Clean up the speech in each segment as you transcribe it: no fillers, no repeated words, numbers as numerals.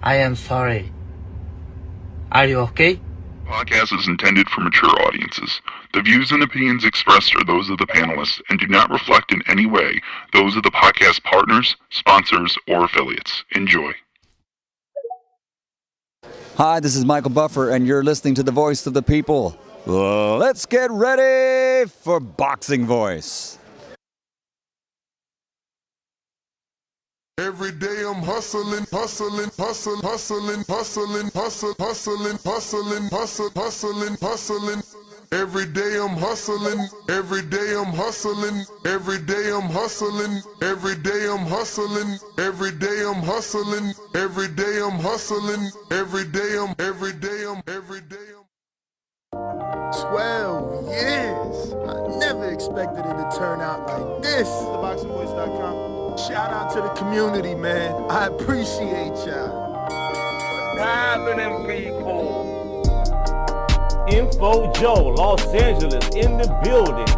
I am sorry. Are you okay? Podcast is intended for mature audiences. The views and opinions expressed are those of the panelists and do not reflect in any way those of the podcast partners, sponsors, or affiliates. Enjoy. Hi, this is Michael Buffer, and you're listening to the voice of the people. Let's get ready for Boxing Voice. Every day I'm hustling, hustling, hustling, hustling, hustling, hustling, hustling, hustling, hustling, hustling, hustling. Every day I'm hustling, every day I'm hustling, every day I'm hustling, every day I'm hustling, every day I'm hustling, every day I'm hustling, every day I'm 12 years. I never expected it to turn out like this. TheBoxingVoice.com. Shout out to the community, man. I appreciate y'all. What's happening, people? Info Joe, Los Angeles, in the building.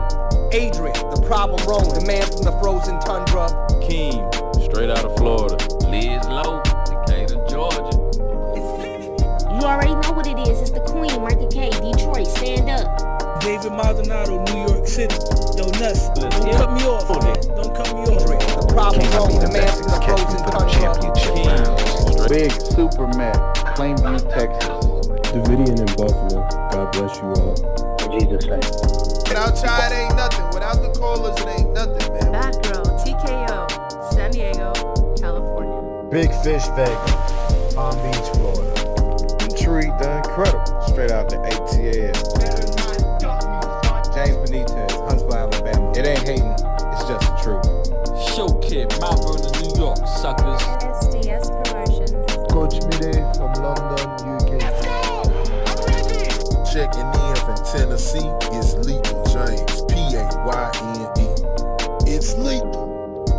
Adrian, the problem rolling, the man from the frozen tundra. Keem, straight out of Florida. Liz Lowe, Decatur, Georgia. You already know what it is. It's the Queen, Martha K, Detroit, stand up. David Maldonado, New York City. Yo, nuts. Don't cut me off. Don't cut me off. The problem rolling, the man from the frozen tundra. Big Superman, Plainview, Texas. Davidian in Buffalo. God bless you all. In Jesus' name. Without y'all, it ain't nothing. Without the callers, it ain't nothing, man. Bad Girl, TKO, San Diego, California. Big Fish, Vegas, Palm Beach, Florida. Intrigue, the Incredible, straight out the ATL. James Benitez, Huntsville, Alabama. It ain't hating, it's just the truth. Show Kid, Mount Vernon, New York, suckers. SDS Promotions. Coach Mide from London, UK. Checking in from Tennessee, it's Lethal James, P-A-Y-N-E. It's lethal.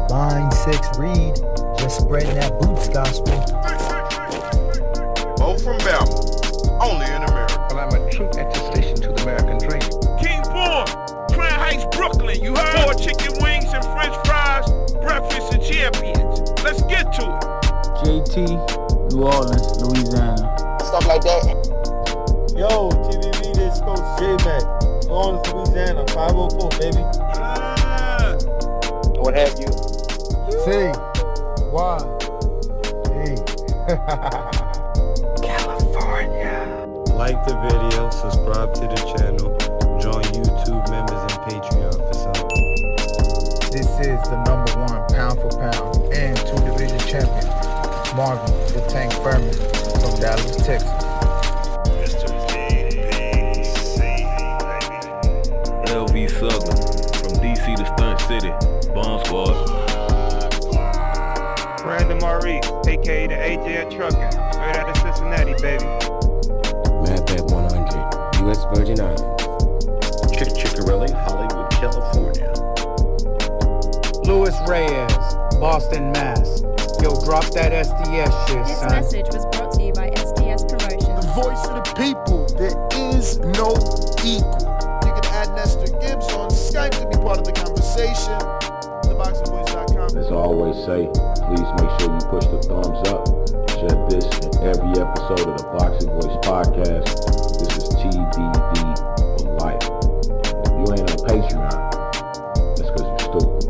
Line 6 Reed, just spreading that boots gospel. Bo from Bama, only in America. Well, I'm a true attestation to the American dream. King Born, Crown Heights, Brooklyn. You heard? 4 chicken wings and french fries, breakfast and champions. Let's get to it. JT, New Orleans, Louisiana. Stuff like that. Yo, TVV, this Coach J-Mac. New Orleans, Louisiana, 504, baby. What have you? C. Y. E. California. Like the video, subscribe to the channel, join YouTube members and Patreon for some. This is the #1 pound for pound and 2-division champion, Marvin the Tank Furman from Dallas, Texas. LV Southern, from DC to Stunt City, Bomb Squad. Brandon Maurice, aka the AJ Trucking, straight out of Cincinnati, baby. Madbad 100, U.S. Virgin Islands. Chickarelli, Hollywood, California. Luis Reyes, Boston, Mass. Yo, drop that SDS shit, This son. message was brought to you by SDS Promotions. The voice of the people, there is no equal. You can add Nestor Gibbs on Skype to be part of the conversation. TheBoxingVoice.com. As I always say, please make sure you push the thumbs up. Share this in every episode of the Boxing Voice podcast. This is TBV for life. If you ain't on Patreon, that's because you're stupid.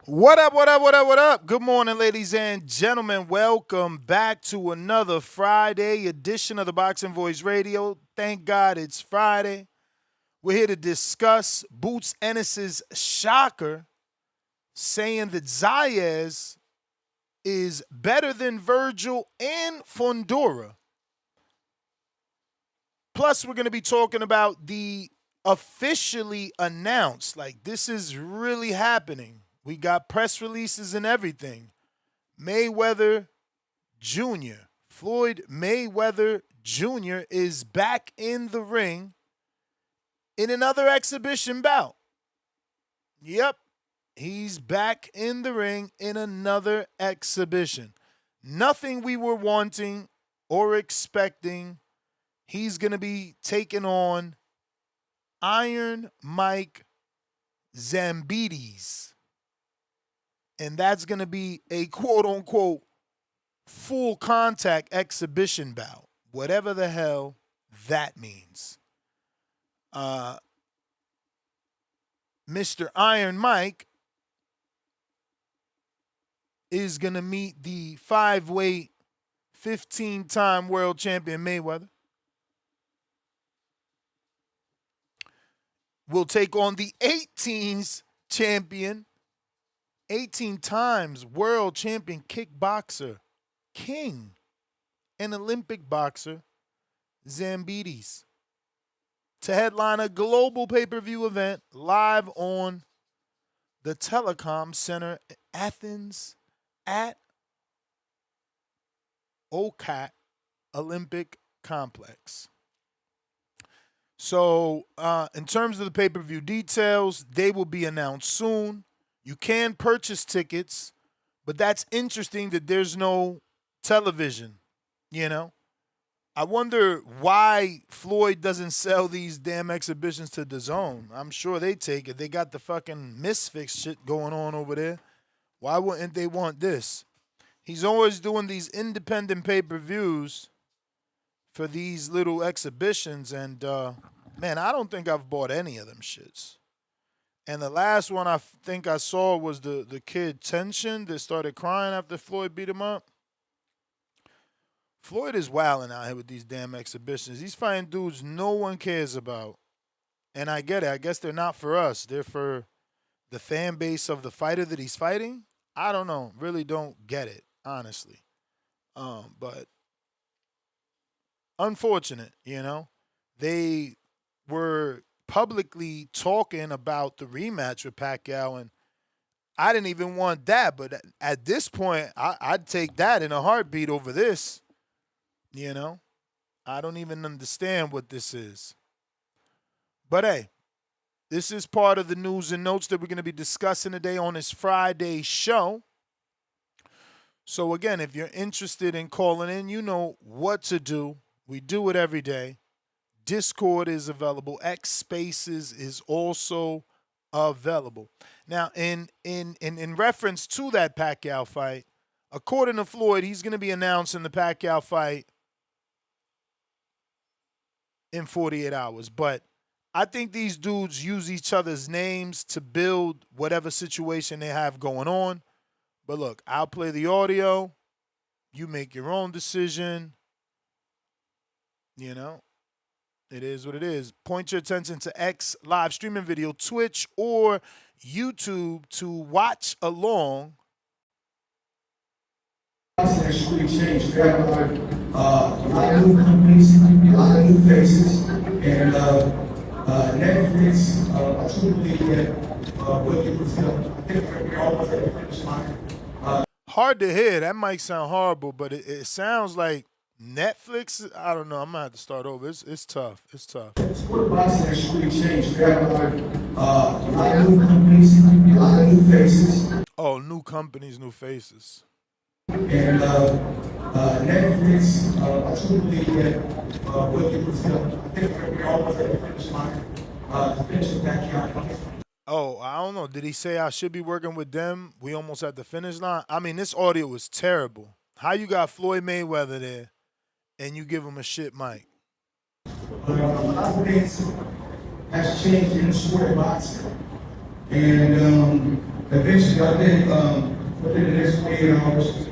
What up, what up, what up, what up? Good morning, ladies and gentlemen. Welcome back to another Friday edition of the Boxing Voice Radio. Thank God it's Friday. We're here to discuss Boots Ennis's shocker saying that Zayas is better than Vergil and Fundora. Plus, we're going to be talking about the officially announced, like this is really happening. We got press releases and everything. Mayweather Jr., Floyd Mayweather Jr. is back in the ring in another exhibition bout. Yep, he's back in the ring in another exhibition. Nothing we were wanting or expecting. He's going to be taking on Iron Mike Zambides. And that's going to be a quote-unquote full contact exhibition bout, whatever the hell that means. Mr. Iron Mike is going to meet the 5-weight 15-time world champion Mayweather. Will take on the 18s champion, 18 times world champion kickboxer, king, and Olympic boxer, Zambides, to headline a global pay-per-view event live on the Telecom Center in Athens at OCAT Olympic Complex. So in terms of the pay-per-view details, they will be announced soon. You can purchase tickets, but that's interesting that there's no television, you know. I wonder why Floyd doesn't sell these damn exhibitions to DAZN. I'm sure they take it. They got the fucking Misfits shit going on over there. Why wouldn't they want this? He's always doing these independent pay-per-views for these little exhibitions, and man, I don't think I've bought any of them shits. And the last one I think I saw was the kid Tension that started crying after Floyd beat him up. Floyd is wilding out here with these damn exhibitions. He's fighting dudes no one cares about. And I get it. I guess they're not for us. They're for the fan base of the fighter that he's fighting. I don't know. Really don't get it, honestly. But unfortunate, you know. They were publicly talking about the rematch with Pacquiao, and I didn't even want that. But at this point, I'd take that in a heartbeat over this. You know, I don't even understand what this is. But hey, this is part of the news and notes that we're going to be discussing today on this Friday show. So again, if you're interested in calling in, you know what to do. We do it every day. Discord is available. X Spaces is also available. Now, in reference to that Pacquiao fight, according to Floyd, he's going to be announcing the Pacquiao fight in 48 hours. But I think these dudes use each other's names to build whatever situation they have going on. But look, I'll play the audio. You make your own decision. You know, it is what it is. Point your attention to X live streaming video, Twitch or YouTube to watch along. That's really changed. We have a lot of new companies, a lot of new faces, and Netflix, I truly believe that what you was I think we're almost at the finish line. Hard to hear. That might sound horrible, but it sounds like Netflix. I don't know. I'm gonna have to start over. It's tough. It's tough. Sport boxing has really changed. We have a lot of new companies, a lot of new faces. Oh, new companies, new faces. And Netflix, I truly believe that what you was I think we're almost at the finish line. To finish the Pacquiao. Oh, I don't know. Did he say I should be working with them? We almost at the finish line. I mean, this audio was terrible. How you got Floyd Mayweather there, and you give him a shit mic? A lot of things has changed in the sport of boxing, and eventually I think within the next 48 hours,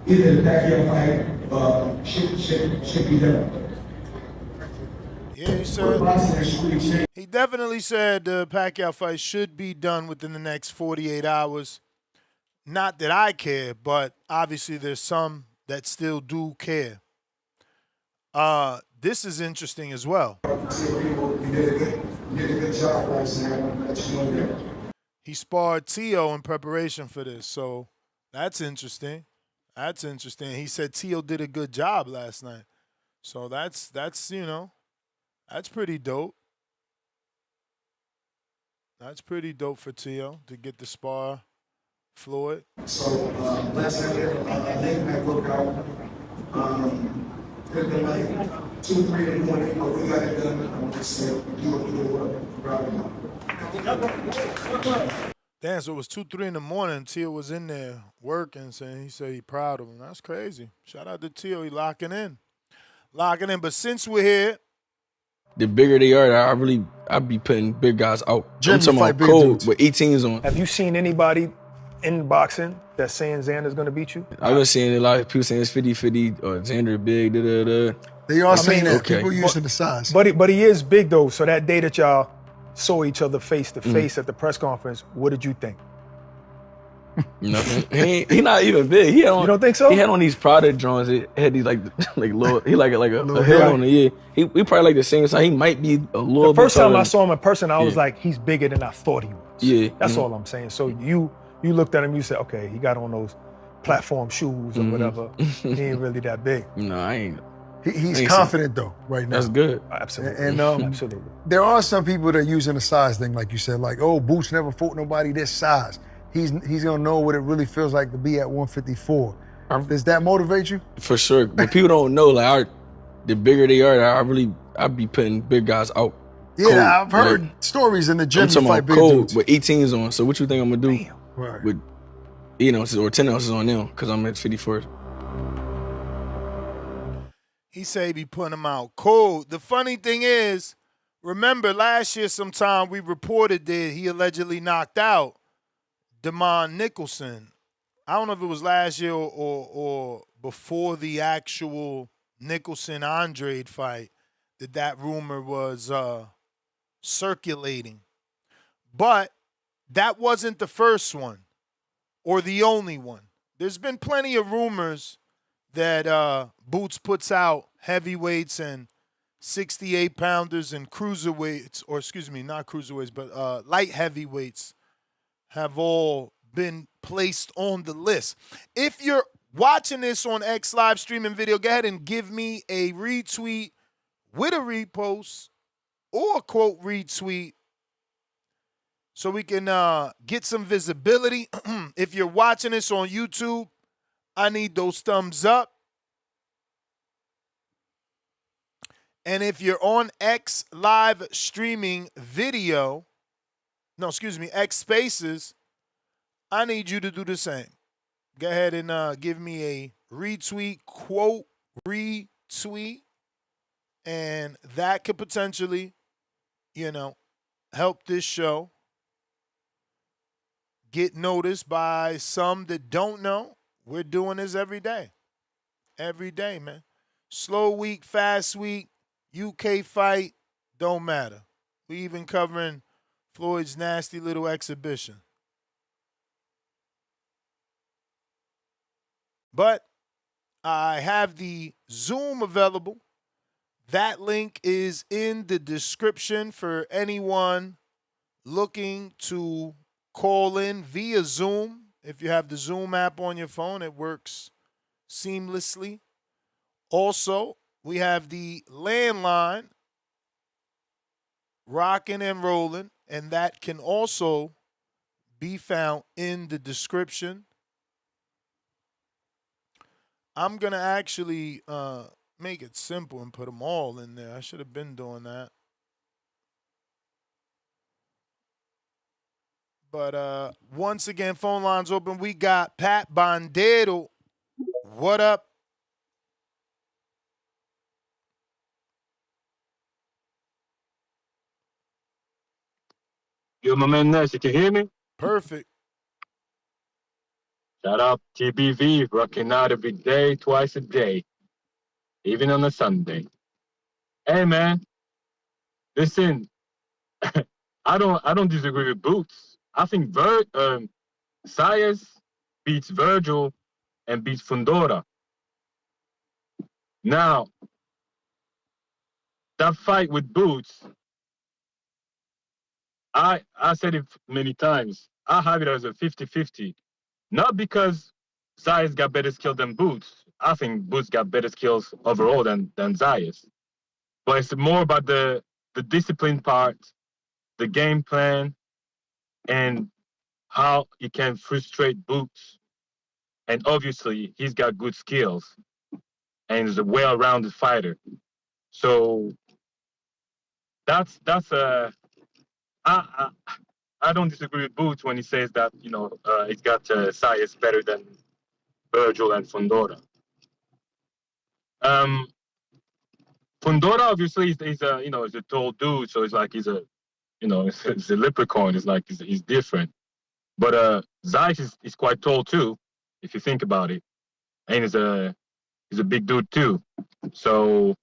either the Pacquiao fight should be done. Yeah, he definitely said the Pacquiao fight should be done within the next 48 hours. Not that I care, but obviously there's some that still do care. This is interesting as well. He sparred Tio in preparation for this, so that's interesting. That's interesting. He said Tio did a good job last night. So that's you know, that's pretty dope. That's pretty dope for Tio to get the spar Floyd. So last night, late night workout. Could have been like 2, 3 in the morning, but we got it done. Damn, so it was 2, 3 in the morning. Teal was in there working, saying he said he proud of him. That's crazy. Shout out to Teal. He locking in. But since we're here, the bigger they are, I'd be putting big guys out. I'm talking about cold with 18s on. Have you seen anybody in boxing that's saying Xander's gonna beat you? I've been seeing a lot of people saying it's 50-50 or Xander big, da-da-da. They are saying that. Okay. People using the size. But he is big though. So that day that y'all saw each other face to face at the press conference, what did you think? Nothing. He not even big. You don't think so? He had on these Prada drones. It had these like little. He like a head on the ear. We probably like the same size. He might be a little. The first bit time taller. I saw him in person, I was like, he's bigger than I thought he was. Yeah, that's all I'm saying. So you looked at him, you said, okay, he got on those platform shoes or whatever. He ain't really that big. No, I ain't. He's confident though, right now. That's good. Absolutely. And absolutely. There are some people that are using the size thing, like you said, like, oh, Boots never fought nobody this size. He's gonna know what it really feels like to be at 154. Does that motivate you? For sure. But people don't know, like, the bigger they are, I'd be putting big guys out. Yeah, cold. I've heard stories in the gym. I'm talking you fight about big cold dudes. with 18s on. So what you think I'm gonna do Right. with 8 ounces or 10 ounces on them? Because I'm at 54. he said he be putting him out cold. The funny thing is, remember last year sometime we reported that he allegedly knocked out Damon Nicholson. I don't know if it was last year or before the actual Nicholson-Andrade fight that rumor was circulating. But that wasn't the first one or the only one. There's been plenty of rumors that Boots puts out heavyweights and 68-pounders and cruiserweights, or excuse me, not cruiserweights, but light heavyweights have all been placed on the list. If you're watching this on X live streaming video, go ahead and give me a retweet with a repost or a quote retweet so we can get some visibility. If you're watching this on YouTube, I need those thumbs up. And if you're on X live streaming video, X Spaces, I need you to do the same. Go ahead and give me a retweet, quote, retweet. And that could potentially, help this show get noticed by some that don't know. We're doing this every day. Every day, man. Slow week, fast week, UK fight, don't matter. We even covering Floyd's nasty little exhibition. But I have the Zoom available. That link is in the description for anyone looking to call in via Zoom. If you have the Zoom app on your phone, it works seamlessly. Also, we have the landline rocking and rolling, and that can also be found in the description. I'm going to actually make it simple and put them all in there. I should have been doing that. But once again, phone lines open. We got Pat Bondero. What up? Yo, my man Ness, you can hear me? Perfect. Shout out TBV, rocking out every day, twice a day, even on a Sunday. Hey, man, listen, I don't disagree with Boots. I think Zayas beats Vergil and beats Fundora. Now, that fight with Boots, I said it many times. I have it as a 50-50. Not because Zayas got better skill than Boots. I think Boots got better skills overall than Zayas. But it's more about the discipline part, the game plan, and how you can frustrate Boots. And obviously, he's got good skills and is a well-rounded fighter. So that's I don't disagree with Boots when he says that he's got Zayas better than Vergil and Fundora. Fundora obviously is a tall dude, so it's like he's a it's a leprechaun. It's like he's different. But Zayas is quite tall too, if you think about it, and he's a big dude too. So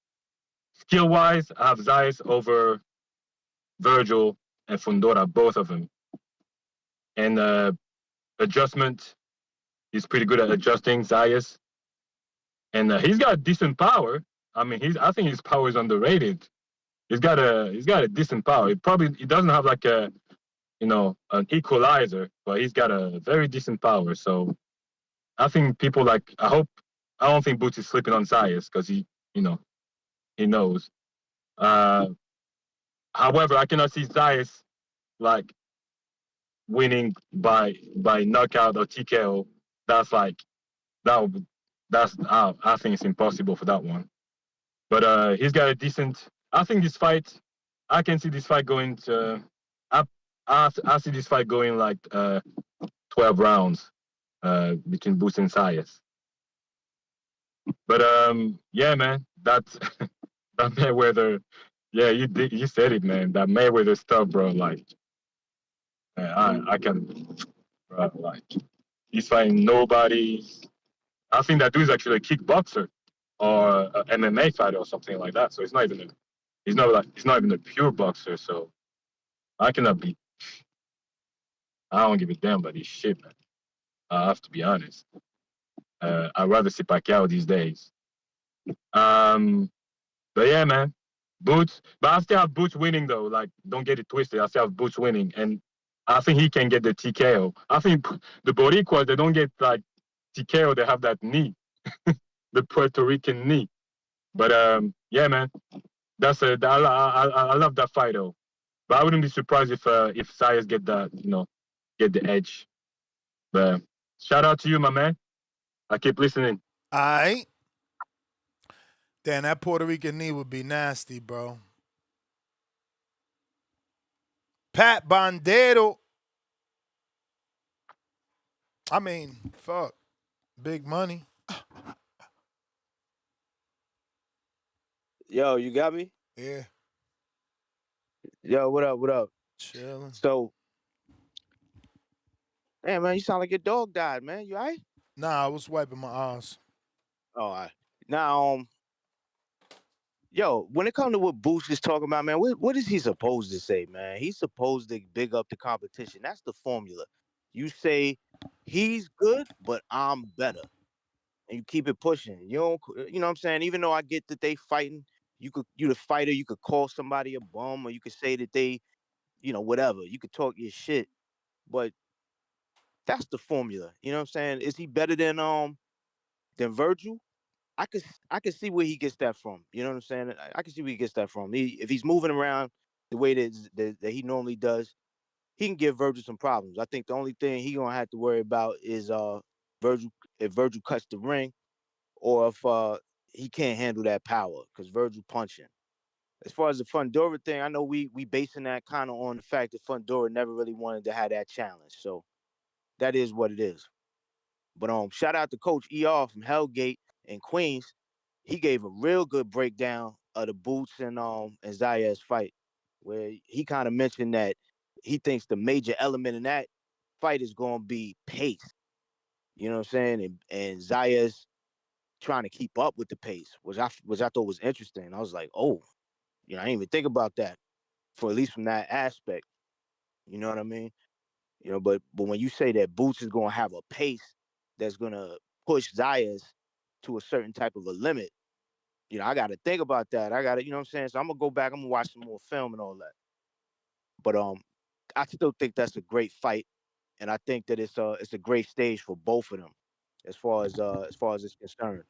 skill wise, I have Zayas over Vergil and Fundora, both of them. And adjustment, he's pretty good at adjusting, Zayas. And he's got decent power. I mean, I think his power is underrated. He's got a decent power. He doesn't have like an an equalizer, but he's got a very decent power. So I think people I don't think Boots is sleeping on Zayas because he knows. However, I cannot see Zayas like winning by knockout or TKO. I think it's impossible for that one. But he's got a decent. I think this fight, I can see this fight going to. I see this fight going like 12 rounds between Boots and Zayas. But yeah, man, that Mayweather. Yeah, you said it, man. That Mayweather stuff, bro. Like, I can, bro, like, he's fighting nobody. I think that dude is actually a kickboxer or an MMA fighter or something like that. So he's not even a pure boxer. So I cannot be. I don't give a damn about this shit, man. I have to be honest. I'd rather see Pacquiao these days. But yeah, man, Boots. But I still have Boots winning though. Like, don't get it twisted. I still have Boots winning, and I think he can get the TKO. I think the Boricuas, they don't get like TKO. They have that knee, the Puerto Rican knee. But yeah, man, I love that fight though. But I wouldn't be surprised if Zayas get the edge. But shout out to you, my man. I keep listening. All right. Damn, that Puerto Rican knee would be nasty, bro. Pat Bondero. I mean, fuck. Big money. Yo, you got me? Yeah. Yo, what up? What up? Chilling. So, damn, man, you sound like your dog died, man. You all right? Nah, I was wiping my eyes. Oh, all right. Now, yo, when it comes to what Boots is talking about, man, what is he supposed to say, man? He's supposed to big up the competition. That's the formula. You say he's good, but I'm better, and you keep it pushing. You know what I'm saying? Even though I get that they fighting, you the fighter. You could call somebody a bum, or you could say that they, whatever. You could talk your shit, but that's the formula. You know what I'm saying? Is he better than Vergil? I could see where he gets that from. You know what I'm saying? I can see where he gets that from. If he's moving around the way that he normally does, he can give Vergil some problems. I think the only thing he gonna have to worry about is if Vergil cuts the ring, or if he can't handle that power, because Vergil punching. As far as the Fundora thing, I know we basing that kind of on the fact that Fundora never really wanted to have that challenge. So that is what it is. But shout out to Coach ER from Hellgate in Queens. He gave a real good breakdown of the Boots and Zayas fight, where he kind of mentioned that he thinks the major element in that fight is going to be pace. You know what I'm saying? And Zayas trying to keep up with the pace, which I thought was interesting. I was like, oh, I didn't even think about that, for at least from that aspect. You know what I mean? But when you say that Boots is going to have a pace that's going to push Zayas to a certain type of a limit, I got to think about that. I got to, you know what I'm saying? So I'm going to go back. I'm going to watch some more film and all that. But I still think that's a great fight, and I think that it's a great stage for both of them, as far as it's concerned.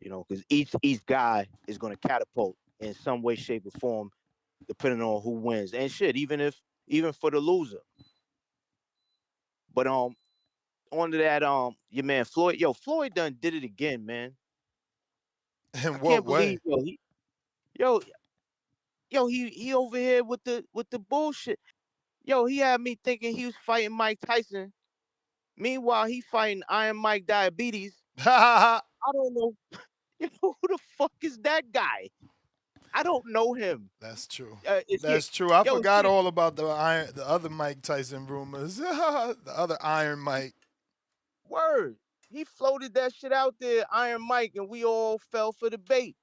Because each guy is going to catapult in some way, shape, or form, depending on who wins. And shit, even for the loser. But on to that, your man Floyd. Yo, Floyd done did it again, man. In I what can't way? believe, yo, Yo, he over here with the bullshit. Yo, he had me thinking he was fighting Mike Tyson. Meanwhile, he fighting Iron Mike Diabetes. I don't know. You know, who the fuck is that guy? I don't know him. That's true. Is he That's true. I yo, forgot shit. all about the other Mike Tyson rumors. The other Iron Mike. Word. He floated that shit out there, Iron Mike, and we all fell for the bait.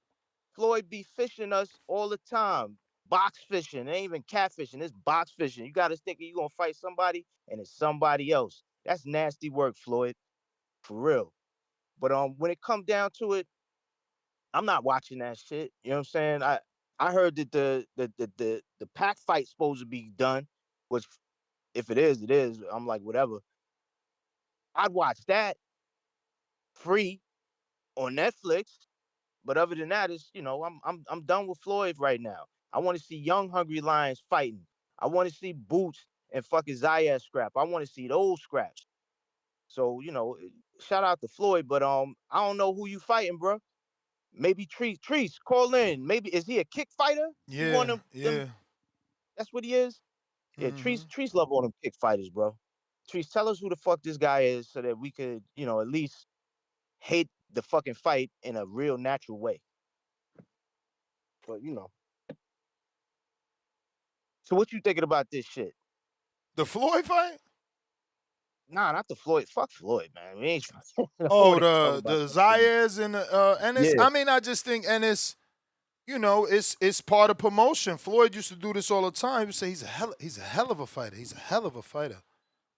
Floyd be fishing us all the time. Box fishing. It ain't even catfishing. It's box fishing. You got to think you're going to fight somebody, and it's somebody else. That's nasty work, Floyd. For real. But when it come down to it, I'm not watching that shit. You know what I'm saying? I heard that the pack fight's supposed to be done, which if it is, it is. I'm like, whatever. I'd watch that free on Netflix. But other than that, it's, you know, I'm done with Floyd right now. I want to see young hungry lions fighting. I want to see Boots and fucking Zayas scrap. I want to see those scraps. So, you know, shout out to Floyd, but I don't know who you fighting, bro. Maybe Treese, call in. Maybe is he a kick fighter? Yeah, You want him, yeah. that's what he is? Yeah, Treese love all them kick fighters, bro. Treese, tell us who the fuck this guy is so that we could, you know, at least hate the fucking fight in a real natural way. But, you know. So what you thinking about this shit? The Floyd fight? Nah, not the Floyd. Fuck Floyd, man. We ain't Oh, the Zayas and Ennis. Yeah. I mean, I just think Ennis, you know, it's part of promotion. Floyd used to do this all the time. He would say he's a hell of a fighter. He's a hell of a fighter.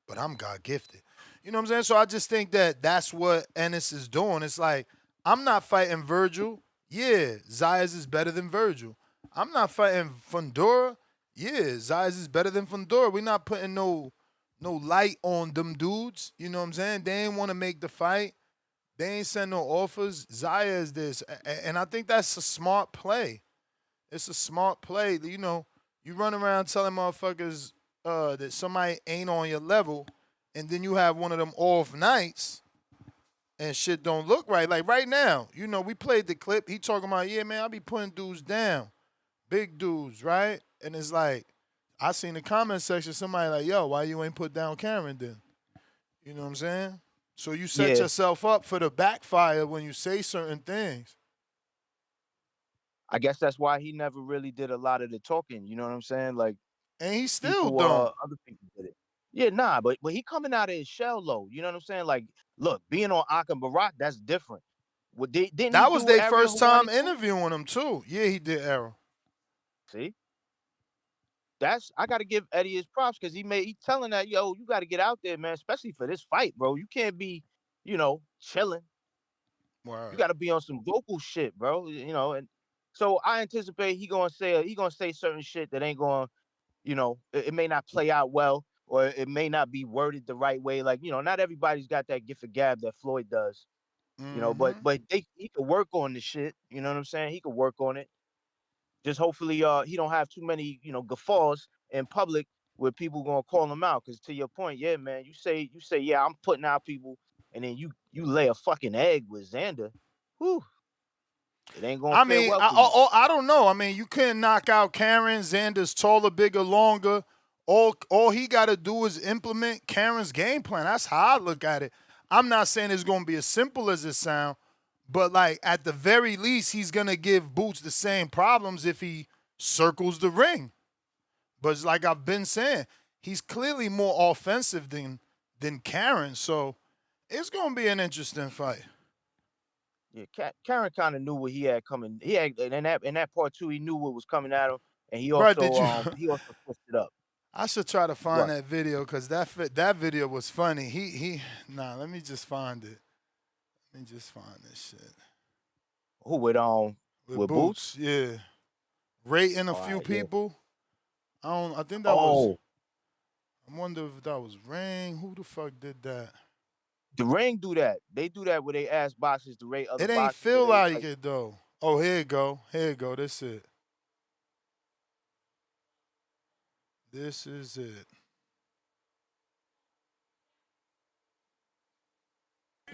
But I'm God gifted. You know what I'm saying? So I just think that that's what Ennis is doing. It's like, I'm not fighting Vergil. Yeah, Zayas is better than Vergil. I'm not fighting Fundora. Yeah, Zayas is better than Fundora. We're not putting no light on them dudes. You know what I'm saying? They ain't want to make the fight. They ain't send no offers. Zayas is this. And I think that's a smart play. It's a smart play. You know, you run around telling motherfuckers that somebody ain't on your level, and then you have one of them off nights and shit don't look right. Like right now, you know, we played the clip. He talking about, yeah, man, I be putting dudes down. Big dudes, right? And it's like, I seen the comment section, somebody like, yo, why you ain't put down Cameron then? You know what I'm saying? So you set yourself up for the backfire when you say certain things. I guess that's why he never really did a lot of the talking. You know what I'm saying? Like, and he still don't. Other people did it. Yeah, nah, but he coming out of his shell though. You know what I'm saying? Like, look, being on Ak and Barack, that's different. Well, that was their first time interviewing him too. Yeah, he did Arrow. See? I gotta give Eddie his props because he telling that, yo, you gotta get out there, man, especially for this fight, bro. You can't be, you know, chilling. Word. You gotta be on some vocal shit, bro. You know, and so I anticipate he gonna say certain shit that ain't gonna, you know, it may not play out well, or it may not be worded the right way. Like, you know, not everybody's got that gift of gab that Floyd does. You know, but he could work on the shit. You know what I'm saying? He could work on it. Just hopefully he don't have too many, you know, guffaws in public where people gonna call him out. Cause to your point, yeah, man, you say, yeah, I'm putting out people, and then you lay a fucking egg with Xander. Whew. It ain't gonna fare well for you. I don't know. I mean, you couldn't knock out Karen. Xander's taller, bigger, longer. All he got to do is implement Karen's game plan. That's how I look at it. I'm not saying it's going to be as simple as it sounds, but like at the very least, he's going to give Boots the same problems if he circles the ring. But it's like I've been saying, he's clearly more offensive than Karen. So it's going to be an interesting fight. Yeah, Karen kind of knew what he had coming. He had in that part too. He knew what was coming at him, and he also switched it up. I should try to find that video because that video was funny. Let me just find it. Let me just find this shit. Who with Boots? Yeah, rating a few people. Yeah. I think that was. I wonder if that was Ring. Who the fuck did that? The Ring do that. They do that where they ask boxers to rate other boxers. It ain't feel like it though. Oh, here it go. Here it go. This it. This is it.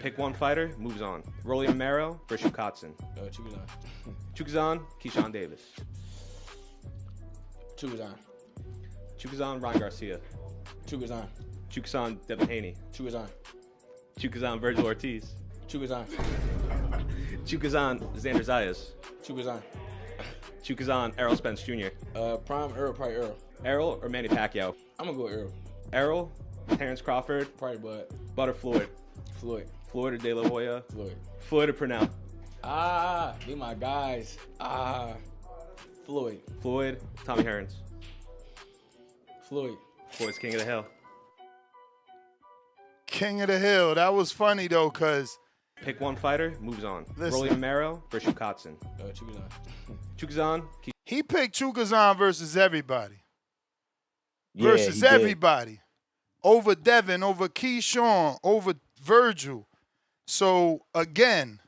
Pick one fighter, moves on. Rolly Romero versus Katzen. Chukazan, Keyshawn Davis. Chukazan. Chukazan, Ryan Garcia. Chukazan. Chukazan, Devin Haney. Chukazan. Chukazan, Vergil Ortiz. Chukazan. Chukazan, Xander Zayas. Chukazan. Chukazan, Errol Spence Jr. Prime Earl, probably Earl. Errol or Manny Pacquiao? I'm gonna go Earl. Errol, Terrence Crawford. Probably Bud. Bud or Floyd? Floyd. Floyd or De La Hoya? Floyd. Floyd or Promotional? Be my guys. Floyd. Floyd, Tommy Hearns. Floyd. Floyd's King of the Hill. King of the Hill. That was funny though, cause pick one fighter, moves on. Listen. Rolly Romero versus Chukazan. Chukazan. Chukazan. He picked Chukazan versus everybody. Yeah, versus he everybody. Over Devin, over Keyshawn, over Vergil. So again,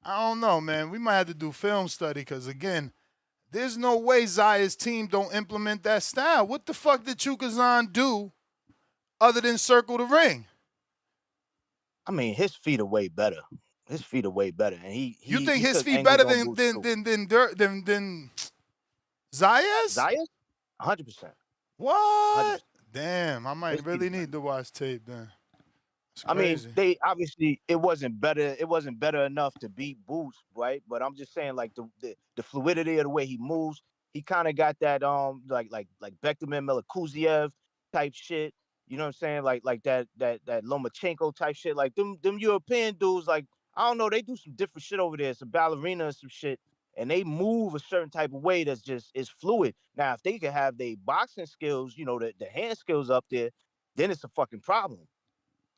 I don't know, man. We might have to do film study because again, there's no way Zayas' team don't implement that style. What the fuck did Chukazan do other than circle the ring? I mean, his feet are way better. His feet are way better, and you think his feet better than Zayas? Zayas, 100%. What? 100%. Damn, I might really need to watch tape then. I mean, they obviously it wasn't better. It wasn't better enough to beat Boots, right? But I'm just saying, like the fluidity of the way he moves, he kind of got that like Bektaman Melakuziev type shit. You know what I'm saying? Like that Lomachenko type shit. Like them European dudes, like I don't know, they do some different shit over there. Some ballerina and some shit, and they move a certain type of way that's just is fluid. Now, if they could have their boxing skills, you know, the hand skills up there, then it's a fucking problem.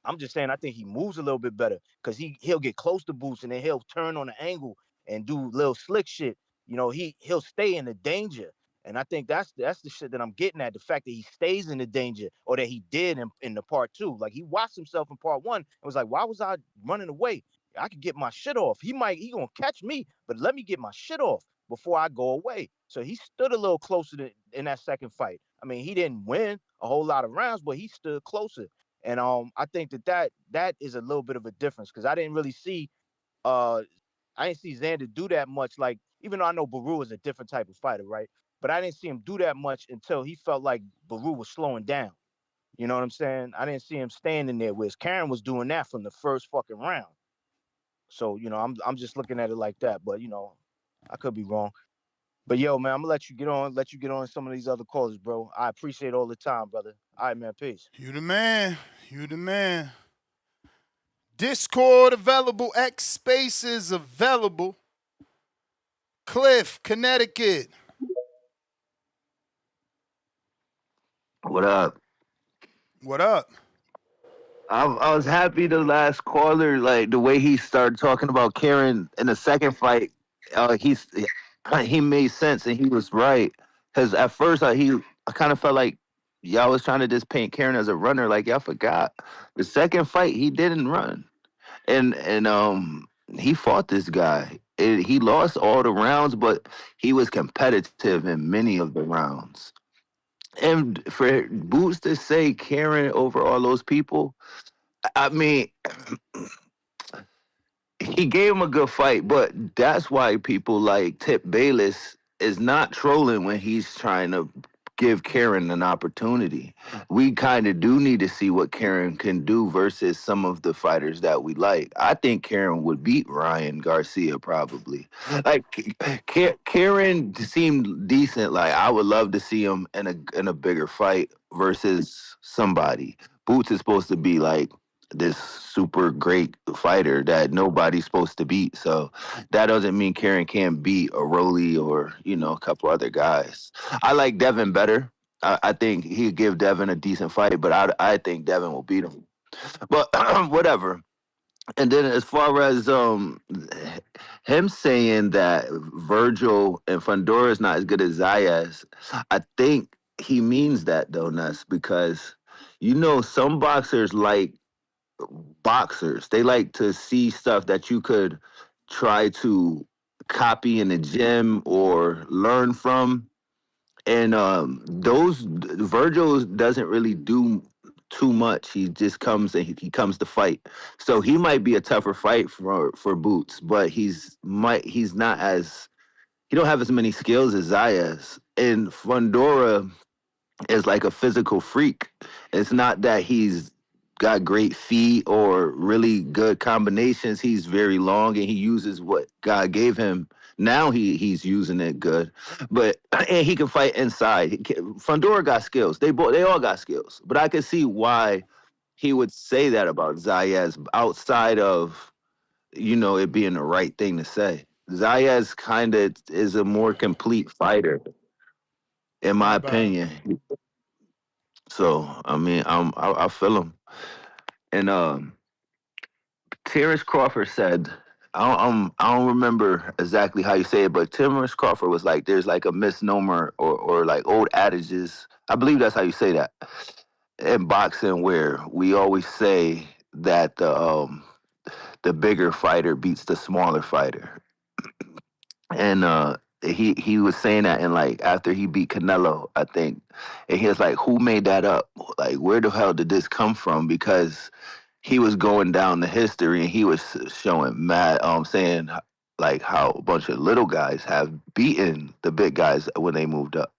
I'm just saying, I think he moves a little bit better because he'll get close to Boots and then he'll turn on the angle and do little slick shit. You know, he'll stay in the danger. And I think that's the shit that I'm getting at. The fact that he stays in the danger, or that he did in the part 2. Like he watched himself in part 1 and was like, why was I running away? I could get my shit off. He gonna catch me, but let me get my shit off before I go away. So he stood a little closer in that second fight. I mean, he didn't win a whole lot of rounds, but he stood closer. And I think that is a little bit of a difference because I didn't really see Xander do that much. Like, even though I know Baru is a different type of fighter, right? But I didn't see him do that much until he felt like Baru was slowing down. You know what I'm saying? I didn't see him standing there, whereas Karen was doing that from the first fucking round. So, you know, I'm just looking at it like that. But, you know, I could be wrong. But, yo, man, I'm going to let you get on some of these other callers, bro. I appreciate all the time, brother. All right, man, peace. You the man. You the man. Discord available. X Spaces available. Cliff, Connecticut. What up? What up? I was happy the last caller, like the way he started talking about Karen in the second fight. He made sense and he was right. Because at first I kind of felt like y'all was trying to just paint Karen as a runner. Like y'all forgot the second fight he didn't run, and he fought this guy. He lost all the rounds, but he was competitive in many of the rounds. And for Boots to say Karen over all those people, I mean, he gave him a good fight, but that's why people like Tip Bayless is not trolling when he's trying to give Karen an opportunity. We kind of do need to see what Karen can do versus some of the fighters that we like. I think Karen would beat Ryan Garcia probably. Like Karen seemed decent. Like I would love to see him in a bigger fight versus somebody. Boots is supposed to be like this super great fighter that nobody's supposed to beat. So that doesn't mean Karen can't beat a Rolly or, you know, a couple other guys. I like Devin better. I think he'd give Devin a decent fight, but I think Devin will beat him. But whatever. And then as far as him saying that Vergil and Fundora is not as good as Zayas, I think he means that though, Nuss, because you know some boxers like boxers. They like to see stuff that you could try to copy in the gym or learn from. And Vergil doesn't really do too much. He just comes and he comes to fight. So he might be a tougher fight for Boots, but he's not as he don't have as many skills as Zayas. And Fundora is like a physical freak. It's not that he's got great feet or really good combinations. He's very long and he uses what God gave him. Now he's using it good, but and he can fight inside. Fundora got skills. They all got skills. But I can see why he would say that about Zayas outside of it being the right thing to say. Zayas kind of is a more complete fighter, in my opinion. So I mean, I feel him. And Terrence Crawford said, I don't remember exactly how you say it, but Terrence Crawford was like, there's like a misnomer or like old adages. I believe that's how you say that in boxing, where we always say that the bigger fighter beats the smaller fighter. And he was saying that, and like after he beat Canelo, I think, and he was like, "Who made that up? Like, where the hell did this come from?" Because he was going down the history, and he was showing mad, saying like how a bunch of little guys have beaten the big guys when they moved up.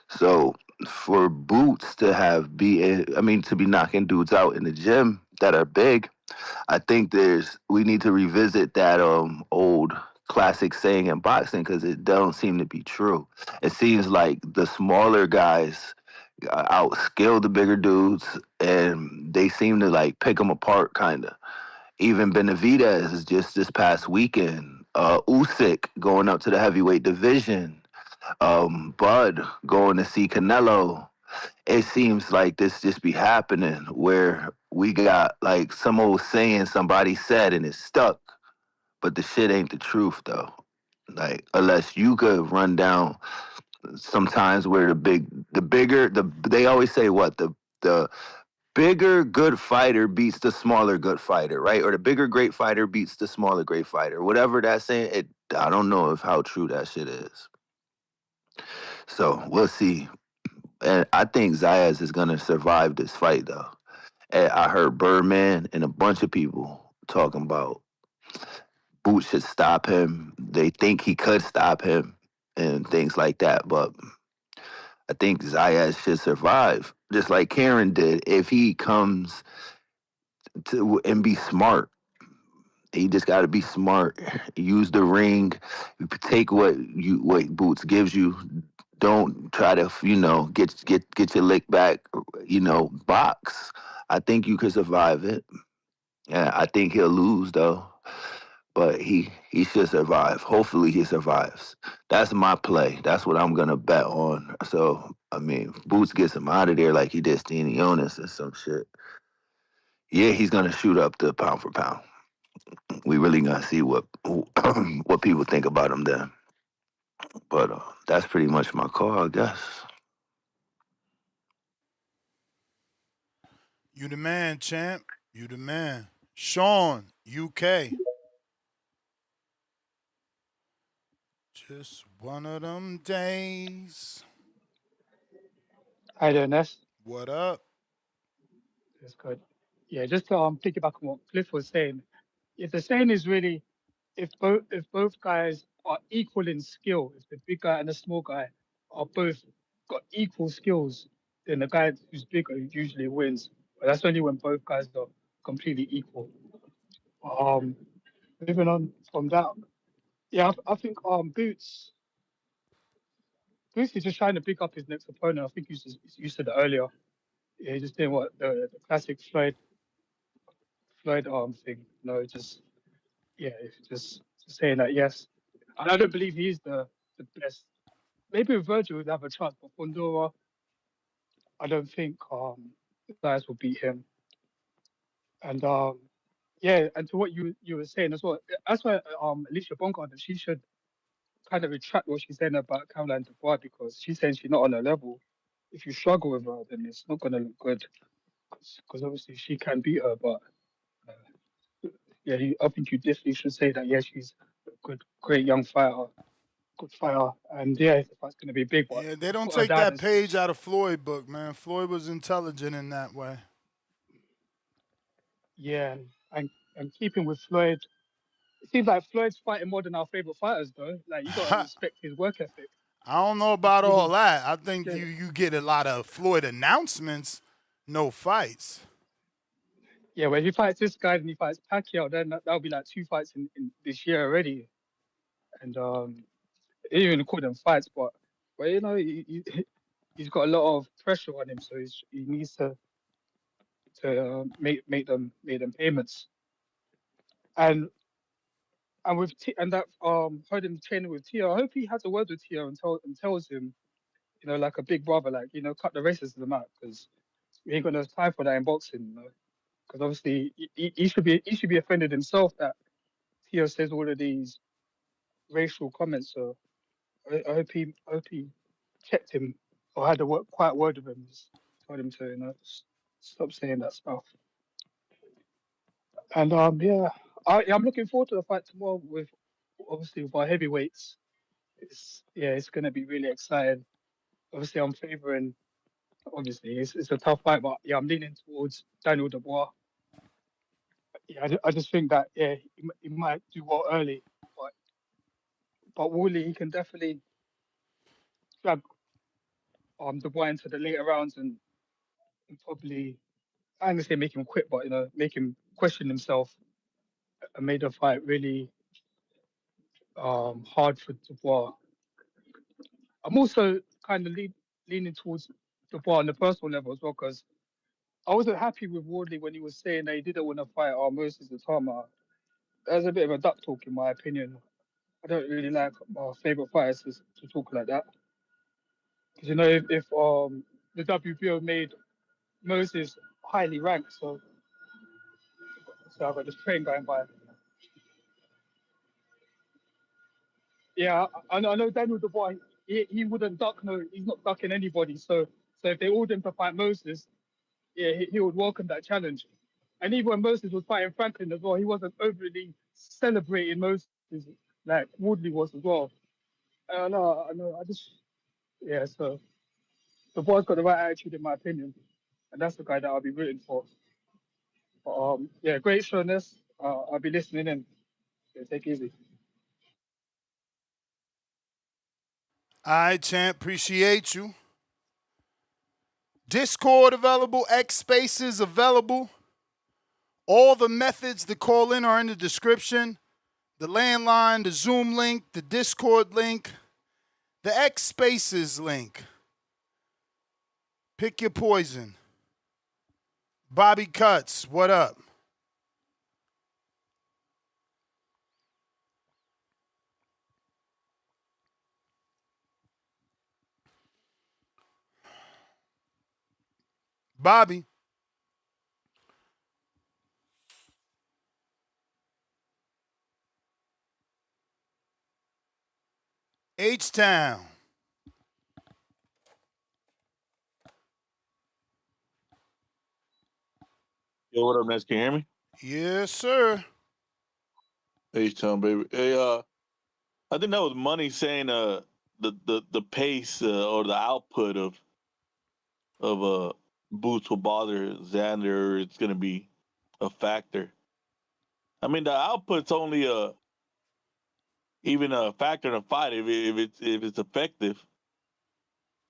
So for Boots to have to be knocking dudes out in the gym that are big, I think we need to revisit that old classic saying in boxing, because it don't seem to be true. It seems like the smaller guys outskill the bigger dudes, and they seem to like pick them apart, kind of. Even Benavidez just this past weekend, Usyk going up to the heavyweight division, Bud going to see Canelo. It seems like this just be happening where we got like some old saying somebody said and it's stuck, but the shit ain't the truth though. Like, unless you could run down sometimes where they always say what the bigger good fighter beats the smaller good fighter, right? Or the bigger great fighter beats the smaller great fighter. Whatever that's saying, I don't know how true that shit is. So we'll see. And I think Zayas is gonna survive this fight though. And I heard Birdman and a bunch of people talking about Boots should stop him. They think he could stop him and things like that. But I think Zayas should survive, just like Karen did. If he comes to and be smart, he just got to be smart. Use the ring. Take what Boots gives you. Don't try to get your lick back. Box. I think you could survive it. Yeah, I think he'll lose though, but he should survive. Hopefully he survives. That's my play. That's what I'm gonna bet on. So I mean, Boots gets him out of there like he did Stenionis or some shit. Yeah, he's gonna shoot up the pound for pound. We really gonna see what people think about him then. But that's pretty much my call, I guess. You the man, champ. You the man. Sean, UK. Just one of them days. Hi there, Ness. What up? That's good. Yeah, just to piggyback on what Cliff was saying. If the saying is really, if both guys are equal in skill, if the big guy and the small guy are both got equal skills, then the guy who's bigger usually wins. But that's only when both guys are completely equal. Um, Moving on from that, yeah, I think Boots is just trying to pick up his next opponent. I think you said it earlier. Yeah, he's just doing what the classic Floyd thing. No, just yeah, it's just saying that yes. And I don't believe he's the best. Maybe Virgil would have a chance, but Fundora, I don't think guys will beat him. And yeah, and to what you were saying as well, that's why Alicia Bongard, she should kind of retract what she's saying about Caroline Dubois, because she's saying she's not on her level. If you struggle with her, then it's not going to look good, because obviously she can beat her. But yeah, I think you definitely should say that. Yeah, she's a great young fighter, good fighter, and yeah, the fight's going to be big. But Yeah, they don't put her take down that as page out of Floyd book, man. Floyd was intelligent in that way. yeah, and keeping with Floyd, It seems like Floyd's fighting more than our favorite fighters, though. Like, you gotta respect his work ethic. I don't know about all Really, that. I think yeah. you get a lot of Floyd announcements, no fights. Yeah, when he fights this guy and he fights Pacquiao, then that'll be like 2 fights in this year already. And he didn't even call them fights, but you know, he's got a lot of pressure on him, so he needs to make them payments. And with and that heard him training with Tio. I hope he has a word with Tio and tells him, you know, like a big brother, like, you know, cut the racism out, because we ain't got no time for that in boxing, you know. Because obviously he should be offended himself that Tio says all of these racial comments. So I hope he checked him or had a quiet word with him, just told him to, you know, stop saying that stuff. And I'm looking forward to the fight tomorrow with our heavyweights. It's gonna be really exciting. Obviously, I'm favouring. Obviously, it's a tough fight, but yeah, I'm leaning towards Daniel Dubois. Yeah, I just think that he might do well early, but Woolley, he can definitely drag Dubois into the later rounds and probably, I'm gonna say make him quit, but, you know, make him question himself and made the fight really hard for Dubois. I'm also kind of leaning towards Dubois on the personal level as well, because I wasn't happy with Wardley when he was saying that he didn't want to fight Moses Atama. That's a bit of a duck talk, in my opinion. I don't really like my favorite fighters to talk like that. Because, you know, if the WBO made Moses highly ranked, so I've got this train going by. Yeah, I know Daniel Dubois. He wouldn't duck. No, he's not ducking anybody. So if they ordered him to fight Moses, yeah, he would welcome that challenge. And even when Moses was fighting Franklin as well, he wasn't overly celebrating Moses like Woodley was as well. I know. So the boy's got the right attitude, in my opinion, and that's the guy that I'll be rooting for. But great show, Ness. I'll be listening in. Yeah, take it easy. All right, champ. Appreciate you. Discord available. X Spaces available. All the methods to call in are in the description. The landline, the Zoom link, the Discord link, the X Spaces link. Pick your poison. Bobby Cuts, what up? Bobby. H-Town. Yo, what up, Ness? Can you hear me? Yes, sir. H-Town, baby. Hey, I think that was Money saying the pace or the output of Boots will bother Xander. It's gonna be a factor. I mean, the output's only even a factor in a fight if it's effective.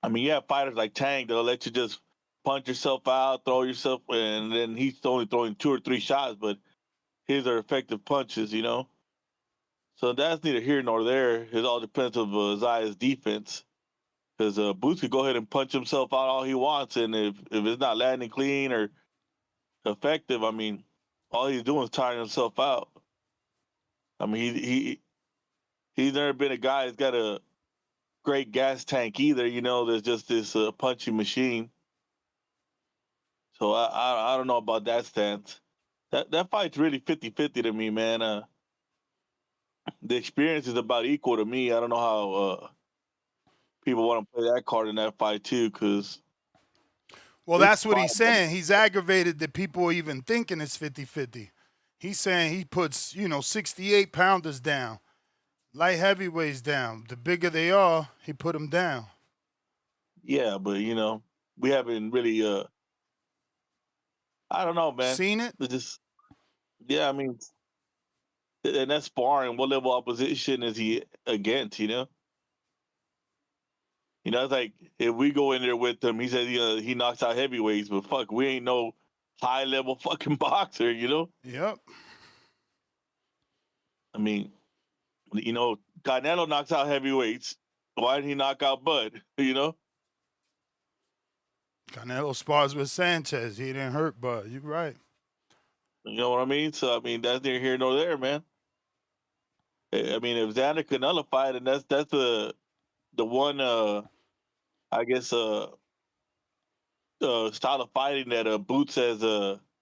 I mean, you have fighters like Tank that'll let you just punch yourself out, throw yourself, and then he's only throwing 2 or 3 shots, but his are effective punches, you know. So that's neither here nor there. It all depends on Zayas' defense. Because Boots could go ahead and punch himself out all he wants, and if it's not landing clean or effective, I mean, all he's doing is tiring himself out. I mean, he's never been a guy that's got a great gas tank either. You know, there's just this punching machine. So I don't know about that stance. That fight's really 50-50 to me, man. The experience is about equal to me. I don't know how people want to play that card in that fight too, because that's what he's saying. He's aggravated that people are even thinking it's 50-50. He's saying he puts, 68 pounders down, light heavyweights down. The bigger they are, he put them down. Yeah, but we haven't really I don't know, man. Seen it? I mean, And that's sparring. What level of opposition is he against? You know, it's like if we go in there with him, he says he knocks out heavyweights, but fuck, we ain't no high level fucking boxer. You know. Yep. I mean, Canelo knocks out heavyweights. Why didn't he knock out Bud? You know. Canelo spars with Sanchez. He didn't hurt Bud. You're right. You know what I mean? So I mean, that's neither here nor there, man. I mean, if Xander Canelo fight, and that's the one I guess style of fighting that Boots has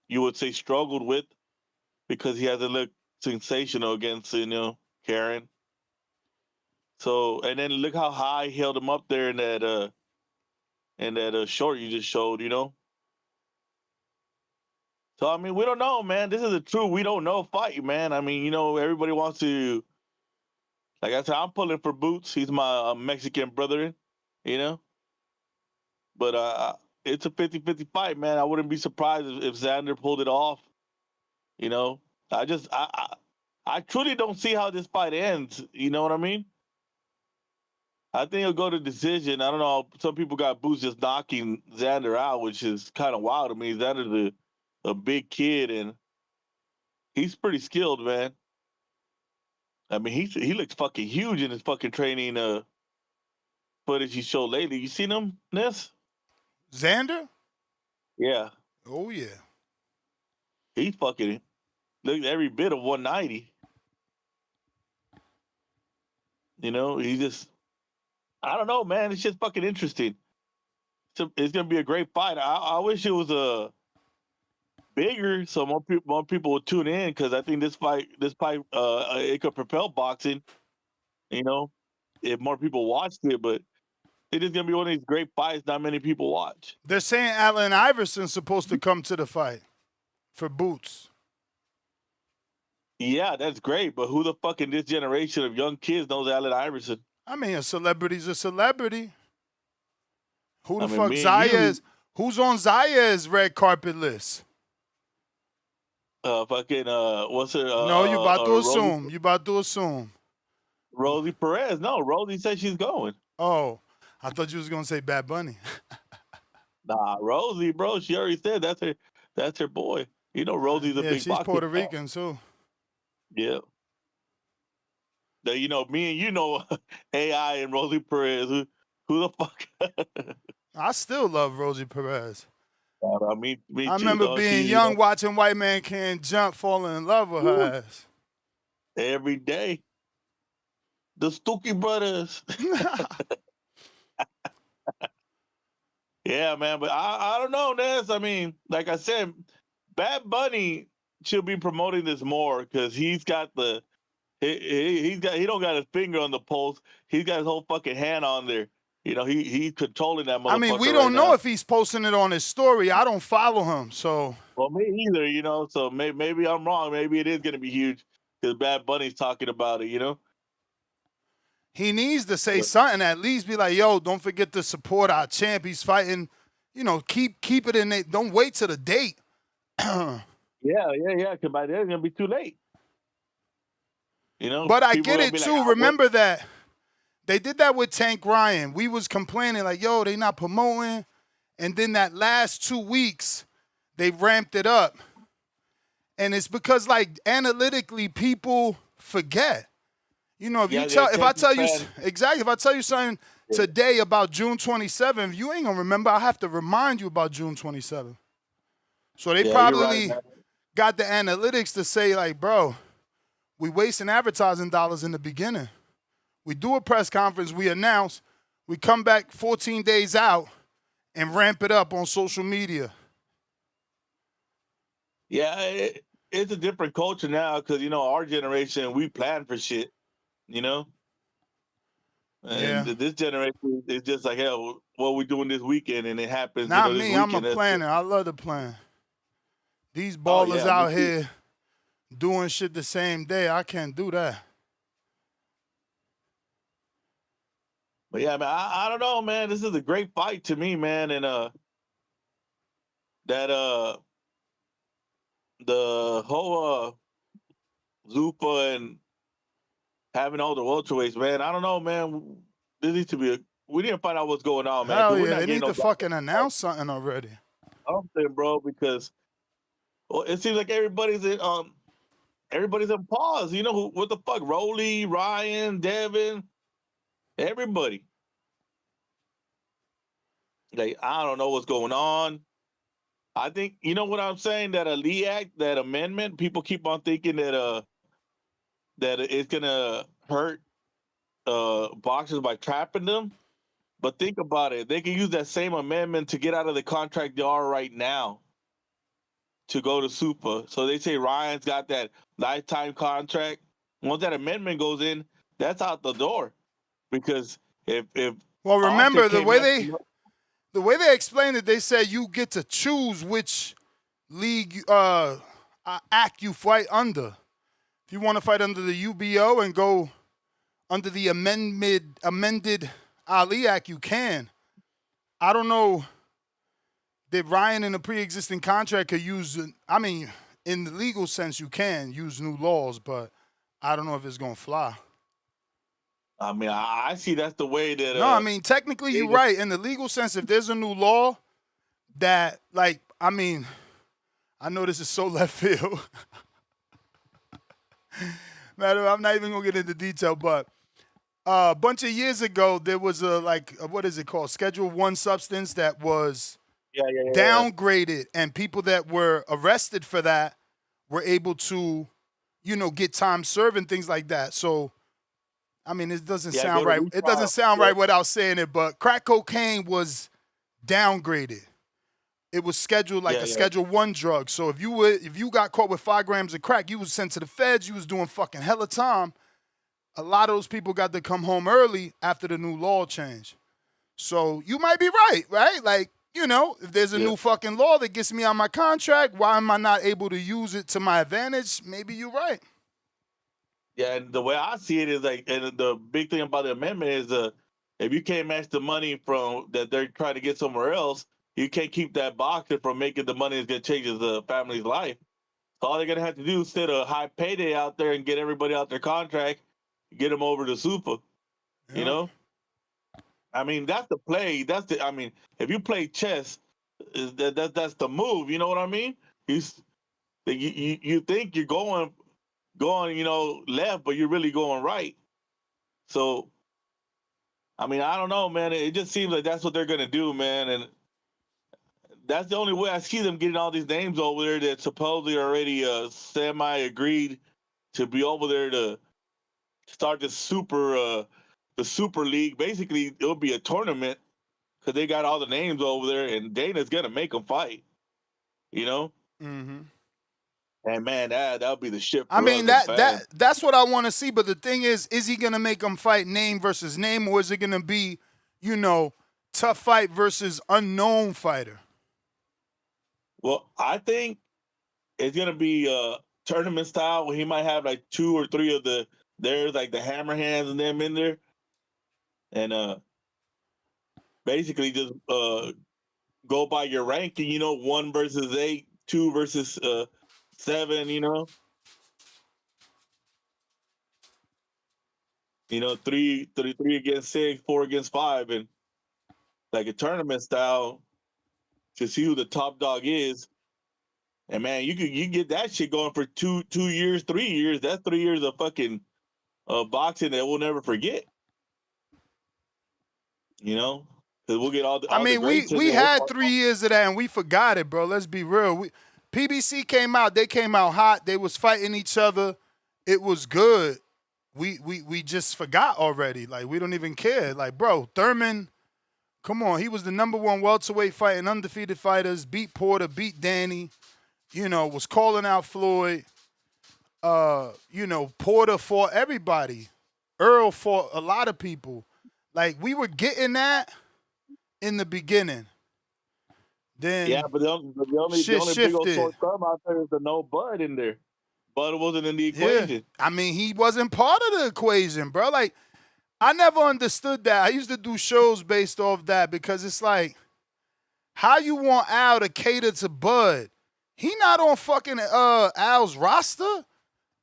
you would say struggled with because he hasn't looked sensational against Karen. So and then look how high he held him up there in that short you just showed, So I mean, we don't know, man. This is a true we don't know fight, man. I mean, everybody wants to. Like I said, I'm pulling for Boots. He's my Mexican brother, But it's a 50-50 fight, man. I wouldn't be surprised if Xander pulled it off. I truly don't see how this fight ends. You know what I mean? I think he'll go to decision. I don't know. Some people got Boots just knocking Xander out, which is kind of wild to me. Xander's a big kid, and he's pretty skilled, man. I mean, he looks fucking huge in his fucking training footage he showed lately. You seen him, Ness? Xander? Yeah. Oh, yeah. He fucking looked every bit of 190. He just, I don't know, man. It's just fucking interesting. It's going to be a great fight. I wish it was bigger so more people would tune in because I think this fight, it could propel boxing, if more people watched it, but it is going to be one of these great fights not many people watch. They're saying Allen Iverson's supposed to come to the fight for Boots. Yeah, that's great, but who the fuck in this generation of young kids knows Allen Iverson? I mean, a celebrity's a celebrity. Who the fuck Zayas? Who's on Zayas' red carpet list? What's her? No, you about to assume. You about to assume. Rosie Perez. No, Rosie said she's going. Oh, I thought you was gonna say Bad Bunny. Nah, Rosie, bro. She already said that's her boy. Rosie's a big. She's Puerto Rican too. Yeah. Now, me and AI and Rosie Perez. Who the fuck? I still love Rosie Perez. Me I too, remember being young, watching White Man Can't Jump, falling in love with her ass. Every day. The Stookie Brothers. Yeah, man, but I don't know, Ness. I mean, like I said, Bad Bunny should be promoting this more because he's got he don't got his finger on the pulse. He's got his whole fucking hand on there. He's controlling that motherfucker. I mean, we don't know if he's posting it on his story. I don't follow him, so. Well, me either, So maybe I'm wrong. Maybe it is going to be huge because Bad Bunny's talking about it, He needs to say something, at least be like, yo, don't forget to support our champ. He's fighting, keep it in there. Don't wait till the date. Yeah, because by then it's going to be too late. But I get it, too. Remember that. They did that with Tank Ryan. We was complaining like, yo, they not promoting. And then that last 2 weeks, they ramped it up. And it's because, like, analytically, people forget. If I tell you something today about June 27th, you ain't gonna remember. I have to remind you about June 27th. So they probably got the analytics to say, like, bro, we wasting advertising dollars in the beginning. We do a press conference, we announce, we come back 14 days out and ramp it up on social media. Yeah, it's a different culture now because, our generation, we plan for shit. And this generation is just like, hell, what we doing this weekend, and it happens. Not this me. weekend. I'm a planner. I love to plan. These ballers out here doing shit the same day. I can't do that. But yeah, man, I don't know, man. This is a great fight to me, man, and the whole Zupa and having all the welterweights, man. I don't know, man. There needs to be we didn't find out what's going on, man. Hell We're yeah, not they getting need no to fucking announce something already. something, bro, because it seems like everybody's in pause. You know what the fuck? Rolly, Ryan, Devin, everybody. Like, I don't know what's going on. I think, you know what I'm saying? That Elite Act, that amendment, people keep on thinking that it's gonna hurt boxers by trapping them. But think about it. They can use that same amendment to get out of the contract they are right now to go to Super. So they say Ryan's got that lifetime contract. Once that amendment goes in, that's out the door. Because if Well, remember Austin the came way back- they explained it, they said you get to choose which league act you fight under. If you want to fight under the UBO and go under the amended Ali Act, you can. I don't know that Ryan in a pre-existing contract could use, I mean, in the legal sense, you can use new laws, but I don't know if it's going to fly. I mean, I see that's the way that... No, I mean, technically you're right. In the legal sense, if there's a new law that, like, I mean, I know this is so left field. Matter, I'm not even going to get into detail, but a bunch of years ago, there was what is it called? Schedule 1 substance that was downgraded, and people that were arrested for that were able to, get time served and things like that. So, I mean, it doesn't sound right. It doesn't sound right without saying it, but crack cocaine was downgraded. It was scheduled like a Schedule 1 drug. So if you got caught with 5 grams of crack, you was sent to the feds. You was doing fucking hella time. A lot of those people got to come home early after the new law changed. So you might be right? Like, if there's a new fucking law that gets me on my contract, why am I not able to use it to my advantage? Maybe you're right. Yeah, and the way I see it is like, and the big thing about the amendment is if you can't match the money from that they're trying to get somewhere else, you can't keep that boxer from making the money that's going to change the family's life. So all they're going to have to do is set a high payday out there and get everybody out their contract, get them over to Super. You know? I mean, that's the play. I mean, if you play chess, that's the move. You know what I mean? You think you're going, left, but you're really going right. So, I mean, I don't know, man. It just seems like that's what they're going to do, man. And that's the only way I see them getting all these names over there that supposedly already semi-agreed to be over there to start the Super League. Basically, it'll be a tournament because they got all the names over there, and Dana's going to make them fight, Mm-hmm. And, man, that would be the shit for I mean, us that's what I want to see. But the thing is he going to make them fight name versus name, or is it going to be, tough fight versus unknown fighter? Well, I think it's going to be tournament style where he might have like 2 or 3 of there's like the hammer hands and them in there. And basically just go by your ranking, 1 versus 8, 2 versus 7, 3 against 6, 4 against 5, and like a tournament style to see who the top dog is. And man, you can get that shit going for 2 years, 3 years. That's 3 years of fucking boxing that we'll never forget. Because we'll get all the. I mean, we had 3 years of that and we forgot it, bro. Let's be real. PBC came out. They came out hot. They was fighting each other. It was good. We just forgot already. Like, we don't even care. Like, bro, Thurman, come on. He was the #1 welterweight fighting undefeated fighters. Beat Porter, beat Danny. Was calling out Floyd. Porter fought everybody. Earl fought a lot of people. Like, we were getting that in the beginning. Then but the only big old sore thumb out there is the no Bud in there. Bud wasn't in the equation. Yeah. I mean, he wasn't part of the equation, bro. Like, I never understood that. I used to do shows based off that because it's like, how you want Al to cater to Bud? He not on fucking Al's roster.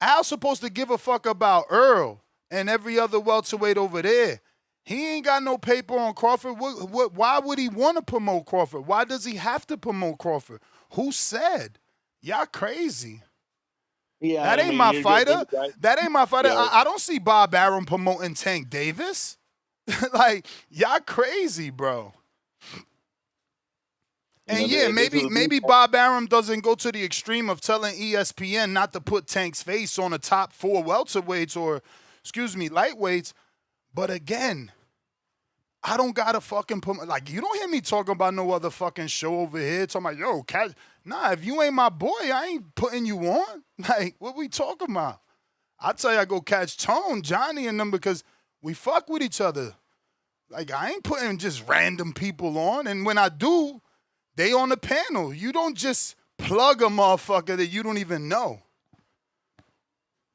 Al's supposed to give a fuck about Earl and every other welterweight over there. He ain't got no paper on Crawford. Why would he want to promote Crawford? Why does he have to promote Crawford? Who said? Y'all crazy. Yeah, That ain't my fighter. That ain't my fighter. Yeah. I don't see Bob Arum promoting Tank Davis. Like, y'all crazy, bro. And yeah, maybe Bob Arum doesn't go to the extreme of telling ESPN not to put Tank's face on the top 4 welterweights or, lightweights. But again, I don't gotta fucking put, like, you don't hear me talking about no other fucking show over here talking about, yo, catch. Nah, if you ain't my boy, I ain't putting you on. Like, what we talking about? I tell you, I go catch Tone, Johnny, and them because we fuck with each other. Like, I ain't putting just random people on. And when I do, they on the panel. You don't just plug a motherfucker that you don't even know.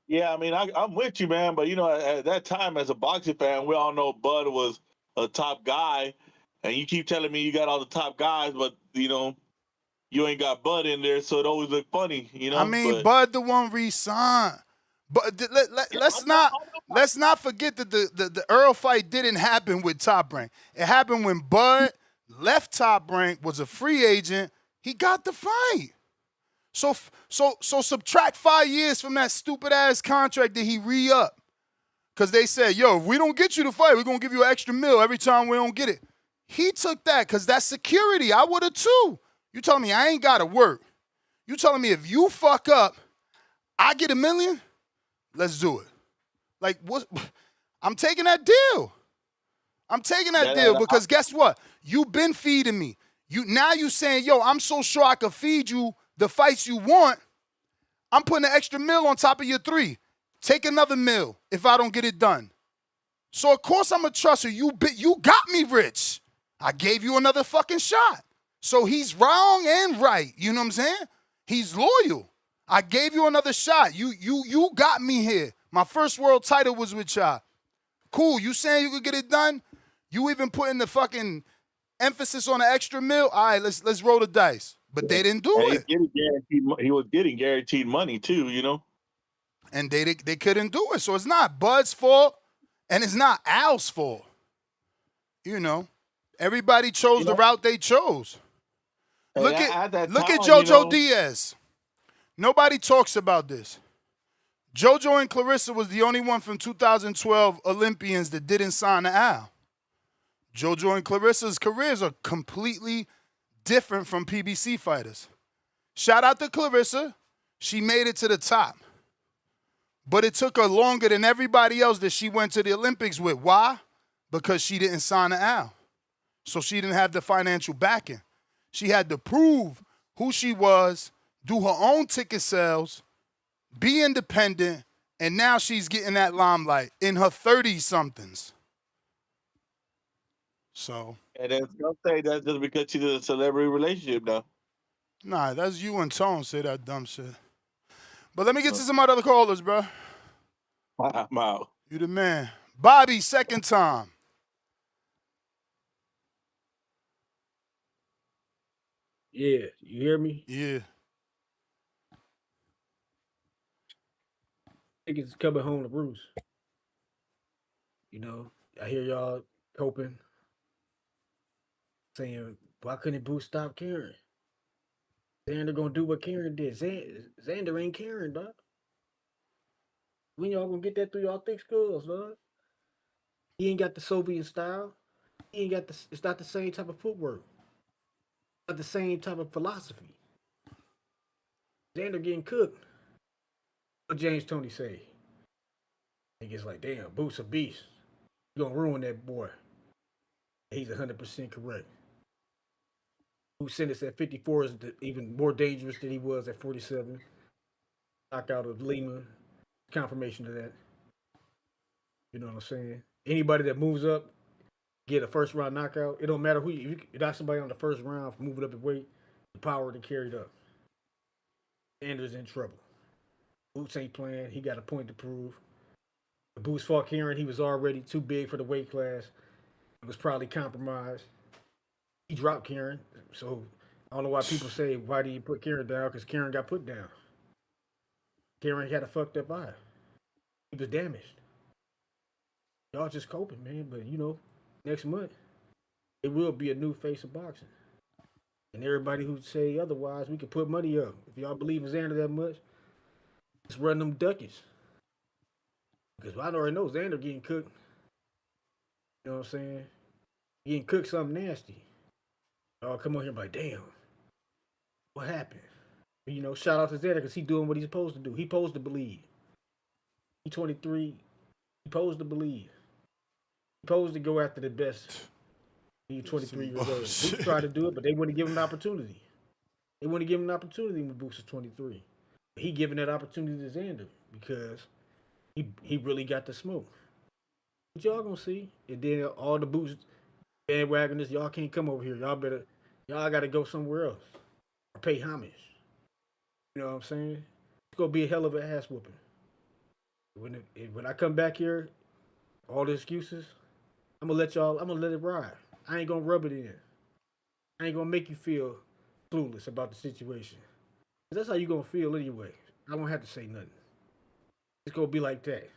Yeah, I mean, I'm with you, man. But, you know, at that time, as a boxing fan, we all know Bud was a top guy. And you keep telling me you got all the top guys, but, you know, you ain't got Bud in there, so it always look funny, you know? I mean, Bud the one re-signed. But let's not forget that the Earl fight didn't happen with Top Rank. It happened when Bud left Top Rank, was a free agent. He got the fight. So subtract 5 years from that stupid ass contract that he re-up. Because they said, yo, if we don't get you the fight, we're going to give you an extra $1 million every time we don't get it. He took that because that's security. I would have too. You telling me I ain't got to work. You telling me if you fuck up, I get $1 million? Let's do it. Like, what? I'm taking that deal. I'm taking that deal because guess what? You've been feeding me. Now you saying, yo, I'm so sure I could feed you the fights you want. I'm putting an extra $1 million on top of your 3. Take another $1 million if I don't get it done. So of course I'm a trust you. You got me rich. I gave you another fucking shot. So he's wrong and right. You know what I'm saying? He's loyal. I gave you another shot. You got me here. My first world title was with y'all. Cool. You saying you could get it done? You even putting the fucking emphasis on the extra $1 million? All right, let's roll the dice. But they didn't do it. He was getting guaranteed money too, you know? And they couldn't do it. So it's not Bud's fault and it's not Al's fault. You know, everybody chose the route they chose. Look at JoJo Diaz. Nobody talks about this. JoJo and Clarissa was the only one from 2012 Olympians that didn't sign to Al. JoJo and Clarissa's careers are completely different from PBC fighters. Shout out to Clarissa. She made it to the top. But it took her longer than everybody else that she went to the Olympics with. Why? Because she didn't sign to Al. So she didn't have the financial backing. She had to prove who she was, do her own ticket sales, be independent, and now she's getting that limelight in her 30-somethings. So. And then some say that's just because she's in a celebrity relationship now. Nah, that's you and Tone say that dumb shit. But let me get to some other callers, bro. I'm out. You the man. Bobby, second time. Yeah, you hear me? Yeah. Niggas coming home to Bruce. You know, I hear y'all coping, saying, why couldn't Bruce stop Karen? Xander gonna do what Karen did. Xander ain't Karen, dog. When y'all gonna get that through y'all thick skulls, dog? He ain't got the Soviet style. He ain't got it's not the same type of footwork. Not the same type of philosophy. Xander getting cooked. What James Toney say? Niggas like, damn, Boots a beast. You gonna ruin that boy. He's 100% correct. Who sentenced at 54 is even more dangerous than he was at 47. Knockout of Lima. Confirmation of that. You know what I'm saying? Anybody that moves up, get a first round knockout. It don't matter who you knock somebody on the first round, move it up in weight, the power to carry it up. Xander's in trouble. Boots ain't playing. He got a point to prove. The Boots fought Kieran. He was already too big for the weight class. It was probably compromised. He dropped Kieran. So I don't know why people say, why do you put Kieran down? Because Kieran got put down. Jaron had a fucked up eye. He was damaged. Y'all just coping, man. But next month it will be a new face of boxing. And everybody who say otherwise, we can put money up. If y'all believe in Xander that much, let's run them ducats. Because I already know Xander getting cooked. You know what I'm saying? Getting cooked something nasty. Y'all come on here and be like, damn, what happened? Shout out to Xander because he doing what he's supposed to do. He supposed to believe. He 23. He supposed to believe. He supposed to go after the best. He 23 years old. Boots tried to do it, but they wouldn't give him an opportunity. They wouldn't give him an opportunity when Boots was 23. He giving that opportunity to Xander because he really got the smoke. But y'all gonna see. And then all the Boots bandwagoners, y'all can't come over here. Y'all gotta go somewhere else. Or pay homage. You know what I'm saying? It's gonna be a hell of an ass whooping. When I come back here, all the excuses, I'm gonna let it ride. I ain't gonna rub it in. I ain't gonna make you feel clueless about the situation. That's how you gonna feel anyway. I don't have to say nothing. It's gonna be like that.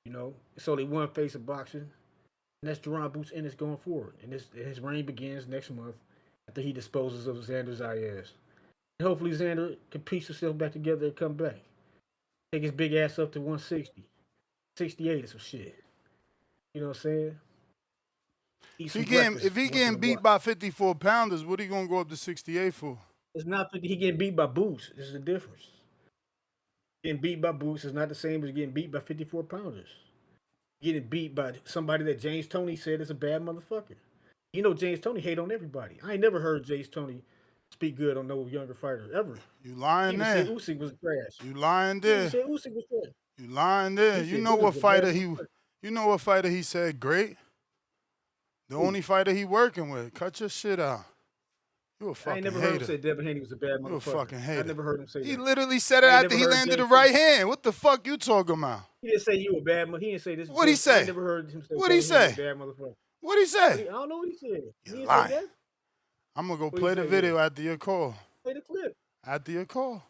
It's only one face of boxing, and that's Jaron Boots Ennis going forward. And his reign begins next month after he disposes of Xander Zayas. And hopefully Xander can piece himself back together and come back. Take his big ass up to 160, 68 or some shit. You know what I'm saying? If he getting beat by 54 pounders, what are you gonna go up to 68 for? It's not that he getting beat by Boots. There's a difference. Getting beat by Boots is not the same as getting beat by 54 pounders. Getting beat by somebody that James Toney said is a bad motherfucker. James Toney hate on everybody. I ain't never heard James Toney speak good on no younger fighter ever. You lying there. He said Usyk was trash. You lying there. He said Usyk was trash. You lying there. You know what fighter he said great? The only fighter he working with. Cut your shit out. You a fucking hater. I ain't never heard him say Devin Haney was a bad motherfucker. You a fucking hater. I never heard him say that. He literally said it after he landed the right hand. What the fuck you talking about? He didn't say you a bad motherfucker. He didn't say this. What'd he say? I never heard him say What'd he say? bad motherfucker. What'd he say? I don't know what he said. You He didn't lying. say that. I'm going to go play the video after your call. Play the clip. After your call.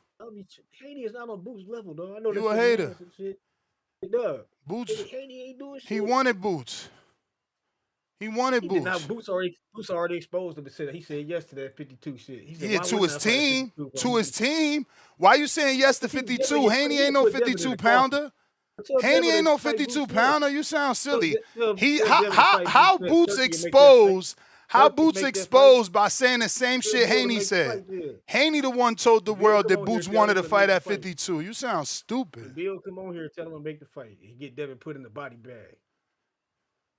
Haney is not on Boots' level, dog. I know You a hater. Dog. Boots. Haney ain't doing shit. He wanted Boots. He wanted Boots. Now Boots already exposed him. He said yes to that 52 shit. He said, yeah, to his team. To his team. Why you saying yes to 52? Haney ain't no 52 pounder. Haney ain't no 52 pounder. You sound silly. How Boots exposed? How Boots exposed by saying the same shit Haney said? Haney the one told the world that Boots wanted to fight at 52. You sound stupid. Bill, come on here and tell him to make the fight. He get Devin put in the body bag.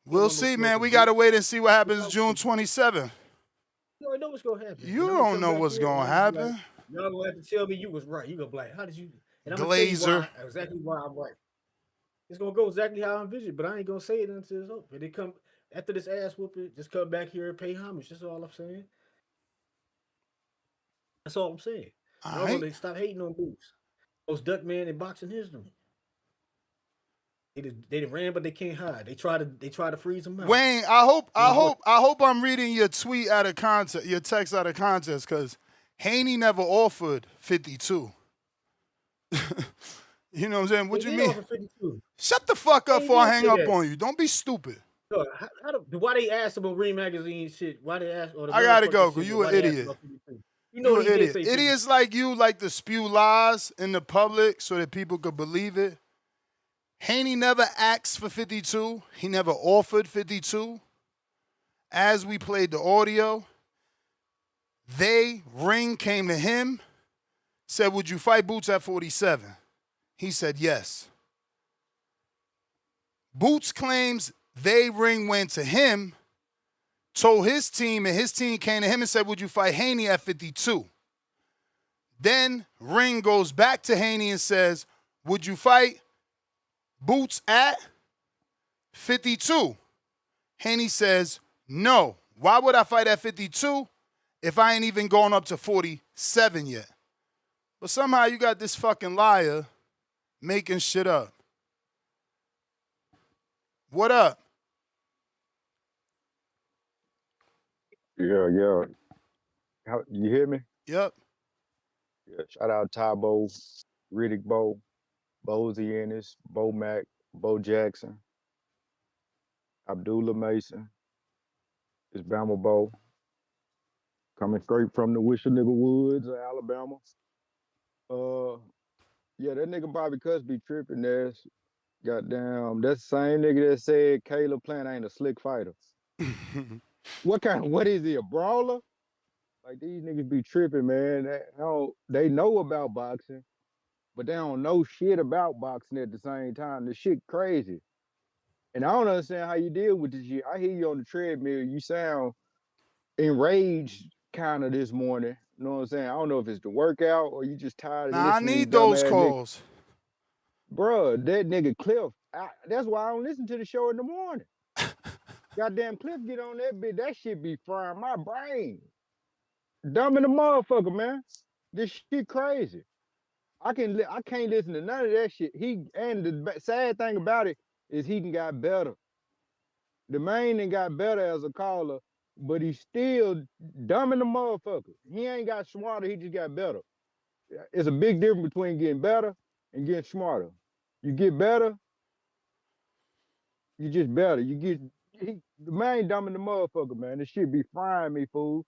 We'll see, man. We got to wait and see what happens June 27th. You already know what's going to happen. You don't know what's going to happen. Y'all going to have to tell me you was right. You going to be like, how did you? And I'm Glazer. Exactly why I'm right. It's going to go exactly how I envisioned, but I ain't going to say it until it's over. They come after this ass whooping, just come back here and pay homage. That's all I'm saying. That's all I'm saying. They stop hating on Boots. Most duck man in boxing history. They ran, but they can't hide. They try to freeze them out. Wayne, I hope I'm reading your tweet out of context, your text out of context, because Haney never offered 52. You know what I'm saying? What you mean? Shut the fuck up before I hang up on you. Don't be stupid. Why they asked about Ring Magazine shit? Why they asked? I gotta go, because you an idiot. You an idiot. Idiots like you like to spew lies in the public so that people could believe it. Haney never asked for 52. He never offered 52. As we played the audio, Ring came to him, said, would you fight Boots at 47? He said yes. Boots claims Ring went to him, told his team, and his team came to him and said, would you fight Haney at 52? Then Ring goes back to Haney and says, would you fight Boots at 52? Haney says, no. Why would I fight at 52 if I ain't even going up to 47 yet? But somehow you got this fucking liar making shit up. What up? Yeah. You hear me? Yep. Yeah. Shout out Tybo. Riddick Bowe, Bozy Ennis, Bo Mack, Bo Jackson, Abdullah Mason, it's Bama Bo, coming straight from the Wisher Nigga Woods of Alabama. Yeah, that nigga Bobby Cusby tripping. That's goddamn. That's the same nigga that said Caleb Plant ain't a slick fighter. What is he, a brawler? Like, these niggas be tripping, man. They know about boxing, but they don't know shit about boxing at the same time. The shit crazy. And I don't understand how you deal with this shit. I hear you on the treadmill. You sound enraged kind of this morning. You know what I'm saying? I don't know if it's the workout or you just tired of Nah, I listening to need these those dumbass calls. Bruh, that nigga Cliff, that's why I don't listen to the show in the morning. Goddamn Cliff get on that bitch, that shit be frying my brain. Dumb in the motherfucker, man. This shit crazy. I can't listen to none of that shit. And the sad thing about it is he got better. The main thing got better as a caller, but he's still dumb in the motherfucker. He ain't got smarter, he just got better. It's a big difference between getting better and getting smarter. You get better, you just better. The man dumb in the motherfucker, man. This shit be frying me, fool.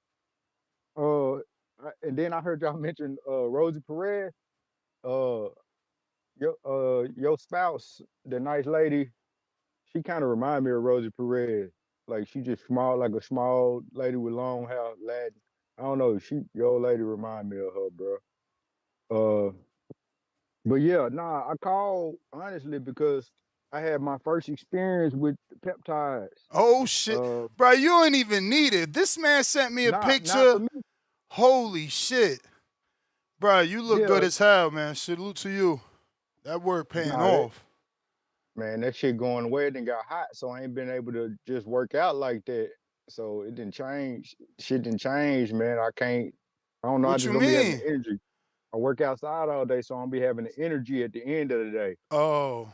And then I heard y'all mention Rosie Perez. Your spouse, the nice lady, she kind of remind me of Rosie Perez. Like, she just small, like a small lady with long hair, Latin. I don't know. Your old lady remind me of her, bro. But yeah, nah, I called honestly because I had my first experience with peptides. Oh shit, bro, you ain't even need it. This man sent me a Not picture. for me. Holy shit, bro, you look good Yeah. as hell, man. Salute to you. That work paying Nah, off. Man, that shit going away. It done got hot, so I ain't been able to just work out like that. So it didn't change. Shit didn't change, man. I don't know. I What just you don't be having mean? the energy. I work outside all day, so I don't be having the energy at the end of the day. Oh.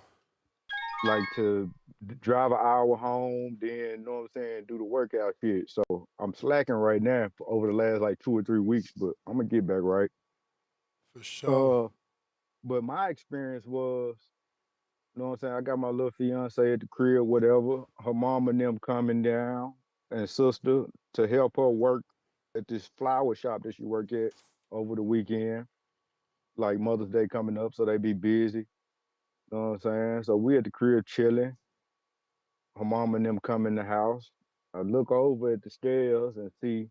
Like to drive an hour home, then, you know what I'm saying, do the workout shit. So I'm slacking right now for over the last like 2 or 3 weeks, but I'm gonna get back right. For sure. But my experience was, you know what I'm saying, I got my little fiance at the crib, whatever. Her mom and them coming down and sister to help her work at this flower shop that she work at over the weekend. Like Mother's Day coming up, so they be busy. You know what I'm saying? So we at the crib chilling. Her mom and them come in the house. I look over at the stairs and see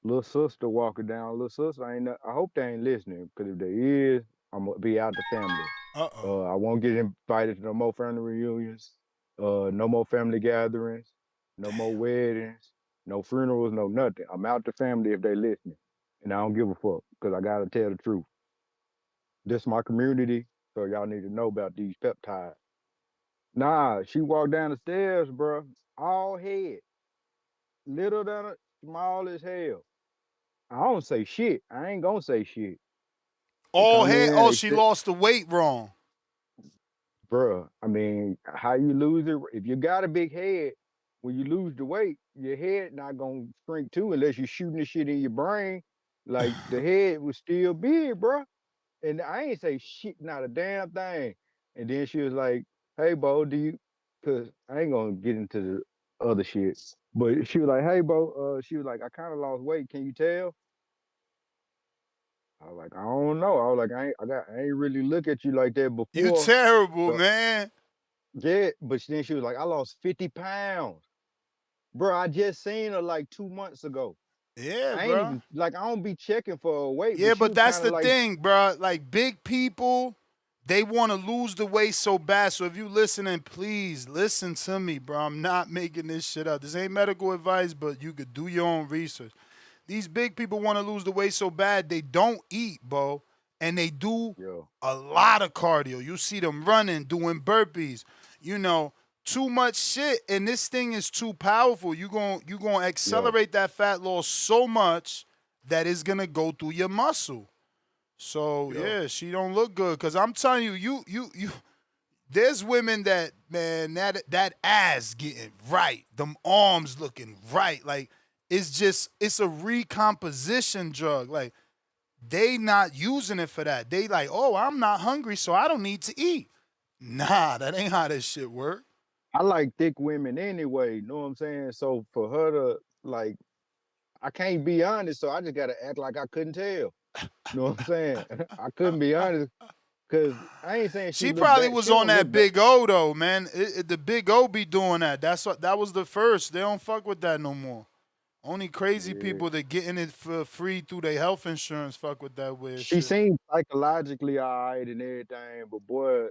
little sister walking down. Little sister, I hope they ain't listening, because if they is, I'm gonna be out the family. I won't get invited to no more family reunions, no more family gatherings, no more weddings, no funerals, no nothing. I'm out the family if they listening, and I don't give a fuck, because I gotta tell the truth. This is my community, so y'all need to know about these peptides. Nah, she walked down the stairs, bro, all head, little than it, small as hell. I don't say shit. I ain't gonna say shit. Oh, Come hey, in, oh, they she sit, lost the weight wrong. bruh. I mean, how you lose it? If you got a big head, when you lose the weight, your head not gonna shrink too, unless you're shooting the shit in your brain. Like, the head was still big, bruh. And I ain't say shit, not a damn thing. And then she was like, "Hey, Bo, cause I ain't gonna get into the other shit." But she was like, "Hey, Bo," she was like, "I kind of lost weight. Can you tell?" I was like, "I don't know." I was like, I ain't really look at you like that You before." terrible, So, man. yeah, but then she was like, "I lost 50 pounds." Bro, I just seen her like 2 months ago. Yeah, I ain't bro. even, like, I don't be checking for a weight, Yeah, but she but was that's kind of the like, thing, bro. Like, big people, they want to lose the weight so bad. So if you listening, please listen to me, bro. I'm not making this shit up. This ain't medical advice, but you could do your own research. These big people want to lose the weight so bad, they don't eat, bro. And they do a lot of cardio. You see them running, doing burpees, too much shit. And this thing is too powerful. You gonna accelerate that fat loss so much that it's gonna go through your muscle. So yeah, she don't look good. Cause I'm telling you, there's women that, man, that ass getting right, them arms looking right. Like, it's a recomposition drug. Like, they not using it for that. They like, oh, I'm not hungry, so I don't need to eat. Nah, that ain't how this shit work. I like thick women anyway, know what I'm saying? So for her to like, I can't be honest, so I just gotta act like I couldn't tell. Know what I'm saying? I couldn't be honest because I ain't saying she look probably bad. was She on don't look that bad. Big O though, man. The Big O be doing that. That was the first. They don't fuck with that no more. Only crazy people that getting it for free through their health insurance fuck with that weird She shit. seemed psychologically all right and everything, but boy,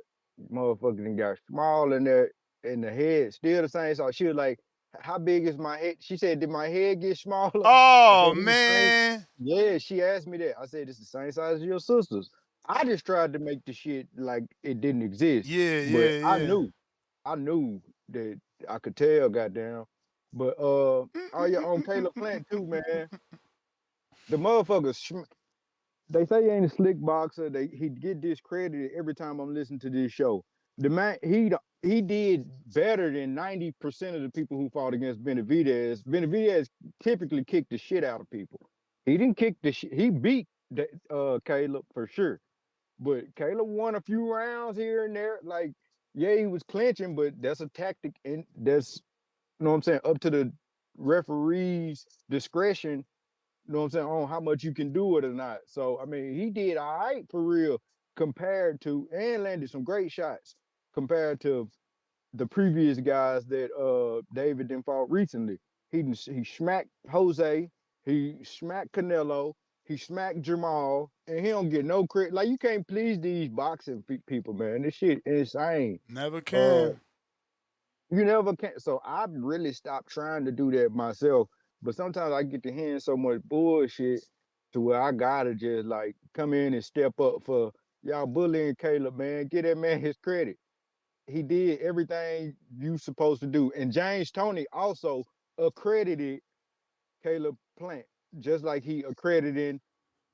motherfucker done got small in there in the head. Still the same. So she was like, how big is my head? She said, did my head get smaller? I Oh said, it's the same. man. Yeah, she asked me that. I said, it's the same size as your sister's. I just tried to make the shit like it didn't exist. But I Yeah. knew that I could tell, goddamn. But oh yeah, on Caleb Plant too, man. The motherfucker they say he ain't a slick boxer. He get discredited every time I'm listening to this show. The man, he did better than 90% of the people who fought against Benavidez. Benavidez typically kicked the shit out of people. He didn't kick the shit. He beat Caleb for sure. But Caleb won a few rounds here and there. Like, yeah, he was clinching, but that's a tactic, and that's, you know what I'm saying, up to the referee's discretion, you know what I'm saying, on how much you can do it or not. So, I mean, he did all right for real compared to, and landed some great shots compared to the previous guys that David didn't fought recently. He smacked Jose, he smacked Canelo, he smacked Jamal, and he don't get no credit. Like, you can't please these boxing people, man. This shit insane. Never can. You never can. So I really stopped trying to do that myself. But sometimes I get to hearing so much bullshit to where I gotta just like come in and step up for y'all bullying Caleb, man. Give that man his credit. He did everything you supposed to do. And James Toney also accredited Caleb Plant, just like he accredited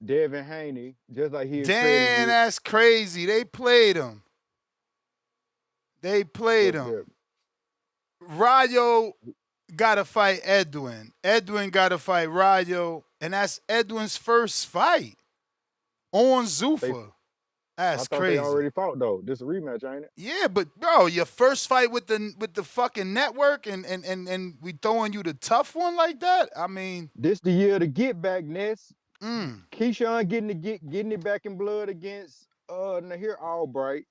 Devin Haney, just like he accredited. Damn, that's crazy. They played him. Rayo got to fight Edwin. Edwin got to fight Rayo, and that's Edwin's first fight on Zuffa. That's crazy. They already fought though. This is a rematch, ain't it? Yeah, but bro, your first fight with the fucking network, and we throwing you the tough one like that. I mean, this the year to get back, Ness. Keyshawn getting it back in blood against Nahir Albright.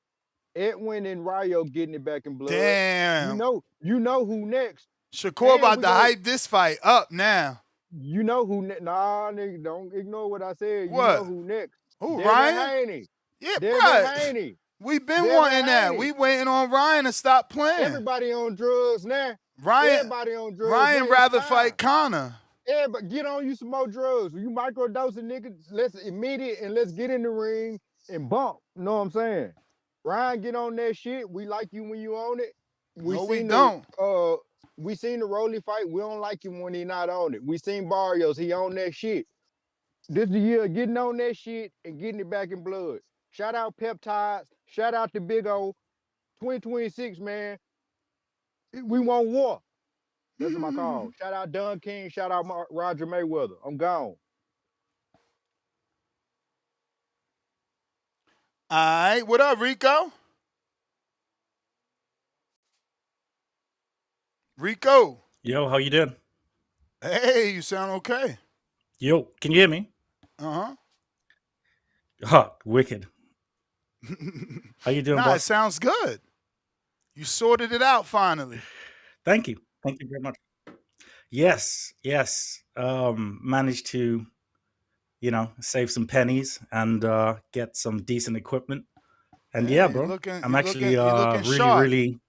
Edwin and Rayo getting it back in blood. Damn. You know who next. Shakur about to hype this fight up now. You know who next. Nah, nigga, don't ignore what I said. What? You know who next. Who, Devin Ryan? Haney. Yeah, Devin Haney. We been wanting that. We waiting on Ryan to stop playing. Everybody on drugs now. Everybody on drugs. Ryan rather fight Connor. But get on you some more drugs. You microdosing niggas, let's immediate and let's get in the ring and bump. You know what I'm saying? Ryan, get on that shit. We like you when you on it. We don't. We seen the Rolly fight. We don't like him when he not on it. We seen Barrios. He on that shit. This the year of getting on that shit and getting it back in blood. Shout out Peptides. Shout out to Big O. 2026, man. We want war. That's my call. Shout out Don King. Shout out Roger Mayweather. I'm gone. All right. What up, Rico? Rico. Yo, how you doing? Hey, you sound okay. Yo, can you hear me? Uh-huh. Oh, wicked. How you doing, Nah, boss? it sounds good. You sorted it out finally. Thank you. Thank you very much. Yes. Managed to, save some pennies and get some decent equipment. And yeah, bro, I'm actually really.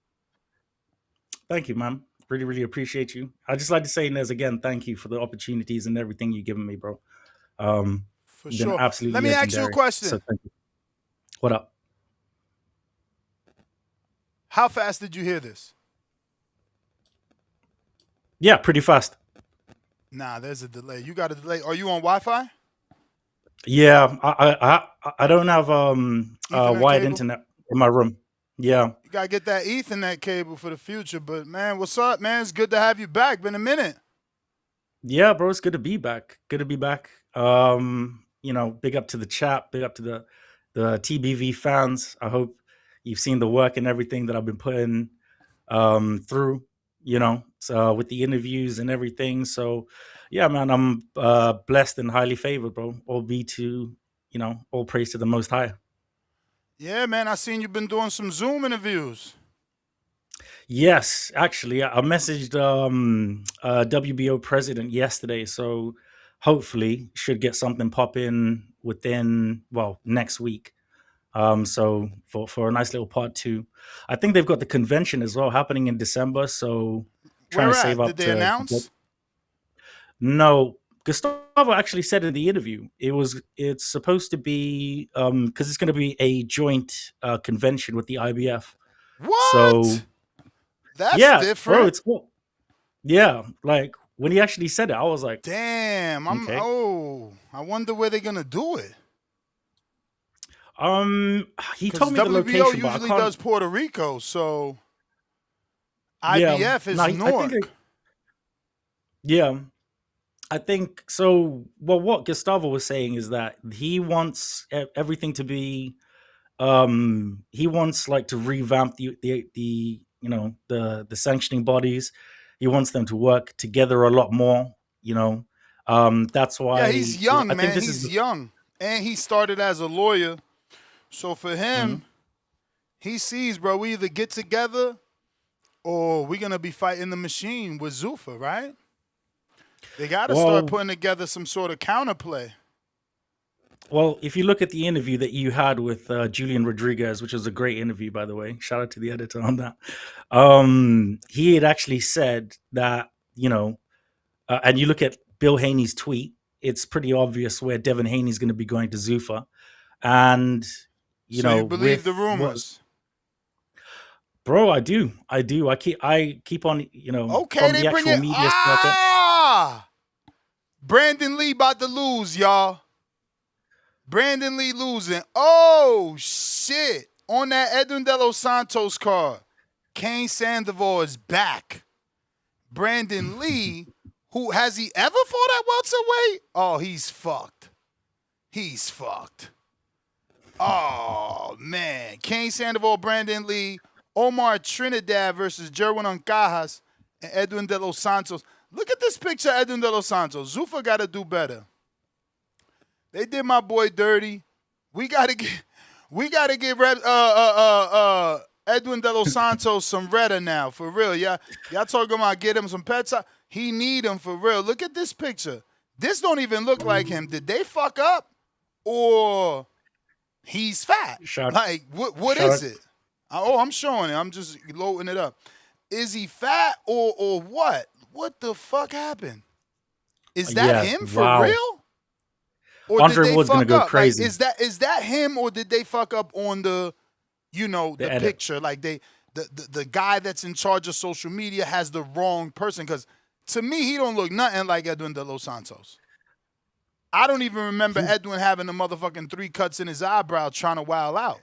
Thank you, man. Really, really appreciate you. I just like to say, Nez, again, thank you for the opportunities and everything you've given me, bro. For sure. Absolutely Let me ask you a question. So thank you. What up? How fast did you hear this? Yeah, pretty fast. Nah, there's a delay. You got a delay. Are you on Wi-Fi? Yeah, I don't have wired internet in my room. Yeah. You gotta get that Ethernet cable for the future. But man, what's up, man? It's good to have you back. Been a minute. Yeah, bro, it's good to be back. big up to the chat, big up to the TBV fans. I hope you've seen the work and everything that I've been putting through, so with the interviews and everything. So yeah, man, I'm blessed and highly favored, bro. All be to, all praise to the Most High. Yeah, man, I seen you've been doing some Zoom interviews. Yes, actually, I messaged WBO president yesterday, so hopefully should get something pop in within next week. So for a nice little part 2, I think they've got the convention as well happening in December. So trying to save up. Did they announce? No, Gustavo actually said in the interview it's supposed to be because it's going to be a joint convention with the IBF. What? So that's different. bro, it's cool. Yeah, like when he actually said it, I was like, damn, I wonder where they're gonna do it. He told me the WBO location, but usually does Puerto Rico, so IBF is Newark. I think so. Well, what Gustavo was saying is that he wants everything to be, he wants like to revamp the sanctioning bodies. He wants them to work together a lot more. That's why. Yeah, he's young, man. He's young, and he started as a lawyer. So for him, he sees, bro, we either get together or we're going to be fighting the machine with Zuffa, right? They got to start putting together some sort of counterplay. Well, if you look at the interview that you had with Julian Rodriguez, which was a great interview, by the way, shout out to the editor on that. He had actually said that, and you look at Bill Haney's tweet, it's pretty obvious where Devin Haney's going to be going to Zuffa. And, you believe the rumors? Bro, I do. I keep on, okay, from they the bring actual it. media Brandon Lee about to lose, y'all. Brandon Lee losing. Oh, shit. On that Edwin De Los Santos card, Cain Sandoval is back. Brandon Lee, who has he ever fought at welterweight? Oh, he's fucked. He's fucked. Oh, man. Cain Sandoval, Brandon Lee, Omar Trinidad versus Jerwin Oncajas, and Edwin De Los Santos. Look at this picture of Edwin De Los Santos. Zuffa got to do better. They did my boy dirty. We got to give Edwin De Los Santos some Retta now, for real. Y'all talking about get him some pets. He need him for real. Look at this picture. This don't even look like him. Did they fuck up? Or he's fat? Like, what is it? Oh, I'm showing it. I'm just loading it up. Is he fat or what? What the fuck happened? Is that him for real? Or Andre Ward's gonna go crazy. Like, is that him, or did they fuck up on the picture? Like the guy that's in charge of social media has the wrong person, because to me he don't look nothing like Edwin De Los Santos. I don't even remember Edwin having the motherfucking 3 cuts in his eyebrow trying to wild out.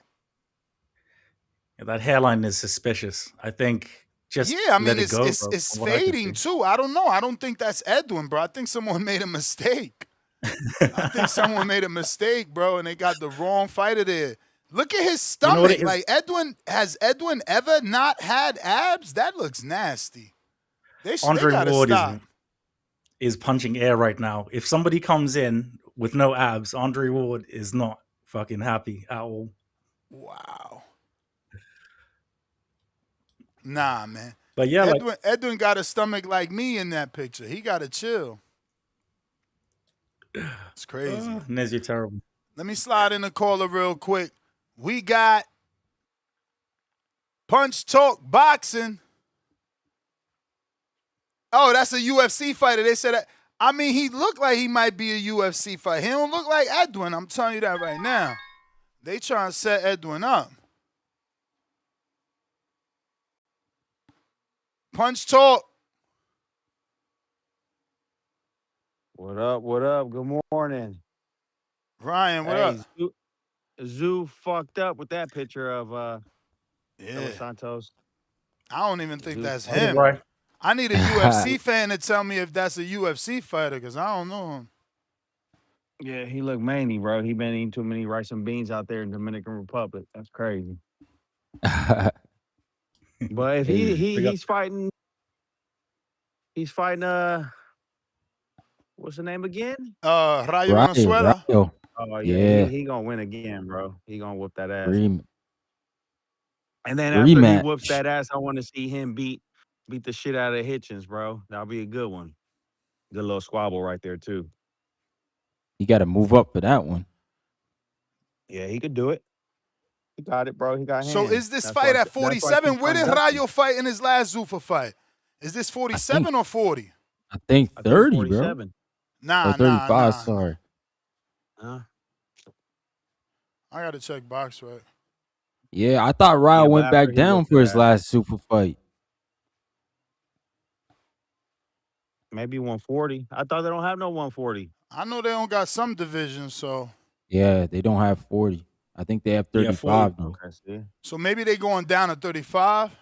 Yeah, that hairline is suspicious. I think it's fading too. I don't know. I don't think that's Edwin, bro. I think someone made a mistake. I think someone made a mistake, bro, and they got the wrong fighter there. Look at his stomach. Like, has Edwin ever not had abs? That looks nasty. Andre Ward is punching air right now. If somebody comes in with no abs, Andre Ward is not fucking happy at all. Wow. Nah, man. But yeah, Edwin got a stomach like me in that picture. He got to chill. It's crazy. Nez, you're terrible. Let me slide in a caller real quick. We got Punch Talk Boxing. Oh, that's a UFC fighter. They said that. I mean, he looked like he might be a UFC fighter. He don't look like Edwin. I'm telling you that right now. They trying to set Edwin up. Punch Talk. What up? What up? Good morning. Ryan, what up? Zoo fucked up with that picture of De Los Santos. I don't even think that's him. Right. I need a UFC fan to tell me if that's a UFC fighter, because I don't know him. Yeah, he look manly, bro. He been eating too many rice and beans out there in Dominican Republic. That's crazy. But if Hey, he's fighting what's the name again? Rayo Right, Venezuela. right. Oh yeah, Yeah. he gonna win again, bro. He gonna whoop that ass. And then after he whoops Rematch. that ass, I want to see him beat the shit out of Hitchens, bro. That'll be a good one. Good little squabble right there too. You got to move up for that one. Yeah, he could do it. He got it, bro. He got hands. So is this That's fight why- at that's why 47? keep Where did conducting. Rayo fight in his last Zuffa fight? Is this 47 or 40? I think I think 30, bro. 47. Nah, Or 35, nah. sorry. Huh? I gotta check box right. Yeah, I thought Ryle Yeah, but went after back he down whooped for his that- last super fight. Maybe 140. I thought they don't have no 140. I know they don't got some divisions, so Yeah, they don't have 40. I think they have 35 though. Okay, see. so maybe they going down to 35.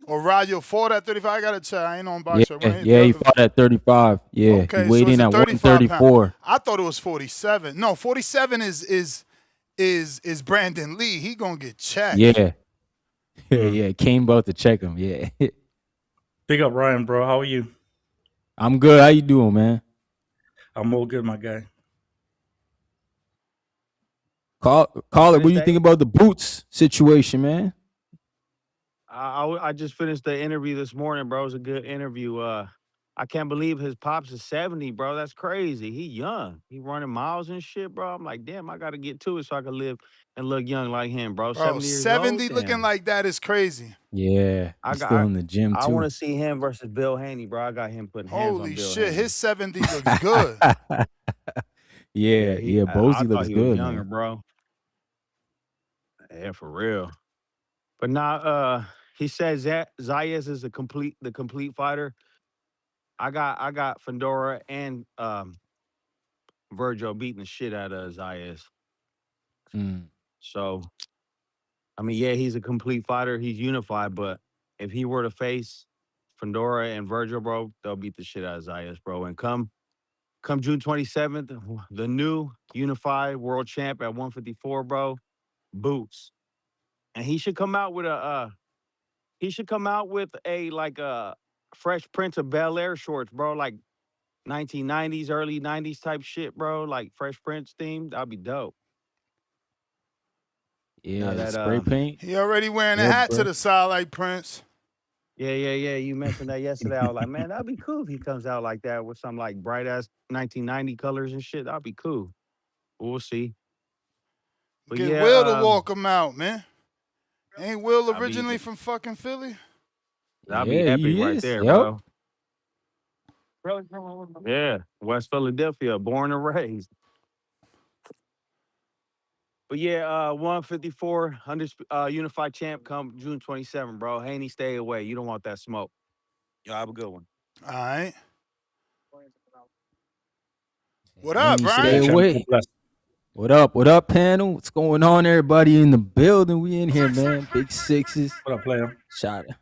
Or Rayo fought at 35. I gotta check. I ain't on box Yeah, right. yeah, he fought at 35. Yeah, Okay, he weighed so in it's a at 35 134. pound. I thought it was 47. No, 47 is Brandon Lee. He gonna get checked. Yeah. Yeah, came about to check him. Yeah. Big up, Ryan, bro. How are you? I'm good. How you doing, man? I'm all good, my guy. Call it. What do you think about the Boots situation, man? I just finished the interview this morning, bro. It was a good interview. I can't believe his pops is 70, bro. That's crazy. He young. He running miles and shit, bro. I'm like, damn, I got to get to it so I can live and look young like him, bro. Bro, 70 years 70 old? looking Damn. like that is crazy. Yeah, he's still in the gym I too. want to see him versus Bill Haney, bro. I got him putting hands on Holy Bill shit, Haney. his 70 looks good. Yeah, I Bozy thought looks he was good, younger, man. bro. Yeah, for real. But now, he says that Zayas is the complete fighter. I got Fundora and Vergil beating the shit out of Zayas. Mm. So, I mean, yeah, he's a complete fighter. He's unified, but if he were to face Fundora and Vergil, bro, they'll beat the shit out of Zayas, bro. And come June 27th, the new unified world champ at 154, bro, Boots. And he should come out with a like a Fresh Prince of Bel-Air shorts, bro, like 1990s, early 90s type shit, bro, like Fresh Prince theme. That'd be dope. Yeah, Now the that, spray paint. He already wearing a Yeah, hat to bro. the side like Prince. Yeah. You mentioned that yesterday. I was like, man, that'd be cool if he comes out like that with some like bright ass 1990 colors and shit. That'd be cool. We'll see. But Get yeah, Will to walk him out, man. Ain't Will That'd be originally the- from fucking Philly? that'd be Yeah, epic he right is. there, Yep. bro. Yeah, West Philadelphia, born and raised. But yeah, 154 unified champ come June 27, bro. Haney, stay away. You don't want that smoke. Y'all have a good one. All right. What up, Haney, Ryan? stay away. What up? What up, panel? What's going on, everybody in the building? We in here, man. Big sixes. What up, player? Shot it.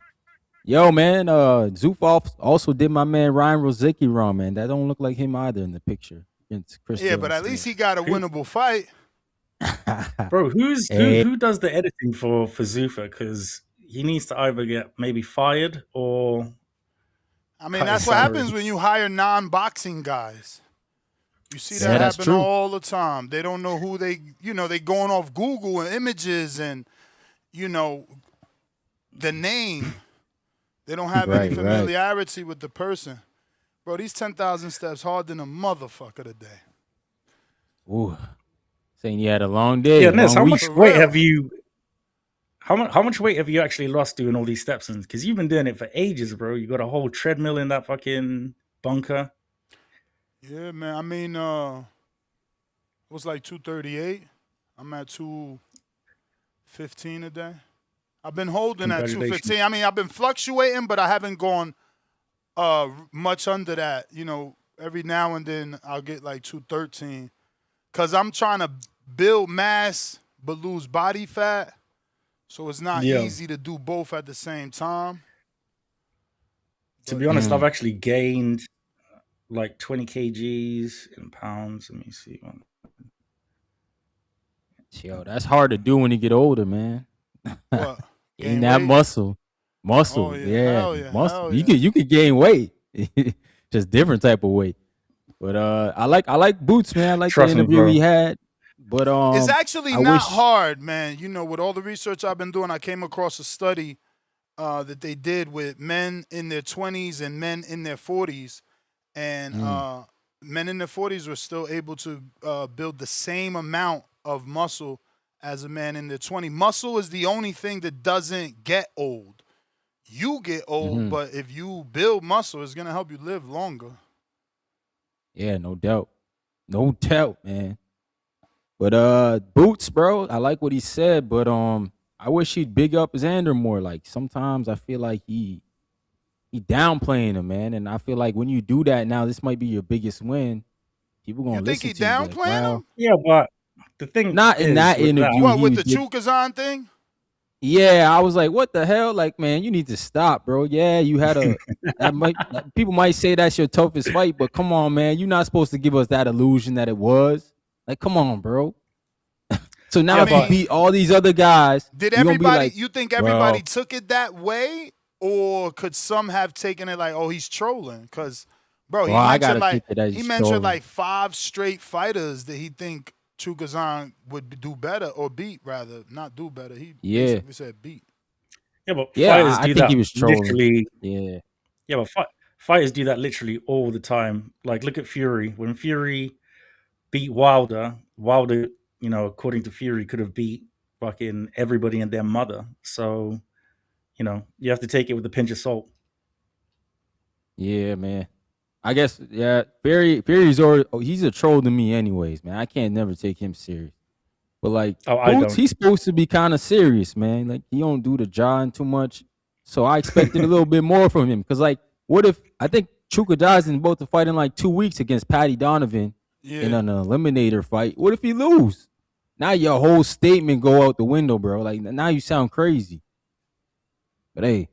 Yo, man. Zufov also did my man Ryan Rozicki wrong, man. That don't look like him either in the picture. Against Chris Yeah, but at least he got a winnable fight. Bro, Hey. who does the editing for Zuffa? Because he needs to either get maybe fired or I mean, cut that's his what salary. happens when you hire non-boxing guys. You see that Yeah, that's happen true. all the time. They don't know who they going off Google and images and, the name. They don't have any Right. familiarity with the person. Bro, these 10,000 steps hard than a motherfucker today. Ooh. Saying you had a long day. Yeah, Ness, long how week. much weight have you? How much weight have you actually lost doing all these steps? Because you've been doing it for ages, bro. You got a whole treadmill in that fucking bunker. Yeah, man. I mean, it was like 238. I'm at 215 a day. I've been holding at 215. I mean, I've been fluctuating, but I haven't gone much under that. Every now and then I'll get like 213. Because I'm trying to build mass but lose body fat. So it's not easy to do both at the same time. To be honest, I've actually gained like 20 kgs in pounds. Let me see. Yo, that's hard to do when you get older, man. What? Gain Gain that weight? muscle. Oh yeah, Yeah, hell yeah, muscle. hell You yeah. could gain weight. Just different type of weight. But I like Boots, man. I like the Trust me, interview bro. he had. But It's actually I not wish hard, man. You know, with all the research I've been doing, I came across a study that they did with men in their 20s and men in their 40s, and men in their 40s were still able to build the same amount of muscle as a man in their 20s. Muscle is the only thing that doesn't get old. You get old, but if you build muscle, it's gonna help you live longer. Yeah, no doubt. No doubt, man. But Boots, bro, I like what he said, but I wish he'd big up Xander more. Like sometimes I feel like he downplaying him, man. And I feel like when you do that now, this might be your biggest win. People gonna You think listen he to you. Be like, downplaying wow. him? Yeah, but the thing Not in is that with interview. What he with was the giving- Chukazan thing? Yeah, I was like, what the hell? Like, man, you need to stop, bro. Yeah, you had people might say that's your toughest fight, but come on, man. You're not supposed to give us that illusion that it was. Like, come on, bro. So now if you beat all these other guys, Did you're gonna be everybody? like, You think everybody well, took it that way, or could some have taken it like, oh, he's trolling? Because, bro, he well, I mentioned gotta like take it as he he's mentioned trolling. like 5 straight fighters that he think Chukazan would do better or beat rather, not do better. He basically said beat. Yeah, but Yeah, fighters I do think that he was trolling. literally. Yeah. Yeah, but fighters do that literally all the time. Like, look at Fury. When Fury beat Wilder, you know, according to Fury, could have beat fucking everybody and their mother. So, you know, you have to take it with a pinch of salt. Yeah, man. I guess Fury's already he's a troll to me anyways, man. I can't never take him serious. But like I Boots, don't. he's supposed to be kind of serious, man. Like he don't do the jawing too much. So I expected a little bit more from him. Cause like, what if I think Chuka Johnson both to fight in like 2 weeks against Patty Donovan in an eliminator fight. What if he lose? Now your whole statement go out the window, bro. Like now you sound crazy. But hey,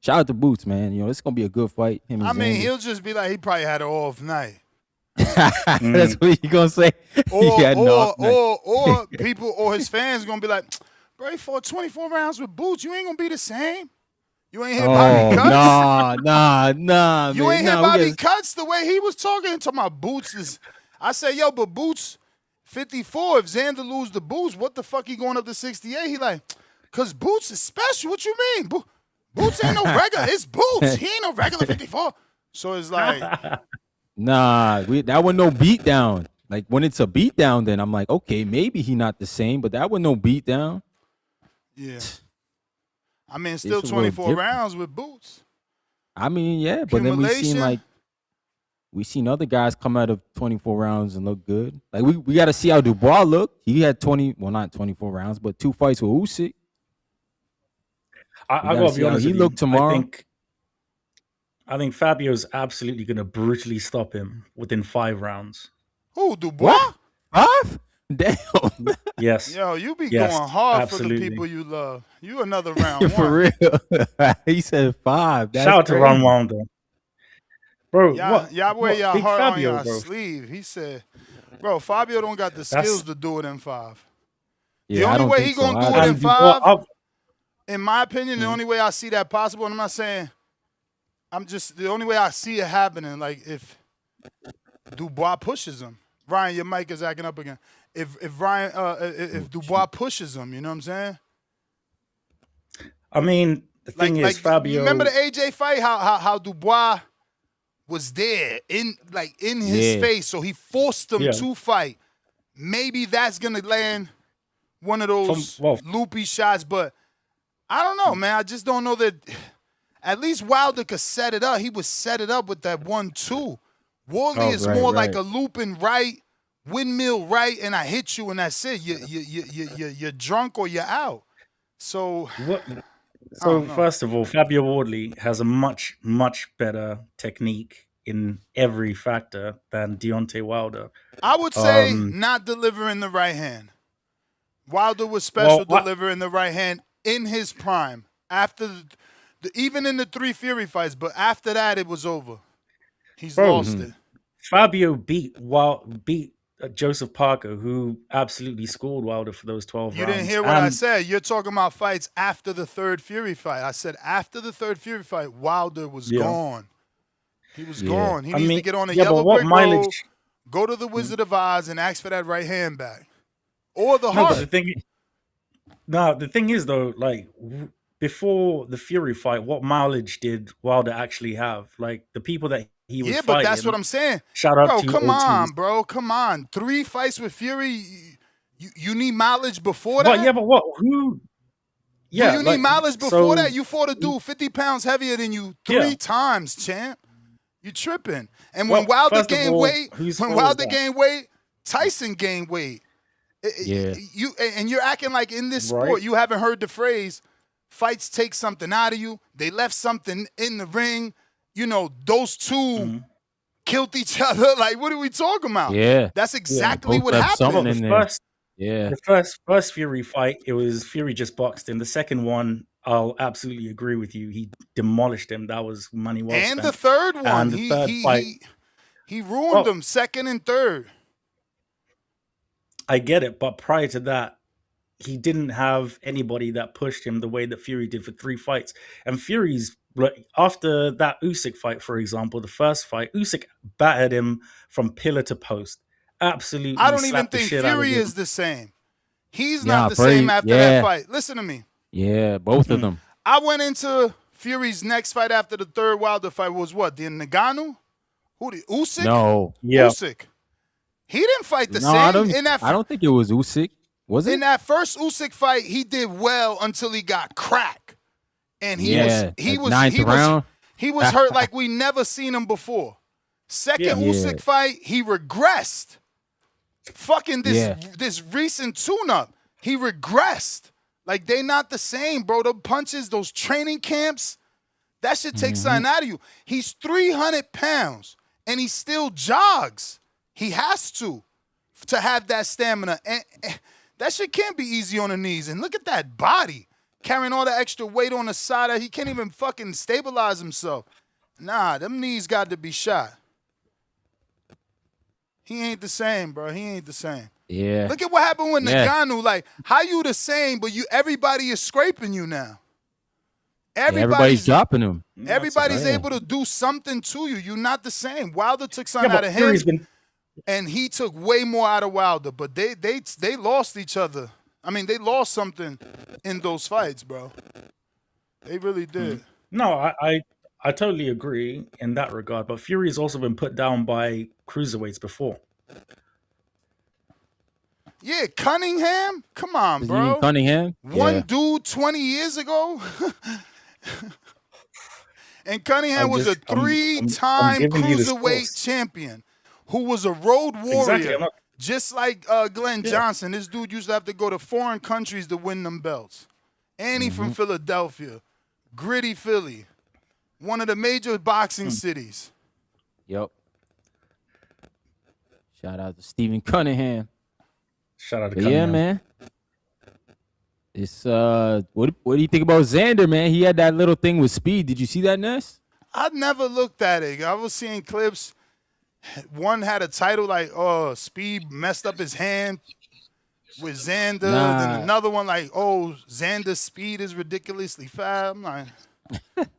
shout out to Boots, man. You know, it's gonna be a good fight. Him and I mean, Xander. he'll just be like, he probably had an off night. That's what you gonna say. Or people or his fans gonna be like, bro, he fought 24 rounds with Boots. You ain't gonna be the same. You ain't hit Bobby Cuts. Nah. You man. ain't hit Nah, Bobby Cuts the way he was talking to my Boots. Is I said, yo, but Boots 54. If Xander lose the Boots, what the fuck he going up to 68? He like, cause Boots is special. What you mean? Boots ain't no regular. It's Boots. He ain't no regular 54. So it's like. Nah, that was no beatdown. Like when it's a beatdown, then I'm like, okay, maybe he not the same, but that was no beatdown. Yeah. I mean, still It's a little 24 different. rounds with Boots. I mean, yeah, but then Accumulation. we seen other guys come out of 24 rounds and look good. Like we got to see how Dubois look. He had not 24 rounds, but 2 fights with Usyk. I gotta be honest He with you. looked tomorrow. I think Fabio's absolutely gonna brutally stop him within 5 rounds. Who, Dubois? 5? Damn. Yes. Yo, you be Yes, going hard absolutely. for the people you love. You another round For one. real. He said 5. That's Shout out to crazy. Ron Wilder. Bro, Y'all wear your Big heart Fabio, on your bro. sleeve. He said, bro, Fabio don't got the skills to do it in 5. Yeah, The I only don't way think he so gonna do either. it in 5, in my opinion, the only way I see that possible, and I'm not saying, the only way I see it happening, like if Dubois pushes him. Ryan, your mic is acting up again. If Dubois pushes him, you know what I'm saying? I mean, the thing is, Fabio. Remember the AJ fight? How Dubois was there in his face, so he forced him to fight. Maybe that's gonna land one of those loopy shots, but I don't know, man. I just don't know that. At least Wilder could set it up. He would set it up with that 1-2. Wardley is more like a looping right, windmill right, and I hit you and that's it. You're drunk or you're out. So. So first of all, Fabio Wardley has a much, much better technique in every factor than Deontay Wilder. I would say not delivering the right hand. Wilder was special delivering the right hand in his prime. After even in the 3 Fury fights, but after that it was over. He's lost it. Fabio beat Joseph Parker, who absolutely schooled Wilder for those 12 You rounds. didn't hear what I And said. You're talking about fights after the third Fury fight. I said after the third Fury fight, Wilder was yeah, gone. He was Yeah. gone. He I needs to mean, get on a yeah, but yellow what brick road, mileage? go to the Wizard of Oz and ask for that right hand back. Or the No, but heart. the thing is though, like before the Fury fight, what mileage did Wilder actually have? Like the people that he was Yeah, but that's what fighting. I'm saying. Shout out Bro, to come Ortiz. on, bro. Come on. 3 fights with Fury. You need mileage before But that? yeah, but what? Who? Do Yeah, you need like mileage before so. that? You fought a dude 50 pounds heavier than you 3 Yeah. times, champ. You tripping. And Well, when Wilder first of gained all, weight, whose when fault is Wilder that? gained weight, Tyson gained weight. Yeah. And you're acting like in this sport Right. you haven't heard the phrase fights take something out of you. They left something in the ring. You know, those two Mm-hmm. killed each other. Like, what are we talking about? Yeah. That's Yeah. exactly Both what left something happened. in The there. first, Yeah. the first Fury fight, it was Fury just boxed him. The second one, I'll absolutely agree with you. He demolished him. That was money well And spent. the third one, And the third fight, he ruined well, them second and third. I get it, but prior to that, he didn't have anybody that pushed him the way that Fury did for 3 fights. And Fury's after that Usyk fight, for example, the first fight, Usyk battered him from pillar to post. Absolutely, I don't even slapped the think shit out of Fury him. is the same. He's Yeah, not the pretty- same after yeah. that fight. Listen to me. Yeah, both of them. I went into Fury's next fight after the third Wilder fight was what? The Ngannou? Who did Usyk? No. Yeah. Usyk. He didn't fight the No, I same. don't. I don't think it was Usyk. Was In it? that first Usyk fight, he did well until he got cracked. And he Yeah, was ninth round. he was hurt like we never seen him before. Second Yeah. Usyk fight, he regressed. Fucking Yeah. this recent tune-up, he regressed. Like they not the same, bro. The punches, those training camps, that shit takes something out of you. He's 300 pounds and he still jogs. He has to have that stamina. And that shit can't be easy on the knees. And look at that body. Carrying all the extra weight on the side. He can't even fucking stabilize himself. Nah, them knees got to be shot. He ain't the same, bro. He ain't the same. Yeah. Look at what happened with Yeah. Ngannou. Like, how you the same, but everybody is scraping you now. Yeah, everybody's dropping him. Everybody's Yeah. able to do something to you. You're not the same. Wilder took Yeah, something but out of him, Fury's been and he took way more out of Wilder. But they lost each other. I mean, they lost something in those fights, bro. They really did. No, I totally agree in that regard. But Fury's also been put down by cruiserweights before. Yeah, Cunningham. Come on, You bro. mean Cunningham? One Yeah. dude 20 years ago. And Cunningham I'm was just- a I'm 3-time giving you the cruiserweight scores. champion who was a road warrior. Exactly. I'm not- Just like Glenn Yeah. Johnson. This dude used to have to go to foreign countries to win them belts. And he from Philadelphia. Gritty Philly. One of the major boxing cities. Yep. Shout out to Stephen Cunningham. Shout out to But Cunningham. yeah, man. It's what do you think about Xander, man? He had that little thing with speed. Did you see that, Ness? I never looked at it. I was seeing clips. One had a title like, "Oh, Speed messed up his hand with Xander." Nah. Then another one like, "Oh, Xander's speed is ridiculously fast." I'm like,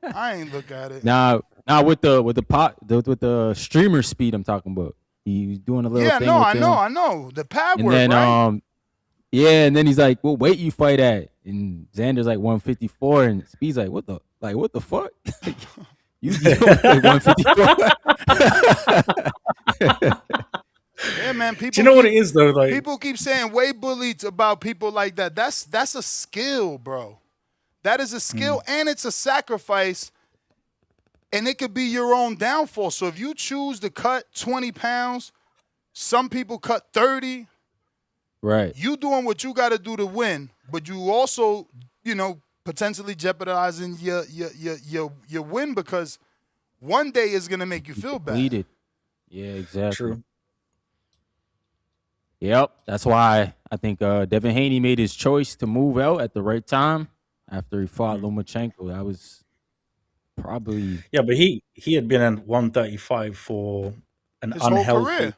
I ain't look at it. Nah, with the streamer speed I'm talking about. He was doing a little Yeah, thing no, with I them. know. The pad And work, then right? yeah, and then he's like, "What weight you fight at?" And Xander's like 154, and Speed's like, "What the fuck?" you like 154. Yeah, man. People Do you know what it is though? Like people keep saying way bullied about people like that. That's a skill, bro. That is a skill and it's a sacrifice. And it could be your own downfall. So if you choose to cut 20 pounds, some people cut 30. Right. You doing what you got to do to win, but you also, potentially jeopardizing your win because one day is gonna make you feel bad. Depleted. Yeah, exactly. True. Yep. That's why I think Devin Haney made his choice to move out at the right time after he fought Lomachenko. That was probably Yeah, but he had been at 135 for an His whole unhealthy. career.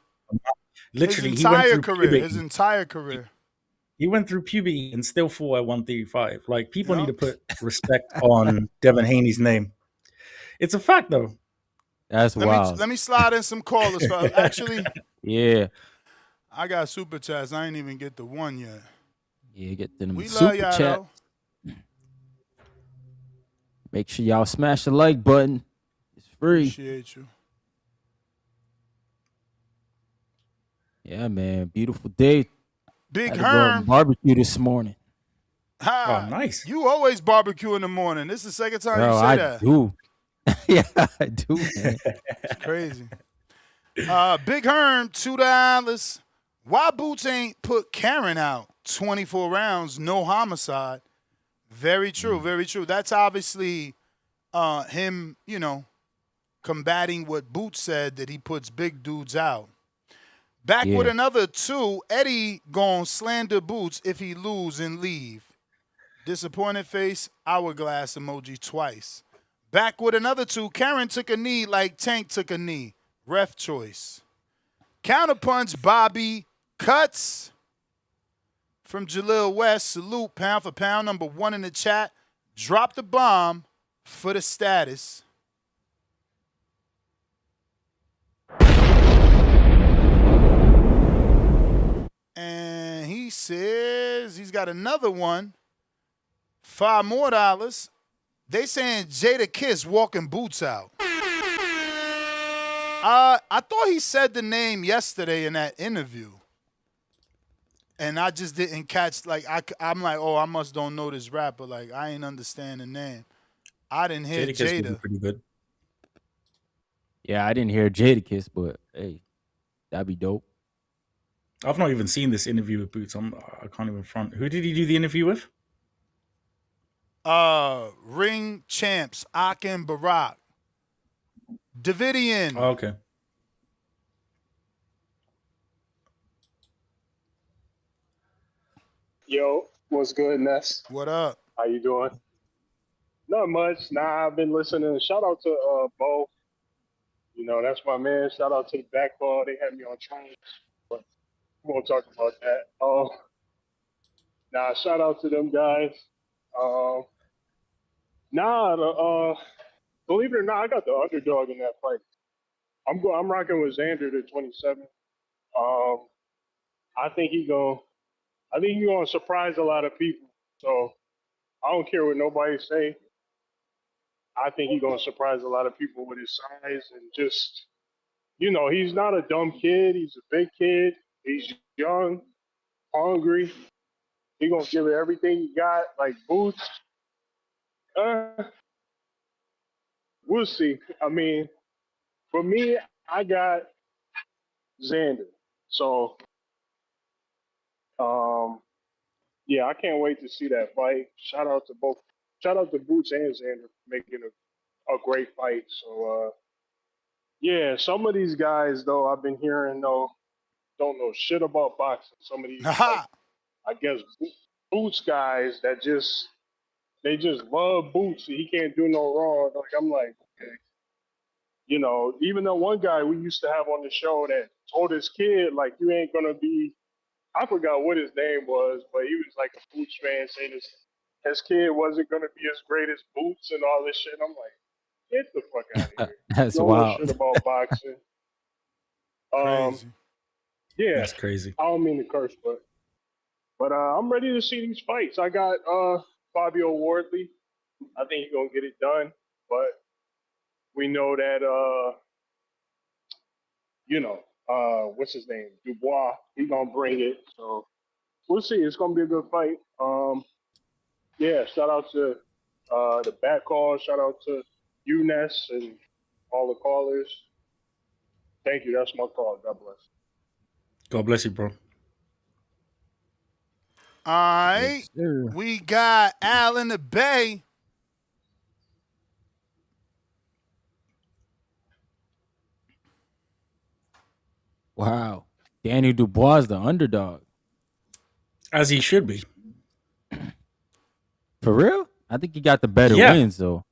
Literally, his he went entire through career. puberty. His entire career. He went through puberty and still fought at 135. Like, people need to Yup. put respect on Devin Haney's name. It's a fact, though. That's wild. Let me slide in some callers. Actually, Yeah. I got super chats. I ain't even get the one yet. Yeah, get them We love super y'all, chat. though. Make sure y'all smash the like button. It's free. Appreciate you. Yeah, man. Beautiful day. Big Had to go out Herm. and barbecue this morning. Ha, Oh, nice. You always barbecue in the morning. This is the second time Bro, you say I that. do. Yeah, I do, man. It's crazy. Big Herm, $2. Why Boots ain't put Karen out? 24 rounds, no homicide. Very true, very true. That's obviously him, combating what Boots said, that he puts big dudes out. Back with another 2. Eddie gon' slander Boots if he lose and leave. Disappointed face, hourglass emoji twice. Back with another 2. Karen took a knee like Tank took a knee. Ref choice. Counterpunch Bobby Cuts from Jalil West. Salute, pound for pound. Number 1 in the chat. Drop the bomb for the status. And he says he's got another one. $5 more. They saying Jada Kiss walking Boots out. I thought he said the name yesterday in that interview. And I just didn't catch, I'm like, oh, I must don't know this rapper. Like, I ain't understand the name. I didn't hear Jadakiss would be Jada. pretty good. Yeah, I didn't hear Jadakiss, but hey, that'd be dope. I've not even seen this interview with Boots. I can't even front. Who did he do the interview with? Ring champs, Akin Barak. Davidian. Oh, okay. Yo, what's good, Ness? What up? How you doing? Not much. Nah, I've been listening. Shout out to Bo. That's my man. Shout out to the backball. They had me on train, but we won't talk about that. Shout out to them guys. Believe it or not, I got the underdog in that fight. I'm rocking with Xander to 27. I think he gonna surprise a lot of people. So I don't care what nobody say. I think he's gonna surprise a lot of people with his size and just, he's not a dumb kid. He's a big kid. He's young, hungry. He gonna give it everything he got, like Boots. We'll see. I mean, for me, I got Xander. So, yeah, I can't wait to see that fight. Shout out to both. Shout out to Boots and Xander for making a great fight. So, yeah, some of these guys, though, I've been hearing, don't know shit about boxing. Some of these, I guess, Boots guys that they just love Boots. He can't do no wrong. Like, I'm like, okay. Even though one guy we used to have on the show that told his kid, like, you ain't going to be, I forgot what his name was, but he was like a Boots fan saying his kid wasn't going to be as great as Boots and all this shit. I'm like, get the fuck out of here. That's don't wild. know shit about boxing. Crazy. Yeah. That's crazy. I don't mean to curse, but I'm ready to see these fights. I got Fabio Wardley. I think he's going to get it done, but we know that, what's his name? Dubois, he's going to bring it. So we'll see. It's going to be a good fight. Yeah, shout out to the back call. Shout out to Ness and all the callers. Thank you. That's my call. God bless. God bless you, bro. All right. Yes, we got Al in the Bay. Wow. Daniel Dubois is the underdog. As he should be. For real? I think he got the better Yeah. wins, though.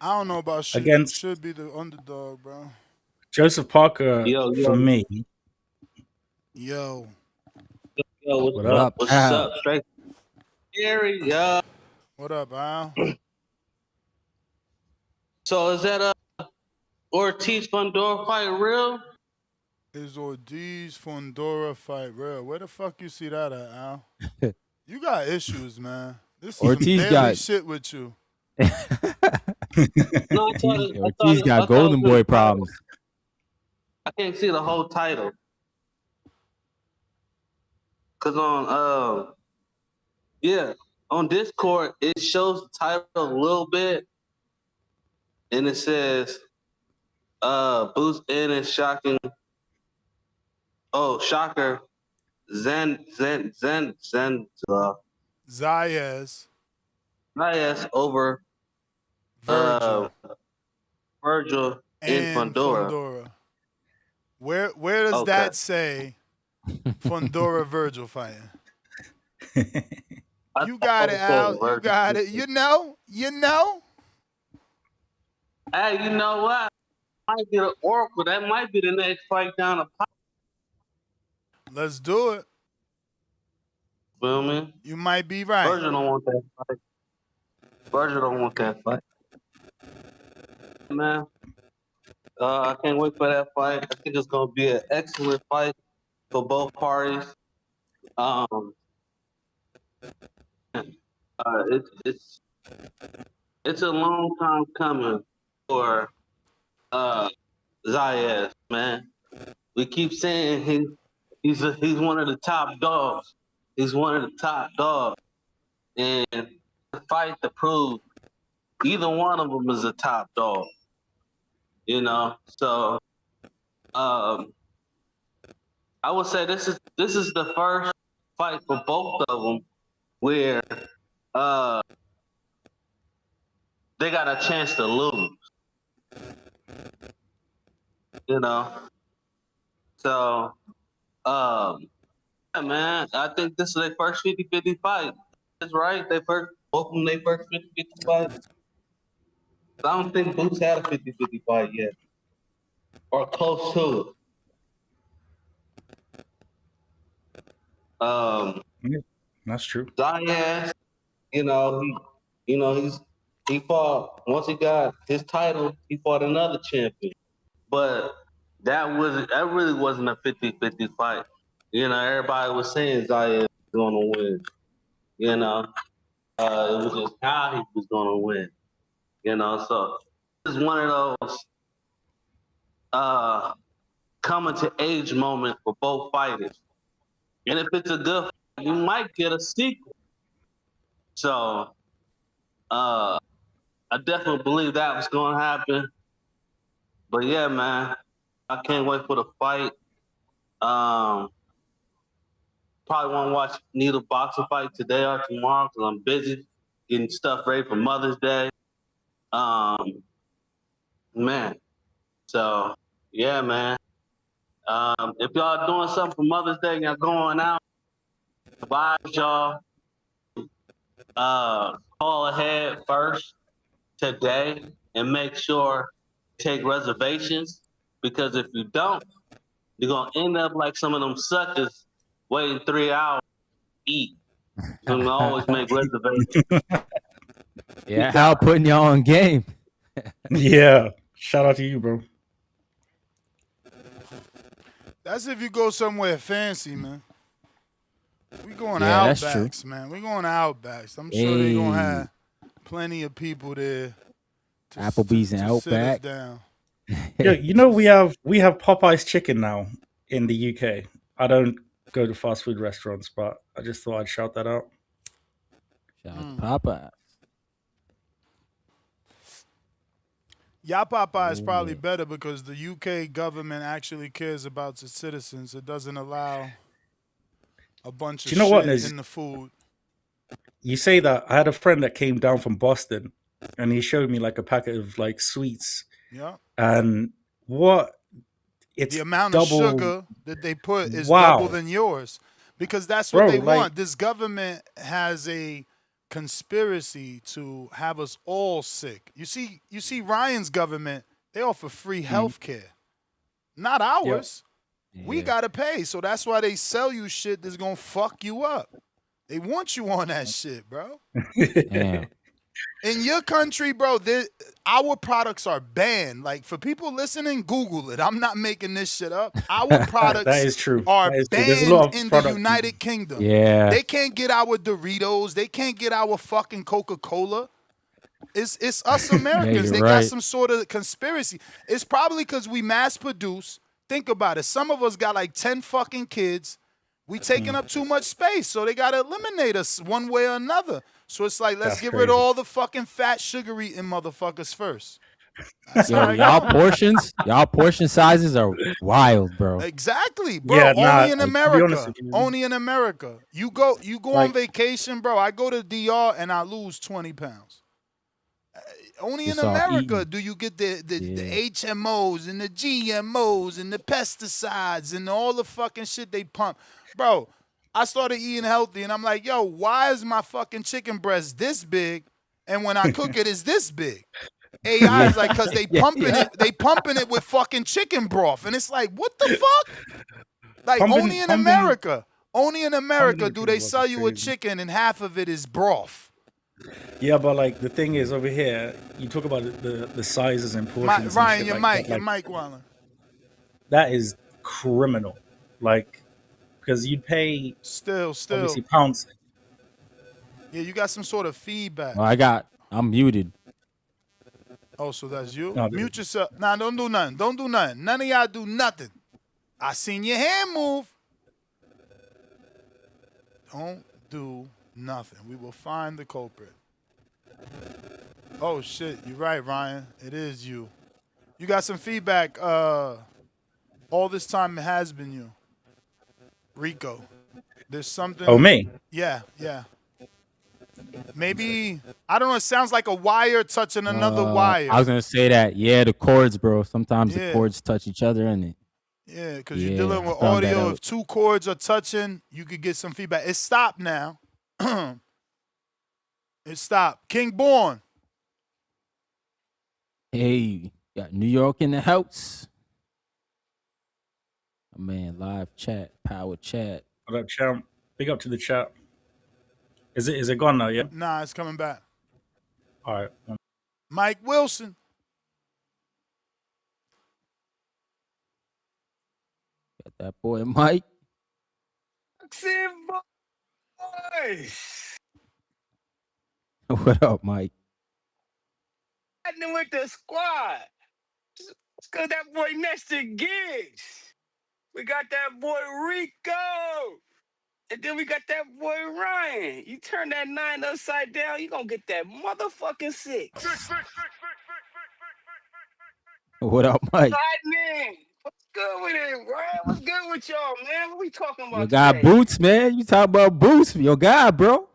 I don't know about should, Against- should be the underdog, bro. Joseph Parker Yo, for yo, me. Yo. yo, what's What up? up, What's Al? up? Straight Gary, yo. What up, Al? So is that Ortiz Fundora fight real? Is Ortiz Fundora fight real? Where the fuck you see that at, Al? You got issues, man. This is some Ortiz daily got shit with you. No, I thought it, Ortiz got I thought Golden it was Boy in the title. problems. I can't see the whole title. Cause on Discord it shows the title a little bit, and it says Boost Ennis shocking. Oh, shocker. Zayas. Zayas over Vergil. Vergil in And Fundora. Fundora. Where does Okay. that say Fundora Vergil fighting? You got it, Al. You got it. You know? Hey, you know what? Might be the Oracle. That might be the next fight down the pipe. Let's do it. Feel me? You might be right. Vergil don't want that fight. Vergil don't want that fight. Man, I can't wait for that fight. I think it's gonna be an excellent fight for both parties. It's a long time coming for Zayas, man. We keep saying he's one of the top dogs. He's one of the top dogs, and the fight to prove either one of them is a top dog. You know, so I would say this is the first fight for both of them where they got a chance to lose. You know, so yeah, man, I think this is their first 50-50 fight. That's right. Both of them their first 50-50 fight. I don't think Boots had a 50-50 fight yet, or close to it. That's true. Zayas, he fought once he got his title. He fought another champion, but that really wasn't a 50-50 fight. You know, everybody was saying Zayas was going to win. You know, it was just how he was going to win. You know, so this is one of those coming to age moment for both fighters. And if it's a good fight, you might get a sequel. So I definitely believe that was going to happen. But yeah, man, I can't wait for the fight. Probably won't watch neither boxing fight today or tomorrow because I'm busy getting stuff ready for Mother's Day. Man, so yeah, man. If y'all doing something for Mother's Day and y'all going out, advise y'all call ahead first today and make sure you take reservations, because if you don't, you're gonna end up like some of them suckers waiting 3 hours to eat. So we always make reservations. Yeah, Hal putting y'all on game. Yeah. Shout out to you, bro. That's if you go somewhere fancy, man. We going Yeah, that's Outbacks, man. We going Outbacks. I'm sure they gonna have plenty of people there. Applebee's and to sit us Outback. down. Yeah, you know we have Popeye's chicken now in the UK. I don't go to fast food restaurants, but I just thought I'd shout that out. Shout out to Popeye. Y'all Popeye is probably better because the UK government actually cares about its citizens. It doesn't allow a bunch of Do you know what, shit Niz? in the food. You say that. I had a friend that came down from Boston, and he showed me like a packet of like sweets. Yeah. And what? It's The amount double, of sugar that they put is Wow. double than yours. Because that's what Bro, they like- want. This government has a conspiracy to have us all sick. You see Ryan's government, they offer free health care. not ours. We Yeah. gotta pay. So that's why they sell you shit that's gonna fuck you up. They want you on that shit, bro. Damn. In your country, bro, our products are banned. Like, for people listening, Google it. I'm not making this shit up. Our products That is true. are That is true. There's a banned lot of in the product. United Kingdom. Yeah. They can't get our Doritos. They can't get our fucking Coca-Cola. It's us Americans. you're They right. got some sort of conspiracy. It's probably because we mass produce. Think about it. Some of us got like 10 fucking kids. We taking up too much space, so they gotta eliminate us one way or another. So it's like, let's That's get rid of crazy. all the fucking fat, sugar-eating motherfuckers first. That's Yo, how it y'all goes. portion sizes are wild, bro. Exactly, bro. Yeah, nah, only in to be America. honest with you, Only in America. You go on like, vacation, bro. I go to DR and I lose 20 pounds. Only in Just off America eating. do you get the Yeah. HMOs and the GMOs and the pesticides and all the fucking shit they pump. Bro, I started eating healthy and I'm like, yo, why is my fucking chicken breast this big and when I cook it, it's this big? AI is like, because they pumping it with fucking chicken broth. And it's like, what the fuck? Like, only in America do they sell you a chicken and half of it is broth. Yeah, but like the thing is, over here, you talk about the sizes and portions. Ryan, and shit your like mic, that. your mic, Wallen. That is criminal. Like, because you'd pay Still. obviously pounds. Yeah, you got some sort of feedback. Well, I'm muted. Oh, so that's you? No, Mute yourself. Nah, don't do nothing. Don't do nothing. None of y'all do nothing. I seen your hand move. Don't do nothing. We will find the culprit. Oh, shit. You're right, Ryan. It is you. You got some feedback. All this time it has been you. Rico. There's something. Oh, me? Yeah. Maybe, I don't know, it sounds like a wire touching another wire. I was gonna say that. Yeah, the cords, bro. Sometimes Yeah. the cords touch each other, and it. Yeah, because Yeah, you're dealing I with found that audio. out. If two cords are touching, you could get some feedback. It stopped now. It stopped. King Born. Hey, got New York in the house. Oh, man, live chat, power chat. What up, champ? Big up to the chat. Is it gone now? Yeah. Nah, it's coming back. All right. Mike Wilson. Got that boy Mike. Boys. What up, Mike? Happening with the squad. Let's go that boy Nestor Giggs. We got that boy Rico. And then we got that boy Ryan. You turn that 9 upside down, you gonna get that motherfucking 6. What up, Mike? Lightning. What's good with it, Ryan? What's good with y'all, man? What we talking about Your guy today? Boots, man. You talk about Boots, your guy, bro.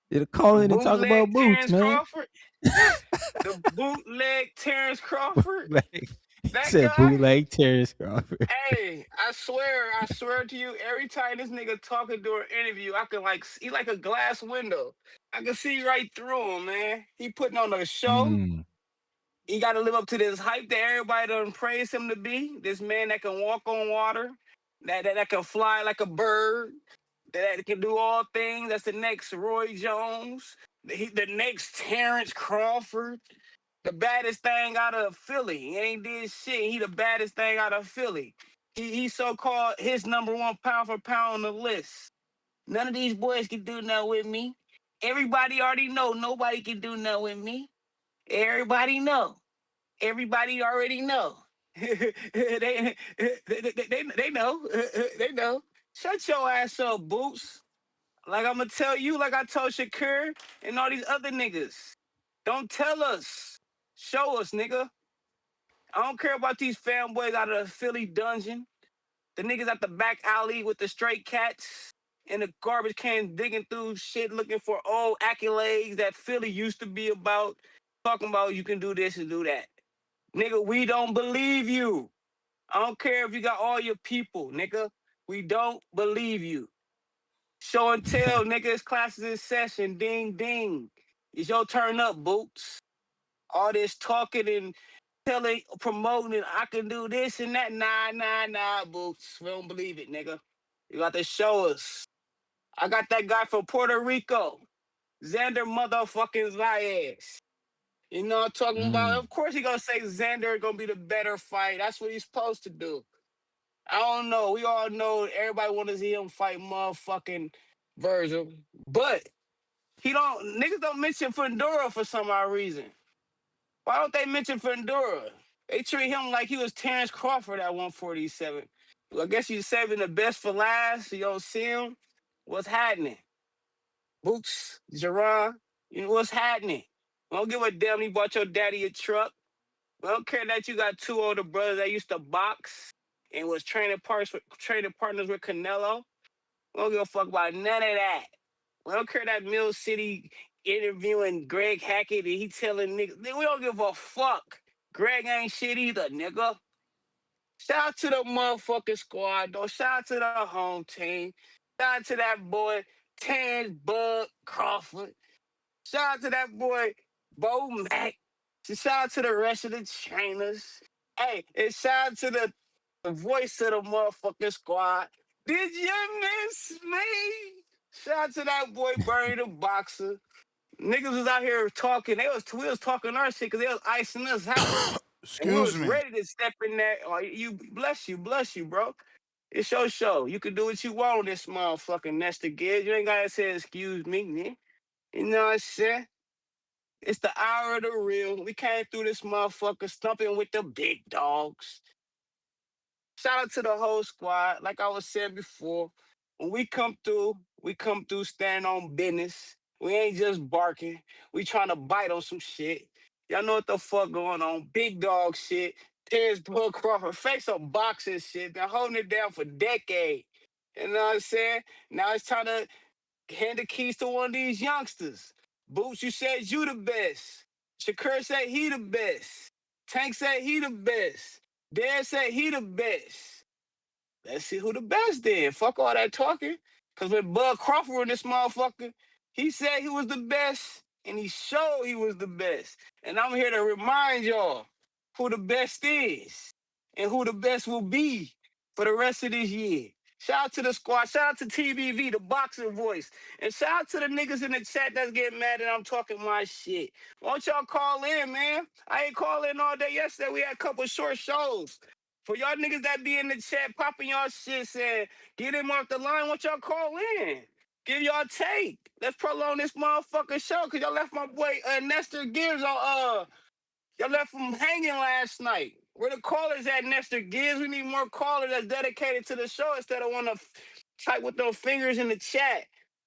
Did a call in and talk about Bootleg Boots, Terrence man. Crawford? The bootleg Terrence Crawford? He That said guy? bootleg Terrence Crawford. Hey, I swear to you, every time this nigga talking during an interview, I can he like a glass window. I can see right through him, man. He putting on a show. Mm. He got to live up to this hype that everybody done praise him to be. This man that can walk on water, that can fly like a bird, that can do all things. That's the next Roy Jones. The next Terrence Crawford. The baddest thing out of Philly. He ain't did shit. He the baddest thing out of Philly. He so-called his #1 pound for pound on the list. None of these boys can do nothing with me. Everybody already know nobody can do nothing with me. Everybody know. Everybody already know. they know. They know. Shut your ass up, Boots. Like I'm gonna tell you, like I told Shakur and all these other niggas. Don't tell us. Show us, nigga. I don't care about these fanboys out of the Philly dungeon. The niggas at the back alley with the stray cats and the garbage can digging through shit looking for old accolades that Philly used to be about. Talking about you can do this and do that. Nigga, we don't believe you. I don't care if you got all your people, nigga. We don't believe you. Show and tell, niggas, classes in session. Ding, ding. It's your turn up, Boots. All this talking and telling, promoting, I can do this and that. Nah, Boots. We don't believe it, nigga. You got to show us. I got that guy from Puerto Rico, Xander motherfucking Zayas. You know what I'm talking about? Of course he gonna say Xander gonna be the better fight. That's what he's supposed to do. I don't know. We all know everybody want to see him fight motherfucking Vergil. But niggas don't mention Fundora for some odd reason. Why don't they mention Fundora? They treat him like he was Terrence Crawford at 147. Well, I guess you're saving the best for last. So you don't see him. What's happening? Boots, Jaron, you know what's happening? I don't give a damn you bought your daddy a truck. I don't care that you got two older brothers that used to box and was training partners with Canelo. We don't give a fuck about none of that. We don't care that Mill City interviewing Greg Hackett and he telling niggas. We don't give a fuck. Greg ain't shit either, nigga. Shout out to the motherfucking squad, though. Shout out to the home team. Shout out to that boy, Terrence Bud Crawford. Shout out to that boy, Bo Mack. Shout out to the rest of the trainers. Hey, and shout out to the voice of the motherfucking squad. Did you miss me? Shout out to that boy, Bernie the Boxer. Niggas was out here talking. We was talking our shit because they was icing us out. And we Excuse was me. ready to step in there. Oh, you bless you, bro. It's your show. You can do what you want on this motherfucking Nestor Gibbs. You ain't gotta say excuse me, man. You know what I'm saying? It's the hour of the real. We came through this motherfucker stumping with the big dogs. Shout out to the whole squad. Like I was saying before, when we come through standing on business. We ain't just barking. We trying to bite on some shit. Y'all know what the fuck going on. Big dog shit. Terrence Bud Crawford. Face some boxing shit. Been holding it down for decades. You know what I'm saying? Now it's time to hand the keys to one of these youngsters. Boots, you said you the best. Shakur said he the best. Tank said he the best. Dad said he the best. Let's see who the best then. Fuck all that talking. Cause when Bud Crawford in this motherfucker, he said he was the best and he showed he was the best. And I'm here to remind y'all who the best is and who the best will be for the rest of this year. Shout out to the squad. Shout out to TBV, the boxing voice. And shout out to the niggas in the chat that's getting mad that I'm talking my shit. Why don't y'all call in, man? I ain't calling all day yesterday. We had a couple short shows. For y'all niggas that be in the chat popping y'all shit saying, get him off the line, what y'all call in? Give y'all take. Let's prolong this motherfucking show, because y'all left my boy Nestor Gibbs on, y'all left him hanging last night. Where the callers at, Nestor Gibbs? We need more callers that's dedicated to the show instead of want to type with those fingers in the chat.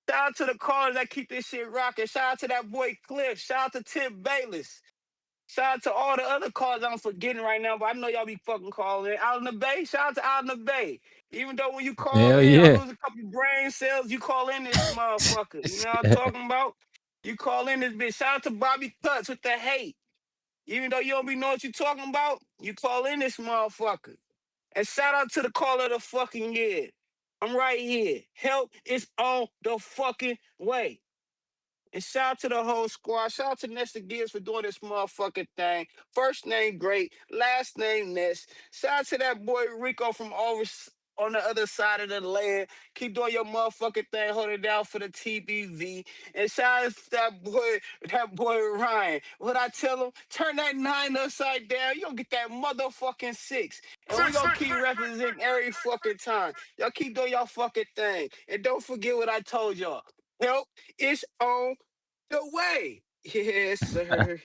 Shout out to the callers that keep this shit rocking. Shout out to that boy Cliff. Shout out to Tip Bayless. Shout out to all the other callers I'm forgetting right now, but I know y'all be fucking calling. Out in the Bay, shout out to Out in the Bay. Even though when you call Hell in, I yeah. lose a couple brain cells, you call in this motherfucker. You know what I'm talking about? You call in this bitch. Shout out to Bobby Cuts with the hate. Even though you don't be know what you talking about, you call in this motherfucker. And shout out to the caller of the fucking year. I'm right here. Help is on the fucking way. And shout out to the whole squad. Shout out to Nestor Gibbs for doing this motherfucking thing. First name great, last name Ness. Shout out to that boy Rico from on the other side of the land. Keep doing your motherfucking thing, hold it down for the TBV. And shout out to that boy Ryan. What I tell him, turn that 9 upside down. You gonna get that motherfucking 6. And we gonna keep representing every fucking time. Y'all keep doing y'all fucking thing. And don't forget what I told y'all. Help is on the way. Yes, sir.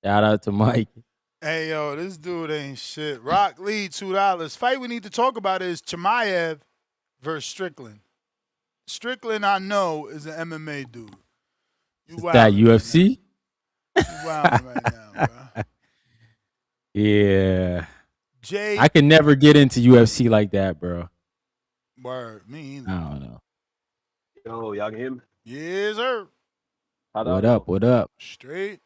Shout out to Mike. Hey, yo, this dude ain't shit. Rock Lee, $2. Fight we need to talk about is Chimaev versus Strickland. Strickland, I know, is an MMA dude. You Is that wildin' right UFC? now. You wildin' right now, bro. Yeah. Jay. I can never get into UFC like that, bro. Word, me either. I don't know. Yo, y'all can hear me? Yes, sir. How'd What I up? go? What up? Straight.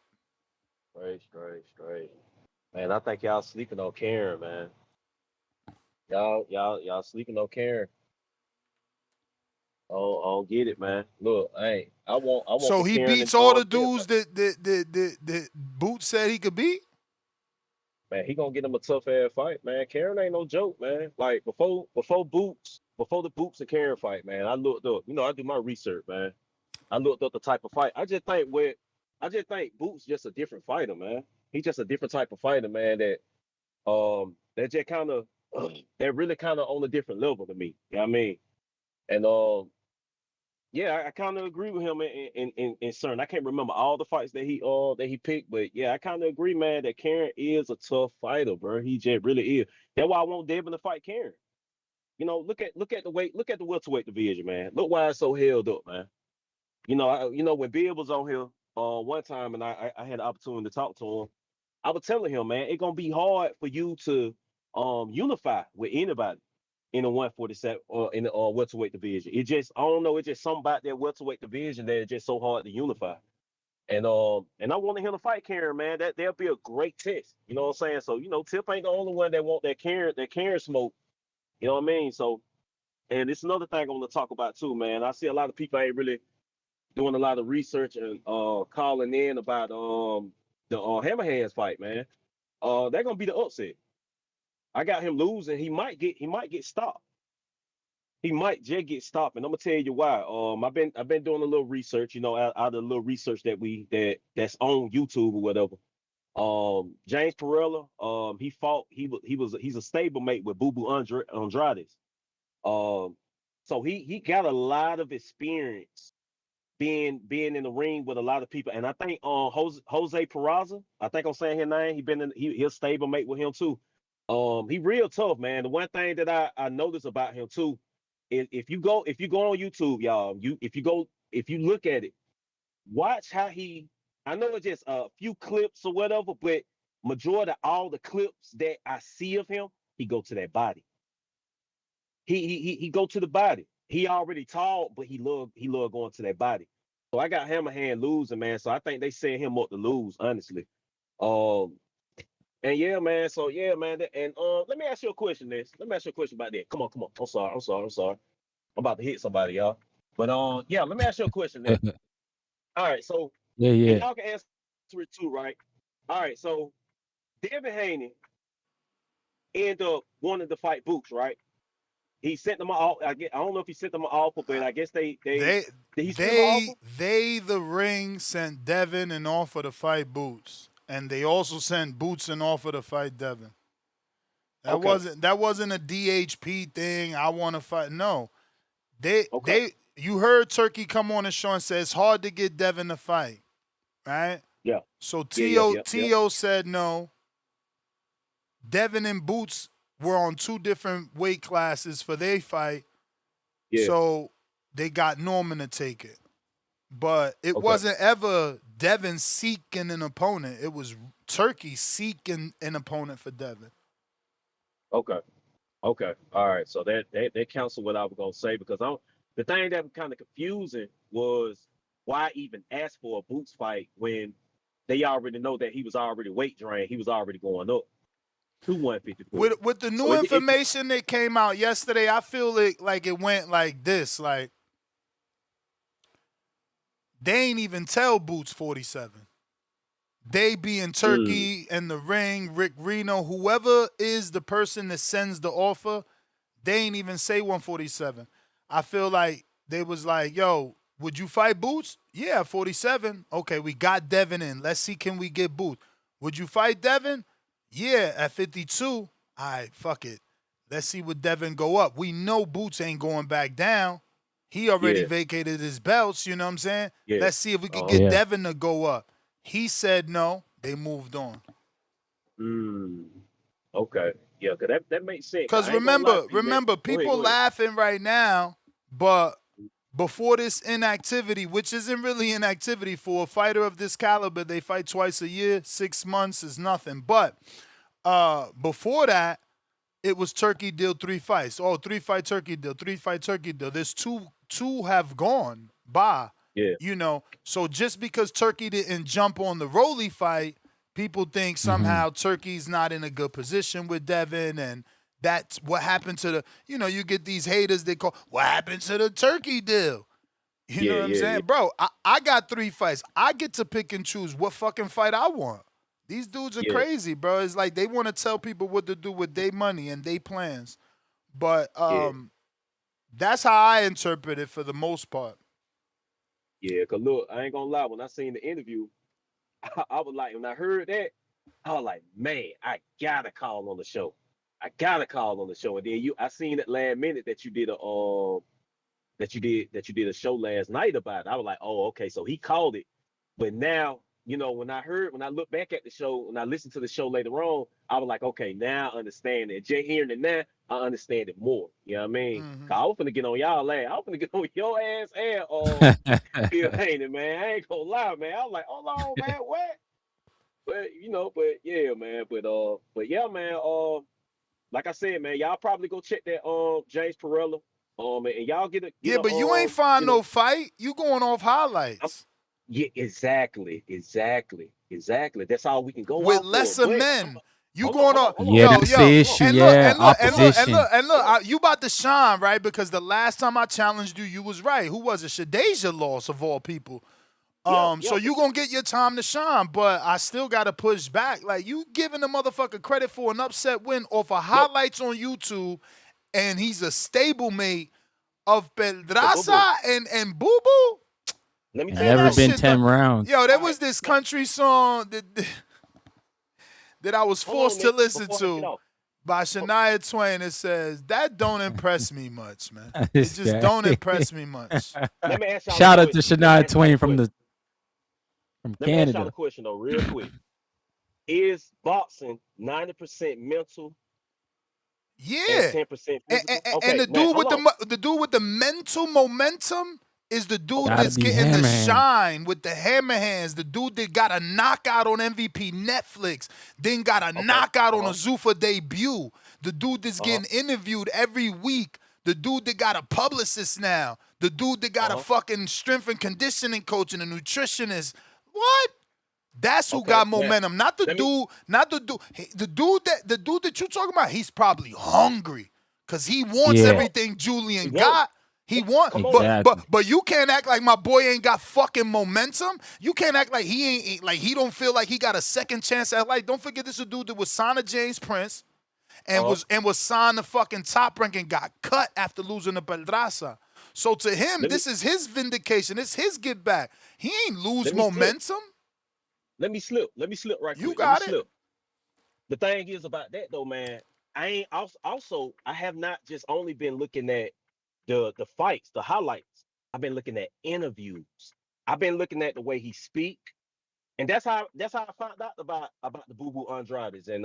Straight. Man, I think y'all sleeping on Karen, man. Y'all sleeping on Karen. I don't get it, man. Look, I want So the he Karen beats and all the Karen dudes fight. that Boots said he could beat. Man, he gonna get him a tough ass fight, man. Karen ain't no joke, man. Like before the Boots and Karen fight, man. I looked up, I do my research, man. I looked up the type of fight. I just think Boots just a different fighter, man. He's just a different type of fighter, man. That just kind of they're really kind of on a different level to me. You know what I mean? And yeah, I kind of agree with him in certain. I can't remember all the fights that he picked, but yeah, I kind of agree, man, that Karen is a tough fighter, bro. He just really is. That's why I want Devin to fight Karen. Look at the welterweight division, man. Look why it's so held up, man. When Bill was on here one time, and I had the opportunity to talk to him, I was telling him, man, it's gonna be hard for you to unify with anybody in the 147 or in the welterweight division. I don't know, it's just something about that welterweight division that is just so hard to unify. And I wanted him to fight Karen, man. That'll be a great test. You know what I'm saying? So, Tip ain't the only one that want that Karen smoke. You know what I mean? So, and it's another thing I want to talk about too, man. I see a lot of people ain't really doing a lot of research and calling in about the Hammerhands fight, man. They're gonna be the upset. I got him losing. He might get stopped. He might just get stopped, and I'm gonna tell you why. I've been doing a little research, out of the little research that's on YouTube or whatever. James Perella, he's a stablemate with Boo Boo Andrade. So he got a lot of experience being in the ring with a lot of people, and I think Jose Peraza, I think I'm saying his name. He'll stablemate with him too. He real tough, man. The one thing that I noticed about him too is if you go on YouTube, y'all, if you look at it, watch how I know it's just a few clips or whatever, but majority of all the clips that I see of him, he go to that body. He go to the body. He already tall, but he love going to that body. So I got Hammerhand losing, man. So I think they set him up to lose, honestly. And yeah, man. So yeah, man. And let me ask you a question, Ness. Let me ask you a question about that. Come on. I'm sorry. I'm about to hit somebody, y'all. But yeah, let me ask you a question, Ness. All right, so Yeah. and y'all can answer it too, right? All right, so Devin Haney ended up wanting to fight Boots, right? He sent them off. I don't know if he sent them an offer, but I guess did he send them an offer? The ring sent Devin an offer to fight Boots, and they also sent Boots an offer to fight Devin. That wasn't a DHP thing. I want to fight. No, you heard Turkey come on the show and say it's hard to get Devin to fight, right? Yeah. So T.O. said no. Devin and Boots were on two different weight classes for their fight. Yeah. So they got Norman to take it. But it wasn't ever Devin seeking an opponent. It was Turkey seeking an opponent for Devin. Okay. All right. So that counts what I was gonna say, because the thing that was kind of confusing was why even ask for a Boots fight when they already know that he was already weight drained. He was already going up to 154. With the new information that came out yesterday, I feel like it went like this. Like, they ain't even tell Boots 47. They be in Turkey and the ring, Rick Reno, whoever is the person that sends the offer, they ain't even say 147. I feel like they was like, yo, would you fight Boots? Yeah, 47. Okay, we got Devin in. Let's see, can we get Boots? Would you fight Devin? Yeah, at 52. All right, fuck it. Let's see what Devin go up. We know Boots ain't going back down. He already vacated his belts, you know what I'm saying? Yeah. Let's see if we could get Devin to go up. He said no. They moved on. Okay. Yeah, because that makes sense. Because remember, people laughing right now, but before this inactivity, which isn't really inactivity for a fighter of this caliber, they fight twice a year, 6 months is nothing. But before that, it was Turkey deal 3 fights. Oh, 3-fight Turkey deal, 3-fight Turkey deal. There's two have gone by. Yeah. So just because Turkey didn't jump on the Rolly fight, people think somehow Turkey's not in a good position with Devin, and That's what happened to the, you get these haters, they call, what happened to the turkey deal? You know what I'm saying? Bro, I got 3 fights. I get to pick and choose what fucking fight I want. These dudes are crazy, bro. It's like they want to tell people what to do with their money and their plans. But that's how I interpret it for the most part. Yeah, cause look, I ain't gonna lie. When I seen the interview, I was like, when I heard that, I was like, man, I gotta call on the show. I gotta call on the show. And then I seen it last minute that you did a show last night about it. I was like, oh, okay, so he called it. But now, when I look back at the show, when I listened to the show later on, I was like, okay, now I understand it. Just hearing it now, I understand it more. You know what I mean? Cause I was finna get on y'all ass. I was finna get on your ass and Phil Haney, man. I ain't gonna lie, man. I was like, hold on, man, what? But yeah, man. But yeah, man. Like I said, man, y'all probably go check that James Perella. And y'all get a but you ain't find no fight. You going off highlights. Yeah, exactly. That's all we can go with off lesser men. You going on? That's the issue. Opposition. Look, you about to shine, right? Because the last time I challenged you, you was right. Who was it? Shadeja lost of all people. So you gonna get your time to shine, but I still gotta push back. Like, you giving the motherfucker credit for an upset win off of highlights on YouTube, and he's a stablemate of Pedraza and Boo Boo. Let me never been 10 rounds. Yo, there was this country song that I was forced to listen to by Shania Twain. It says, that don't impress me much, man. It just don't impress me much. Let me ask y'all Shout out to Shania Twain from Canada. Let me ask y'all a question, though, real quick. Is boxing 90% mental? Yeah. And 10% physical? And the dude with the mental momentum is the dude that's getting the shine with the hammer hands. The dude that got a knockout on MVP Netflix, then got a knockout on a Zuffa debut. The dude that's getting interviewed every week. The dude that got a publicist now. The dude that got a fucking strength and conditioning coach and a nutritionist. What? That's who got momentum. Not the dude. The dude that you talking about, he's probably hungry because he wants everything Julian got. He wants, but you can't act like my boy ain't got fucking momentum. You can't act like he don't feel like he got a second chance at life. Don't forget, this is a dude that was signed to James Prince and was signed to fucking Top Rank and got cut after losing to Pedraza. So to him, this is his vindication. It's his get back. He ain't lose momentum. Let me slip right quick. You got it. The thing is about that, though, man, I have not just only been looking at the fights, the highlights. I've been looking at interviews. I've been looking at the way he speak. And that's how I found out about the Boo Boo Andrades and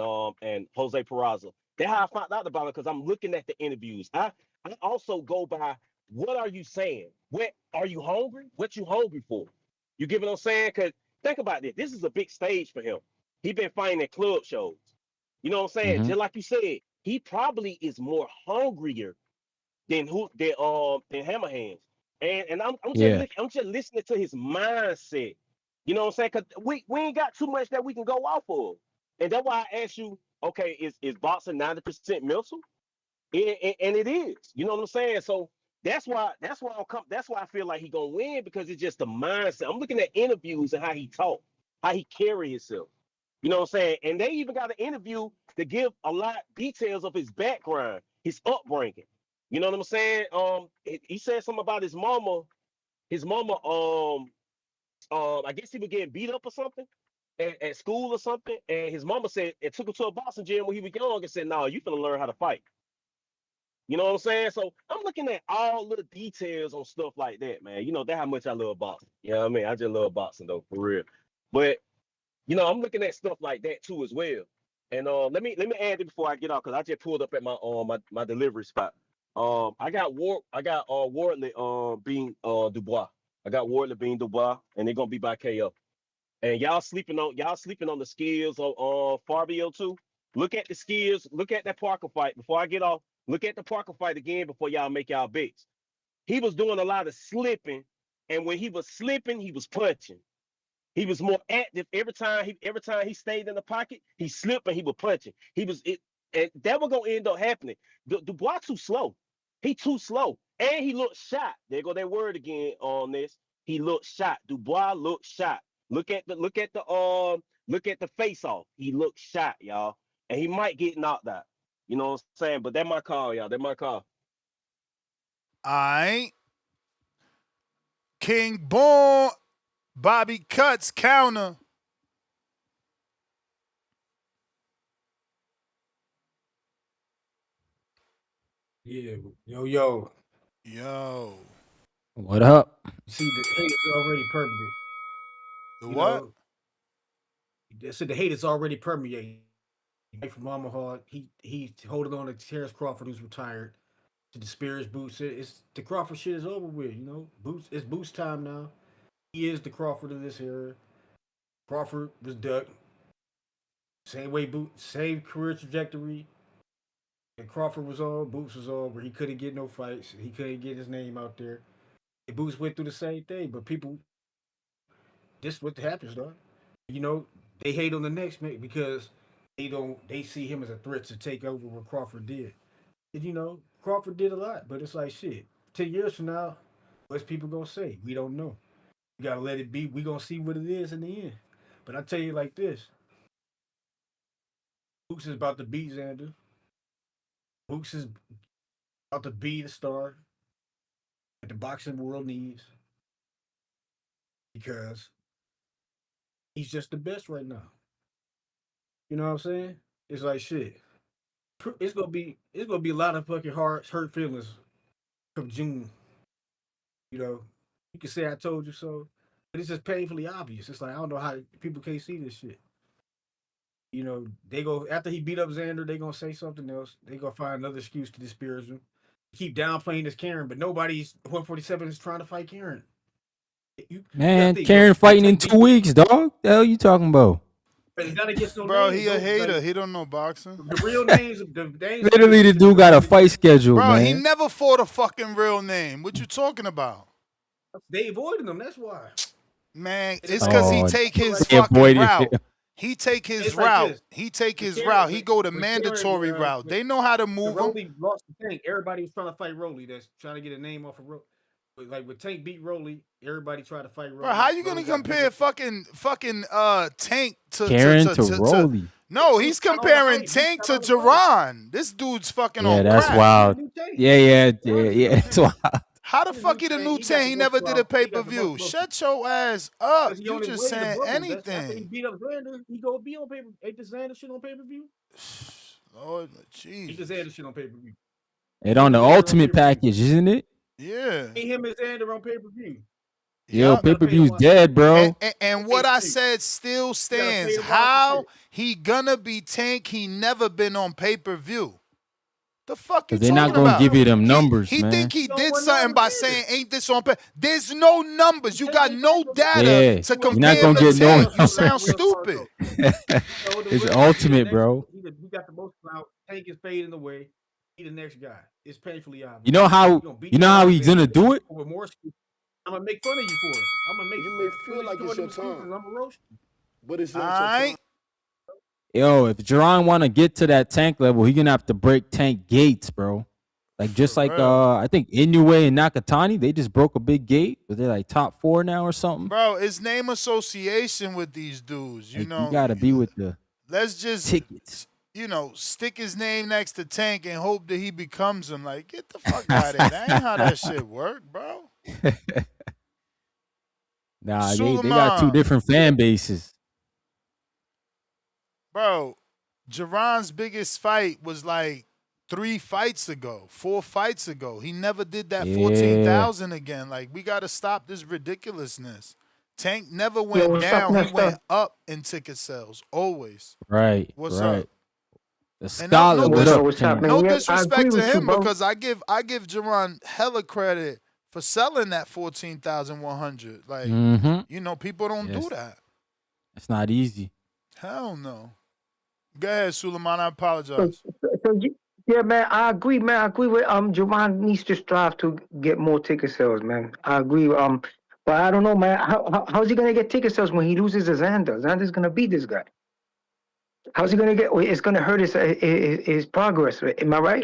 Jose Peraza. That's how I found out about it, because I'm looking at the interviews. I also go by, what are you saying? What are you hungry? What you hungry for? You get what I'm saying? Because think about this. This is a big stage for him. He been fighting at club shows. You know what I'm saying? Just like you said, he probably is more hungrier than Hammer Hands. And I'm just listening to his mindset. You know what I'm saying? Because we ain't got too much that we can go off of. And that's why I asked you, okay, is boxing 90% mental? And it is. You know what I'm saying? So that's why I feel like he gonna win, because it's just the mindset. I'm looking at interviews and how he talk, how he carry himself. You know what I'm saying? And they even got an interview to give a lot of details of his background, his upbringing. You know what I'm saying? He said something about his mama. His mama, I guess he was getting beat up or something at school or something. And his mama said it took him to a boxing gym when he was young and said, "No, you finna learn how to fight." You know what I'm saying? So I'm looking at all little details on stuff like that, man. You know, that's how much I love boxing. You know what I mean? I just love boxing, though, for real. But you know, I'm looking at stuff like that too as well. And let me add it before I get off, because I just pulled up at my my delivery spot. I got Wardley being Dubois. I got Wardley being Dubois, and they're gonna be by KO. And y'all sleeping on the skills of Fabio too. Look at the skills. Look at that Parker fight before I get off. Look at the Parker fight again before y'all make y'all bets. He was doing a lot of slipping, and when he was slipping, he was punching. He was more active every time he stayed in the pocket. He slipped and he was punching. And that was gonna end up happening. Dubois too slow. He too slow. And he looked shot. There go that word again on this. He looked shot. Dubois looked shot. Look at the face off. He looked shot, y'all. And he might get knocked out. You know what I'm saying? But that my call, y'all. That my call. Aight. King Born, Bobby Cuts counter. Yeah, yo. What up? See, the hate is already permeating. The what? I said the hate is already permeating. From Omaha, he's holding on to Terrence Crawford, who's retired, to the Spears Boots. It's the Crawford shit is over with. Boots. It's Boots time now. He is the Crawford of this era. Crawford was ducked. Same way Boots, same career trajectory. And Crawford was on, Boots was on, where he couldn't get no fights. He couldn't get his name out there. And Boots went through the same thing, but people, this is what happens, dog. They hate on the next man because they see him as a threat to take over what Crawford did. And Crawford did a lot, but it's like shit. 10 years from now, what's people gonna say? We don't know. We gotta let it be. We gonna see what it is in the end. But I tell you like this. Boots is about to beat Xander. Boots is about to be the star that the boxing world needs because he's just the best right now. You know what I'm saying? It's like shit. It's gonna be a lot of fucking hurt feelings from June. You can say I told you so, but it's just painfully obvious. It's like I don't know how people can't see this shit. They go after he beat up Xander, they gonna say something else. They gonna find another excuse to disparage him. Keep downplaying this Karen, but nobody's 147 is trying to fight Karen. Man, Karen fighting in 2 weeks, dog. The hell you talking about? Bro, he a hater. He don't know boxing. The real names, the names. Literally, the dude got a fight schedule, Bro, man. he never fought a fucking real name. What you talking about? They avoided him. That's why. Man, it's because he take his they fucking avoided route. him. He take his It's like route. this. He take his Karen- route. He go the when mandatory Karen, route. They know how to move him. Rolly lost the Tank. Everybody was trying to fight Rolly. That's trying to get a name off of Rolly. Like when Tank beat Rolly, everybody tried to fight Rolly. Bro, how you gonna Rolly got compare beat. fucking Tank to Karen to Rolly? No, he's comparing Tank to Jaron. This dude's fucking Yeah, on that's crack. wild. Yeah. That's wild. How the fuck he the new Tank? He never did a pay-per-view. Shut your ass up. He You on his just way to saying Brooklyn. After he anything. beat up Xander, he go be on pay-per-view. Ain't the Xander shit on pay-per-view? Lord, Ain't the jeez. Xander shit on pay-per-view? It on the ultimate package, isn't it? Yeah. Ain't him and Xander on pay-per-view. Yo, pay-per-view's dead, bro. And what I said still stands. How he gonna be Tank? He never been on pay-per-view. The fuck you They're talking not gonna about? give you them numbers, He man. think he did something by saying ain't this on pay? There's no numbers. You got no data Yeah, to you're compare not gonna to get no Tank. You numbers. sound stupid. It's ultimate, bro. We got the most clout. Tank is fading away. He the next guy. It's painfully obvious. You know how he's gonna do it? With more excuses. I'm gonna make fun of you for it. I'm gonna make You may feel like it's your excuses. time, I'm gonna roast you. but it's not your time. Yo, if Jaron want to get to that Tank level, he gonna have to break Tank gates, bro. Like just like I think Inoue and Nakatani, they just broke a big gate, but they're like top 4 now or something. Bro, it's name association with these dudes. You Like, know, you gotta be with the let's just tickets. stick his name next to Tank and hope that he becomes him. Like, get the fuck out of here. That ain't how that shit work, bro. Nah, they got 2 different fan bases. Bro, Jaron's biggest fight was like 4 fights ago. He never did that 14,000 again. Like, we got to stop this ridiculousness. Tank never went down. He went up in ticket sales, always. Right. What's right. up? The scholar, what up, Tank? No disrespect to him because I give Jaron hella credit for selling that 14,100. Like, people don't do that. It's not easy. Hell no. Go ahead, Suleiman. I apologize. Yeah, man, I agree, man. I agree with Jaron needs to strive to get more ticket sales, man. I agree. But I don't know, man. How's he gonna get ticket sales when he loses to Xander? Xander's gonna beat this guy. How's he gonna get? It's gonna hurt his progress. Am I right?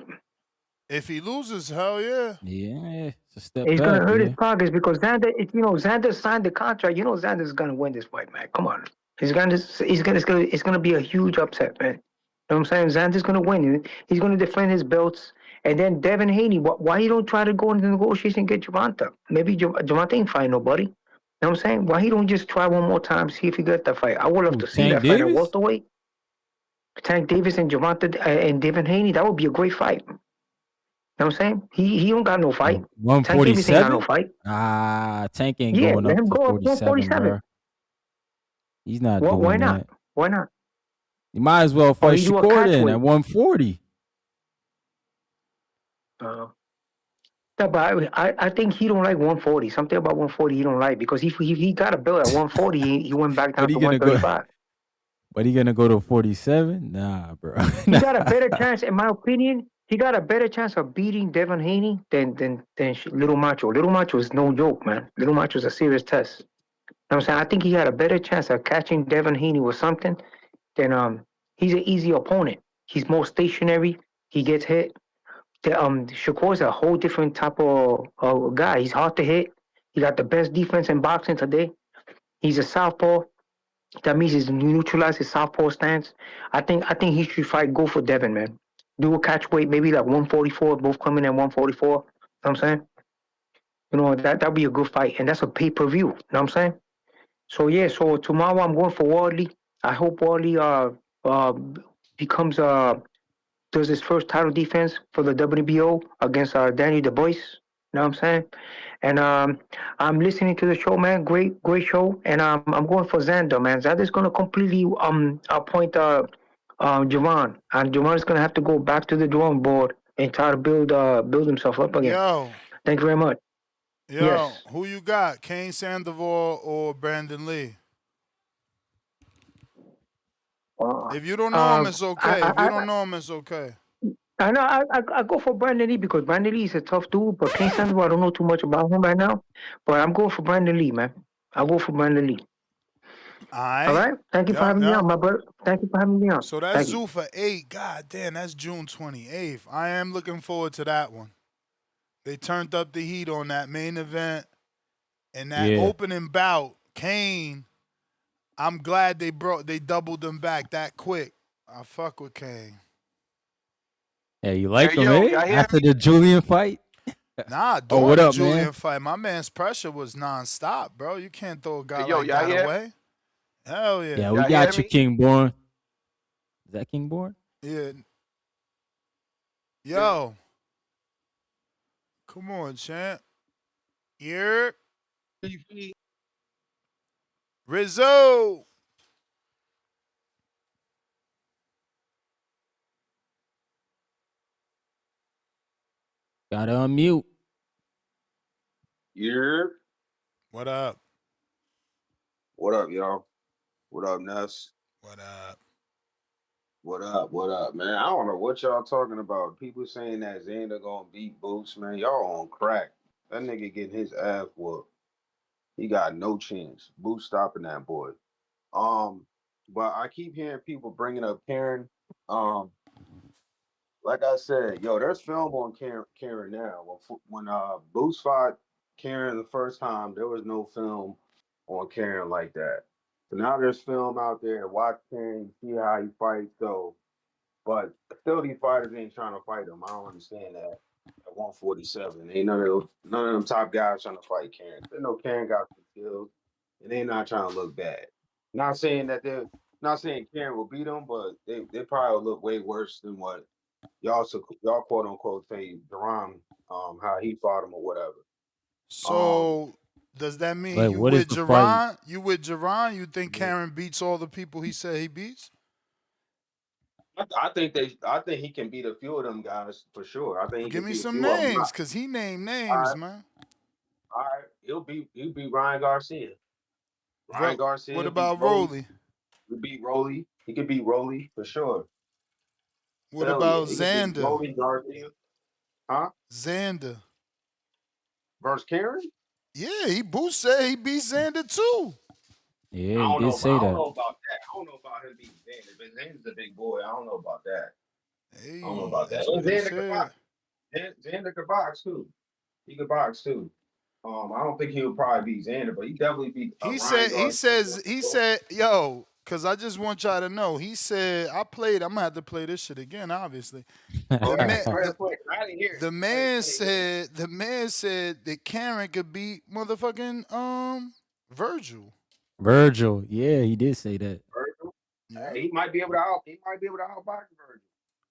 If he loses, hell yeah. Yeah, it's a step It's gonna back. hurt his Yeah. progress because Xander, Xander signed the contract. Xander's gonna win this fight, man. Come on, it's gonna be a huge upset, man. You know what I'm saying? Xander's gonna win. He's gonna defend his belts, and then Devin Haney. Why you don't try to go into negotiation and get Javante? Maybe Javante ain't fight nobody. You know what I'm saying? Why he don't just try one more time, see if he gets that fight? I would love Who, to see Tank that fight at Davis? welterweight. Tank Davis and Javante and Devin Haney. That would be a great fight. You know what I'm saying? He don't got no fight. Tank Davis ain't got no 147? fight. Tank ain't Yeah, going let up him to go up 47, 147. bro. He's not Why doing not? that. Why not? You might as well Or fight he do a Shakur catch then weight. at 140. Yeah, but I think he don't like 140. Something about 140 he don't like because if he got a belt at 140, he went back But down he to gonna go 135. But he gonna go to 47? Nah, bro. He got a better chance, in my opinion. He got a better chance of beating Devin Haney than Little Macho. Little Macho is no joke, man. Little Macho is a serious test. You know what I'm saying? I think he had a better chance of catching Devin Haney with something than he's an easy opponent. He's more stationary. He gets hit. Shakur's a whole different type of guy. He's hard to hit. He got the best defense in boxing today. He's a southpaw. That means he's neutralized his southpaw stance. I think he should go for Devin, man. Do a catch weight, maybe like 144, both coming at 144. You know what I'm saying? That'd be a good fight. And that's a pay-per-view. You know what I'm saying? So yeah, so tomorrow I'm going for Wardley. I hope Wardley becomes does his first title defense for the WBO against Danny Du Bois. You know what I'm saying? And I'm listening to the show, man. Great show. And I'm going for Xander, man. Xander's gonna completely appoint Jaron, and Jaron's gonna have to go back to the drawing board and try to build himself up again. Yo, Thank you very much. Yes. who you got? Kane Sandoval or Brandon Lee? If you don't know him, it's okay. If you don't know him, it's okay. I know I go for Brandon Lee because Brandon Lee is a tough dude, but King Sandoval, I don't know too much about him right now. But I'm going for Brandon Lee, man. I'll go for Brandon Lee. All right? Thank you for having me on, my brother. Thank you for having me on. So that's Zoo for 8. God damn, that's June 28th. I am looking forward to that one. They turned up the heat on that main event. And that opening bout, Kane, I'm glad they doubled him back that quick. I fuck with Kane. Yeah, you like him, eh? After the Julian fight? Nah, Oh, during what the up, Julian man? fight, my man's pressure was nonstop, bro. You can't throw a guy Yo, like y'all that hear? away. Hell yeah. Yeah, we Y'all got hear you, me? Kingborn. Is that Kingborn? Yeah. Yo. Come on, champ. Yeah. Rizzo. Gotta unmute. Yeah. What up? What up, y'all? What up, Ness? What up? What up? What up, man? I don't know what y'all talking about. People saying that Xander gonna beat Boots, man. Y'all on crack. That nigga getting his ass whooped. He got no chance. Boots stopping that boy. But I keep hearing people bringing up Karen. Like I said, yo, there's film on Karen now. When Boots fought Karen the first time, there was no film on Karen like that. So now there's film out there. Watch Karen, see how he fights. So, but still, these fighters ain't trying to fight him. I don't understand that. At 147, ain't none of them top guys trying to fight Karen. They know Karen got some skills, and they're not trying to look bad. Not saying Karen will beat them, but they probably will look way worse than what y'all quote unquote say Jaron, how he fought him or whatever. So does that mean Like, you what is with the fight? Jaron? You with Jaron? You think Karen beats all the people he said he beats? I think he can beat a few of them guys for sure. I think he Give can me beat a some few of them. names, cause he named All names, right, man. all right. He'll beat Ryan Garcia. Ryan Garcia. What He'll beat about Rolly. Rolly? He'll beat Rolly. He could beat Rolly for sure. What Hell yeah, about he could beat Xander? Rolly Garcia. Huh? Xander. Versus Karen? Yeah, Boots said he beat Xander too. Yeah, he did say that. I don't know about about him beating Xander, but Xander's a big boy. I don't know about that. Hey, I don't know about that. that's And what they Xander could said. box. Xander could box too. He could box too. I don't think he'll probably beat Xander, but he definitely beat Ryan He said, yo, because I just want y'all to know. He said, I'm gonna have to play this shit again, obviously. Oh, The man, play it. I didn't hear it. the man said that Karen could beat motherfucking Vergil. Vergil, yeah, he did say that. Vergil. Yeah. Hey, he might be able to outbox Vergil.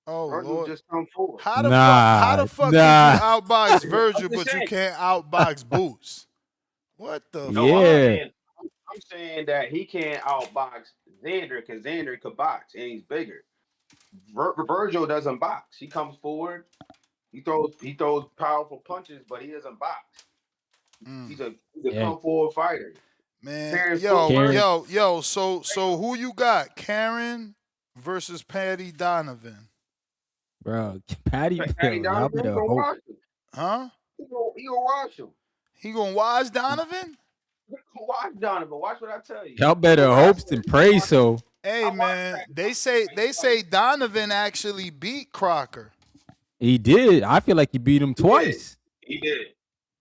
Oh Vergil Lord. just come forward. How the fuck could you outbox Vergil, but you saying. can't outbox Boots? What the No, fuck? I'm saying that he can't outbox Xander because Xander could box and he's bigger. Vergil doesn't box. He comes forward. He throws powerful punches, but he doesn't box. He's a come forward fighter. Man, yo. So who you got? Karen versus Patty Donovan. Bro, Patty Donovan y'all better gonna hope. watch him. Huh? He gonna watch him. He gonna watch Donovan? Watch Donovan. Watch what I tell you. Y'all better hopes and pray so. Hey man, they say Donovan actually beat Crocker. He did. I feel like he beat him twice. He did.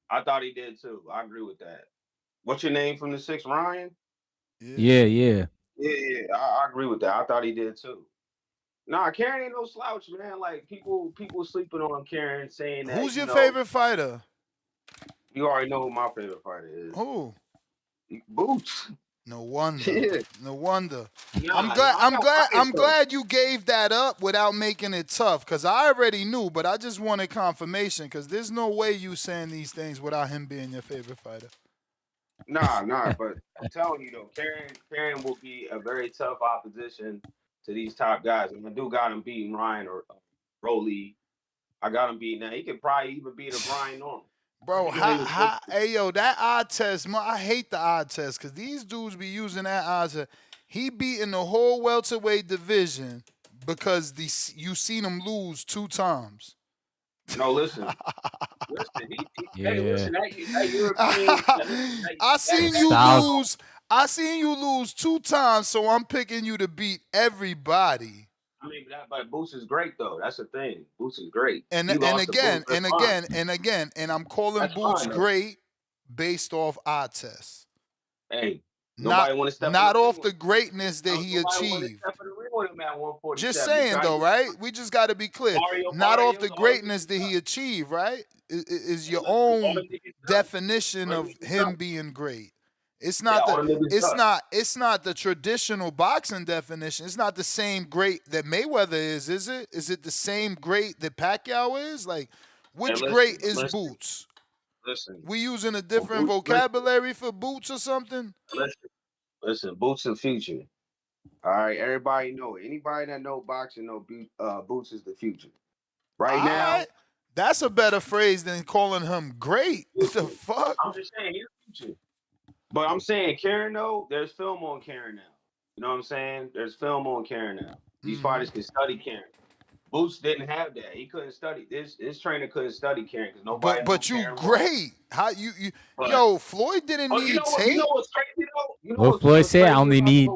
I thought he did too. I agree with that. What's your name from the 6th, Ryan? Yeah. Yeah. I agree with that. I thought he did too. Nah, Karen ain't no slouch, man. Like people sleeping on Karen, saying that. Who's your favorite fighter? You already know who my favorite fighter is. Who? Boots. No wonder. Yeah. No wonder. Nah, I'm glad you gave that up without making it tough, because I already knew, but I just wanted confirmation, because there's no way you saying these things without him being your favorite fighter. Nah, but I'm telling you though, Karen will be a very tough opposition to these top guys. And I do got him beating Ryan or Rolly. I got him beating that. He could probably even beat a Brian Norman. Bro, hey yo, that odd test, I hate the odd test, because these dudes be using that odd test. He beating the whole welterweight division because you seen him lose 2 times. No, listen. Yeah. That European. I seen you lose 2 times, so I'm picking you to beat everybody. I mean, but Boots is great though. That's the thing. Boots is great. And again, I'm calling Boots great based off odd tests. Hey, nobody want to step not off the greatness that he achieved. Just saying though, right? We just got to be clear. Not off the greatness that he achieved, right? Is your own definition of him being great. It's not the traditional boxing definition. It's not the same great that Mayweather is it? Is it the same great that Pacquiao is? Like, which great is Boots? Listen. We using a different vocabulary for Boots or something? Listen, Boots the future. All right, everybody know it. Anybody that know boxing know Boots is the future. Right now, that's a better phrase than calling him great. What the fuck? I'm just saying he's the future. But I'm saying Karen though, there's film on Karen now. You know what I'm saying? There's film on Karen now. These fighters can study Karen. Boots didn't have that. He couldn't study. His trainer couldn't study Karen because nobody. But you great. How you yo, Floyd didn't need tape. You know what's crazy though? What Floyd said, I only need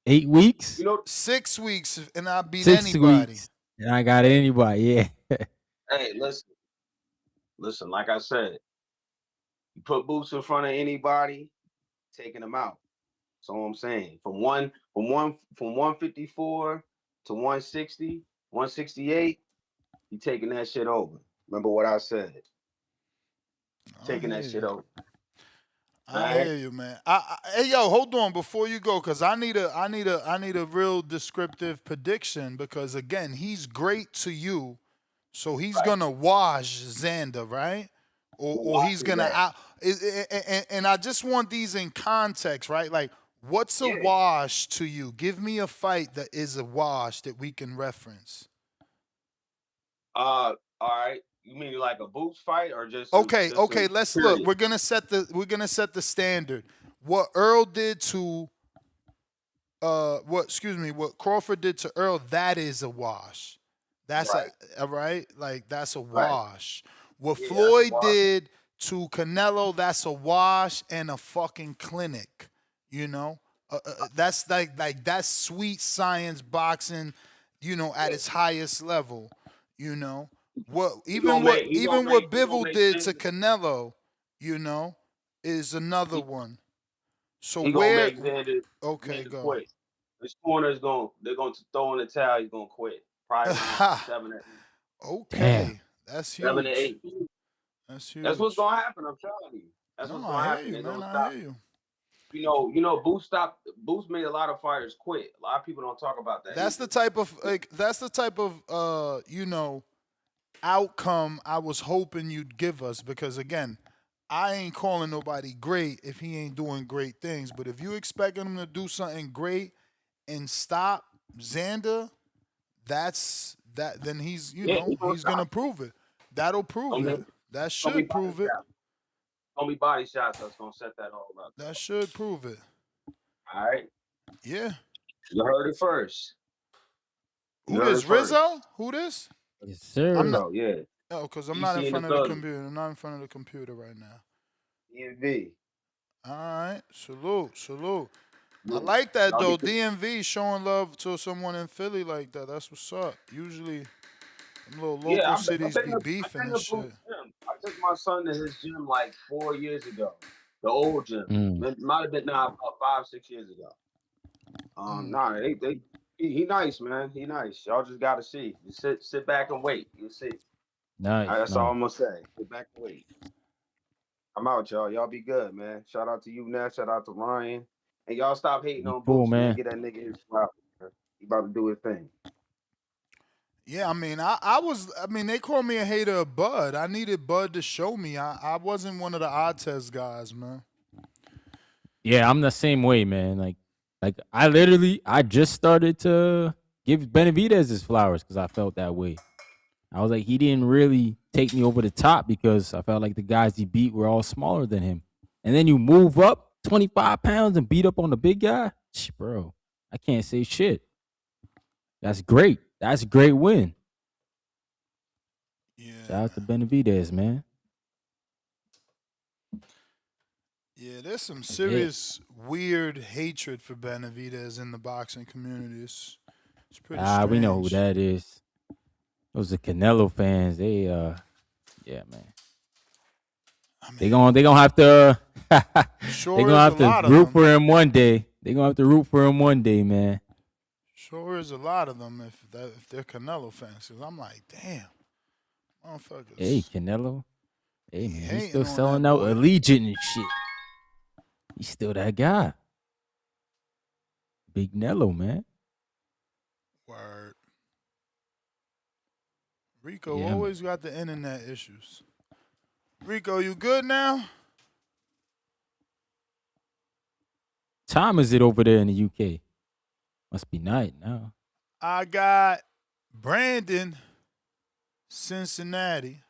8 weeks. 6 weeks, and I beat 6 anybody. weeks, and I got anybody. Yeah. Hey, listen. Like I said, you put Boots in front of anybody, taking them out. That's all I'm saying. From 154 to 160, 168, you taking that shit over. Remember what I said. Taking that shit over. I hear you, man. Hey, yo, hold on before you go, because I need a real descriptive prediction, because again, he's great to you, so he's gonna wash Xander, right? Or he's gonna out. And I just want these in context, right? Like, what's a wash to you? Give me a fight that is a wash that we can reference. All right. You mean like a Boots fight or just okay? Let's look. We're gonna set the standard. What Earl did to what Crawford did to Earl, that is a wash. That's right. Like, that's a wash. What Floyd did to Canelo, that's a wash and a fucking clinic. You know, That's like that's sweet science boxing, at its highest level. You know what? He gonna make Even what he gonna Bivol make did to Xander, Canelo, is another he, one. So he gonna where? make Xander Okay, go. quit. His corner they're gonna throw in the towel. He's gonna quit. Probably around 7 or 8. Damn. Okay, that's 7 to huge. 8. That's That's what's huge. gonna happen. I'm telling you. That's No, what's I gonna hear happen. you, They're man. gonna I stop. hear you. Boost made a lot of fighters quit. A lot of people don't talk about that. That's the type of outcome I was hoping you'd give us, because again, I ain't calling nobody great if he ain't doing great things. But if you expecting him to do something great and stop Xander, then he's Yeah, he gonna he's gonna stop. prove it. That'll prove it. That should prove it. Gonna be body shots that's gonna set that all up. That should prove it. All right. Yeah. You heard it first. Who this? Rizzo? Who this? Yes, sir. I'm not. Yeah. Oh, because I'm not DC in in front the of the building. computer. I'm not in front of the computer right now. DMV. All right. Salute. I Yeah. like that Y'all though. be good. DMV showing love to someone in Philly like that. That's what's up. Usually, them little local Yeah, cities be beefing and shit. I took my son to his gym like 4 years ago. The old gym. It might have been now about 5-6 years ago. Nah, he nice, man. He nice. Y'all just gotta see. You sit back and wait. You'll see. Nice. That's all I'm gonna say. Sit back and wait. I'm out, y'all. Y'all be good, man. Shout out to you, Ness. Shout out to Ryan. And y'all stop hating on cool, Boots, man. man. Get that nigga his flowers, man. He about to do his thing. Yeah, I mean, they call me a hater of Bud. I needed Bud to show me. I wasn't one of the odd test guys, man. Yeah, I'm the same way, man. Like I just started to give Benavidez his flowers because I felt that way. I was like, he didn't really take me over the top because I felt like the guys he beat were all smaller than him. And then you move up 25 pounds and beat up on the big guy, bro. I can't say shit. That's great. That's a great win. Yeah. Shout out to Benavidez, man. Yeah, there's some serious weird hatred for Benavidez in the boxing community. It's pretty strange. We know who that is. Those are Canelo fans. They yeah, man. They gonna have to Sure they gonna is have a lot to of root them. for him one day. They gonna have to root for him one day, man. Sure is a lot of them if they're Canelo fans. 'Cause I'm like, damn, motherfuckers. Hey, Canelo. Hey, man, he's hating still on selling that out boy. Allegiant and shit. He's still that guy. Big Nello, man. Word. Rico Yeah, always got the internet issues. Rico, you good now? Time is it over there in the UK? Must be night now. I got Brandon, Cincinnati.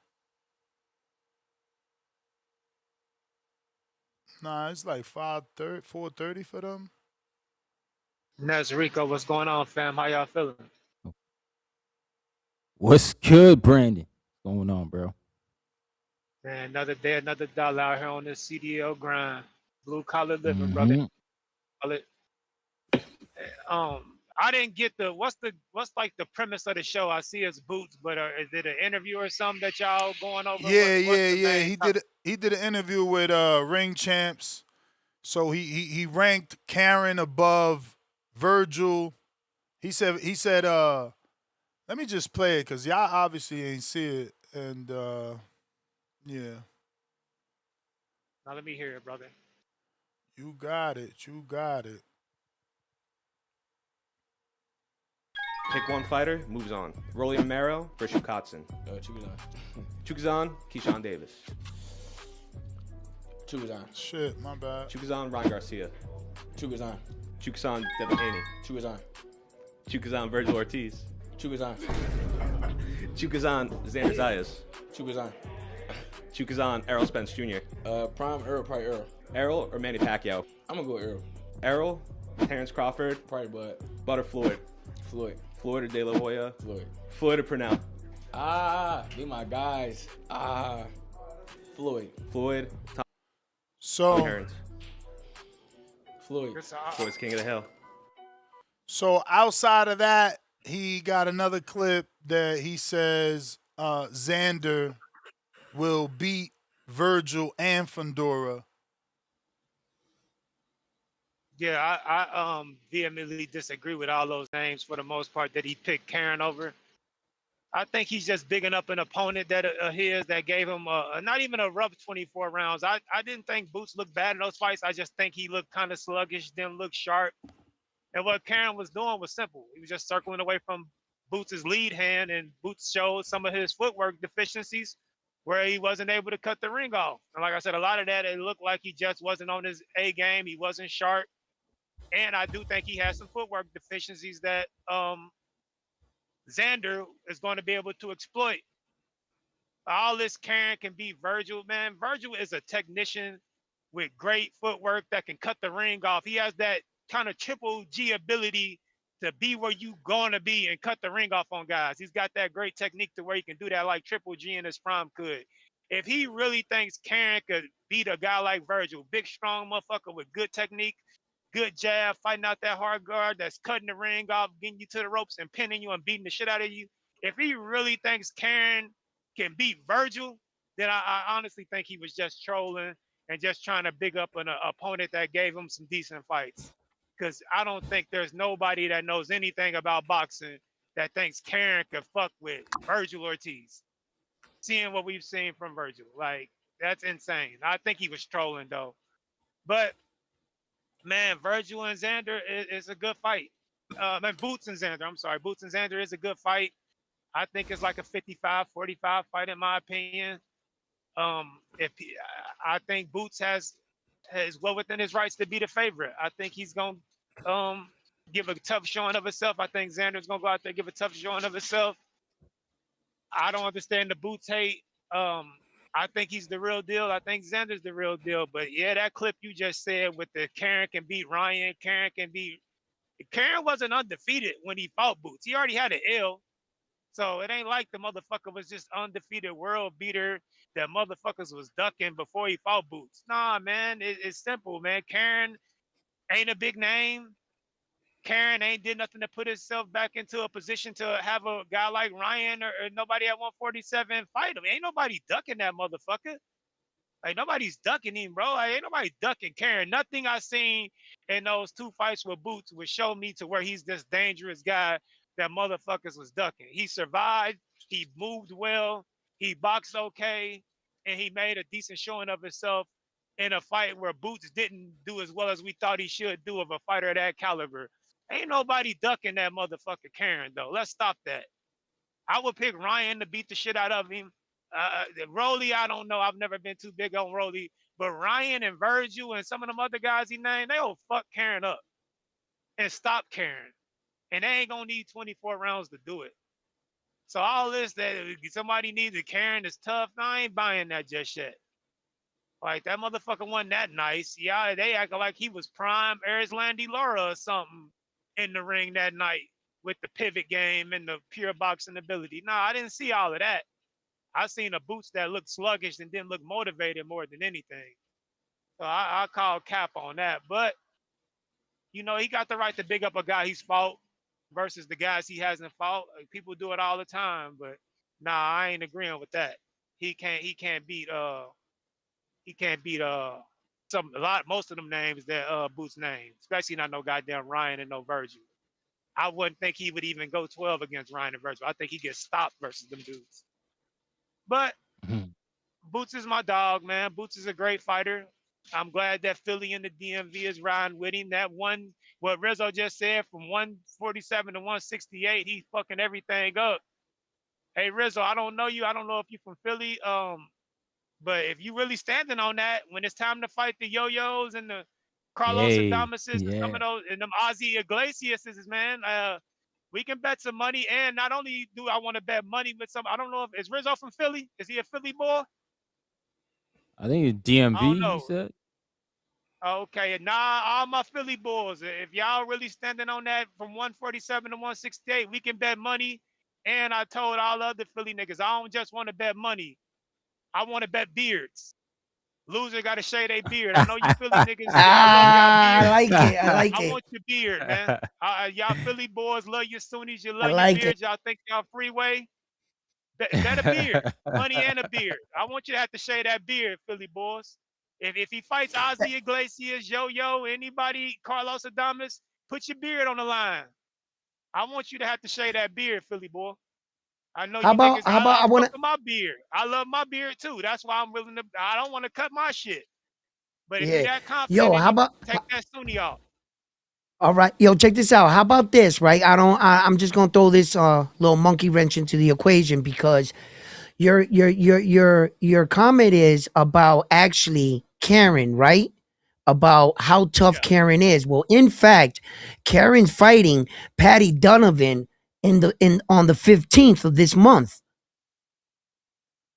Nah, it's like 5:30, 4:30 for them. That's Rico. What's going on, fam? How y'all feeling? What's good, Brandon? What's going on, bro? Man, another day, another dollar out here on this CDL grind. Blue collar living, brother. Call it. I didn't get what's like the premise of the show. I see it's Boots, but is it an interview or something that y'all going over? Yeah. What's the main He did an interview with Ring Champs. So he ranked Karen above Vergil. He said let me just play it because y'all obviously ain't see it. And yeah. Now let me hear it, brother. You got it. Pick one fighter, moves on. Rolly Romero versus Kotzen. Chukazan, Keyshawn Davis. Chukazan. Shit, my bad. Chukazan, Ryan Garcia. Chukazan. Chukazan, Devin Haney. Chukazan. Chukazan, Vergil Ortiz. Chukazan. Chukazan, Xander Zayas. Chukazan. Chukazan, Errol Spence Jr. Prime Earl, probably Earl. Errol or Manny Pacquiao? I'm gonna go Earl. Errol, Terrence Crawford. Probably Bud. Bud or Floyd? Floyd or De La Hoya? Floyd or Purnell? Be my guys. Floyd. So Terrence. Floyd. Floyd's king of the hill. So outside of that, he got another clip that he says Xander will beat Vergil and Fundora. Yeah, I vehemently disagree with all those names for the most part that he picked Karen over. I think he's just bigging up an opponent that his that gave him not even a rough 24 rounds. I didn't think Boots looked bad in those fights. I just think he looked kind of sluggish, didn't look sharp. And what Karen was doing was simple. He was just circling away from Boots' lead hand, and Boots showed some of his footwork deficiencies where he wasn't able to cut the ring off. And like I said, a lot of that, it looked like he just wasn't on his A game. He wasn't sharp. And I do think he has some footwork deficiencies that Xander is going to be able to exploit. All this Karen can be Vergil, man. Vergil is a technician with great footwork that can cut the ring off. He has that kind of triple G ability to be where you gonna be and cut the ring off on guys. He's got that great technique to where he can do that like Triple G in his prime could. If he really thinks Karen could beat a guy like Vergil, big, strong motherfucker with good technique, good jab, fighting out that hard guard that's cutting the ring off, getting you to the ropes and pinning you and beating the shit out of you. If he really thinks Karen can beat Vergil, then I honestly think he was just trolling and just trying to big up an opponent that gave him some decent fights. Because I don't think there's nobody that knows anything about boxing that thinks Karen could fuck with Vergil Ortiz. Seeing what we've seen from Vergil, like, that's insane. I think he was trolling though. But man, Vergil and Xander is a good fight. Boots and Xander, I'm sorry. Boots and Xander is a good fight. I think it's like a 55-45 fight in my opinion. I think Boots is well within his rights to be the favorite. I think he's gonna give a tough showing of himself. I think Xander's gonna go out there and give a tough showing of himself. I don't understand the Boots hate. I think he's the real deal. I think Xander's the real deal. But yeah, that clip you just said with the Karen can beat Ryan, Karen wasn't undefeated when he fought Boots. He already had an L. So it ain't like the motherfucker was just undefeated world beater that motherfuckers was ducking before he fought Boots. Nah, man, it's simple, man. Karen ain't a big name. Karen ain't did nothing to put himself back into a position to have a guy like Ryan or nobody at 147 fight him. Ain't nobody ducking that motherfucker. Like, nobody's ducking him, bro. Like, ain't nobody ducking Karen. Nothing I seen in those two fights with Boots would show me to where he's this dangerous guy that motherfuckers was ducking. He survived. He moved well. He boxed okay. And he made a decent showing of himself in a fight where Boots didn't do as well as we thought he should do of a fighter of that caliber. Ain't nobody ducking that motherfucker Karen, though. Let's stop that. I would pick Ryan to beat the shit out of him. Rolly, I don't know. I've never been too big on Rolly. But Ryan and Vergil and some of them other guys he named, they'll fuck Karen up and stop Karen. And they ain't going to need 24 rounds to do it. So all this that somebody needs a Karen is tough, no, I ain't buying that just yet. Like, that motherfucker wasn't that nice. Yeah, they acting like he was prime Landy Laura or something in the ring that night with the pivot game and the pure boxing ability. No, I didn't see all of that. I seen a Boots that looked sluggish and didn't look motivated more than anything. So I call cap on that. But, you know, he got the right to big up a guy he's fought versus the guys he hasn't fought. People do it all the time, but nah, I ain't agreeing with that. He can't beat most of them names that Boots named, especially not no goddamn Ryan and no Vergil. I wouldn't think he would even go 12 against Ryan and Vergil. I think he gets stopped versus them dudes. But Boots is my dog, man. Boots is a great fighter. I'm glad that Philly and the DMV is riding with him. That one, what Rizzo just said, from 147 to 168, he's fucking everything up. Hey, Rizzo, I don't know you. I don't know if you're from Philly. But if you really standing on that, when it's time to fight the Yo-Yos and the Carlos Adamases and some of those, and them Ozzy Iglesiases, man, we can bet some money. And not only do I want to bet money with some, I don't know if, is Rizzo from Philly? Is he a Philly boy? I think it's DMV, he said. Okay, nah, all my Philly bulls, if y'all really standing on that from 147 to 168, we can bet money. And I told all other Philly niggas, I don't just want to bet money. I want to bet beards. Loser got to shave their beard. I know you Philly niggas, y'all love y'all I beard. like it. I like I it. want your beard, man. Y'all Philly boys love your Sunnis. You I love your like it. beards. Y'all think y'all freeway. Bet a beard, money and a beard. I want you to have to shave that beard, Philly boys. If he fights Ozzy Iglesias, Yo-Yo, anybody, Carlos Adames, put your beard on the line. I want you to have to shave that beard, Philly boy. I know you niggas. How about I I fuck wanna with my beard. I love my beard too. That's why I'm willing to. I don't want to cut my shit. But if you yeah. that confident Yo, in how you, about take that Sunni off. all right, yo, check this out. How about this, right? I'm just gonna throw this little monkey wrench into the equation because your comment is about actually Karen, right? About how tough Karen is. Well, in fact, Karen's fighting Patty Donovan in on the 15th of this month.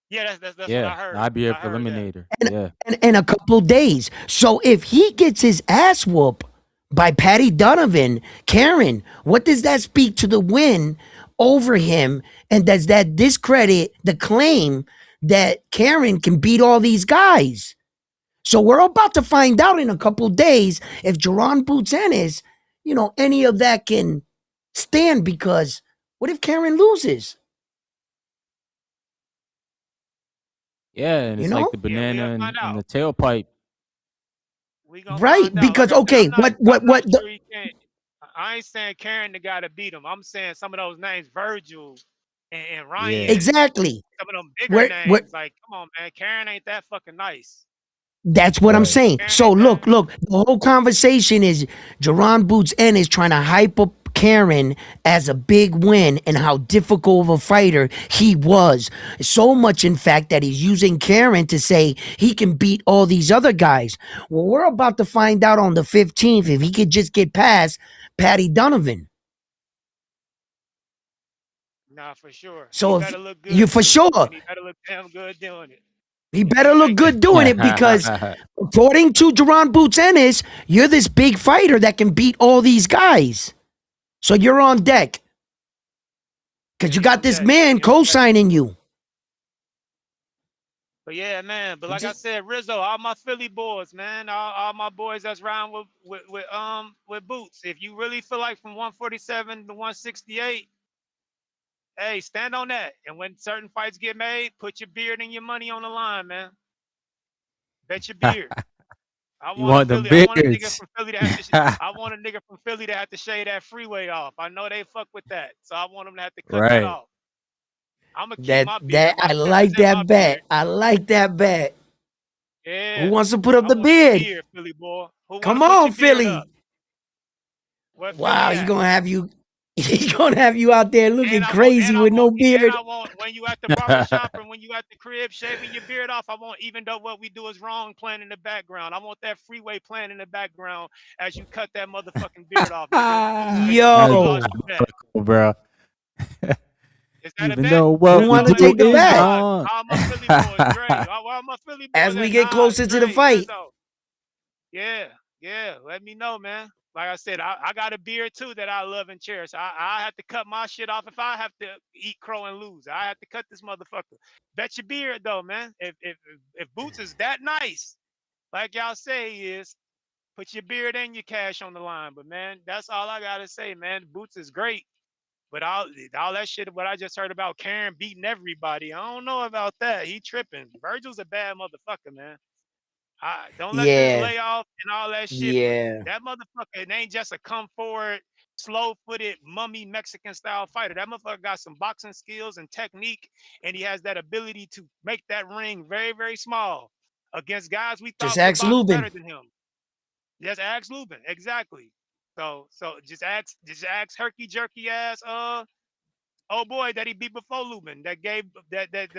Yeah, that's what Yeah, I heard. IBF I heard that. eliminator. Yeah. In a couple days. So if he gets his ass whooped by Patty Donovan, Karen, what does that speak to the win over him? And does that discredit the claim that Karen can beat all these guys? So we're about to find out in a couple days if Jaron Boots Ennis, any of that can stand, because what if Karen loses? Yeah, and You it's like know? the Yeah, we'll banana find and out. the tailpipe. We gonna Right. find out. Like Because I said, okay, I'm not what the, sure he can't. I ain't saying Karen the guy to beat him. I'm saying some of those names, Vergil and Yeah. Ryan, exactly. some of them bigger What names. Like, come on, man, Karen ain't that fucking nice. That's what I'm Right. saying. Karen So ain't that. look, the whole conversation is Jaron Boots Ennis trying to hype up Karen as a big win and how difficult of a fighter he was. So much, in fact, that he's using Karen to say he can beat all these other guys. Well, we're about to find out on the 15th if he could just get past Patty Donovan. Nah, for sure. He So if better look you good for too, sure, and he better look damn good doing it. he If better he look make that, good doing it, because according to Jaron Boots Ennis, you're this big fighter that can beat all these guys. So you're on deck. Because you he got on this deck. man He on deck. co-signing you. But yeah, man. But He like I just said, Rizzo, all my Philly boys, man, all my boys that's around with Boots. If you really feel like from 147 to 168, hey, stand on that. And when certain fights get made, put your beard and your money on the line, man. Bet your beard. You want them I want a nigga beards. from Philly to I want a nigga from Philly to have to shave that freeway off. I know they fuck with that, so I want them to have to cut that Right. off. I'm gonna keep that my beard. that My I chest is like in my that beard. bet. I like that bet. Who Yeah, wants to put up I the want your bid? beard, Philly boy. Who want to Come put on, your beard up? Philly. Where Wow, Philly he at? gonna have you he gonna have you out there And looking I want, crazy with no and beard. I want when you at the barber shop or when you at the crib shaving your beard off. I want, even though what we do is wrong, playing in the background. I want that freeway playing in the background as you cut that motherfucking beard off, nigga. That's You Yo, lost your bet. diabolical, bro. Is that a Even bet? though who what we wanted to do take the All is bet? right, wrong. all my Philly boys, Dre. All my Philly boys As we at get Nas, closer to the Dre, fight. Rizzo. Yeah, yeah. Let me know, man. Like I said, I got a beard too that I love and cherish. I have to cut my shit off if I have to eat crow and lose. I have to cut this motherfucker. Bet your beard though, man. If Boots is that nice, like y'all say he is, put your beard and your cash on the line. But man, that's all I gotta say, man. Boots is great. But all that shit, what I just heard about Karen beating everybody, I don't know about that. He tripping. Virgil's a bad motherfucker, man. Don't let this Yeah, layoff and all that shit. yeah. That motherfucker, it ain't just a come forward, slow-footed, mummy Mexican style fighter. That motherfucker got some boxing skills and technique, and he has that ability to make that ring very, very small against guys we Just thought could ask box Lubin. better than him. Just ask Lubin, exactly. So just ask herky jerky ass oh boy that he beat before Lubin that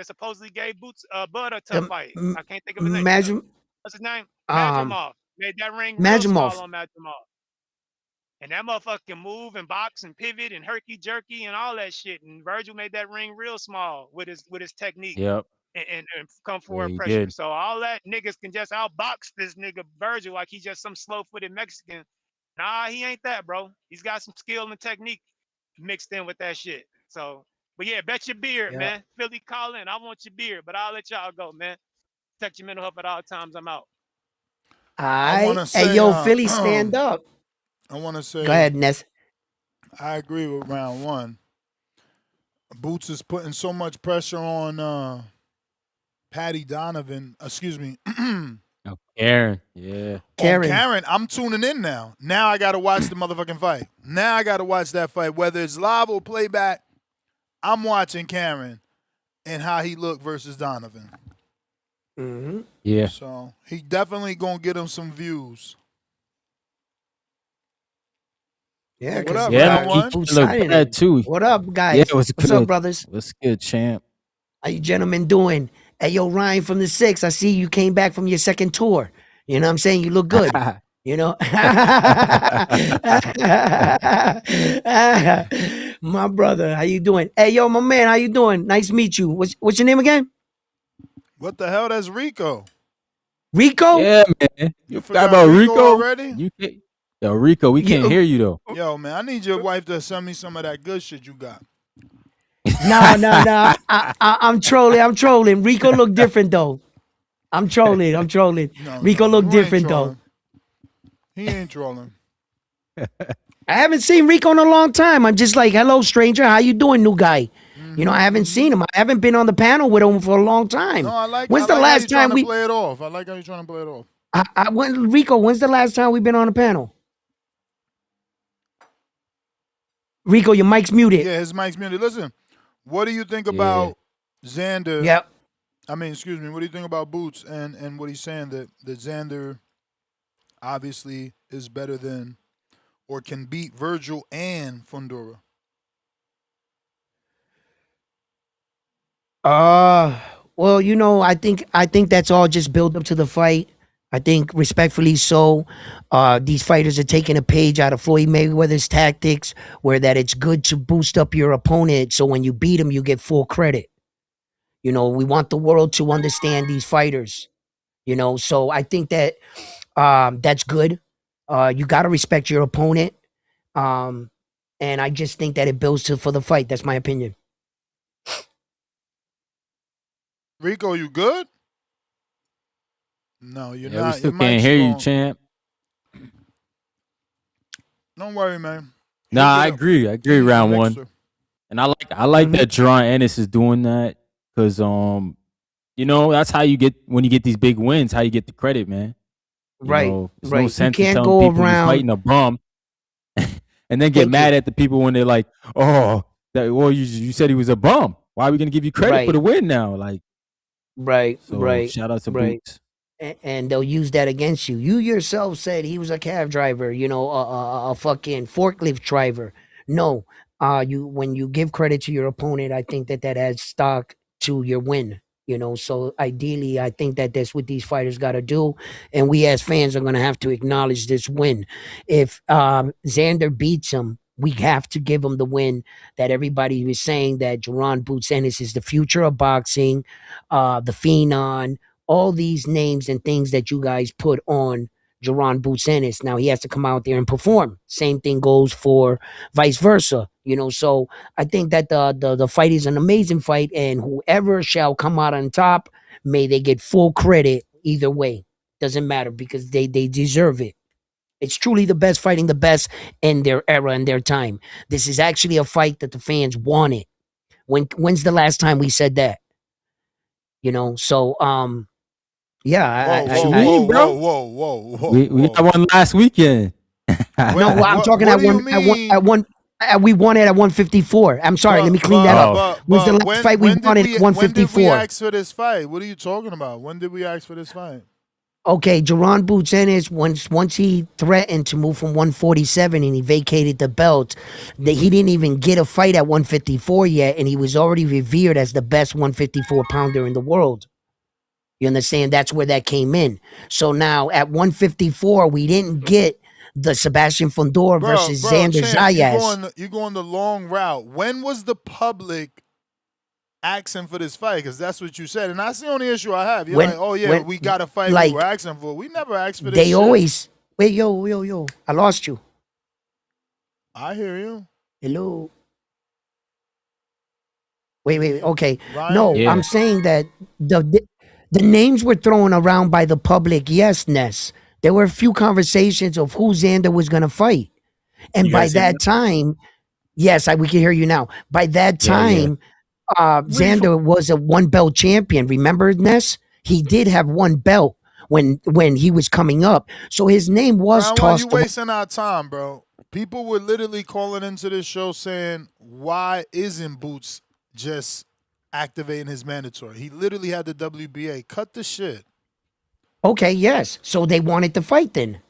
supposedly gave Boots Bud a tough The fight. I can't think of his name. Majum What's his name? um Madrimov. Made that ring real small Majimov. on Madrimov. And that motherfucker can move and box and pivot and herky jerky and all that shit. And Virgil made that ring real small with his technique Yep. and come Yeah, forward he pressure. did. So all that niggas can just outbox this nigga Virgil like he's just some slow-footed Mexican. Nah, he ain't that, bro. He's got some skill and technique mixed in with that shit. So, but yeah, bet your beard, Yeah. man. Philly calling. I want your beard, but I'll let y'all go, man. protect your mental health at all times. I'm out. I want to Hey, say, yo, Philly, stand up. I want to Go say, ahead, Ness. I agree with round one. Boots is putting so much pressure on Patty Donovan. Excuse me. Oh, Karen, yeah. On Karen, I'm tuning in now. Now I got to watch the motherfucking fight. Now I got to watch that fight. Whether it's live or playback, I'm watching Karen and how he looked versus Donovan. Mm-hmm. Yeah. So he definitely going to get him some views. Yeah, What up, Yeah, round man, he one? Who's looked signing bad him? too. What up, Yeah, guys? it was What's good. up, brothers? What's good, champ? How you gentlemen doing? Hey, yo, Ryan from the 6. I see you came back from your second tour. You know what I'm saying? You look good. You know? My brother, how you doing? Hey, yo, my man, how you doing? Nice to meet you. What's your name again? What the hell? That's Rico. Rico? Yeah, man. You Forgot forgot about Rico Rico? already? You can't. Yo, Rico, we can't hear you though. Yo, man, I need your wife to send me some of that good shit you got. No. I'm trolling. Rico look different though. I'm trolling. Rico look you ain't different though. trolling. He ain't trolling. I haven't seen Rico in a long time. I'm just like, hello, stranger. How you doing, new guy? You know, I haven't seen him. I haven't been on the panel with him for a long time. No, I like. When's I the like how last you trying time to we? play it off. I like how you trying to play it off. Rico, when's the last time we've been on a panel? Rico, your mic's muted. Yeah, his mic's muted. Listen, what do you think about Xander? Yep. I mean, excuse me. What do you think about Boots and what he's saying that Xander obviously is better than or can beat Vergil and Fundora? Well, you know, I think that's all just build up to the fight. I think respectfully so, these fighters are taking a page out of Floyd Mayweather's tactics, where that it's good to boost up your opponent so when you beat him, you get full credit. You know, we want the world to understand these fighters. You know, so I think that that's good. You got to respect your opponent, and I just think that it builds for the fight. That's my opinion. Rico, you good? No, you're Yeah, not. we still Your can't mic's hear you, strong. champ. Don't worry, man. Nah, I agree. I agree. Round one, elixir. and I like that Jaron Ennis is doing that because you know that's how you get when you get these big wins. How you get the credit, man. You know, there's no You sense in can't telling go people you're around. fighting a bum, and then get Thank mad you. at the people when they're like, "Oh, you said he was a bum. Why are we gonna give you credit for the win now?" Like, so shout out to Boots. And they'll use that against you. You yourself said he was a cab driver, you know, a fucking forklift driver. No, when you give credit to your opponent, I think that adds stock to your win. You know, so ideally, I think that that's what these fighters got to do, and we as fans are going to have to acknowledge this win. If Xander beats him, we have to give him the win that everybody was saying that Jaron Boots Ennis is the future of boxing, the Phenon, all these names and things that you guys put on Jaron Boots Ennis. Now he has to come out there and perform. Same thing goes for vice versa. You know, so I think that the fight is an amazing fight, and whoever shall come out on top, may they get full credit either way. Doesn't matter because they deserve it. It's truly the best fighting the best in their era and their time. This is actually a fight that the fans wanted. When's the last time we said that? You know, so yeah, Whoa. We got one last weekend. No, I'm talking what at do you one. We won it at 154. I'm sorry. Let me clean that up. Was the last fight we won it at 154? When did we ask for this fight? What are you talking about? When did we ask for this fight? Okay, Jaron Boots Ennis, once he threatened to move from 147 and he vacated the belt, he didn't even get a fight at 154 yet, and he was already revered as the best 154 pounder in the world. You understand? That's where that came in. So now at 154, we didn't get the Sebastian Fundora versus Xander Zayas. You're going the long route. When was the public asking for this fight? Because that's what you said, and that's the only issue I have. You're like, oh yeah, we got a fight we were asking for. We never asked for this. They always wait, yo. I lost you. I hear you. Hello. Wait. Okay. Ryan? No, Yeah. I'm saying that The names were thrown around by the public. Yes, Ness. There were a few conversations of who Xander was going to fight. And You by guys hear me? that time, yes, we can hear you now. By that Yeah, yeah. time, Xander was a one belt champion. Remember, Ness? He did have one belt when he was coming up. So his name was Brown, why you tossed around. wasting our time, bro? People were literally calling into this show saying, why isn't Boots just activating his mandatory? He literally had the WBA. Cut the shit. Okay, yes. So they wanted to fight then.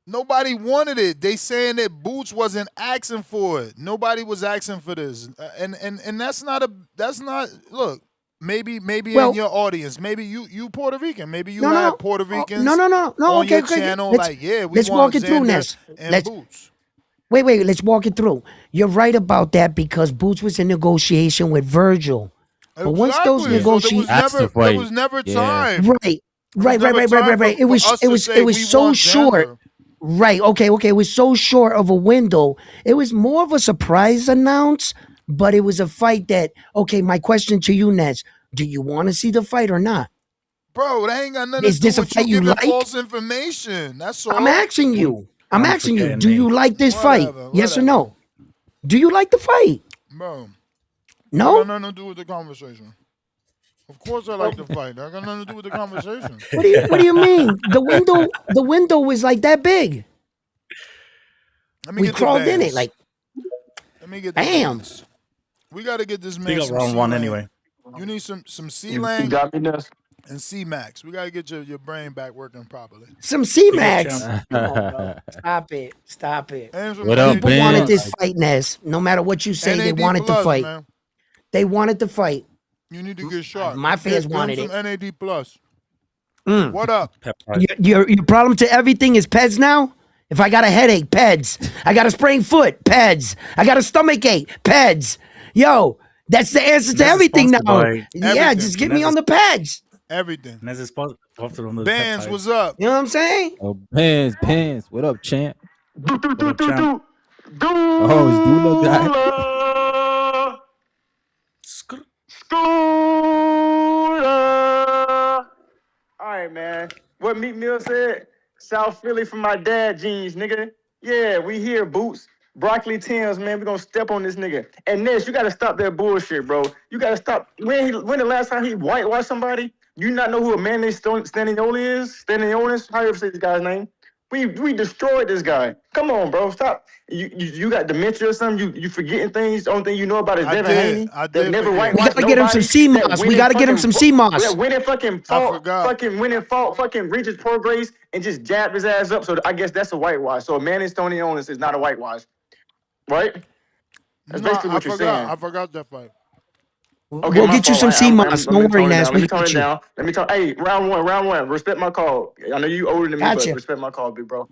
Nobody wanted it. They saying that Boots wasn't asking for it. Nobody was asking for this. And that's not look, maybe in your audience, maybe you Puerto Rican, maybe you had Puerto Ricans no. on Okay, your channel let's, like, yeah, we let's want walk it through, Xander Ness. and Boots. Wait, let's walk it through. You're right about that because Boots was in negotiation with Virgil. But once those negotiations, there was never time. Right. It was so short. Right. Okay. It was so short of a window. It was more of a surprise announce, but it was a fight that, okay, my question to you, Ness, do you want to see the fight or not? Bro, that ain't got nothing Is to do this a with fight you you giving like? false information. That's all. I'm asking you. forgetting Do you names. like this fight? Yes or no? Do you like the fight? Bro. No? That got nothing to do with the conversation. Of course I like the fight. That got nothing to do with the conversation. What do you mean? The window was like that big. We crawled in it like. Let me get the Damn. bands. We got to get this We man got some round one C-Lang. anyway. You need some You C-Lang got me, Ness? and C-Max. We got to get your brain back working properly. Some C-Max. Come on, bro. Stop it. And some What up, People Ben? wanted this fight, Ness. No matter what you say, they NAD wanted to plus, fight. man. They wanted to fight. You need to get shot. My fans Give him wanted some it. NAD plus. Mm. What up? Your problem to everything is Peds now? If I got a headache, Peds. I got a sprained foot, Peds. I got a stomach ache, Peds. Yo, that's the answer to everything now. Yeah, just get me on the Peds. Everything. Nez is sponsored on the Bands, peptides. what's up? You know what I'm saying? Oh, Pants. What up, champ? What up, champ? Oh, is Dula guy? All right, man. What Meat Mill said? South Philly from my dad jeans, nigga. Yeah, we here, Boots. Broccoli Tim's, man. We gonna step on this nigga. And Ness, you gotta stop that bullshit, bro. You gotta stop. When the last time he whitewashed somebody? You not know who Amanda Stanioli is? Stanionis? How you ever say this guy's name? We destroyed this guy. Come on, bro. Stop. You got dementia or something? You forgetting things? The only thing you know about is Devin Haney. That never We whitewashed gotta get him some CMOS. We gotta get him some CMOS. That winning fucking fought, fucking Regis Prograis and just jabbed his ass up. So I guess that's a whitewash. So Amanda Stanioli is not a whitewash, right? That's basically what you're saying. I forgot that fight. Okay, We'll my get you fault. some I'm- CMOS. let me Don't worry, tone it Ness. down. We Let me tone got it you. down. Let me talk. Hey, round one. Respect my call. I know you older than me, Gotcha. but respect my call, big bro.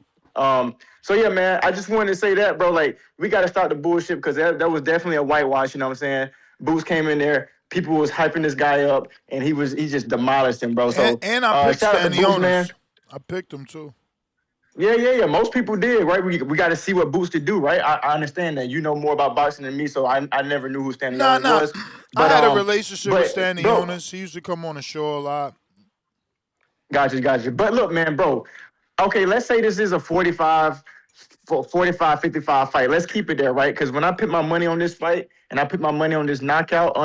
So yeah, man, I just wanted to say that, bro. Like, we got to start the bullshit because that was definitely a whitewash. You know what I'm saying? Boots came in there. People was hyping this guy up, and he just demolished him, bro. So And I picked shout out to Boots, man. Stanionis. I picked him too. Yeah. Most people did, right? We got to see what Boots could do, right? I understand that you know more about boxing than me, so I never knew who Stanionis Nah. was. I had a relationship with bro, Stanionis. He used to come on the show a lot. Gotcha. But look, man, bro. Okay, let's say this is a 45, 55 fight. Let's keep it there, right? Because when I put my money on this fight and I put my money on this knockout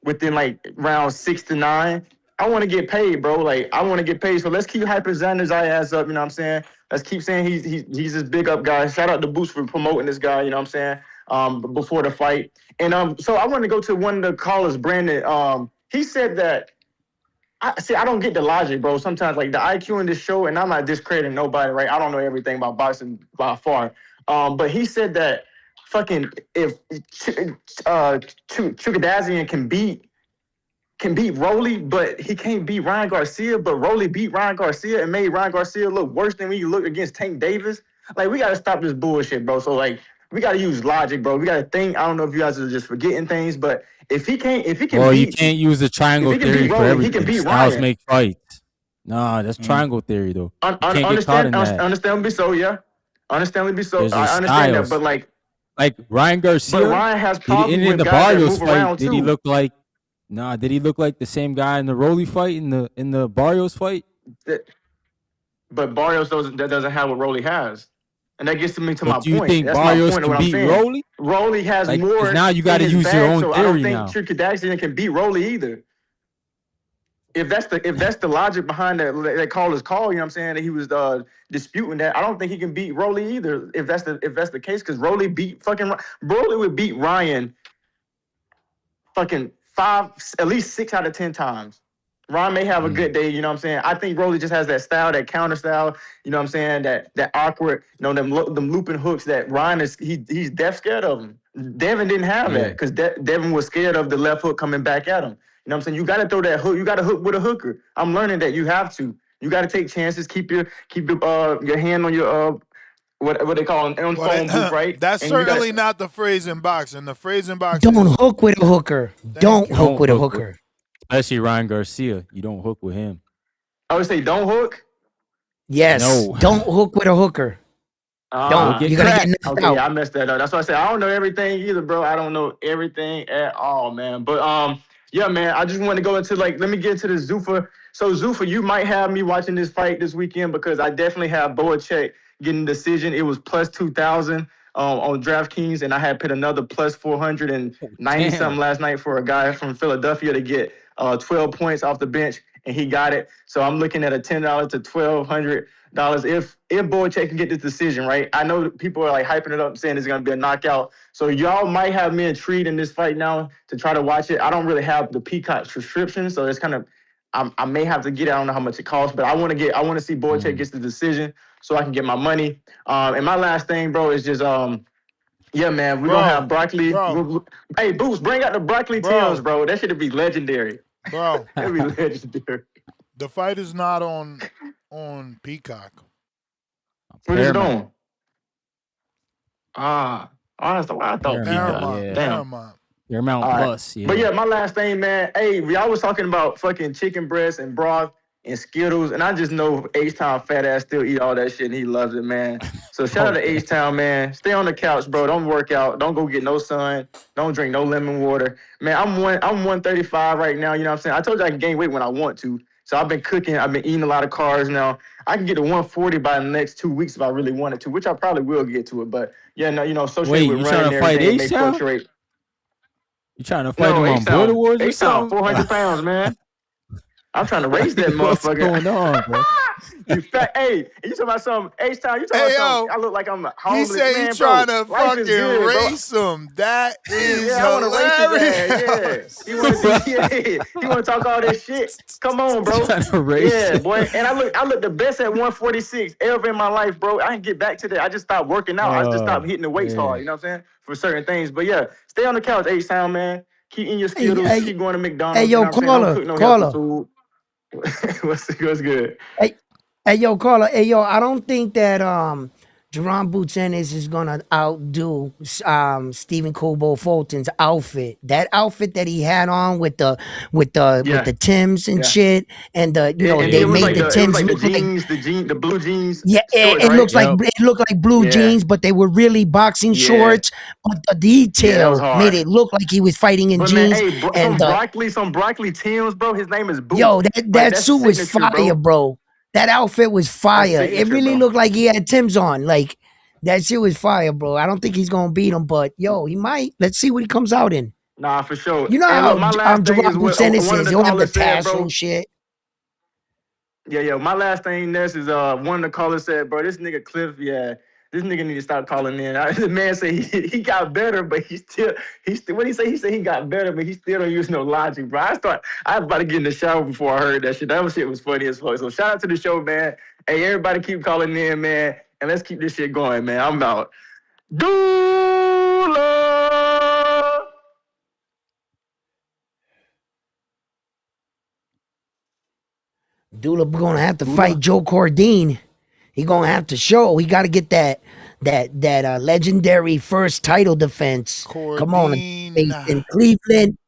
within like round 6 to 9, I want to get paid, bro. Like, I want to get paid. So let's keep hyping Xander Zayas up, you know what I'm saying? Let's keep saying he's this big up guy. Shout out to Boost for promoting this guy, you know what I'm saying? Before the fight. And so I want to go to one of the callers, Brandon. He said that I don't get the logic, bro. Sometimes, like, the IQ in this show, and I'm not discrediting nobody, right? I don't know everything about boxing by far. But he said that fucking if DAZN can beat Rolly, but he can't beat Ryan Garcia, but Rolly beat Ryan Garcia and made Ryan Garcia look worse than when you look against Tank Davis. Like, we got to stop this bullshit, bro. So, like, we got to use logic, bro. We got to think. I don't know if you guys are just forgetting things, but if he can Well, beat, you can't use the triangle if he can theory beat for Rolly, he can everything. beat Styles Ryan. make fights. Nah, that's triangle theory though. You can't get caught in that. Understandably so, yeah. Understandably so. There's I understand that, styles. but like Ryan Garcia. But Ryan has problems in with the guys that Barrios move around fight, did he too. look like Nah, did he look like the same guy in the Rolly fight in the Barrios fight? But Barrios doesn't have what Rolly has. And that gets me to But my do you point. think That's my Barrios point of can what I'm beat saying. Rolly? Rolly has Like, 'cause more now you in got to his use your bag, own so I don't theory think now. Tricky DAZN can beat Rolly either. If that's the logic behind that caller's call, you know what I'm saying, that he was disputing that, I don't think he can beat Rolly either. If that's the case, because Rolly would beat Ryan fucking at least 6 out of 10 times. Ryan may have a good day, you know what I'm saying? I think Rolly just has that style, that counter style, you know what I'm saying? That awkward, you know, them looping hooks that Ryan he's deaf scared of them. Devin didn't have that because Devin was scared of the left hook coming back at him. You know what I'm saying? You got to throw that hook. You got to hook with a hooker. I'm learning that you have to. You got to take chances. Keep your hand on your what they call an phone booth, right? That's And you got certainly not the phrase in boxing. The phrase in boxing Don't is hook with a hooker. Don't you. hook with a hooker. Especially Ryan Garcia. You don't hook with him. I would say don't hook. Yes. No. Don't hook with a hooker. Don't. get You're gonna get cracked. knocked Okay, out. yeah, I messed that up. That's why I said I don't know everything either, bro. I don't know everything at all, man. But yeah, man, I just want to go into let me get into the Zuffa. So Zuffa, you might have me watching this fight this weekend because I definitely have Boacek getting the decision. It was plus 2,000 on DraftKings, and I had put another plus 490 something last night for a guy from Philadelphia to get 12 points off the bench, and he got it. So I'm looking at a $10 to $1,200 if Boacek can get this decision, right? I know people are like hyping it up, saying it's gonna be a knockout. So y'all might have me intrigued in this fight now to try to watch it. I don't really have the Peacock subscription, so it's kind of I may have to get it. I don't know how much it costs, but I want to see Boacek gets the decision so I can get my money. And my last thing, bro, is just yeah, man, we're gonna have broccoli. Hey, Boost, bring out the broccoli Tim's, bro. That should be legendary. Bro. That'd be legendary. The fight is not on Peacock. What is it on? That's why I thought Paramount. Peacock. Paramount. Paramount All right. Plus, yeah. But yeah, my last thing, man. Hey, y'all was talking about fucking chicken breast and broth and Skittles, and I just know H-Town fat ass still eat all that shit, and he loves it, man. So shout out to H-Town, man. Stay on the couch, bro. Don't work out. Don't go get no sun. Don't drink no lemon water, man. I'm 135 right now. You know what I'm saying? I told you I can gain weight when I want to. So I've been cooking. I've been eating a lot of carbs now. I can get to 140 by the next 2 weeks if I really wanted to, which I probably will get to it. But yeah, no, you know, associated with running and everything may fluctuate. You trying to fight him on Border Wars or something? 400 pounds, man. I'm trying to race that motherfucker. What's going on, bro? You fat, hey, you talking about something? H-Town, you talking about something? I look like I'm homeless. He said man, he trying to fucking race him. That is yeah, I want to race hilarious. his ass. Yeah, he want to talk all this shit. Come on, bro. Yeah, boy. And I look the best at 146 ever in my life, bro. I didn't get back to that. I just stopped working out. I just stopped hitting the weights hard. You know what I'm saying? For certain things. But yeah, stay on the couch, H-Town, man. Keep eating your Skittles. Keep going to McDonald's. Hey, yo, you know caller, don't cook no caller. healthy food. What's good? Hey, yo, caller. Hey, yo, I don't think that Jaron Boots Ennis is gonna outdo Stephen Kobo Fulton's outfit. That outfit that he had on with the Timbs and shit, and they made the Timbs look like the blue jeans. Yeah, shorts, it right? looks like it looked like blue jeans, but they were really boxing shorts. But the detail made it look like he was fighting in jeans. Man, hey, some broccoli Timbs, bro. His name is Boots. Yo, that suit was fire, bro. That outfit was fire. It really looked like he had Tim's on. Like, that shit was fire, bro. I don't think he's gonna beat him, but yo, he might. Let's see what he comes out in. Nah, for sure. You know how my last thing is Jaron what Boots one of is. the He'll have the callers said, bro. tassel shit. Yeah. My last thing this is one of the callers said, bro, this nigga Cliff, this nigga need to stop calling in. The man said he got better, but he still what he say? He said he got better, but he still don't use no logic, bro. I was about to get in the shower before I heard that shit. That shit was funny as fuck. So shout out to the show, man. Hey, everybody keep calling in, man, and let's keep this shit going, man. I'm out. Dula. Dula gonna have to fight Joe Cordine. He gonna have to show. He got to get that legendary first title defense. Come on, in Cleveland.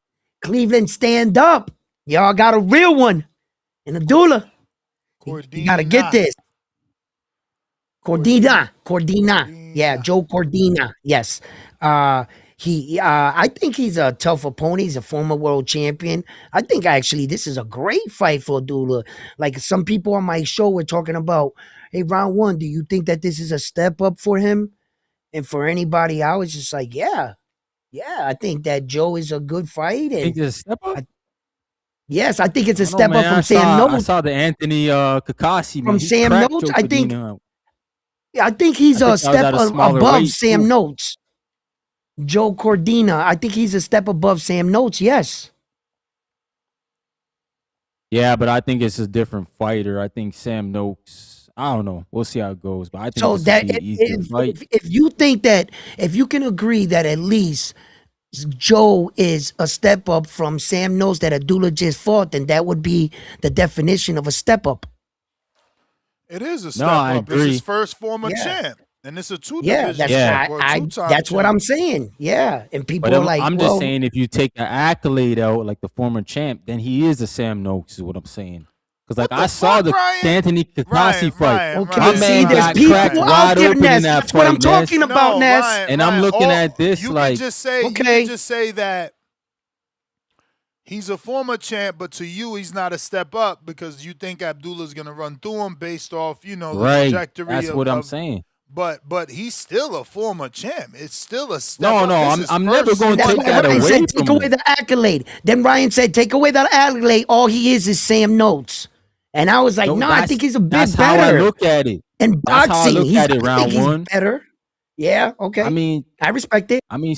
Cleveland, stand up. Y'all got a real one in the Dula. You got to get this. Cordina. Yeah, Joe Cordina. Yes. I think he's a tough opponent. He's a former world champion. I think actually this is a great fight for Abdullah. Like some people on my show were talking about, hey, round one, do you think that this is a step up for him? And for anybody, I was just like, yeah, I think that Joe is a good fight. Think And it's a step up? yes, I think it's I a don't know, step up man. from Sam I Notes. saw the Anthony Kakasi, man. From He Sam cracked Notes, Joe I think. Cordina. Yeah, I think he's I a think that was step at a smaller above weight, Sam too. Notes. Joe Cordina, I think he's a step above Sam Notes. Yes. Yeah, but I think it's a different fighter. I think Sam Noakes. I don't know. We'll see how it goes, but I think So this will that be an easier fight. if you think that if you can agree that at least Joe is a step up from Sam Knows that Abdullah just fought, then that would be the definition of a step up. It is a No, step I up. It's his agree. first former Yeah. champ, and it's a two Yeah, division that's Yeah. champ or a two-time that's what champ. I'm saying. Yeah, and people But are like, I'm just well, saying, if you take the accolade out, like the former champ, then he is a Sam Noakes, is what I'm saying. Because like I saw the Anthony Kakasi fight. okay, My see, man there's got cracked people wide out there, open in Ness. that That's what I'm fight, Ness. talking about, No, Ness. Ryan, And I'm Ryan, looking at this you like, can just say you can just say that he's a former champ, but to you he's not a step up because you think Abdullah's gonna run through him based off, the right. trajectory That's what I'm of saying. but he's still a former champ. It's still a step No, up. no, This is I'm never first going to That's take why that Ryan away said, take from away him. the accolade. Then Ryan said, take away the accolade. All he is Sam Notes. And I was like, No, no, I think he's a bit that's better. how I look at it. In That's how I boxing, look at it. I think Round he's one. better. Yeah, okay. I mean, I respect it. I mean,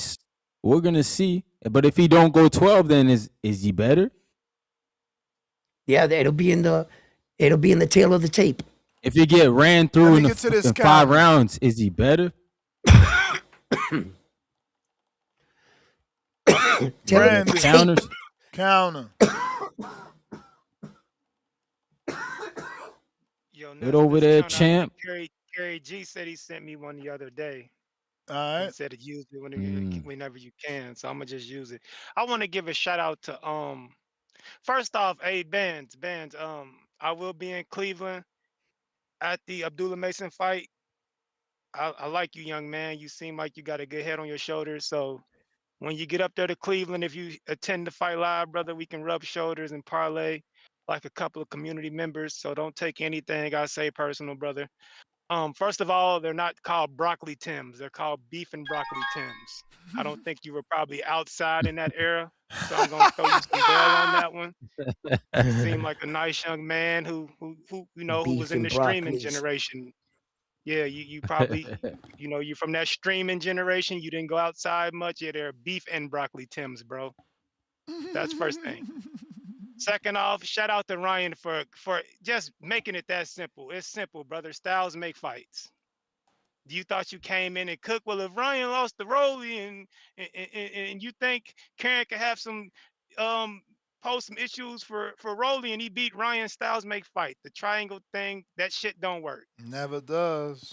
we're gonna see. But if he don't go 12, then is he better? Yeah, it'll be in the tail of the tape. If he get ran Let through me in get to this the 5 counter. rounds, is he better? Brandon, Counters. counter. Yo, Get over there, Sean, champ. Kerry G said he sent me one the other day. All He right. said to use it whenever you can. So I'm gonna just use it. I want to give a shout out to first off, hey Bands. I will be in Cleveland at the Abdullah Mason fight. I like you, young man. You seem like you got a good head on your shoulders. So when you get up there to Cleveland, if you attend the fight live, brother, we can rub shoulders and parlay like a couple of community members. So don't take anything I say personal, brother. First of all, they're not called broccoli Tims. They're called beef and broccoli Tims. I don't think you were probably outside in that era, so I'm gonna throw you some bail on that one. You seem like a nice young man who who was Beef in and the streaming broccolis. generation. Yeah, you probably you're from that streaming generation. You didn't go outside much. Yeah, they're beef and broccoli Tims, bro. That's first thing. Second off, shout out to Ryan for just making it that simple. It's simple, brother. Styles make fights. You thought you came in and cooked. Well, if Ryan lost the Rolly and you think Karen could have some pose some issues for Rolly and he beat Ryan, Styles make fight. The triangle thing, that shit don't work. Never does.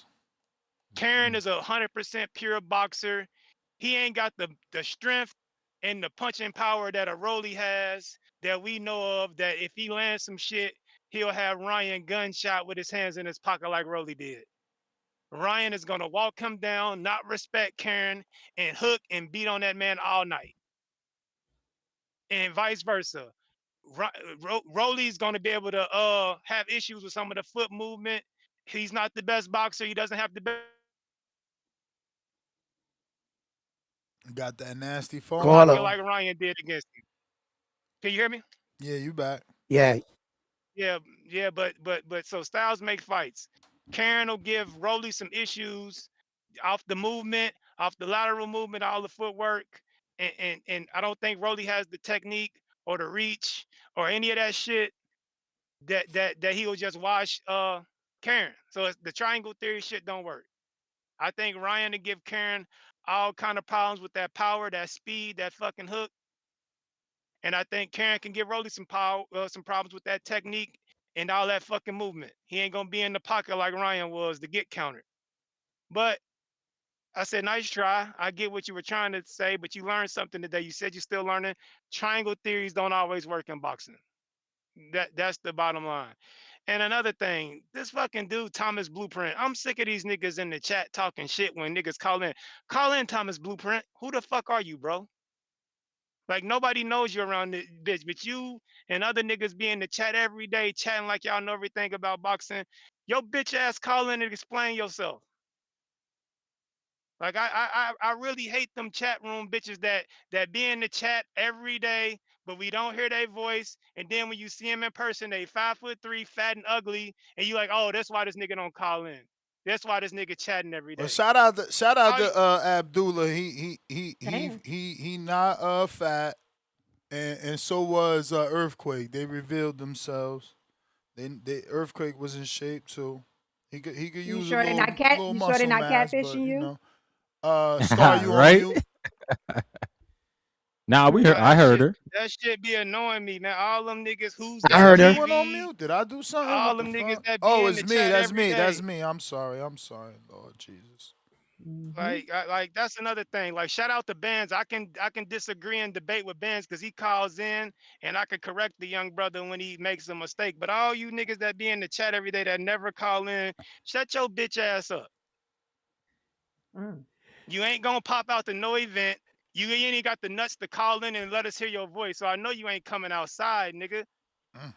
Karen is 100% pure boxer. He ain't got the strength and the punching power that a Rolly has that we know of, that if he lands some shit, he'll have Ryan gunshot with his hands in his pocket like Rolly did. Ryan is going to walk him down, not respect Karen, and hook and beat on that man all night. And vice versa. Rolly's going to be able to have issues with some of the foot movement. He's not the best boxer. He doesn't have the best. Got that nasty phone Call Pocket him. like Ryan did against him. Can you hear me? Yeah, you back. Yeah. Yeah, but so Styles make fights. Karen will give Rolly some issues off the movement, off the lateral movement, all the footwork, and I don't think Rolly has the technique or the reach or any of that shit that he will just watch Karen. So it's, the triangle theory shit don't work. I think Ryan to give Karen all kind of problems with that power, that speed, that fucking hook. And I think Karen can give Rolly some power, some problems with that technique and all that fucking movement. He ain't gonna be in the pocket like Ryan was to get countered. But I said, nice try. I get what you were trying to say, but you learned something today. You said you're still learning. Triangle theories don't always work in boxing. That's the bottom line. And another thing, this fucking dude, Thomas Blueprint. I'm sick of these niggas in the chat talking shit when niggas call in. Call in, Thomas Blueprint. Who the fuck are you, bro? Like, nobody knows you around this bitch, but you and other niggas be in the chat every day chatting like y'all know everything about boxing. Your bitch ass call in and explain yourself. Like, I really hate them chat room bitches that be in the chat every day, but we don't hear their voice. And then when you see them in person, they 5'3", fat and ugly, and you like, oh, that's why this nigga don't call in. That's why this nigga chatting every Well, day. shout out All you- to Abdullah. He not fat, and so was Earthquake. They revealed themselves. They Earthquake was in shape too. He could You use a sure they're not little you sure they're muscle not mass, catfishing but you? Star, you on Right? mute? Nah, we heard. Nah, I heard her. that shit be annoying me, man. All them niggas who's I that heard her. You went on TV, mute. Did I do something? all What the them niggas fuck? that be Oh, in the it's me. chat That's every me. That's day. me. I'm sorry. Lord Jesus. Like that's another thing. Like, shout out to Benz. I can disagree and debate with Benz because he calls in and I can correct the young brother when he makes a mistake. But all you niggas that be in the chat every day that never call in, shut your bitch ass up. You ain't gonna pop out to no event. You ain't got the nuts to call in and let us hear your voice. So I know you ain't coming outside, nigga.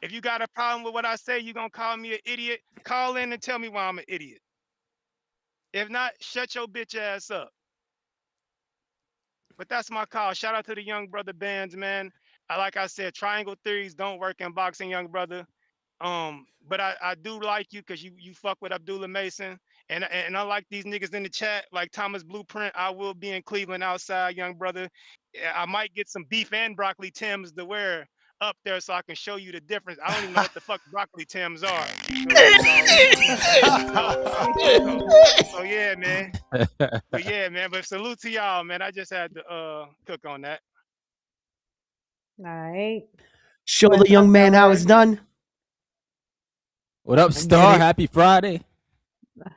If you got a problem with what I say, you gonna call me an idiot. Call in and tell me why I'm an idiot. If not, shut your bitch ass up. But that's my call. Shout out to the young brother bands, man. Like I said, triangle theories don't work in boxing, young brother. But I do like you because you fuck with Abdullah Mason. And I like these niggas in the chat, like Thomas Blueprint. I will be in Cleveland outside, young brother. Yeah, I might get some beef and broccoli Tims to wear up there so I can show you the difference. I don't even know what the fuck broccoli Tims are. So yeah, man. But yeah, man. But salute to y'all, man. I just had to cook on that. All right. Show What's the young up, man how it's fellas? done. What up, I get Star? it. Happy Friday.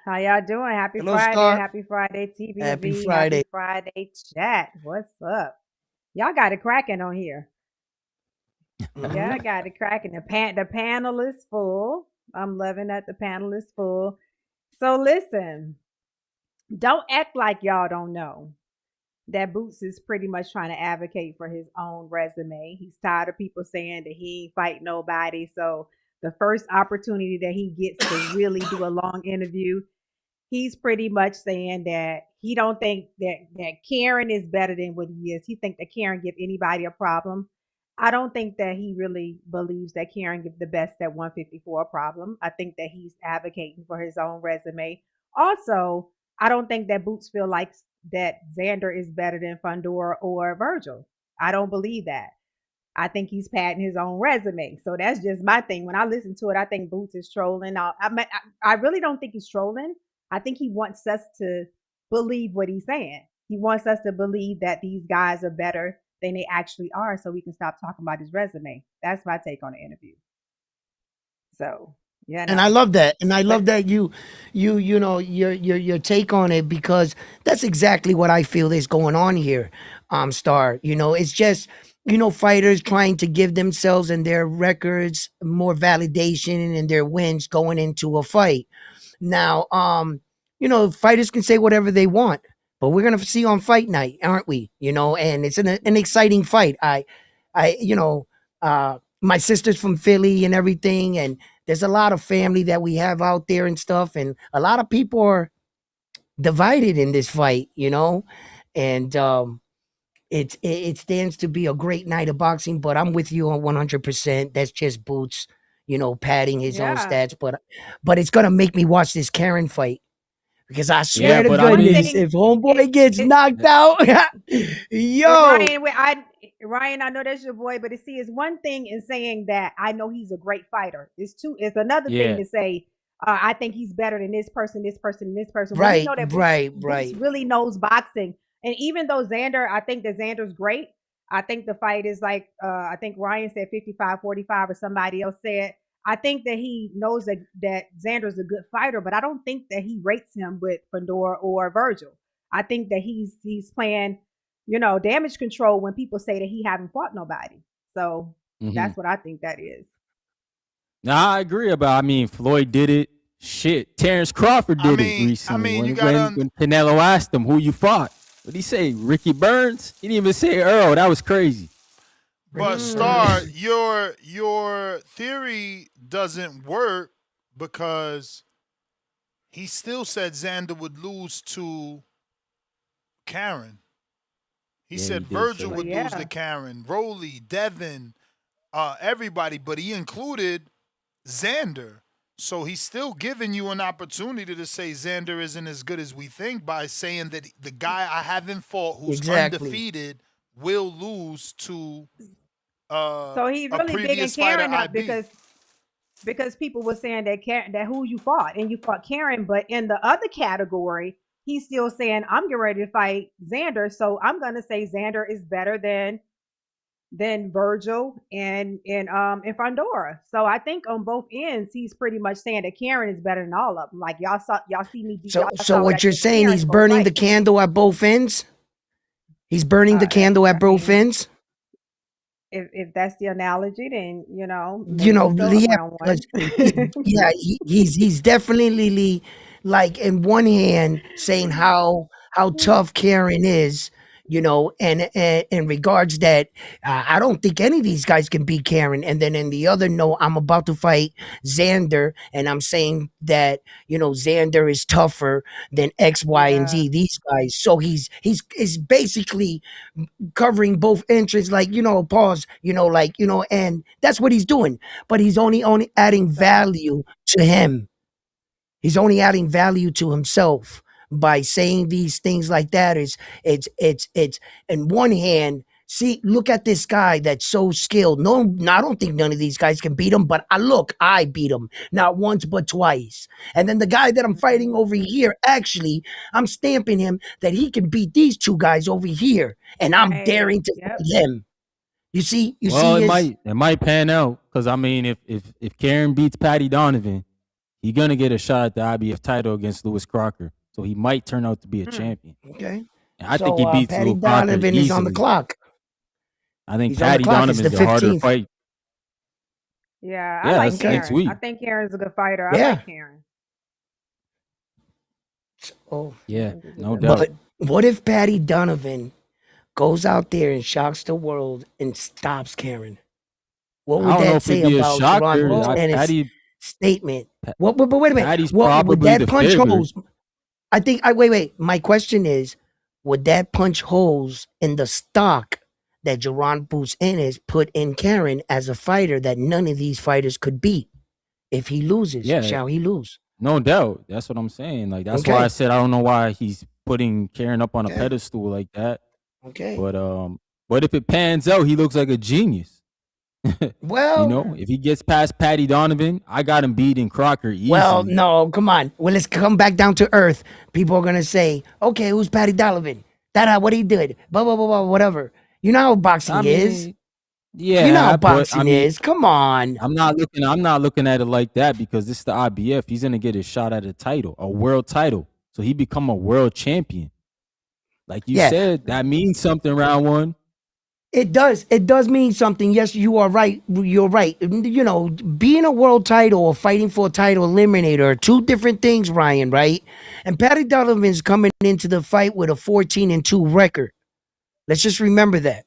How y'all doing? Happy Hello, Friday. Star. Happy Friday, Happy TBV. Friday. Happy Friday, chat. What's up? Y'all got it cracking on here. Yeah, I got it cracking. The panel is full. I'm loving that the panel is full. So listen, don't act like y'all don't know that Boots is pretty much trying to advocate for his own resume. He's tired of people saying that he ain't fight nobody. So the first opportunity that he gets to really do a long interview, he's pretty much saying that he don't think that Karen is better than what he is. He think that Karen give anybody a problem. I don't think that he really believes that Karen give the best at 154 a problem. I think that he's advocating for his own resume. Also, I don't think that Boots feel like that Xander is better than Fundora or Vergil. I don't believe that. I think he's padding his own resume. So that's just my thing. When I listen to it, I think Boots is trolling. I really don't think he's trolling. I think he wants us to believe what he's saying. He wants us to believe that these guys are better than they actually are so we can stop talking about his resume. That's my take on the interview. So, yeah, And I no. love that. And I But love that you know your take on it, because that's exactly what I feel is going on here. Star. You know, it's just, you know, fighters trying to give themselves and their records more validation and their wins going into a fight. Now, you know, fighters can say whatever they want, but we're gonna see on fight night, aren't we? You know, and it's an exciting fight. You know, my sister's from Philly and everything, and there's a lot of family that we have out there and stuff, and a lot of people are divided in this fight, you know, and it stands to be a great night of boxing. But I'm with you on 100%. That's just Boots, you know, padding his own yeah. stats. But it's gonna make me watch this Karen fight, because I Yeah, swear to but I One goodness, mean, thing if homeboy it, gets it knocked out, yo, Ryan, Ryan, I know that's your boy, but it's one thing in saying that I know he's a great fighter. It's another thing yeah. to say I think he's better than this person, this person, and this person. When we right, know that right, Boots right. really knows boxing, and even though I think that Xander's great. I think the fight is like I think Ryan said 55-45, or somebody else said. I think that he knows that Xander's a good fighter, but I don't think that he rates him with Fundora or Vergil. I think that he's playing, damage control when people say that he haven't fought nobody. So hmm that's what I think that is. Nah, I agree about. I mean, Floyd did it. Shit, Terrence Crawford did it recently. you when gotta when Canelo asked him who you fought, what did he say? Ricky Burns. He didn't even say Earl. That was crazy. But Star, your theory doesn't work because he still said Xander would lose to Karen. He Yeah, said he did say Virgil that. would lose to Karen, Rolly, Devin, everybody, but he included Xander. So he's still giving you an opportunity to say Xander isn't as good as we think by saying that the guy I haven't fought who's Exactly. undefeated will lose to So he's a really bigging previous fighter Karen I up beat. because people were saying that that who you fought and you fought Karen, but in the other category, he's still saying I'm getting ready to fight Xander, so I'm gonna say Xander is better than Virgil and Fundora. So I think on both ends, he's pretty much saying that Karen is better than all of them. Like y'all see me, So y'all saw what I what you're did to saying? Karen He's in both burning the fights. candle at both ends. He's burning the candle at both ends. If that's the analogy, then maybe so Yeah, around because one. he's definitely like in one hand saying how tough Karen is, and in regards that I don't think any of these guys can beat Karen, and then in the other, no, I'm about to fight Xander, and I'm saying that Xander is tougher than X, Y, and Z. These guys, so he's basically covering both interests, like pause, and that's what he's doing. But he's only adding value to him. He's only adding value to himself by saying these things like that. It's in one hand. See, look at this guy that's so skilled. No, I don't think none of these guys can beat him, but I beat him not once but twice. And then the guy that I'm fighting over here, actually, I'm stamping him that he can beat these two guys over here, and I'm daring to fight him. You see Well, his. it might pan out because I mean, if Karen beats Patty Donovan, he's gonna get a shot at the IBF title against Lewis Crocker. So he might turn out to be a champion. Okay. And I think So he beats Patty Lewis Crocker Donovan is on the easily. clock. I think He's on the Patty clock. It's Donovan's the the harder 15th. fight. Yeah, I Yeah, like that's next Karen. week. I think Karen's a good fighter. I Yeah. like Karen. Oh, Yeah, no doubt. But what if Patty Donovan goes out there and shocks the world and stops Karen? What I would don't know that if say it'd be a about shocker. Jaron and his Patty, statement? What? But wait a minute. Patty's What would probably that the punch favorite. holes? I think. Wait. My question is, would that punch holes in the stock that Jaron Ennis put in Karen as a fighter that none of these fighters could beat? If he loses, Yeah, shall he lose? no doubt. That's what I'm saying. Like that's why I Okay. said I don't know why he's putting Karen up on a Okay. pedestal like that. Okay. But if it pans out, he looks like a genius. Well, if he gets past Patty Donovan, I got him beating Crocker easily. well, no, come on. Well, let's come back down to earth. People are gonna say, okay, who's Patty Donovan? What he did, blah blah blah blah, whatever. You know how boxing is. Yeah, You know how but I boxing mean, is. Come on. I'm not looking at it like that because this is the IBF. He's gonna get a shot at a title, a world title. So he become a world champion. Like you Yeah. said, that means something round one. It does. It does mean something. Yes, you are right. You're right. Being a world title or fighting for a title eliminator are two different things, Ryan, right? And Patty Donovan's coming into the fight with a 14-2 record. Let's just remember that.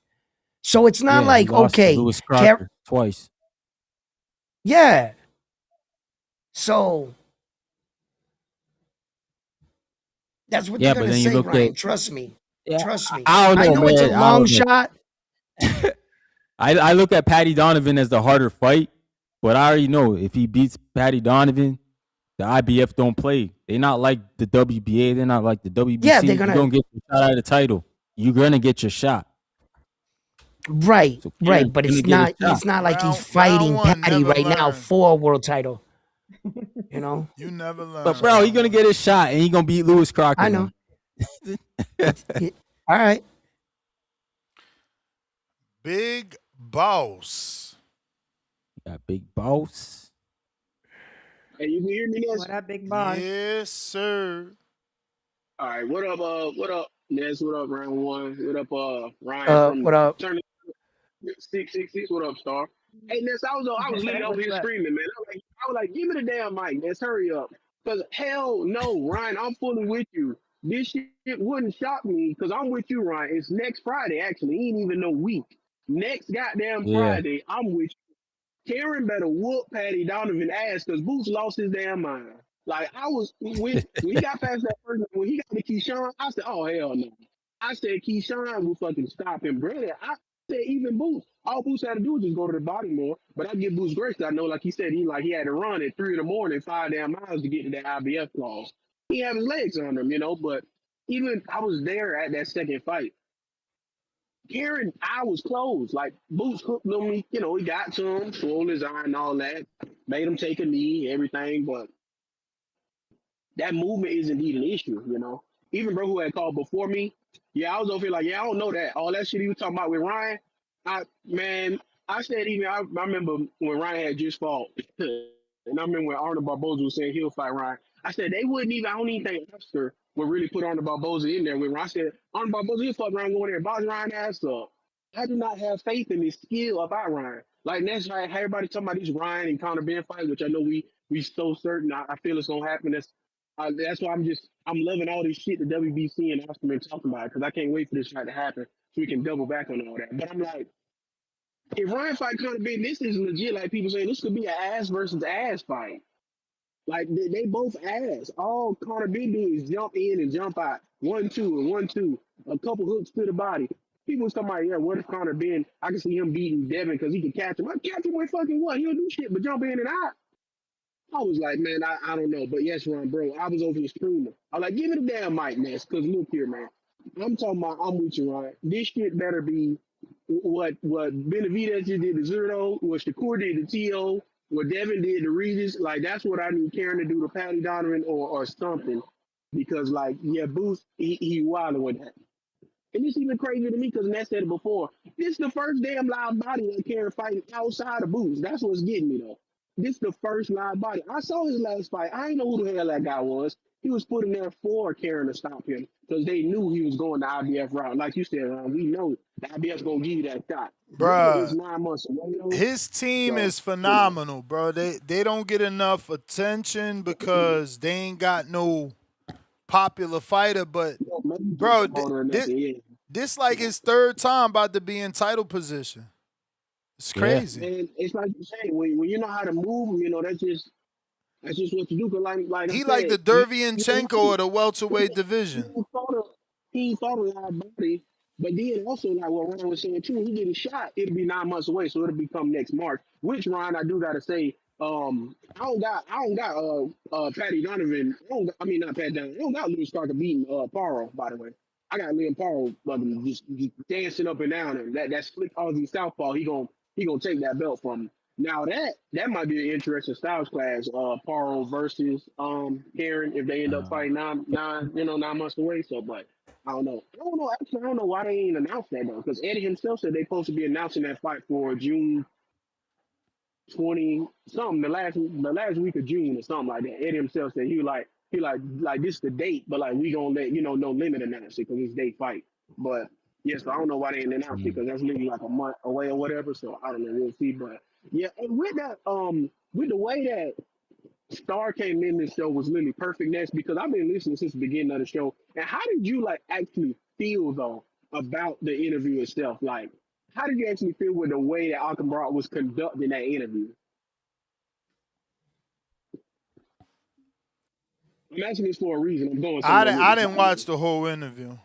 So it's not Yeah, like, he lost to okay, Lewis Crocker twice. yeah. So that's what Yeah, they're but gonna then you say, look Ryan. at Trust me. Yeah, Trust me. I don't know, it's a man. I long don't know. shot. I look at Patty Donovan as the harder fight, but I already know if he beats Patty Donovan, the IBF don't play. They're not like the WBA. They're not like the WBC. Yeah, they're You're gonna gonna get your shot at the title. You're gonna get your shot. right, So right. Karen's But gonna it's get his not. shot. It's not like he's Round fighting one, Patty never right now learn. for a world title. You know. You never learn. But bro, he's gonna get his shot and he's gonna beat Lewis Crocker. I know. man. All right. Big Boss. Got Big Boss. Hey, you can hear me, Ness? What up, big boss? Yes, sir. All right, what up, Ness? What up, round one? What up, Ryan from What up? Turn 666? What up, Star? Hey, Ness, I was literally over What's here up? screaming, man. I was like, give me the damn mic, Ness, hurry up. Cause hell no, Ryan, I'm fully with you. This shit wouldn't shock me because I'm with you, Ryan. It's next Friday, actually. It ain't even no week. Next goddamn Yeah. Friday, I'm with you. Karen better whoop Patty Donovan ass because Boots lost his damn mind. Like I was when he got past that first, when he got to Keyshawn, I said, "Oh hell no!" I said Keyshawn will fucking stop him, brother. I said even Boots, all Boots had to do was just go to the body more. But I give Boots grace. 'Cause I know, like he said, he had to run at 3 in the morning, 5 damn miles to get to that IBF clause. He had his legs on him, you know. But even I was there at that second fight. Karen, I was closed. Like Boots hooked on me, you know, he got to him, swole his eye and all that, made him take a knee, everything, but that movement is indeed an issue, you know. Even bro who had called before me, yeah, I was over here like, yeah, I don't know that. All that shit he was talking about with Ryan, man, I said I remember when Ryan had just fought, and I remember when Arnold Barboza was saying he'll fight Ryan. I said they wouldn't even. I don't even think Oscar would really put Arnold Barboza in there with Ryan. I said Arnold Barboza he'll fuck Ryan going there and box Ryan ass up. I do not have faith in his skill about Ryan. Like that's why everybody talking about this Ryan and Conor Ben fight, which I know we so certain. I feel it's gonna happen. That's why I'm loving all this shit the WBC and Oscar been talking about because I can't wait for this fight to happen so we can double back on all that. But I'm like, if Ryan fight Conor Ben, this is legit. Like people saying, this could be an ass versus ass fight. Like they both ass. All Conor Ben do is jump in and jump out. 1-2 and 1-2. A couple hooks to the body. People was talking about, yeah, what if Conor Ben? I can see him beating Devin because he can catch him. I catch him with fucking what? He don't do shit but jump in and out. I was like, man, I don't know. But yes, Ron, bro, I was over here screaming. I was like, give me the damn mic, Ness, because look here, man. I'm talking about, I'm with you, Ron. This shit better be what Benavidez just did to Zero, what Shakur did to T.O., what Devin did to Regis. Like, that's what I need Karen to do to Patty Donovan or something. Because, like, yeah, Boost, he wilding with that. And it's even crazier to me because Ness said it before. This is the first damn live body that Karen fighting outside of Boost. That's what's getting me, though. This is the first live body. I saw his last fight. I didn't know who the hell that guy was. He was put in there for Karen to stop him because they knew he was going the IBF route. Like you said, Ron, we know the IBF's going to give you that shot. Brother is Bruh. 9 months away, though. His team So, is phenomenal, bro. They don't get enough attention because they ain't got no popular fighter. But bro, this like his third time about to be in title position. It's Yeah. crazy. and it's like you say, when you know how to move, you know, that's just what you do. Cause like I He like said, the Dervianchenko of the welterweight division. he fought a live body, but then also like what Ryan was saying too, he getting shot. It'll be 9 months away, so it'll become next March. Which Ryan, I do gotta say, I don't got Patty Donovan. I mean not Patty Donovan. I don't got Lewis Carter beating Paro. By the way, I got Liam Paro just dancing up and down, and that slick Aussie southpaw. He gonna take that belt from him. Now that might be an interesting styles class. Paro versus Karen if they end up fighting 9 months away. So, but I don't know. Actually, I don't know why they ain't announced that though. Because Eddie himself said they supposed to be announcing that fight for June 20 something, the last week of June or something like that. Eddie himself said he like this the date, but like we gonna let no limit announce it because it's date fight. But yes, I don't know why they didn't announce it because that's literally like a month away or whatever. So I don't know. We'll see. But yeah, and with that, with the way that Star came in this show was literally perfectness because I've been listening since the beginning of the show. And how did you like actually feel though about the interview itself? Like, how did you actually feel with the way that Alkenbrock was conducting that interview? I'm asking this for a reason. I'm going somewhere with I this. didn't watch the whole interview.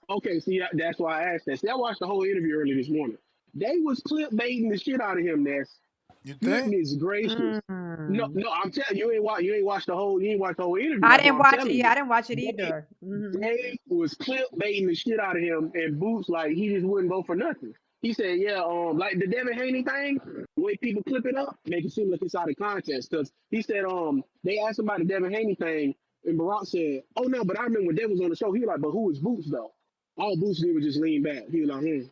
Okay, see, that's why I asked that. See, I watched the whole interview early this morning. They was clip baiting the shit out of him, Ness. You think? Goodness gracious. No, I'm telling you, you ain't watched the whole interview. I That's what didn't I'm watch it. telling Yeah, you. I didn't watch it either. They was clip baiting the shit out of him, and Boots like he just wouldn't go for nothing. He said, yeah, like the Devin Haney thing, the way people clip it up, make it seem like it's out of context. Cause he said, they asked him about the Devin Haney thing, and Barack said, oh no, but I remember when Devin was on the show, he was like, but who is Boots though? All Boots did was just lean back. He was like, And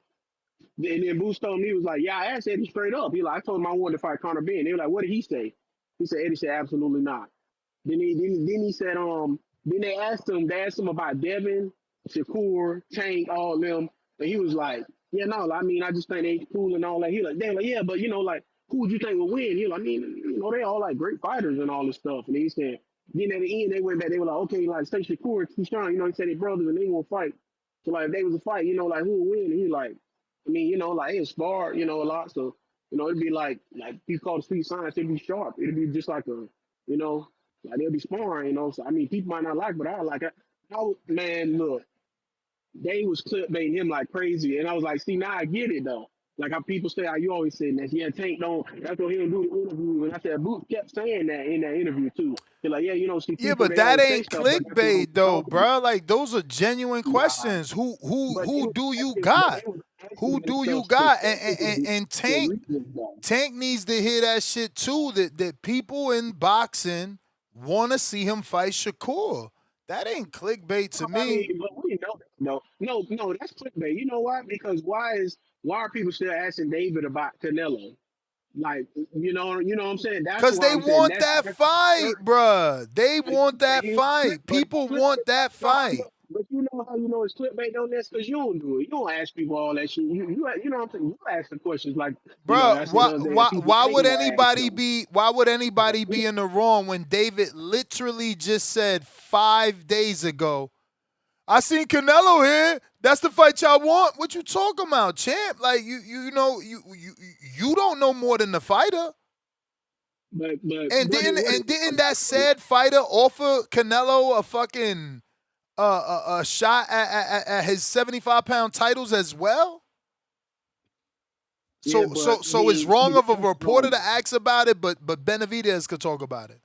then Boots told me, he was like, yeah, I asked Eddie straight up. He like, I told him I wanted to fight Conor Ben. They were like, what did he say? He said, Eddie said, absolutely not. Then he said, then they asked him about Devin, Shakur, Tank, all them. And he was like, yeah, no, I mean, I just think they cool and all that. He like, damn, like, yeah, but you know, like, who would you think would win? He like, I mean, you know, they all like great fighters and all this stuff. And he said, then at the end, they went back, they were like, okay, like, Stacey Shakur and Keyshawn, you know, he said they brothers and they gonna fight. So like, if they was a fight, you know, like, who would win? And he like, I mean, you know, like, they spar, you know, a lot. So, you know, it'd be like you call the street science, it'd be sharp. It'd be just like a, you know, like they'll be sparring, you know. So I mean, people might not like, but I like it. Man, look, they was clickbaiting him like crazy, and I was like, see, now I get it though. Like how people say, how you always say that, yeah, Tank don't. That's what he'll do the interview, and I said, Boots kept saying that in that interview too. They're like, yeah, you know, see, Yeah, people but they that always say ain't stuff, but that's what clickbait I'm though, talking about. bro. Like those are genuine questions. Who do you got? Who do you got? And Tank needs to hear that shit too. That people in boxing want to see him fight Shakur. That ain't clickbait to I me. mean, but we know, no, that's clickbait. You know why? Because why are people still asking David about Canelo? Like, you know what I'm saying? That's Cause why they I'm saying want that fight, bruh. They want that fight. People want that fight. But you know how you know it's clickbait on this? Because you don't do it. You don't ask people all that shit. You know what I'm saying? You ask the questions like, you know, Bro, that's another thing that people why ain't would gonna ask anybody though. be in the wrong when David literally just said 5 days ago, I seen Canelo here. That's the fight y'all want. What you talking about, champ? Like you know you don't know more than the fighter. But And didn't that sad fighter offer Canelo a fucking a shot at his 75-pound titles as well? Yeah, but So it's wrong of a reporter to ask about it, but Benavidez could talk about it.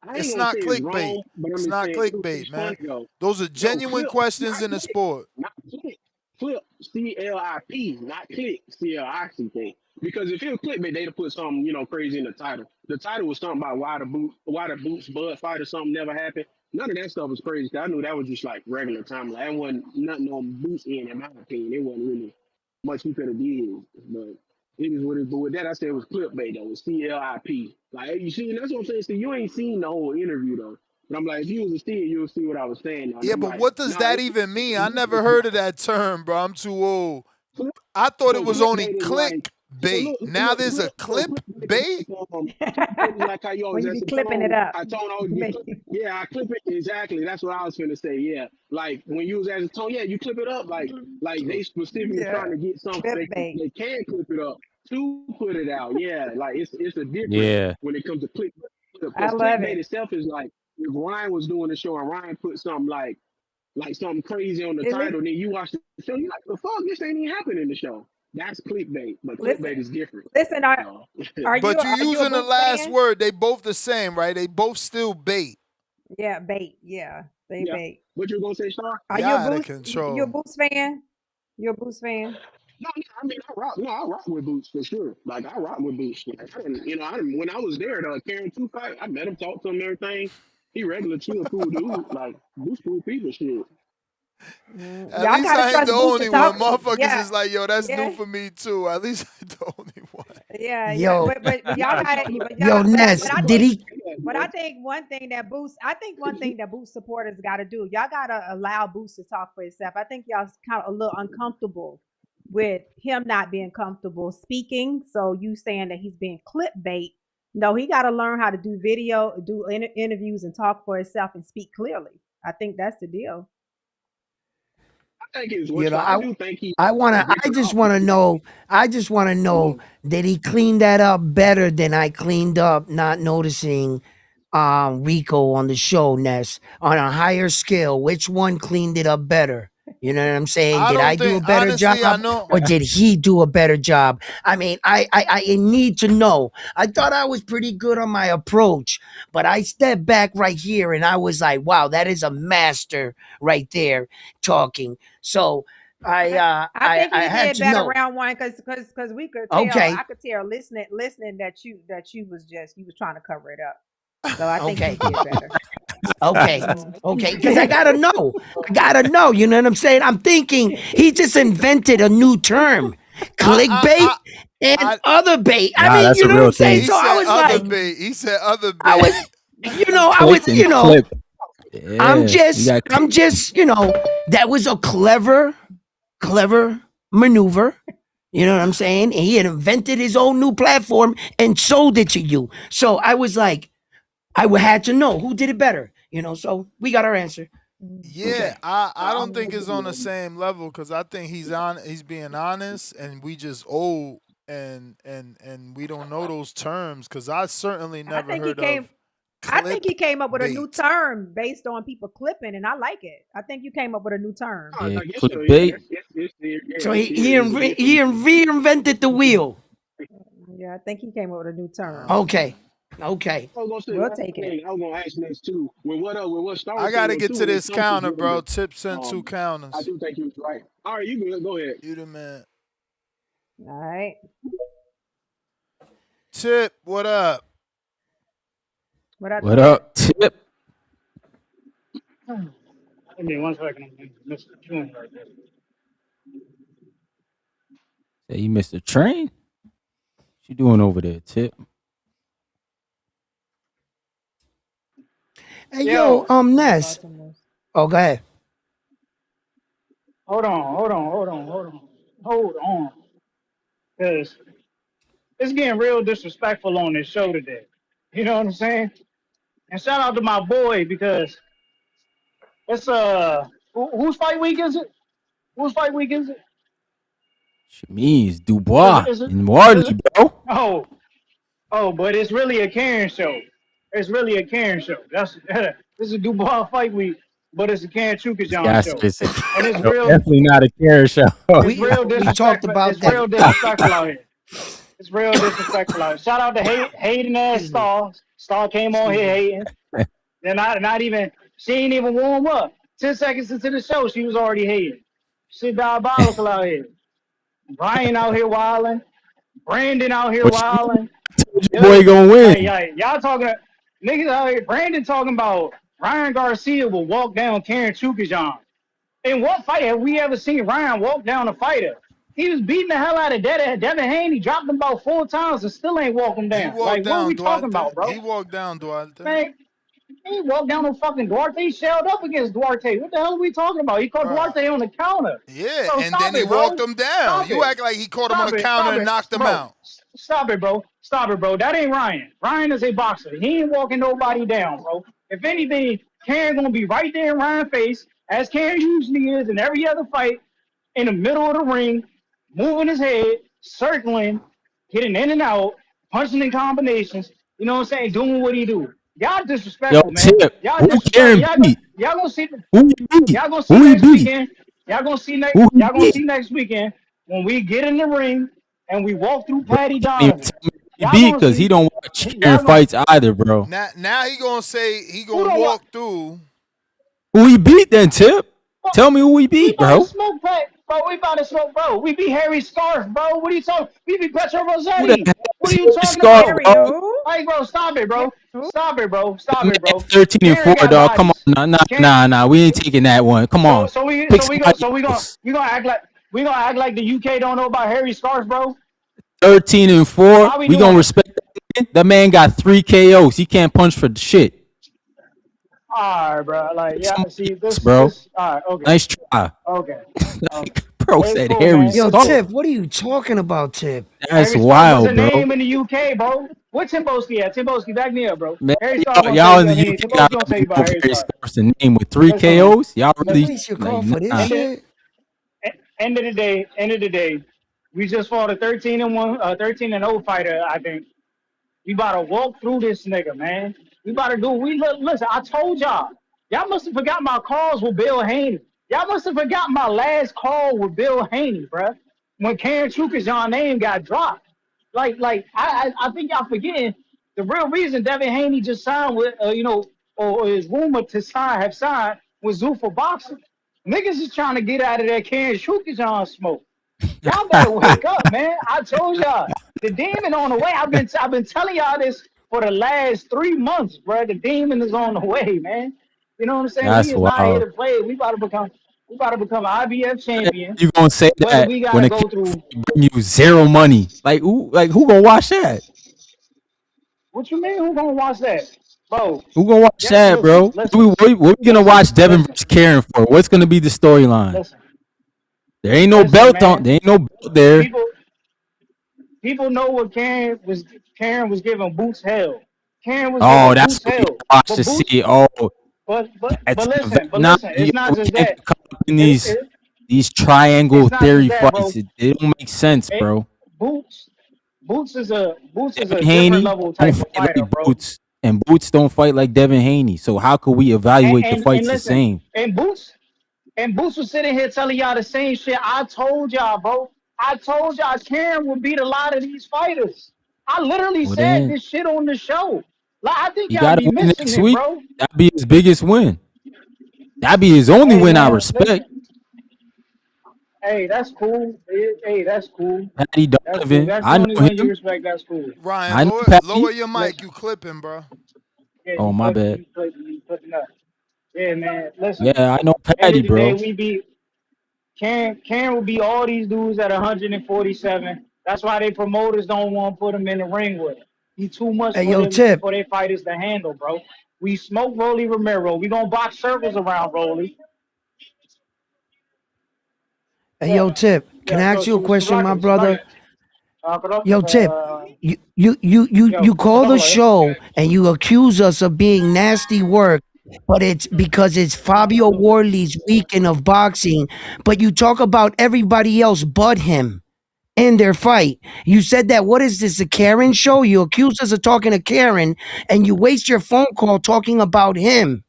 I ain't It's gonna not say it's clickbait. wrong, but I'm It's just not saying clickbait, it's man. funny though. Those are No, genuine questions not in the click, sport. not click. Flip, CLIP, not click, CLIC thing. Because if it was clickbait, they'd have put something, you know, crazy in the title. The title was something about why the boots Bud fight or something never happened. None of that stuff was crazy. I knew that was just like regular time. Like, that wasn't nothing on Boots in my opinion. It wasn't really much he could have did. But it is what it is. But with that, I said it was clickbait though. It was CLIP. Like, you see, that's what I'm saying. See, you ain't seen the whole interview though. But I'm like, if you was a seer, you'll see what I was saying. And Yeah, I'm but like, what does nah, that even mean? I never heard of that term, bro. I'm too old. I thought it but was only clickbait is like, click so bait. Now there's a clip bait. clickbait is like how you When always you ask be the clipping it tone. up. I tone always be yeah, I clip it exactly. That's what I was gonna say. Yeah, like when you was asking tone, yeah, you clip it up. Like they specifically Yeah. trying to get something Clickbait. they can clip it up to put it out. Yeah, like it's a difference Yeah. when it comes to clickbait. I Because love clickbait it. itself is like if Ryan was doing the show and Ryan put something like something crazy on the Really? title, then you watch the show, you're like, the fuck, this ain't even happening in the show. That's clickbait, but Listen, clickbait is different. listen. So, But you Are you a using the Boots last fan? word. They both the same, right? They both still bait. Yeah, bait. Yeah, they yeah. bait. What you gonna say, Star? Are Y'all you a out of Boots? You a control. Boots fan? You a Boots fan? No, I mean, I rock. No, I rock with Boots for sure. Like, I rock with Boots. Like, when I was there, the Karen 2 fight, I met him, talked to him, and everything. He regular, chill, cool dude. Like, Boots cool people, shit. At Y'all least gotta I ain't the trust Boots to only one. talk. Motherfuckers Yeah, is like, yo, that's new yeah, for me too. At least I'm the only one. yeah. Yo, But y'all got it. yo, Ness, did he? But I think one thing that Boost supporters got to do, y'all got to allow Boost to talk for himself. I think y'all kind of a little uncomfortable with him not being comfortable speaking. So you saying that he's being clickbait. No, he got to learn how to do video, do interviews and talk for himself and speak clearly. I think that's the deal. I think it's You what know, I do think he I different just off. want to know. I just want to know, did he clean that up better than I cleaned up not noticing Rico on the show, Ness? On a higher scale, which one cleaned it up better? You know what I'm saying? I Did I don't do think, a better honestly, I job, know. or did he do a better job? I mean, I need to know. I thought I was pretty good on my approach, but I stepped back right here and I was like, wow, that is a master right there talking. So I think I he had did to better know. round one because we could tell. Okay, I could tell listening that you was trying to cover it up. So I think he okay, did better. okay, okay. Because I gotta know. I gotta know. You know what I'm saying? I'm thinking he just invented a new term, clickbait and other bait. I Nah, mean, that's you a know what real I'm saying? thing. He So I said was other like, bait. He said other I was, bait. you know, I Click was, and clip. I'm Yeah, you just, got I'm just, that was a clever maneuver. You know what I'm saying? And he had invented his own new platform and sold it to you. So I was like, I had to know who did it better. You know, so we got our answer. Yeah, Okay. I don't think it's on the same level because I think he's being honest, and we just old and we don't know those terms because I certainly I never think he heard of came. I think clip he came up with a new bait. term based on people clipping, and I like it. I think you came up with a new term. Oh, Yeah, no, yes, sir. clickbait. So It he is a different. reinvented the wheel. Yeah, I think he came up with a new term. Okay. Okay. I was gonna say We'll one take it. thing. I was gonna ask this too. With what Star I was saying gotta though get too, to when it this comes to counter, bro. Jordan, Tip sent 2 I counters. do think he was right. All right, you good? Go ahead. You the man. All right. Tip, what up? What up, What Tip? up, Tip? Give me 1 second. I'm Mr. June right there. Say you missed a train? What you doing over there, Tip? Hey, Yo, Ness. Oh, go ahead. hold on. Because it's getting real disrespectful on this show today. You know what I'm saying? And shout out to my boy because it's whose fight week is it? Whose fight week is it? Shamiz Dubois Is it? in Is Marley, it? bro. But it's really a Karen show. It's really a Karen show. That's this is a Dubois fight week, but it's a Karen This Chukajan guy show, says it's and it's no, real. definitely not a care show. It's real We talked disrespectful. about It's real that. disrespectful out here. It's real disrespectful out here. Shout out to hating ass Excuse me. Star. Star came on Excuse here me. hating. They're not even. She ain't even warm up. 10 seconds into the show, she was already hating. Shit diabolical out here. Brian out here wilding. Brandon out here What you wilding. your boy gonna win? Y'all talking niggas out here. Brandon talking about Ryan Garcia will walk down Karen Chukajan. In what fight have we ever seen Ryan walk down a fighter? He was beating the hell out of Devin Haney, dropped him about 4 times and still ain't walk him He down. walked Like, what are down, we talking Duarte. about, bro? He walked down, Duarte. Man, he walked down on fucking Duarte. He shelled up against Duarte. What the hell are we talking about? He caught Duarte on the counter. Yeah, Bro, and stop then he it, bro. walked him down. Stop You it. act like he caught him on Stop the it. counter Stop and it. knocked him Bro, out. stop it, bro. Stop it, bro. That ain't Ryan. Ryan is a boxer. He ain't walking nobody down, bro. If anything, Karen gonna be right there in Ryan's face, as Karen usually is in every other fight, in the middle of the ring, moving his head, circling, getting in and out, punching in combinations. You know what I'm saying? Doing what he do. Y'all Yo, disrespectful, man. Tip, Y'all who disrespectful. Karen beat? Y'all gonna see. Who he beat? Y'all gonna see Who he next beat? weekend. Y'all gonna see next. Who he Y'all gonna beat? see next weekend when we get in the ring and we walk through Patty Can't even Donovan. tell me who he Y'all beat gonna because he see. don't watch Y'all Karen gonna. fights either, bro. Now he gonna say he Who gonna don't want? walk through. Who he beat then, Tip? Tell me who he We beat, about to bro. smoke, Pat. Bro, we about to smoke, bro. We beat Harry Scarf, bro. What are you talking? We beat Petro Who the Rossetti. heck What is are you Harry talking Scarf, about? Harry bro? who? Hey, bro, stop it, bro. Who? Stop it, bro. That Stop man it, bro. 13 and Karen 4, got dog. Come bodies. on, Karen. nah. We ain't taking that one. Come on, pick somebody else. We gonna act like the UK don't know about Harry Scarf, bro. 13 and 4. How we We gonna doing? respect that man. That man got 3 KOs. He can't punch for the shit. All right, bro. Like, Pick yeah. somebody See, else, this. bro. All right. Okay. Nice try. Okay. Bro It's said cool, Harry man. Yo, It's cool. Scarf. Tip, what are you talking about, Tip? That's Harry Scarf was a wild, bro. name in the UK, bro. What Timboski at? Timboski, back me up, bro. Man, Harry Scarf gonna tell y'all in you. I the mean, UK got Timboski gonna to tell be you about known for Harry Harry Scarf. Scarf's name with 3 Listen, man. KOs. Y'all You really waste your like call for this nah. shit. End of the day, we just fought a 13-0 fighter. I think we about to walk through this nigga, man. We about to do. Listen. I told y'all. Y'all must have forgot my calls with Bill Haney. Y'all must have forgot my last call with Bill Haney, bruh. When Karen Chuka's name got dropped. I think y'all forgetting the real reason Devin Haney just signed with, or is rumored to have signed with Zuffa Boxing. Niggas is trying to get out of that Karen Chuka's smoke. Y'all better wake up, man. I told y'all the demon on the way. I've been telling y'all this for the last 3 months, bro. The demon is on the way, man. You know what I'm saying? We That's is not here wild. to play. We about to become an IBF champion. You gonna say Whether that we when gotta a go kid through bring you 0 money? Like who gonna watch that? what you mean? Who gonna watch that, bro? Who gonna watch that, bro? Listen, What we gonna watch Devin versus Karen for? What's gonna be the storyline? listen. There ain't no Listen, belt on. man. There ain't no belt there. People know what Karen was giving Boots hell. Karen was Oh, giving that's Boots what you hell. watch But to Boots, see. Oh, but that's listen, nah. it's not We just can't that. come up in It, these it, these triangle it's not just theory that, bro. fights. It don't make sense, It, bro. Boots is a Devin different Haney level don't type of fight fighter, like bro. Boots, and Boots don't fight like Devin Haney. So how could we evaluate the And fights the listen, same? and Boots was sitting here telling y'all the same shit. I told y'all, bro. I told y'all Karen would beat a lot of these fighters. I literally Well, said then this shit on the show. Like, I think he y'all got to be win missing next it, week. bro. That'd be his biggest win. That'd be his only Hey win I man, respect. listen. Hey, that's cool. Hey, that's cool. Patty That's cool. Donovan, That's the I know only one you him. respect. That's cool. Ryan, I know lower Patty. your mic. Listen, You clipping, bro. yeah, Oh, my bad. you clipping up. Yeah, man. Listen. Yeah, I know End Patty, of the day, bro. we beat Karen will beat all these dudes at 147. That's why they promoters don't want to put him in the ring with him. He too much Hey, for yo, them Tip. for their fighters to handle, bro. We smoke Rolly Romero. We gonna box circles around Rolly. Hey, yo, Tip. Can I Yeah. ask you a question, my brother? Rocket. Yo, Tip. Yo, You call the Rocket. show and you accuse us of being nasty work, but it's because it's Fabio Wardley's weekend of boxing. But you talk about everybody else but him in their fight. You said that, what is this, a Karen show? You accuse us of talking to Karen and you waste your phone call talking about him.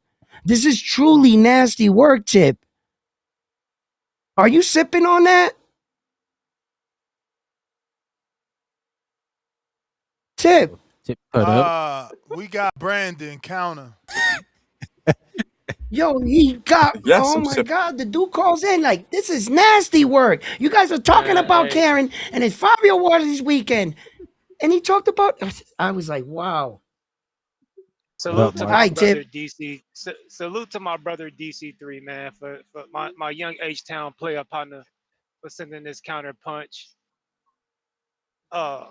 This is truly nasty work, Tip. Are you sipping on that? Tip. Tip cut up. We got Brandon counter. Yo, he got, Yes, oh I'm my sipping. God, the dude calls in like, this is nasty work. You guys are talking about Hey, Karen and it's Fabio Wardley's weekend. And he talked about, I was like, wow. What up, Salute to All Mark? my right, brother Tip. DC. Salute to my brother DC3, man, for my young H Town player partner for sending this counter punch. Uh,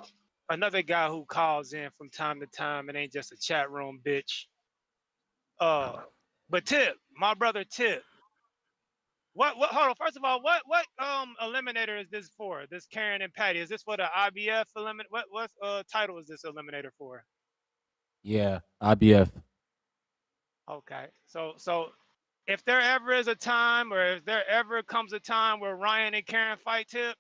Another guy who calls in from time to time and ain't just a chat room bitch. But Tip, my brother Tip. What hold on, first of all, what eliminator is this for? This Karen and Patty. Is this for the IBF eliminate? What title is this eliminator for? Yeah, IBF. Okay. So if there ever is a time or if there ever comes a time where Ryan and Karen fight Tip,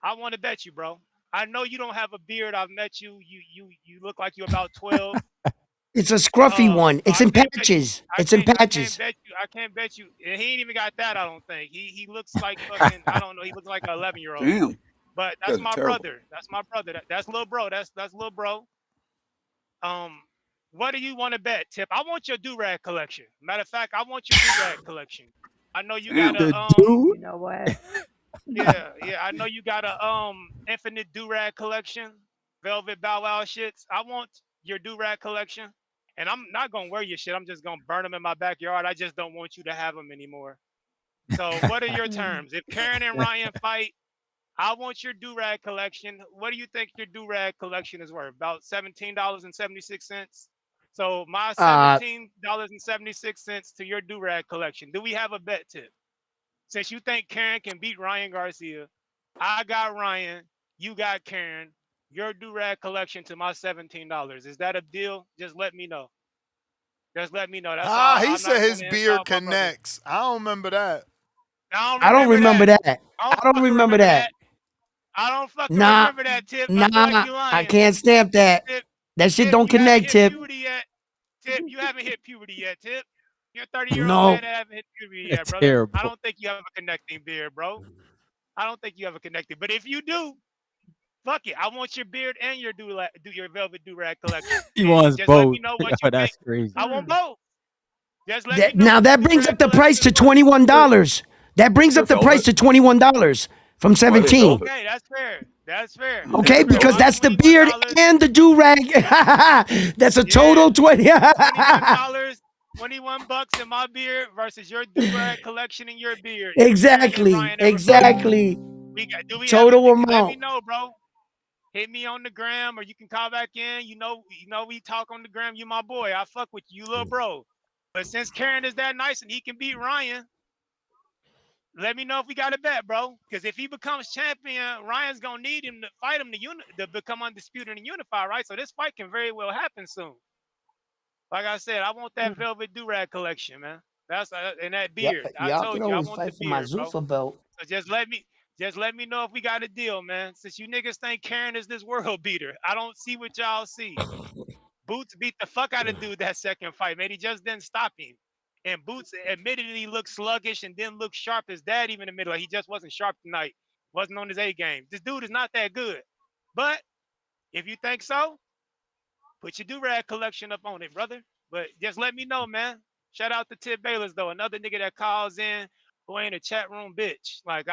I want to bet you, bro. I know you don't have a beard. I've met you. You look like you're about 12. It's a scruffy one. So It's in patches. It's in I can't patches. bet you. I can't bet you. And he ain't even got that. I don't think. He looks like fucking. I don't know. He looks like an 11-year-old. damn, you But that's guys are my terrible. brother. That's my brother. That's little bro. That's little bro. What do you want to bet, Tip? I want your do-rag collection. Matter of fact, I want your do-rag collection. I know you got Damn. The a dude. You know what? yeah, I know you got a infinite do-rag collection, velvet bow wow shits. I want your do-rag collection. And I'm not gonna wear your shit. I'm just gonna burn them in my backyard. I just don't want you to have them anymore. So what are your terms? If Karen and Ryan fight, I want your do-rag collection. What do you think your do-rag collection is worth? About $17.76. So my Uh, $17.76 to your do-rag collection. Do we have a bet, Tip? Since you think Karen can beat Ryan Garcia, I got Ryan, you got Karen. Your do-rag collection to my $17. Is that a deal? Just let me know. Just let me know. That's all. He I'm not said trying his to beard insult my brother. connects. I don't remember that. I don't I don't remember remember that. that. I I don't don't fucking remember remember that. that. I don't fucking Nah, remember that, Tip. I feel like nah, you I lying. can't stamp that. Tip, That shit Tip, don't you haven't connect, hit Tip. puberty yet. Tip, you haven't hit puberty yet, Tip. You're a 30-year-old man No. that haven't hit puberty yet, That's brother. I terrible. don't think you have a connecting beard, bro. I don't think you have a connecting. But if you do, fuck it. I want your beard and your your velvet do-rag collection. He And wants just let me both. know what you Yo, think. that's crazy. I want both. Just let me That, know now what your that brings do-rag up the price collection is to worth. $21. That brings up Tiff, the price to $21 from Why they 17. velvet? Okay, that's fair. That's fair. Yeah, Okay, That's fair. because velvet. My that's the beard $21. and the do rag. That's a Yeah. total 20. $21, 21 bucks in my beard versus your do-rag collection in your beard. If Karen and Exactly. Ryan ever fight, Exactly. do we have Total a let me amount. know, bro. Hit me on the gram or you can call back in. We talk on the gram. You my boy. I fuck with you, little bro. But since Karen is that nice and he can beat Ryan, let me know if we got a bet, bro. Because if he becomes champion, Ryan's gonna need him to fight him to become undisputed and unify, right? So this fight can very well happen soon. Like I said, I want that velvet do-rag collection, man. That's and that beard. I Y'all told could you, I always want the fight for my beard, bro. Zuffa belt. So just let me know if we got a deal, man. Since you niggas think Karen is this world beater, I don't see what y'all see. Boots beat the fuck out of dude that second fight, man. He just didn't stop him. And Boots admittedly looked sluggish and didn't look sharp as that even in the middle. Like he just wasn't sharp tonight. Wasn't on his A game. This dude is not that good. But if you think so, put your do-rag collection up on it, brother. But just let me know, man. Shout out to Tip Bayless, though, another nigga that calls in who ain't a chat room bitch. Like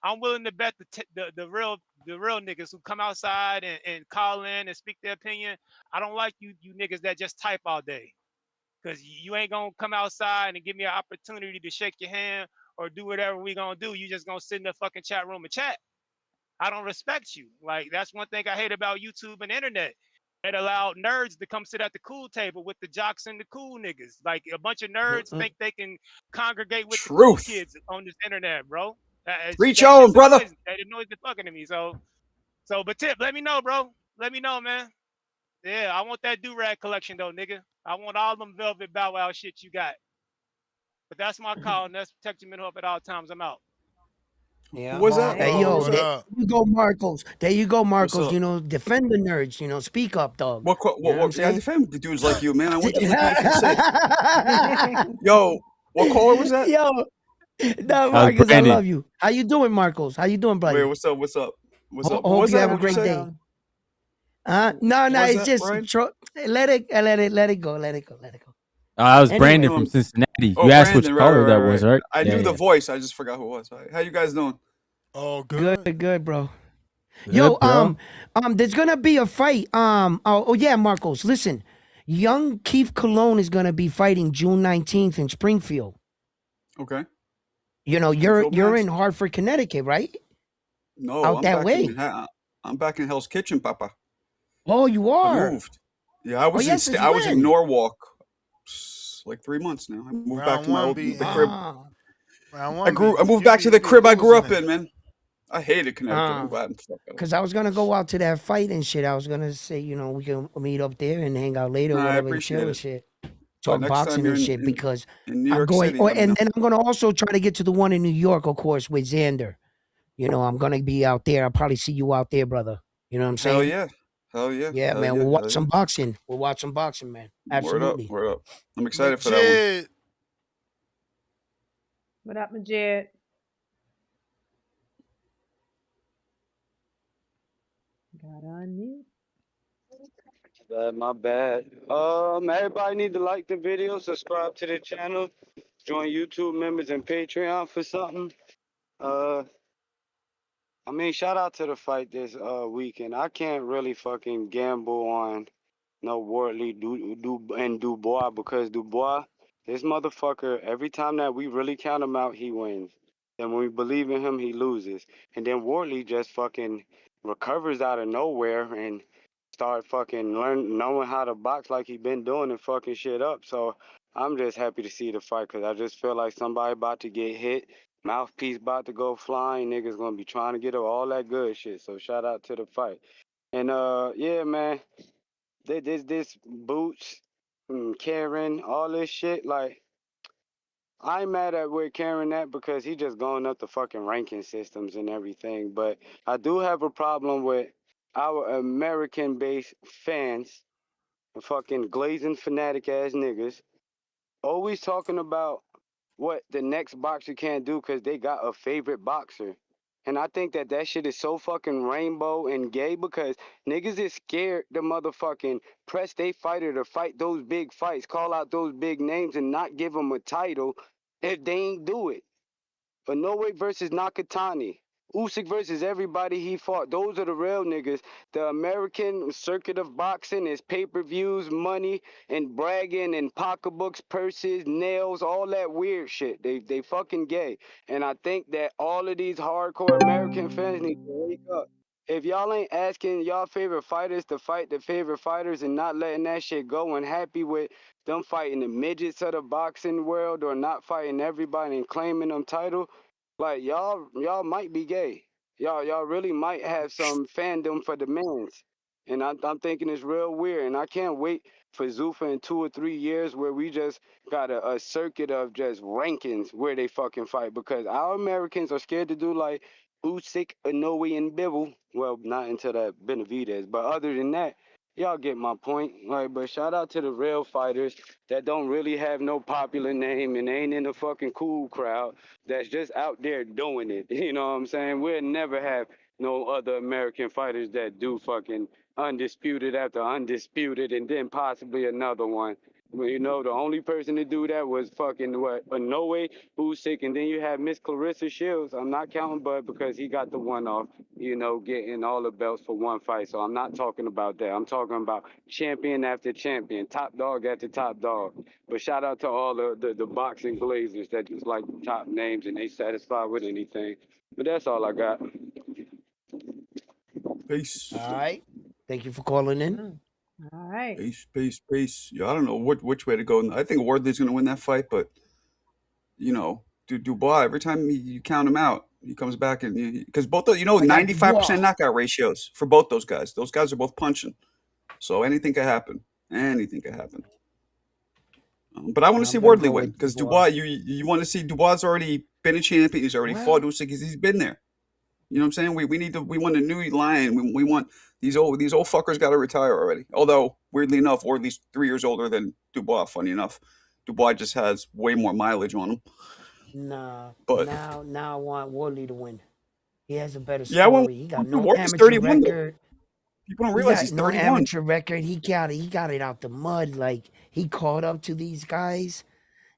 I'm willing to bet the real niggas who come outside and call in and speak their opinion. I don't like you niggas that just type all day. Cause you ain't gonna come outside and give me an opportunity to shake your hand or do whatever we gonna do. You just gonna sit in the fucking chat room and chat. I don't respect you. Like that's one thing I hate about YouTube and internet. It allowed nerds to come sit at the cool table with the jocks and the cool niggas. Like a bunch of nerds think they can congregate with the cool Truth. kids on this internet, bro. Reach on, brother. That annoys the fucking to me. So, but Tip, let me know, bro. Let me know, man. Yeah, I want that do-rag collection though, nigga. I want all them velvet Bow Wow shit you got. But that's my call, and that's protect your mental health at all times. I'm out. Yeah. What's that? Hey, yo, What's there up? you go, Marcos. There you go, Marcos. up? You know, defend the nerds. You know, speak up, dog. What? You know what I'm I saying? defend the dudes like you, man. I want the fuck you say. Yo, what caller was that? Yo, no, was Marcos, I Brandon. love you. How you doing, Marcos? How you doing, buddy? Wait, what's up? What's up? What's up? What Hope was you that? have a What'd you great say? day. No, What was it's that, just Brian? let it go. That was Anyway. Brandon from Cincinnati. Oh, You asked which Brandon, caller that right. was, right? I Yeah, knew the yeah. voice. I just forgot who it was. How you guys doing? Oh, good. Good, bro. Good, Yo, bro. there's gonna be a fight. Oh yeah, Marcos. Listen, young Keith Colon is gonna be fighting June 19th in Springfield. Okay. You know, Springfield, you're Mass? in Hartford, Connecticut, right? No, Out I'm that back way. I'm back in Hell's Kitchen, Papa. Oh, you I are. moved. Yeah, I was yes, since I was in when? Norwalk like 3 months now. I moved back Round to my one old beat the him. crib. Round I one beat. moved You back to the be crib I grew losing up it. in, man. I hated Connecticut. I'm glad I'm fucked up. Cause I was gonna go out to that fight and shit. I was gonna say, you know, we can meet up there and hang out later, Nah, I whatever, and chill appreciate and it. shit. But Talk next time boxing you're and shit because in New I'm York going. City, Oh, let me know. and I'm gonna also try to get to the one in New York, of course, with Xander. You know, I'm gonna be out there. I'll probably see you out there, brother. You know what I'm Hell saying? yeah. Hell yeah. Yeah, Hell man. yeah. We'll Hell watch yeah. some boxing. We'll watch some boxing, man. Word up. Absolutely. Word up. I'm excited for that one. Majid. What up, Majid? Got on mute. My bad. Everybody need to like the video, subscribe to the channel, join YouTube members and Patreon for something. I mean, shout out to the fight this weekend. I can't really fucking gamble on no Wortley and Dubois because Dubois, this motherfucker, every time that we really count him out, he wins. And when we believe in him, he loses. And then Wortley just fucking recovers out of nowhere and start fucking knowing how to box like he been doing and fucking shit up. So I'm just happy to see the fight because I just feel like somebody about to get hit. Mouthpiece about to go flying. Niggas gonna be trying to get up all that good shit. So shout out to the fight. And yeah, man, this Boots, Karen, all this shit. Like, I ain't mad at where Karen at because he just going up the fucking ranking systems and everything. But I do have a problem with our American-based fans, the fucking glazing fanatic ass niggas, always talking about what the next boxer can't do because they got a favorite boxer. And I think that shit is so fucking rainbow and gay because niggas is scared to motherfucking press they fighter to fight those big fights, call out those big names and not give them a title if they ain't do it. Inoue versus Nakatani. Usyk versus everybody he fought. Those are the real niggas. The American circuit of boxing is pay-per-views, money, and bragging, and pocketbooks, purses, nails, all that weird shit. They fucking gay. And I think that all of these hardcore American fans need to wake up. If y'all ain't asking y'all favorite fighters to fight the favorite fighters and not letting that shit go and happy with them fighting the midgets of the boxing world or not fighting everybody and claiming them title, Like y'all might be gay. Y'all really might have some fandom for the men's. And I'm thinking it's real weird. And I can't wait for Zuffa in 2 or 3 years where we just got a circuit of just rankings where they fucking fight. Because our Americans are scared to do like Usyk, Inoue, and Bivol. Well, not until that Benavidez. But other than that, y'all get my point. Like, but shout out to the real fighters that don't really have no popular name and ain't in the fucking cool crowd that's just out there doing it. You know what I'm saying? We'll never have no other American fighters that do fucking undisputed after undisputed and then possibly another one. Well, you know, the only person to do that was fucking what? Inoue, Usyk, and then you have Miss Clarissa Shields. I'm not counting Bud because he got the one off, you know, getting all the belts for one fight. So I'm not talking about that. I'm talking about champion after champion, top dog after top dog. But shout out to all the boxing glazers that just like the top names and they satisfied with anything. But that's all I got. Peace. All right. Thank you for calling in. All right. Peace. Yeah, I don't know which way to go. I think Wardley's going to win that fight, but you know, Dubois, every time you count him out, he comes back and because both 95% knockout ratios for both those guys. Those guys are both punching, so anything could happen. Anything could happen. But I want to see Wardley win because Dubois. You want to see Dubois already been a champion. He's already fought Usyk. He's been there. You know what I'm saying? We want a new lion. We want these old fuckers got to retire already. Although weirdly enough, Wardley's 3 years older than Dubois. Funny enough, Dubois just has way more mileage on him. Nah, but now I want Wardley to win. He has a better story. Yeah, well, he got no Wardley's amateur 31 record. People don't realize he's 31. No amateur record. He got it out the mud. Like he caught up to these guys,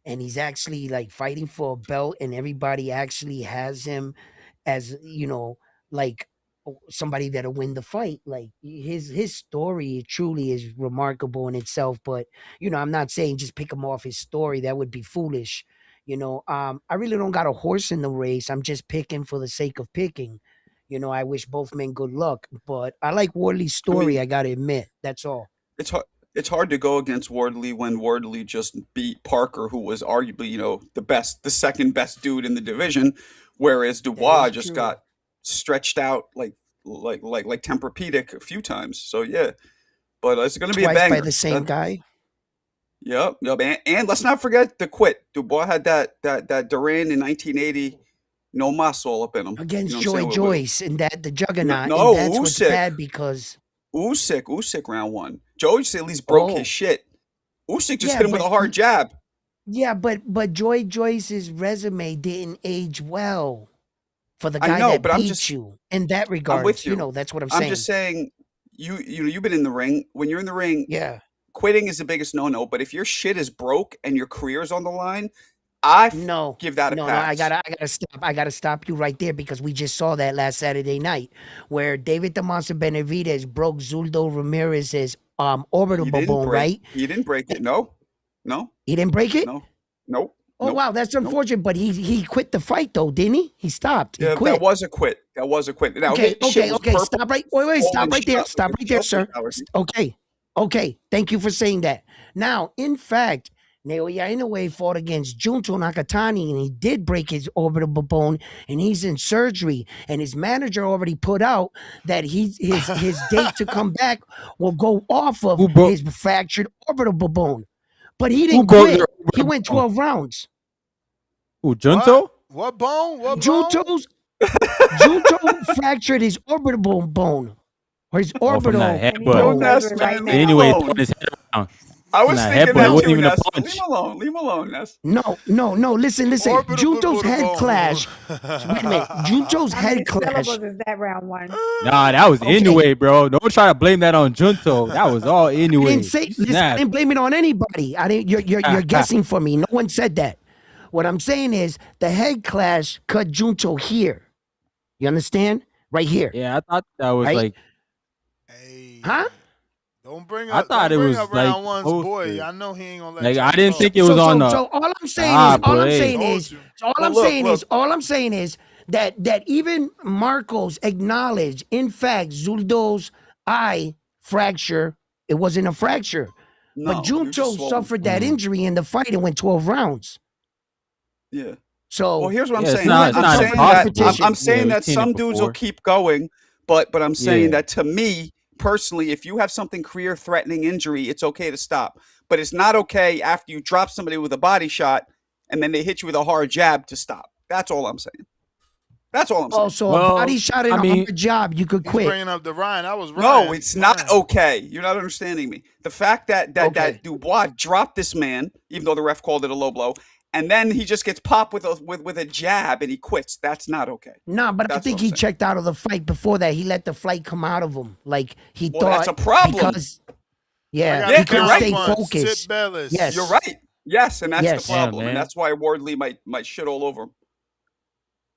and he's actually like fighting for a belt, and everybody actually has him as like somebody that'll win the fight. Like his story truly is remarkable in itself. But I'm not saying just pick him off his story. That would be foolish. I really don't got a horse in the race. I'm just picking for the sake of picking. I wish both men good luck, but I like Wardley's story. I gotta admit, that's all. It's hard to go against Wardley when Wardley just beat Parker, who was arguably the second best dude in the division, whereas Dubois just got stretched out like Tempur-Pedic a few times. So yeah, but it's going to be a banger by the same guy. Yep. And let's not forget the quit. Dubois had that Duran in 1980. No mas all up in him against Joyce and that the Juggernaut. No, and that's Usyk. What's bad because Usyk round one. Joyce at least broke his shit. Usyk just hit him with a hard jab. Yeah, but Joyce's resume didn't age well for the guy that beat you in that regard. I'm with you. That's what I'm saying. I'm just saying you've been in the ring. When you're in the ring, yeah, quitting is the biggest no-no. But if your shit is broke and your career's on the line, give that a pass. No, I gotta stop you right there because we just saw that last Saturday night where David the Monster Benavidez broke Zuldo Ramirez's orbital bone, right? He didn't break it. No. He didn't break it? No. Oh wow, that's unfortunate. But he quit the fight though, didn't he? He stopped. He quit. That was a quit. Now, okay. Stop right. Wait. Stop right there. Stop right there, sir. Okay. Thank you for saying that. Now, in fact, Naoya Inoue fought against Junto Nakatani, and he did break his orbital bone, and he's in surgery. And his manager already put out that his date to come back will go off of his fractured orbital bone. But he didn't quit. He went 12 rounds. Who, Junto? What bone? Junto fractured his orbital bone. Or his orbital bone. Anyway, his head around. I was thinking that too, Ness. Leave him alone, Ness. No. Listen. Junto's head clash. Wait a minute. Junto's head clash. Is that round one? Nah, that was Inoue, bro. Don't try to blame that on Junto. That was all Inoue. I didn't blame it on anybody. You're guessing for me. No one said that. What I'm saying is the head clash cut Junto here. You understand? Right here. Yeah, I thought that was like. Huh? Don't bring up. I thought it was round like one's boy. I know he ain't gonna let. Like I didn't think it was on. So all I'm saying is that even Marcos acknowledged, in fact, Zuldo's eye fracture. It wasn't a fracture, but Junto suffered that injury in the fight and went 12 rounds. Yeah. So well, here's what I'm Yeah, it's saying. not I'm saying impossible. that competition. I'm saying we've that seen it some dudes will before. keep going, but I'm saying Yeah. that to me personally, if you have something career-threatening injury, it's okay to stop. But it's not okay after you drop somebody with a body shot and then they hit you with a hard jab to stop. That's all I'm saying. That's all I'm saying. Also, a Well, body shot and I a mean, hard job, you could He's quit. bringing up the Ryan. That was Ryan. No, it's not okay. You're not understanding me. The fact that Okay. Dubois dropped this man, even though the ref called it a low blow, and then he just gets popped with a jab and he quits. That's not okay. Nah, but I That's think what I'm he saying. checked out of the fight before that. He let the fight come out of him. Like he Well, thought that's a problem. because I yeah, got he a couldn't you're right. stay counterpunch. focused. Tip Bellis. Yes. You're right. Yes, and that's Yes. the yeah, problem, and man. that's why Wardley might shit all over him.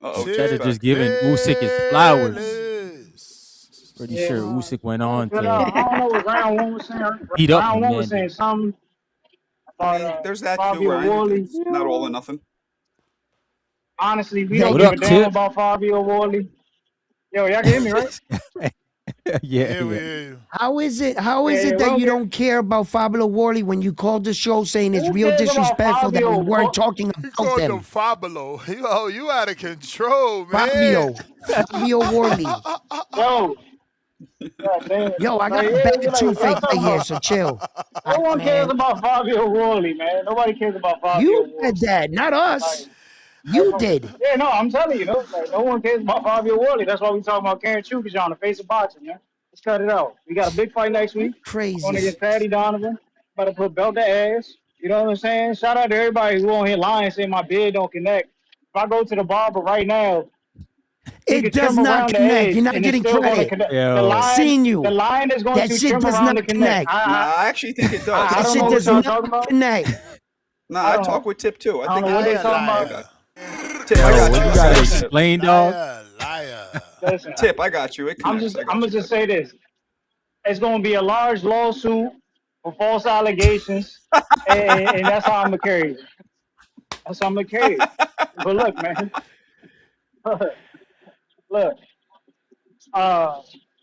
Uh-oh, Instead Tip's of just back. giving Usyk his flowers, Bellis. pretty Yeah, sure Usyk went on but I to don't know what round one was saying. beat up Round the one was man. saying something I about mean, there's that too, Fabio Ryan. Wardley. It's not all or nothing. Honestly, we That don't What give up, a damn Tip? about Fabio Wardley. Yo, y'all can hear me, right? yeah, Yeah, we yeah. hear you. How is it Yeah, we that don't you get. don't care about Fabio Wardley when you called the show saying it's Who real cares about disrespectful that we Fabio? weren't talking He about called him them? Fabio. Yo, you out of control, man. Fabio Wardley. Yo, God damn. Yo, I got Like, a yeah, bad like, y'all toothache talking right here, about. so chill. No one cares Man, about Fabio Wardley, man. Nobody cares about Fabio you Wardley. said that, not us. Like, You did. yeah, no, I'm telling you, no one cares about Fabio Wardley. That's why we talking about Karen Chukich on the face of boxing, man. Let's cut it out. We got a big fight next week. Going Crazy. against Patty Donovan. About to put belt to ass. You know what I'm saying? Shout out to everybody who on here lying saying my beard don't connect. If I go to the barber right now, he It could does trim not around the connect. edge You're not and it's getting still going to credit. connect. Yo. Seen you. The line is going That to shit trim does around not the connect. connect. Nah, I actually think it does. I That don't shit know what does y'all not talking about. connect. Nah, I I don't talk know. with Tip too. I I don't think know what they Liar, talking liar. about. Tip, I Yo, got when you. you I gotta got you, Tip. explain, dog. Liar, liar. Listen, Tip, I got you. It connects. I I'm got gonna you, just Tip. say this. It's going to be a large lawsuit for false allegations, and that's how I'm going to carry it. That's how I'm going to carry it. But look, man. Look.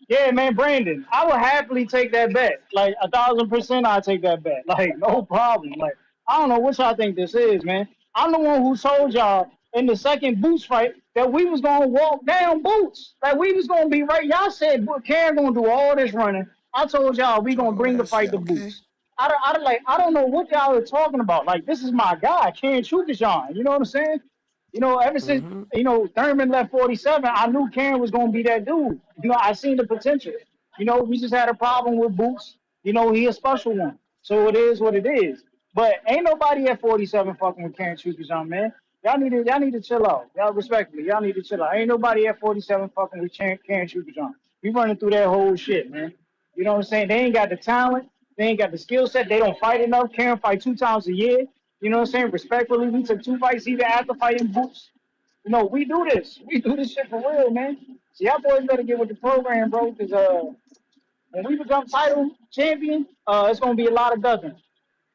Yeah, man, Brandon, I would happily take that bet. Like, 1,000% I'd take that bet. Like, no problem. Like, I don't know what y'all think this is, man. I'm the one who told y'all in the second Boots fight that we was going to walk down Boots. Like, we was going to be right. Y'all said, Karen going to do all this running. I told y'all we going to bring the fight to Boots. I don't know what y'all are talking about. Like, this is my guy, Karen Chukashan. You know what I'm saying? You know, ever since, Thurman left 47, I knew Karen was going to be that dude. You know, I seen the potential. You know, we just had a problem with Boots. You know, he a special one. So it is what it is. But ain't nobody at 47 fucking with Karen Chukashan, man. Y'all need to chill out. Y'all respectfully, y'all need to chill out. Ain't nobody at 47 fucking with Karen Chukashan. We running through that whole shit, man. You know what I'm saying? They ain't got the talent. They ain't got the skill set. They don't fight enough. Karen fight 2 times a year. You know what I'm saying? Respectfully, we took 2 fights even after fighting Boots. You know, we do this. We do this shit for real, man. So y'all boys better get with the program, bro, because when we become title champion, it's gonna be a lot of ducking.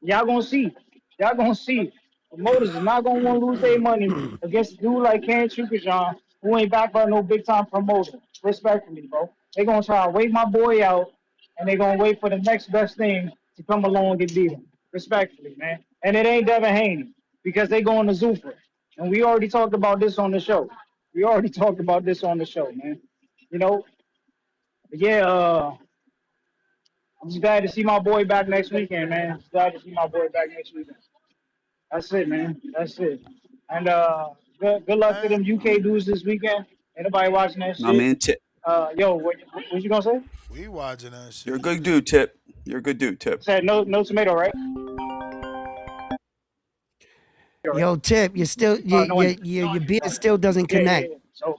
Y'all gonna see. Y'all gonna see. Promoters is not gonna want to lose their money against a dude like Karen Chukashan, who ain't backed by no big time promoter. Respectfully, bro. They gonna try to wait my boy out, and they gonna wait for the next best thing to come along and beat him. Respectfully, man. And it ain't Devin Haney because they going to Zuffa. And we already talked about this on the show. Man. You know, but yeah, I'm just glad to see my boy back next weekend, man. Just glad to see my boy back next weekend. That's it, man. That's it. And good luck to them UK dudes this weekend. Anybody watching that Nah, shit? man, Tip. Yo, what you gonna say? We watching that shit. You're a good dude, Tip. You're a good dude, Tip. Said no tomato, right? Yo, Tip, you still your beard still doesn't connect. Yeah. So,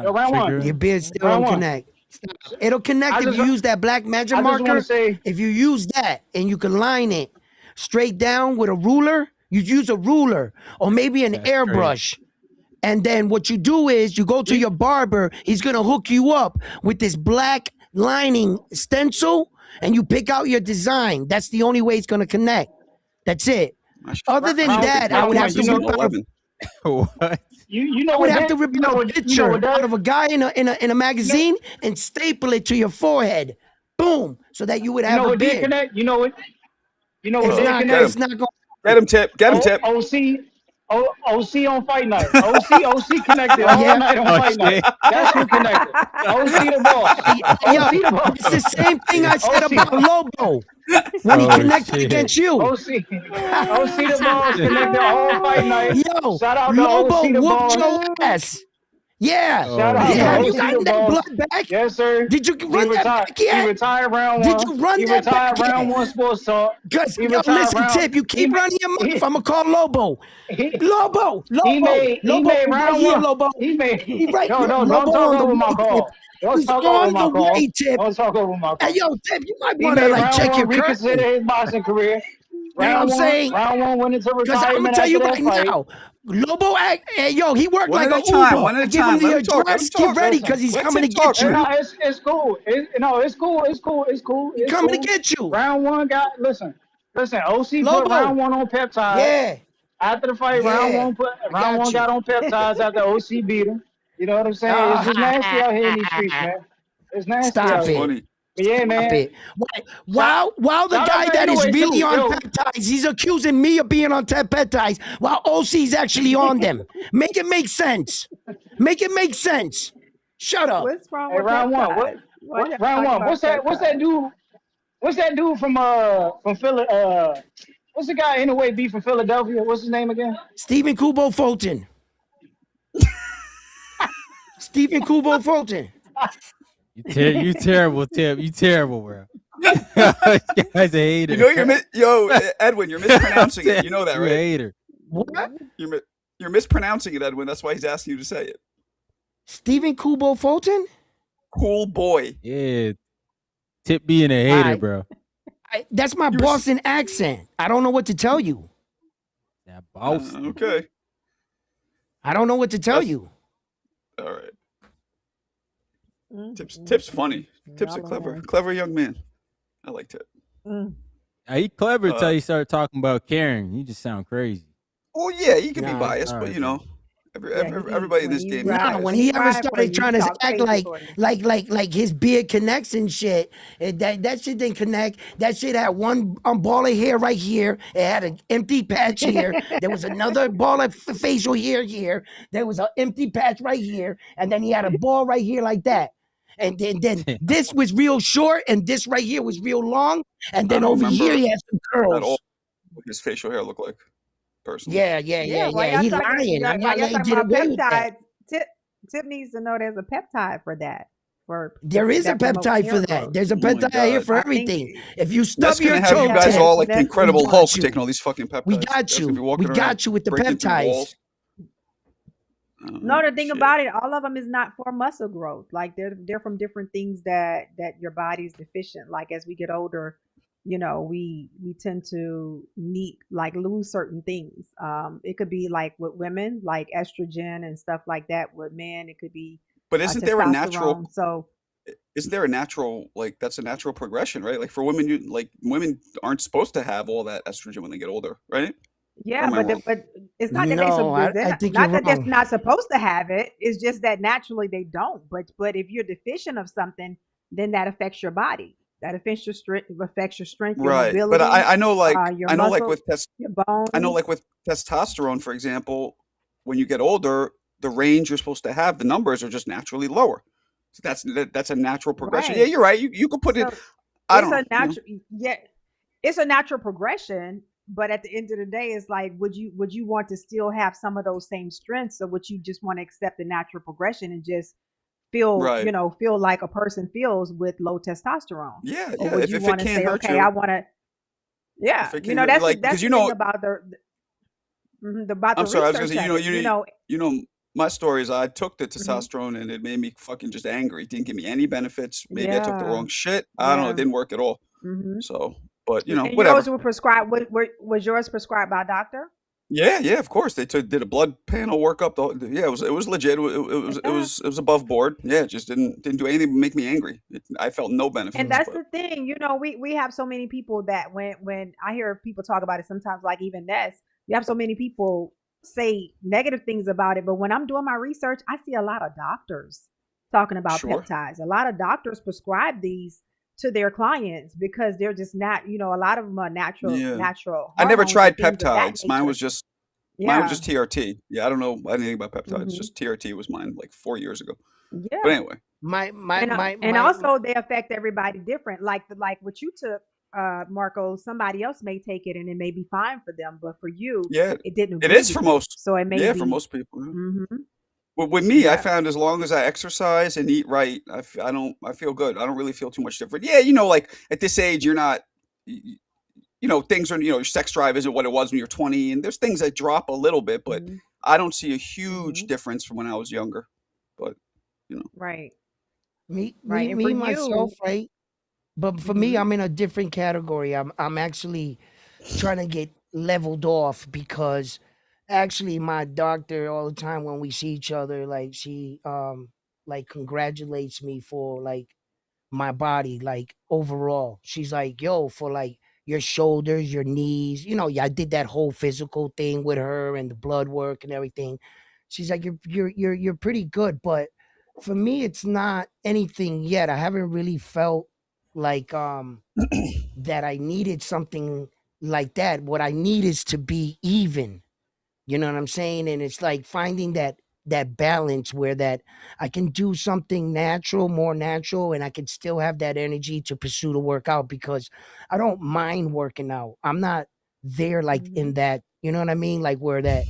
yo, round one. Your beard still Round don't one. connect. Stop. It'll connect if you use that black magic I just marker. wanna say- If you use that and you can line it straight down with a ruler, you use a ruler or maybe an airbrush. And then what you do is you go to your barber, he's gonna hook you up with this black lining stencil and you pick out your design. That's the only way it's gonna connect. That's it. Other than that, I would have to whip out What? You know I would what have to that- rip you know out a what- you know picture what that- out of a guy in a magazine and staple it to your forehead. Boom. So that you would You have know a what did beard. connect? You know what? You know what It's did not connect? it's not gonna Get him, Tip. Get him, Tip. OC on fight night. OC connected all night on fight night. That's who connected. OC the boss. Yo, OC the boss. it's the same thing I said OC. about Lobo when he connected against you. OC the boss connected all fight night. Yo, Shout out to Lobo OC the whooped boss. your ass. Yeah. Shout out to Have you OC gotten the that boss. blood back? Yes, sir. Did you run that back yet? He retired round one. Did you run He that retired back round yet? one sports talk. Because, He yo, retired listen, round. Tip, you keep running your mouth. I'm going to call Lobo. Lobo. He made right round here, one. Lobo. He made. He right No, here. don't Lobo talk on the over my way, Tip. call. Don't He's talk over on my the call. way, Tip. Don't talk over my call. Hey, yo, Tip, you might He want to, made like, round check one your reconsider curtain. his boxing career. You know what I'm saying? Round one went into Because I'm going retirement to tell you after right that fight. now, Lobo, hey, yo, he worked One like at an a time, Uber. one at a I give him time. the Let him talk, let him address. talk. Get ready because he's Let coming to Tip talk, get you. man. No, it's cool. It's cool. It's cool. It's cool. He's It's coming cool. to get you. Round one got listen. OC put Lobo. round one on peptides. Yeah. After the fight, round one got on peptides after OC beat him. You know what I'm saying? It's just nasty out here in these streets, man. It's nasty Stop out it. here. But yeah, man. Stop it. While the Shout out guy to that is 808 really too, on yo. peptides, he's accusing me of being on peptides while OC's actually on them. Make it make sense. Make it make sense. Shut up. What's wrong Hey, with round one. peptides? Why y'all Round talking one? about What's that dude? What's that dude from Philly? What's the guy in the way beat from Philadelphia? What's his name again? Stephen Kubo Fulton. Stephen Kubo Fulton. You terrible, Tip. You terrible, bro. You guys a hater. You know Edwin, you're mispronouncing it. You know that, You're right? a hater. What? You're mispronouncing it, Edwin. That's why he's asking you to say it. Stephen Kubo Fulton? Cool boy. Yeah. Tip being a hater, bro. That's my Boston accent. I don't know what to tell you. That Boston. Okay. I don't know what to tell you. All right. Tip's funny. Tip's a clever young man. I like Tip. He clever until he started talking about Karen. You just sound crazy. Well, yeah, he can be biased, but you know, everybody in this game. When he ever started trying to act like his beard connects and shit, that shit didn't connect. That shit had one ball of hair right here. It had an empty patch here. There was another ball of facial hair here. There was an empty patch right here, and then he had a ball right here like that. And then this was real short, and this right here was real long, and then over here he had some curls. What his facial hair looked like, personally. Yeah. He's lying. I'm not letting him get away with that. Tip needs to know there's a peptide for that. There is a peptide for that. There's a peptide here for everything. If you stub your toe, that's gonna have you guys all like the Incredible Hulk you. taking all these fucking peptides. We got you. We got you with the peptides. No, the thing about it, all of them is not for muscle growth. Like they're from different things that your body's deficient. Like as we get older, you know, we tend to lose certain things. It could be like with women, like estrogen and stuff like that. With men, it could be. But isn't there a natural? testosterone. So isn't there a natural that's a natural progression, right? Like for women, women aren't supposed to have all that estrogen when they get older, right? yeah, but it's not that I think you're they're wrong. not supposed to have it. It's just that naturally they don't. But if you're deficient of something, then that affects your body. That affects your strength, your Right. mobility. But I know your I know muscles, your bones. I know like with testosterone, for example, when you get older, the range you're supposed to have, the numbers are just naturally lower. So that's a natural progression. Right. Yeah, you're right. You could put it. It's a natural progression. But at the end of the day, it's like, would you want to still have some of those same strengths, or would you just want to accept the natural progression and just feel like a person feels with low testosterone? Yeah, Or yeah. would if you it want to can't say, hurt okay, you, I want to, if it you can't know, hurt that's you, like, that's 'cause the you know- thing about about the I'm sorry. I was research gonna say, of it, you know, my story is I took the Mm-hmm. testosterone and it made me fucking just angry. It didn't give me any benefits. Maybe I took the Yeah. wrong shit. I don't know. It Yeah. didn't work at all. Mhm. So, but you know, And whatever. yours were prescribed. Was yours prescribed by a doctor? Yeah, of course. They did a blood panel workup. Yeah, it was legit. It was above board. Yeah, it just didn't do anything but make me angry. I felt no benefits. And that's the thing, you know, we have so many people that when I hear people talk about it, sometimes like even Ness, you have so many people say negative things about it. But when I'm doing my research, I see a lot of doctors talking about Sure. peptides. A lot of doctors prescribe these to their clients because they're just not, you know, a lot of them are natural Yeah. hormones I never and tried things of that peptides. Mine was nature. just Yeah. TRT. Yeah, I don't know anything about peptides. hmm Just TRT was mine like 4 years ago. But Yeah. anyway, And also they affect everybody different. Like what you took, Marco, somebody else may take it and it may be fine for them, but for you, yeah, it didn't it agree is with for you. most. So it may Yeah, for be. most people. Yeah. hmm With me, I Yeah. found as long as I exercise and eat right, I feel good. I don't really feel too much different. Yeah, you know, like at this age, you're not, you know, things are, you know, your sex drive isn't what it was when you're 20, and there's things that drop a little bit, but hmm I don't see a huge hmm difference from when I was younger. But you know, Right. Me, Right. me, And for me myself, you, right? But for me, hmm I'm in a different category. I'm actually trying to get leveled off because actually my doctor all the time when we see each other, like she like congratulates me for like my body, like overall. She's like, yo, for like your shoulders, your knees, you know, yeah, I did that whole physical thing with her and the blood work and everything. She's like, you're pretty good, but for me, it's not anything yet. I haven't really felt like that I needed something like that. What I need is to be even. You know what I'm saying? And it's like finding that balance where that I can do something natural, more natural, and I can still have that energy to pursue the workout because I don't mind working out. I'm not there like hmm in that, you know what I mean? Like where that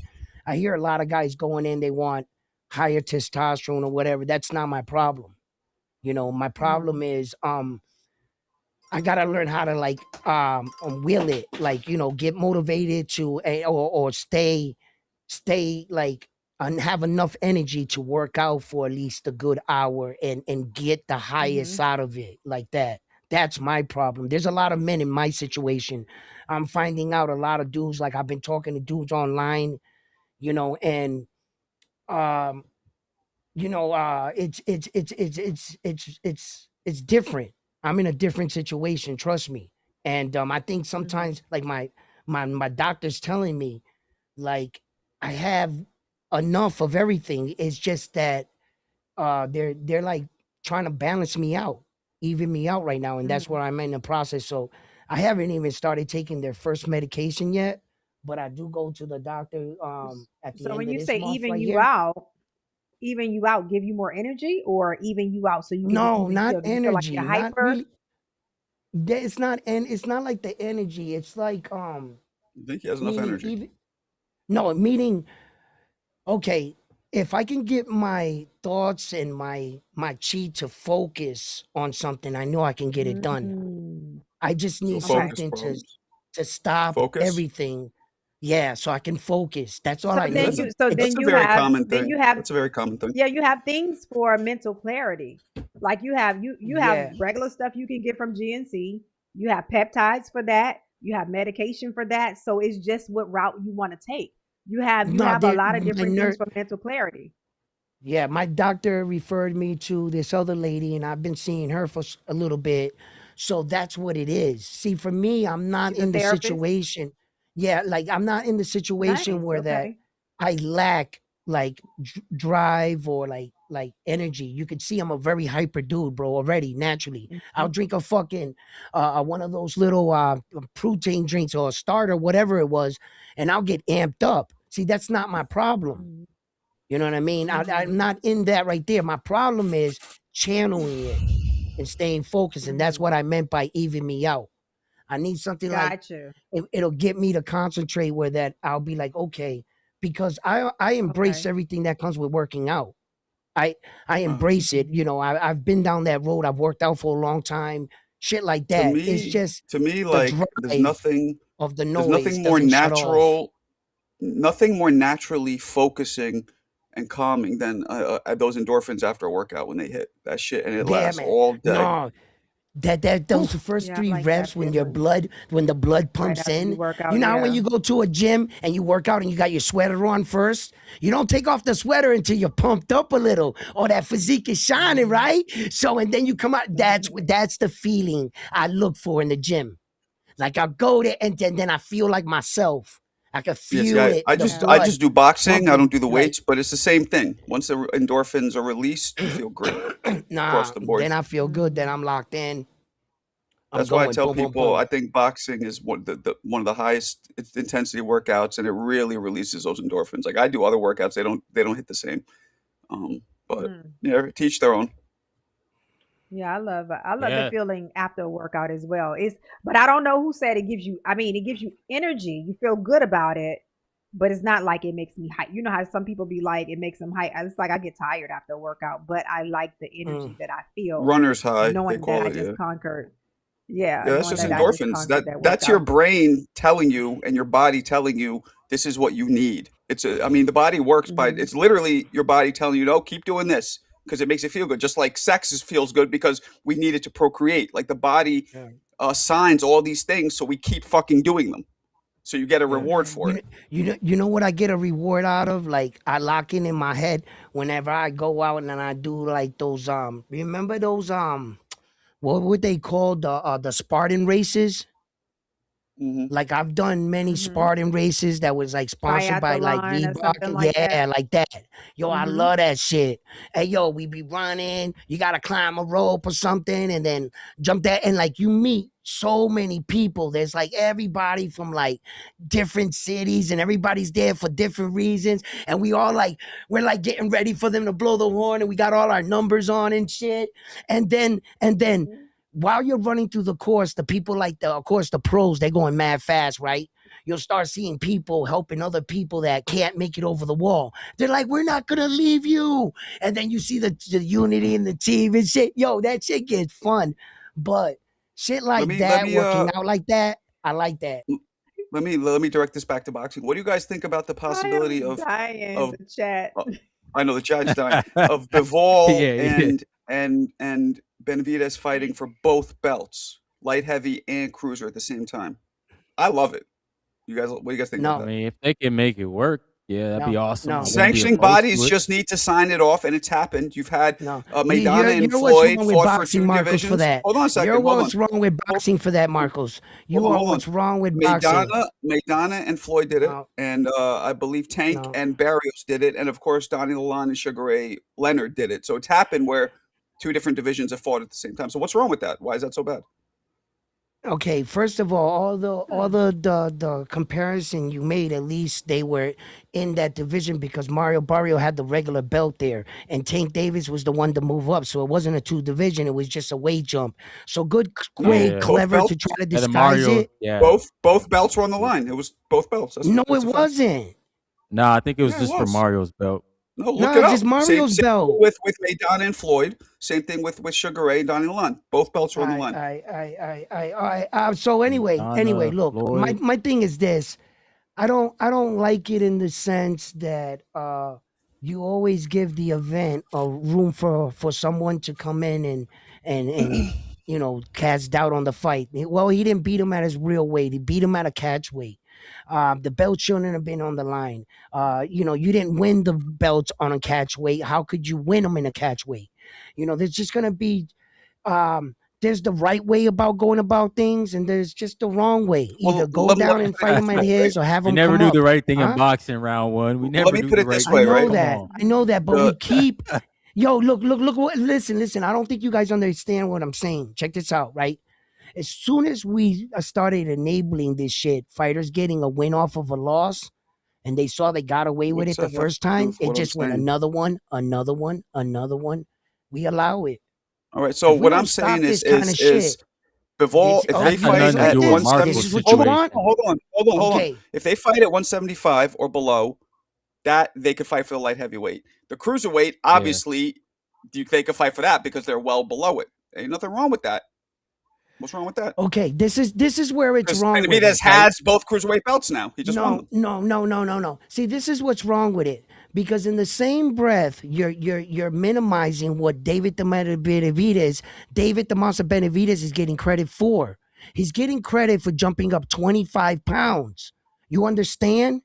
I hear a lot of guys going in, they want higher testosterone or whatever. That's not my problem. You know, my problem is I gotta learn how to like will it, like, you know, get motivated to or stay like and have enough energy to work out for at least a good hour and get the hmm highest out of it like that. That's my problem. There's a lot of men in my situation. I'm finding out a lot of dudes, like I've been talking to dudes online, you know, and um you know, it's different. I'm in a different situation, trust me. And I think sometimes like my doctor's telling me like I have enough of everything. It's just that they're like trying to balance me out, even me out right now, and that's where I'm in the process. So I haven't even started taking their first medication yet, but I do go to the doctor at the So when end of you this say month right here. even you out, give you more energy, or even you out so you can No, even not feel? Do you feel like you're energy, not hyper? really. It's not like the energy. It's like I think he has enough meaning energy. even no meaning okay, if I can get my thoughts and my chi to focus on something, I know I can get it done. Mm, I just So need okay. focus something problems. to stop Focus. everything. Yeah, so I can focus. That's all So I Yeah, then need. that's It's a very common then thing. you have That's a very common thing. yeah, you have things for mental clarity. Like you have yeah. regular stuff you can get from GNC. You have peptides for that. You have medication for that. So it's just what route you want to take. You No, have a there lot of my different things nurse. for mental clarity. Yeah, my doctor referred me to this other lady, and I've been seeing her for a little bit. So that's what it is. See, for me, I'm not She's a in the therapist. situation. Yeah, like I'm not in the situation Nice. where that Okay. I lack like drive or like energy. You could see I'm a very hyper dude, bro. Already naturally, hmm I'll drink a fucking one of those little protein drinks or a starter, whatever it was, and I'll get amped up. See, that's not my problem. hmm You know what I mean? I'm hmm not in that right there. My problem is channeling it and staying focused. And that's hmm what I meant by even me out. I need something like Gotcha. it'll get me to concentrate where that I'll be like, okay, because I embrace Okay. everything that comes with working out. I I Uh, embrace it. hmm You know, I've been down that road. I've worked out for a long time. Shit like that. It's just to me, the like drive of the there's noise nothing more doesn't shut off. natural, nothing more naturally focusing and calming than those endorphins after a workout when they hit that shit, and it Yeah, lasts man. all day. No, that those Oof. first Yeah, I three like that reps when feeling when the blood right pumps after you in. work You out. know how when Yeah. you go to a gym and you work out and you got your sweater on first, you don't take off the sweater until you're pumped up a little or that physique is shining, hmm right? So and then you come out. hmm That's the feeling I look for in the gym. Like I go there and then I feel like myself. I can Yeah, see, feel it, the Yeah. I blood just do boxing. I pumping don't do the like weights, but it's the same thing. Once the endorphins are released, you feel great across nah. the board. Then I feel good. Then hmm I'm locked in. That's why I tell people I think boxing is one of the highest intensity workouts, and it really releases those endorphins. Like I do other workouts, they don't hit the same. But yeah, teach their own. Yeah, I love the feeling after a workout as well. But I don't know who said it gives you. I mean, it gives you energy. You feel good about it, but it's not like it makes me hype. You know how some people be like, it makes them hype. It's like I get tired after a workout, but I like the energy that I feel. Runner's high, knowing that I just conquered. Yeah, that's just endorphins. That's your brain telling you and your body telling you this is what you need. I mean, the body works by it's literally your body telling you, no, keep doing this because it makes it feel good. Just like sex feels good because we need it to procreate. Like the body assigns all these things, so we keep fucking doing them. So you get a reward for it. You know what I get a reward out of? Like I lock in my head whenever I go out and I do like those remember those what would they call the Spartan races? Like I've done many Spartan races that was like sponsored by like Reebok, like that. Yo, I love that shit. Hey, yo, we be running. You gotta climb a rope or something, and then jump that, and like you meet so many people. There's like everybody from like different cities, and everybody's there for different reasons, and we're like getting ready for them to blow the horn, and we got all our numbers on and shit, and then. While you're running through the course, the people like of course, the pros, they're going mad fast, right? You'll start seeing people helping other people that can't make it over the wall. They're like, we're not going to leave you. And then you see the unity in the team and shit. Yo, that shit gets fun. But shit like working out like that, I like that. Let me direct this back to boxing. What do you guys think about the possibility of the chat? I know the chat's dying of Bivol and Benavidez fighting for both belts, light heavy and cruiser at the same time. I love it. You guys, what do you guys think about that? I mean, if they can make it work, that'd be awesome. Sanctioning bodies just need to sign it off, and it's happened. You've had Maidana and Floyd fought for 2 divisions. For that. Hold on a second. You're what's wrong with boxing for that, Marcos. You are what's wrong with boxing. Maidana and Floyd did it, and I believe Tank and Barrios did it, and of course Donnie Lalonde and Sugar Ray Leonard did it. So it's happened where 2 different divisions have fought at the same time. So what's wrong with that? Why is that so bad? Okay, first of all the comparison you made, at least they were in that division because Mario Barrio had the regular belt there, and Tank Davis was the one to move up. So it wasn't a 2 division; it was just a weight jump. So good, clever to try to disguise it. Yeah. Both belts were on the line. It was both belts. That's it wasn't. Nah, I think it was just for Mario's belt. No, look it up. Just Mario's belt. With Maidana and Floyd. Same thing with Sugar Ray and Donnie Lalonde. Both belts were on the line. So anyway, look, my thing is this. I don't like it in the sense that you always give the event a room for someone to come in and cast doubt on the fight. Well, he didn't beat him at his real weight. He beat him at a catch weight. The belt shouldn't have been on the line. You didn't win the belts on a catch weight. How could you win them in a catch weight? There's just going to be, there's the right way about going about things, and there's just the wrong way. Either go down and fight him at his, or have him never come do the up. right thing in boxing round 1. We never Let me do put the it this right way, thing. right? I know that, but we keep. Yo, look. Listen. I don't think you guys understand what I'm saying. Check this out, right? As soon as we started enabling this shit, fighters getting a win off of a loss, and they saw they got away with it the first time, it just went another one. We allow it. All right. So what I'm saying is Bivol, if they fight at 175, hold on. If they fight at 175 or below, that they could fight for the light heavyweight. The cruiserweight, obviously, they could fight for that because they're well below it. Ain't nothing wrong with that. What's wrong with that? Okay, this is where it's wrong. Benavidez has both cruiserweight belts now. He just won them. No. See, this is what's wrong with it. Because in the same breath, you're minimizing what David the Monster Benavidez is getting credit for. He's getting credit for jumping up 25 pounds. You understand?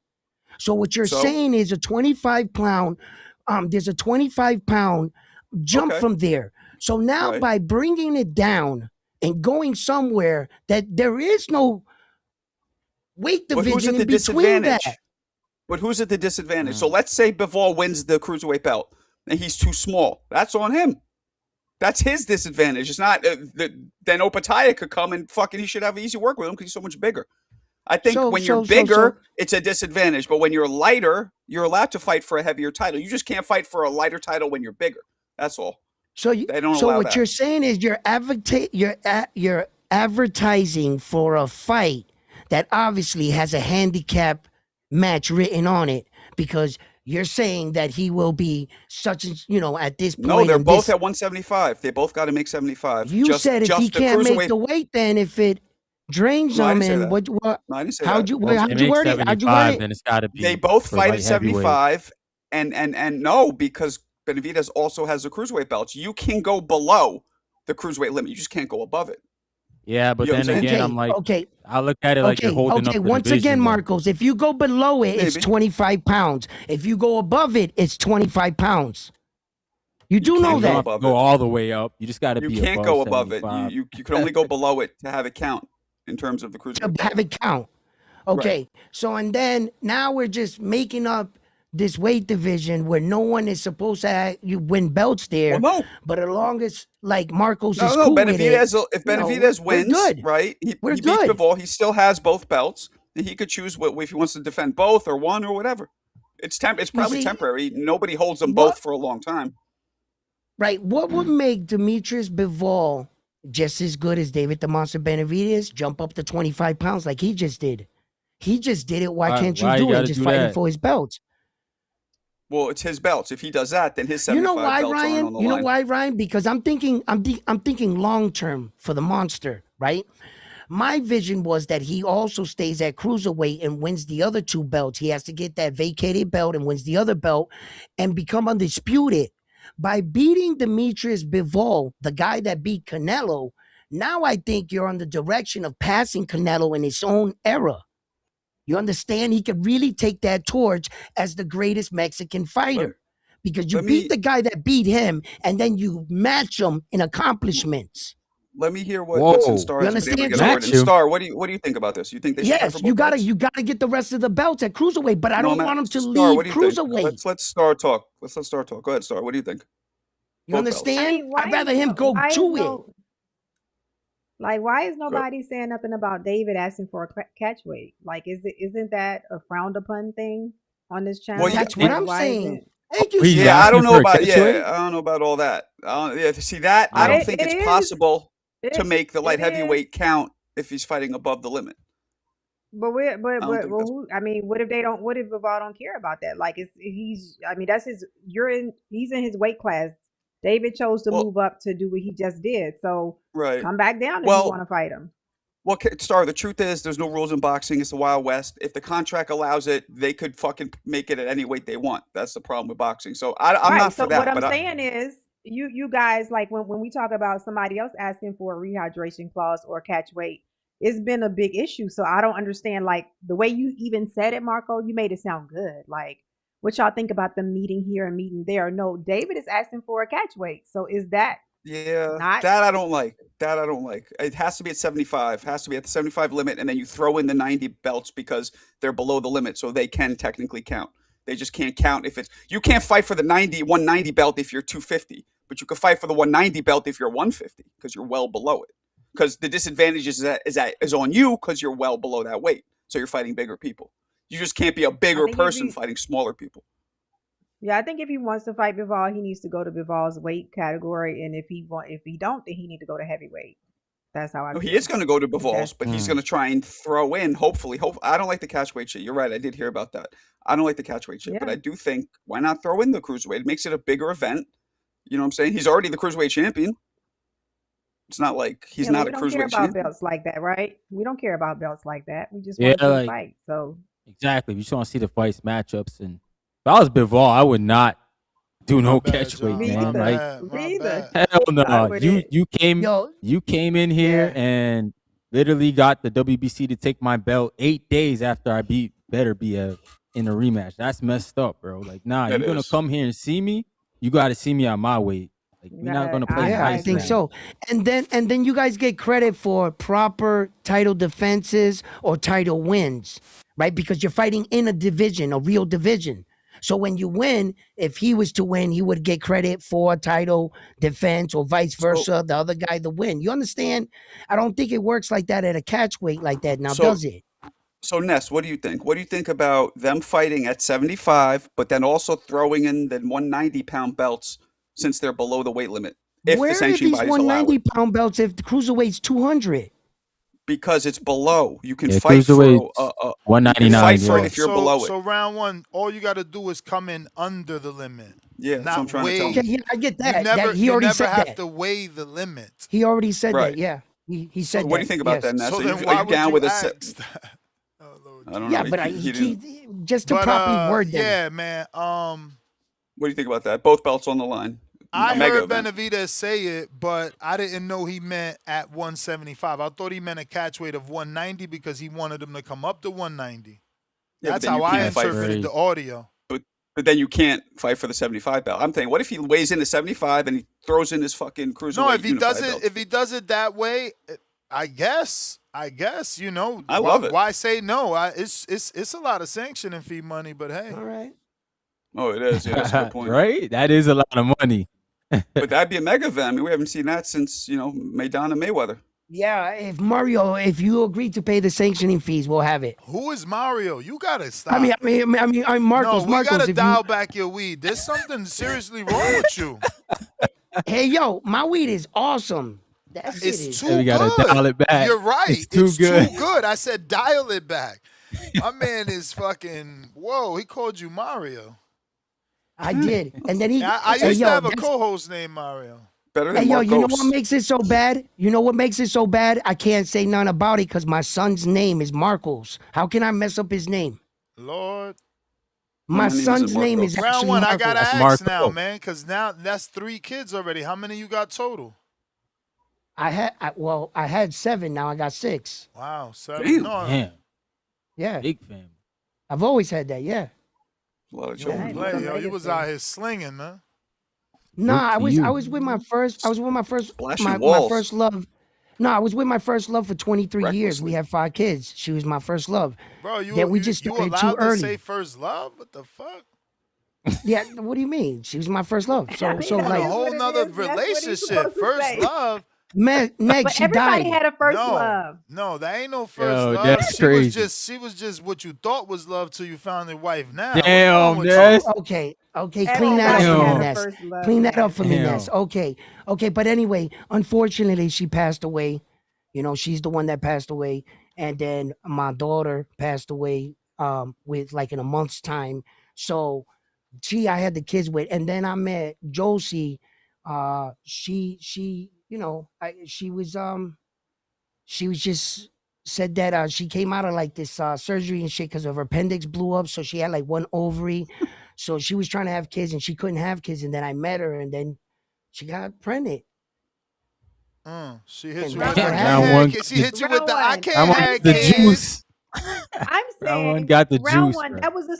So what you're saying is a 25-pound, there's a 25-pound jump from there. So now by bringing it down and going somewhere that there is no weight division in between that. But who's at the disadvantage? So let's say Bivol wins the cruiserweight belt and he's too small. That's on him. That's his disadvantage. It's not then Opataya could come and fucking he should have easy work with him because he's so much bigger. I think when you're bigger, it's a disadvantage. But when you're lighter, you're allowed to fight for a heavier title. You just can't fight for a lighter title when you're bigger. That's all. So what you're saying is you're advertising for a fight that obviously has a handicap match written on it because you're saying that he will be such as, at this point. No, they're both at 175. They both got to make 75. You said if he can't make the weight, then if it drains him and what? No, I didn't say how'd that. you word it? How'd you word it? Then it's got to be. They both fight light at 75, and no, because Benavidez also has the cruiserweight belts. You can go below the cruiserweight limit. You just can't go above it. Yeah, but then again, I'm like, I look at it like you're holding up the once division, again, Marcos, if you go below it, it's 25 pounds. If you go above it, it's 25 pounds. You do know that. Go all the way up. You just got to be. You can't go above it. You can only go below it to have it count in terms of the cruiserweight. To have it count. Okay, right. So and then now we're just making up this weight division where no one is supposed to win belts there. Well, no. But as long as like Marcos is cool with it, if Benavidez wins, right? He beats Bivol. He still has both belts. And he could choose if he wants to defend both or one or whatever. It's probably temporary. Nobody holds them both for a long time. Right. What would make Demetrius Bivol just as good as David the Monster Benavidez jump up to 25 pounds like he just did? He just did it. Why can't you do it? Just fighting for his belts. Well, it's his belts. If he does that, then his 75 belts aren't on the line. You know why, Ryan? Because I'm thinking long term for the monster, right? My vision was that he also stays at cruiserweight and wins the other two belts. He has to get that vacated belt and wins the other belt and become undisputed. By beating Demetrius Bivol, the guy that beat Canelo, now I think you're on the direction of passing Canelo in his own era. You understand? He could really take that torch as the greatest Mexican fighter because you beat the guy that beat him and then you match him in accomplishments. Let me hear what's in Star's. You understand? Star, what do you think about this? You think they should? Yes, you gotta get the rest of the belts at cruiserweight, but I don't want him to leave cruiserweight. Let's let Star talk. Let's let Star talk. Go ahead, Star. What do you think? You understand? I'd rather him go to it. Like, why is nobody saying nothing about David asking for a catch weight? Like, isn't that a frowned upon thing on this channel? Well, that's what I'm saying. I don't know about all that. See that? I don't think it's possible to make the light heavyweight count if he's fighting above the limit. But I mean, what if they don't? What if Bivol don't care about that? Like, he's in his weight class. David chose to move up to do what he just did. So come back down if you want to fight him. Well, Star, the truth is there's no rules in boxing. It's the Wild West. If the contract allows it, they could fucking make it at any weight they want. That's the problem with boxing. So I'm not for that. What I'm saying is you guys, like when we talk about somebody else asking for a rehydration clause or catch weight, it's been a big issue. So I don't understand, like, the way you even said it, Marco, you made it sound good. Like, what y'all think about them meeting here and meeting there? No, David is asking for a catch weight. So is that that I don't like. That I don't like. It has to be at 75. It has to be at the 75 limit, and then you throw in the 90 belts because they're below the limit, so they can technically count. They just can't count if it's you can't fight for the 190 belt if you're 250, but you can fight for the 190 belt if you're 150 because you're well below it. Because the disadvantage is on you because you're well below that weight, so you're fighting bigger people. You just can't be a bigger person fighting smaller people. Yeah, I think if he wants to fight Bivol, he needs to go to Bivol's weight category, and if he don't, then he need to go to heavyweight. That's how I feel. He is going to go to Bivol's, but he's going to try and throw in. Hopefully, I don't like the catchweight shit. You're right. I did hear about that. I don't like the catchweight shit, but I do think why not throw in the cruiserweight? It makes it a bigger event. You know what I'm saying? He's already the cruiserweight champion. It's not like he's not a cruiserweight champion. We don't care about belts like that, right? We don't care about belts like that. We just want to fight. So exactly, we just want to see the fights, matchups, and if I was Bivol, I would not do no catch weight, man. Hell no. You came in here and literally got the WBC to take my belt 8 days after I beat Better BF in a rematch. That's messed up, bro. Like, nah, you're gonna come here and see me. You got to see me at my weight. Like, we're not gonna play. I think so. And then you guys get credit for proper title defenses or title wins, right? Because you're fighting in a division, a real division. So when you win, if he was to win, he would get credit for title defense or vice versa. The other guy to win. You understand? I don't think it works like that at a catch weight like that. Now, So, does it? so Ness, what do you think? What do you think about them fighting at 75, but then also throwing in the 190-pound belts since they're below the weight limit? If the Where are sanctioning these bodies allow it, 190-pound belts if the cruiserweight's 200? because it's below. You can Yeah, fight for cruiserweight, you can 199. fight for it Yeah. if you're below it. So round one, all you got to do is come in under the limit. Yeah, that's what I'm not trying to weigh. tell Okay, you. yeah, I get You that. never, He you already never said have that. to weigh the limit. He already said Right. that. Yeah, he So said what do you that. think about Yes. that, Ness? So Are then you, why are you would down you with a ask set? that? Oh, Lord I don't Yeah, know. but He didn't. just to But properly word them. yeah, man. What do you think about that? Both belts on the line. I A mega heard event. Benavidez say it, but I didn't know he meant at 175. I thought he meant a catch weight of 190 because he wanted him to come up to 190. Yeah, but That's then how you I can't fight. interpreted the audio. But then you can't fight for the 75 belt. I'm thinking, what if he weighs in at 75 and he throws in his fucking cruiserweight No, if he unified does it, belt? if he does it that way, I guess, you know, I love it. Why say no? It's a lot of sanctioning fee money, but hey, all right. Oh, it is. Yeah, that's a good point. Right? That is a lot of money. But that'd be a mega event. I mean, we haven't seen that since, Maidana Mayweather. Yeah, if Mario, if you agree to pay the sanctioning fees, we'll have it. Who is Mario? You gotta stop. I mean, Marcos. No, we Marcos, gotta if dial back your weed. There's something seriously wrong with you. Hey, yo, my weed is awesome. That shit It's is. too we gotta good. dial it back. You're right. It's too good. Too good. I said dial it back. My man is fucking. Whoa, he called you Mario. I did, and then he. I hey, used yo, to have a that's- co-host named Mario. Better Hey, than yo, you know Marcos. what makes it so bad? You know what makes it so bad? I can't say none about it because my son's name is Marcos. How can I mess up his name? Lord. My name son's isn't name is Round actually one, I Marcos. gotta That's ask now, Marco. man, because now that's 3 kids already. How many you got total? I had 7. Now I got 6. Wow, 7. Damn. No, Damn. Yeah, Big family. I've always had that. Yeah. A lot of you don't children. play, yo. You was out here slinging, man. Nah, Good to I you. was with my first. I was with my first. Splashing My walls. first love. No, I was with my first love for 23 years. Recklessly. We had 5 kids. She was my first love. Bro, you Then we just you started allowed too to early. say first love? What the fuck? Yeah, what do you mean? She was my first love. So I mean, so that On like a is whole what it nother is. That's what he's relationship. supposed to First say. love. Meg, But she everybody died. had a first No, love. no, that ain't no first Yo, love. that's She was crazy. just what you thought was love till you found your wife now. What's wrong Damn, with Ness. Okay, clean that Everybody up for had me, a Ness. first love. Clean that man. up for me, Ness. Damn. Okay, but anyway, unfortunately, she passed away. You know, she's the one that passed away, and then my daughter passed away with like in a month's time. So I had the kids with, and then I met Josie. She you know, she was just said that she came out of like this surgery and shit because of her appendix blew up, so she had like one ovary. So she was trying to have kids and she couldn't have kids, and then I met her and then she got pregnant. She hit And you that's with the what I happened. can't have kids. She hit you with the I Round can't one. have The kids. juice. I'm Round one saying got the round juice, one. bro. That was a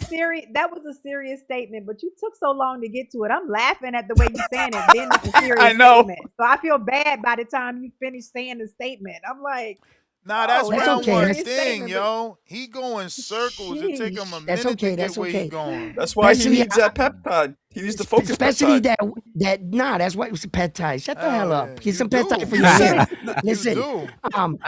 serious statement, but you took so long to get to it. I'm laughing at the way you're saying it. Then it's a serious I know. statement. So I feel bad by the time you finish saying the statement. I'm like, Nah, that's oh, That's that's a round okay. one serious thing, statement. But yo. He going circles. It take him a That's minute okay. to That's get where he okay. going. That's why he Especially needs that peptide. He needs the focus especially peptide. that's why it was peptide. Shut the hell up. yeah. Get You some do. peptide for your hair. You Listen, do.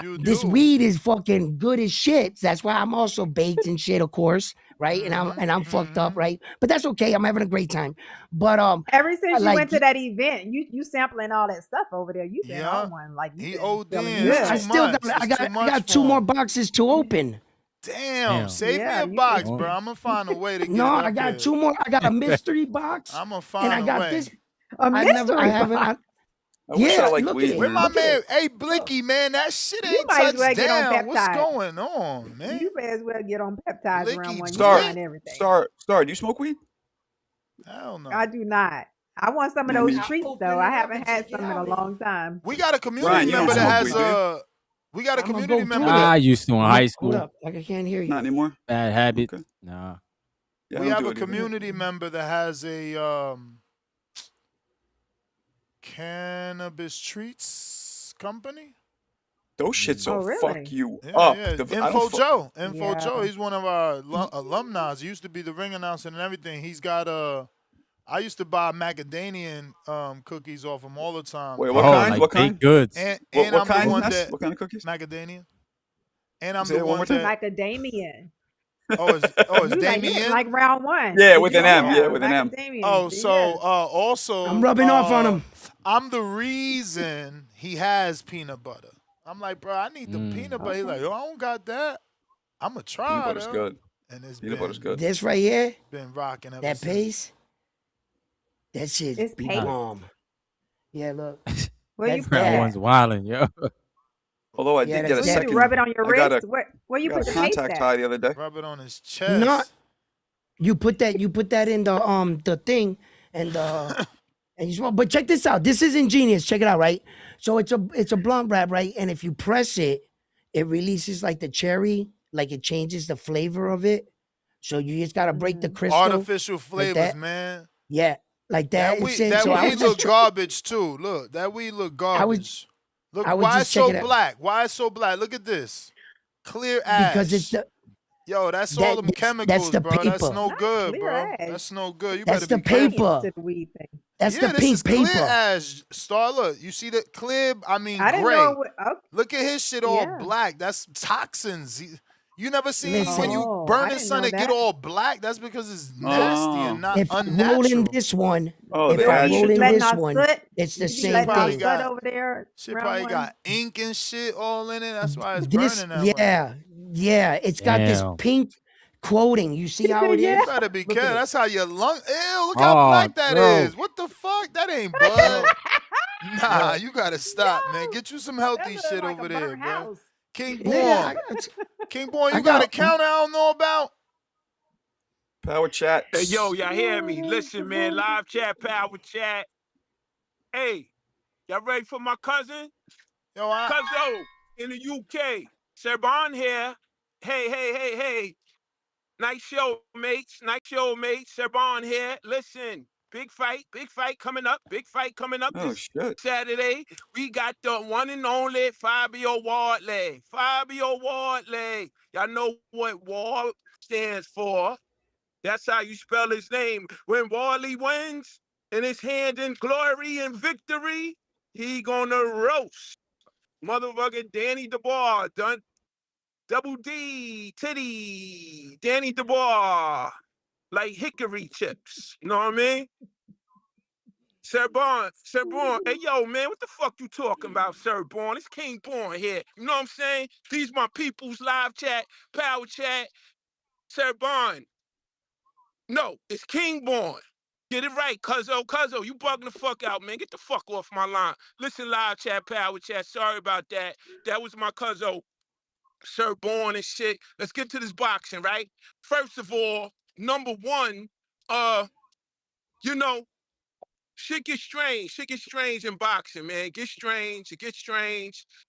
You this do. weed is fucking good as shit. That's why I'm also baked and shit, of course, right? Mm-hmm. And I'm fucked up, right? But that's okay. I'm having a great time. But ever since you like went to that event, you sampling all that stuff over there. You've been Yeah. on one. Like He you've been OD. feeling It's good. I too still much. got It's too much I got for 2 more him. boxes to open. Damn. Save me Yeah, a you box, can. bro. I'm gonna find a way to get No, it I up got here. 2 more. I got a mystery box. I'm gonna And find I a got way. this. A I mystery haven't. box. I wish I Yeah, liked look weed, at it. Where man. my Look at man? it. Hey, Blicky, man, that shit You ain't might as touched well get on down. What's peptides. going on, man? You may as well get on peptides Blicky around one. You Star, find everything. Star, do you smoke weed? Hell no. I do not. I want some of Yeah, those me- treats Open though. it I up haven't and had check it some in a out. long time. We got a community Ryan, you don't member that smoke has weed, do you? we got a I'm gonna community go member through that I used to in high Hold school. up. Like I can't hear you. Not anymore. Bad habit. Okay. Nah. Yeah, we I don't have do a it either. community member that has a cannabis treats company. Those shits Oh, will fuck really? you Yeah, up. yeah. I don't fuck. Info Joe. He's one of our alumni. He used to be the ring announcer and everything. He's got I used to buy macadamian cookies off him all the time. Wait, what Oh, kind? like What baked kind? goods. And What I'm the kind? one Ness? that What kind of cookies? macadamia. And I'm Say the it one more one time. that Macadamia. it's You like Damien. round one. Yeah, Did with you? an M. Yeah, Yeah, with an M. macadamia. Oh, so Yes. also I'm rubbing off on him. I'm the reason he has peanut butter. I'm like, bro, I need the peanut butter. He's like, yo, I don't got that. I'ma try Peanut butter's though. good. And it's Peanut butter's good. This right here, been rocking ever that since. paste, that shit It's be paste? bomb. Yeah, look. Where you That's put That that. one's wildin', yo. Although I Yeah, did get a that's What you do? second. Rub it on your I got wrist? a Where you got put a the paste contact at? high the other day. Rub it on his Not chest. you put that in the thing and and you smoke. But check this out. This is ingenious. Check it out, right? So it's a blunt wrap, right? And if you press it, it releases like the cherry, like it changes the flavor of it. So you just gotta break the crystal. Artificial like flavors, that. man. Yeah, like that. It's in. That So I weed was look just garbage too. Look, that weed look garbage. Look, I was why just it's so checking it out. black? Why it's so black? Look at this. Clear ash. because it's the Yo, that's all them chemicals, the bro. That's paper. no good, clear bro. ash. That's no good. You That's better the be careful. paper. To the weed thing. That's Yeah, the this pink is clear paper. ash. Star, look, you see the clear? I mean, I didn't gray. know it would. Okay. Look at his shit all Yeah. black. That's toxins. You never seen Listen. when you Oh, burn I in didn't sun know it get that. all black? That's because it's nasty and not If I roll in unnatural. this one, Oh, if they I add roll shit in to letting this our one, soot. it's the You be same letting our probably thing. got- soot over there. Shit round probably one. got ink and shit all in it. That's why it's This, burning that way. yeah, it's got this Damn. pink quoting. You see He how said, it yeah. You is? better be Look at careful. it. That's how your lung. Ew, look how Oh, black that gross. is. What the fuck? That ain't bud. Nah, Yo. you gotta stop, man. Get you some healthy That shit look like over a there, burnt bro. house. King Nigga, Born. King Born, I you got a got counter I don't know about? Power chat. Hey, yo, y'all hear me? Listen, man, live chat, power chat. Hey, y'all ready for my cousin? Yo, Cuzzo in the UK. Serban here. Hey. Nice show, mates. Serban here. Listen, big fight coming up. Oh This shit. Saturday. We got the one and only Fabio Wardley. Y'all know what Ward stands for. That's how you spell his name. When Wardley wins, in his hand in glory and victory, he gonna roast motherfucking Danny Dubois. Done. Double D, titty, Danny Dubois, like hickory chips. You know what I mean? Serban, hey yo, man, what the fuck you talking about, Serban? It's King Born here. You know what I'm saying? These my people's live chat, power chat, Serban. No, it's King Born. Get it right, cuzzo, you bugging the fuck out, man. Get the fuck off my line. Listen, live chat, power chat. Sorry about that. That was my cuzzo. Sir Born and shit. Let's get to this boxing, right? First of all, number one, you know, shit gets strange. Shit gets strange in boxing, man. It gets strange.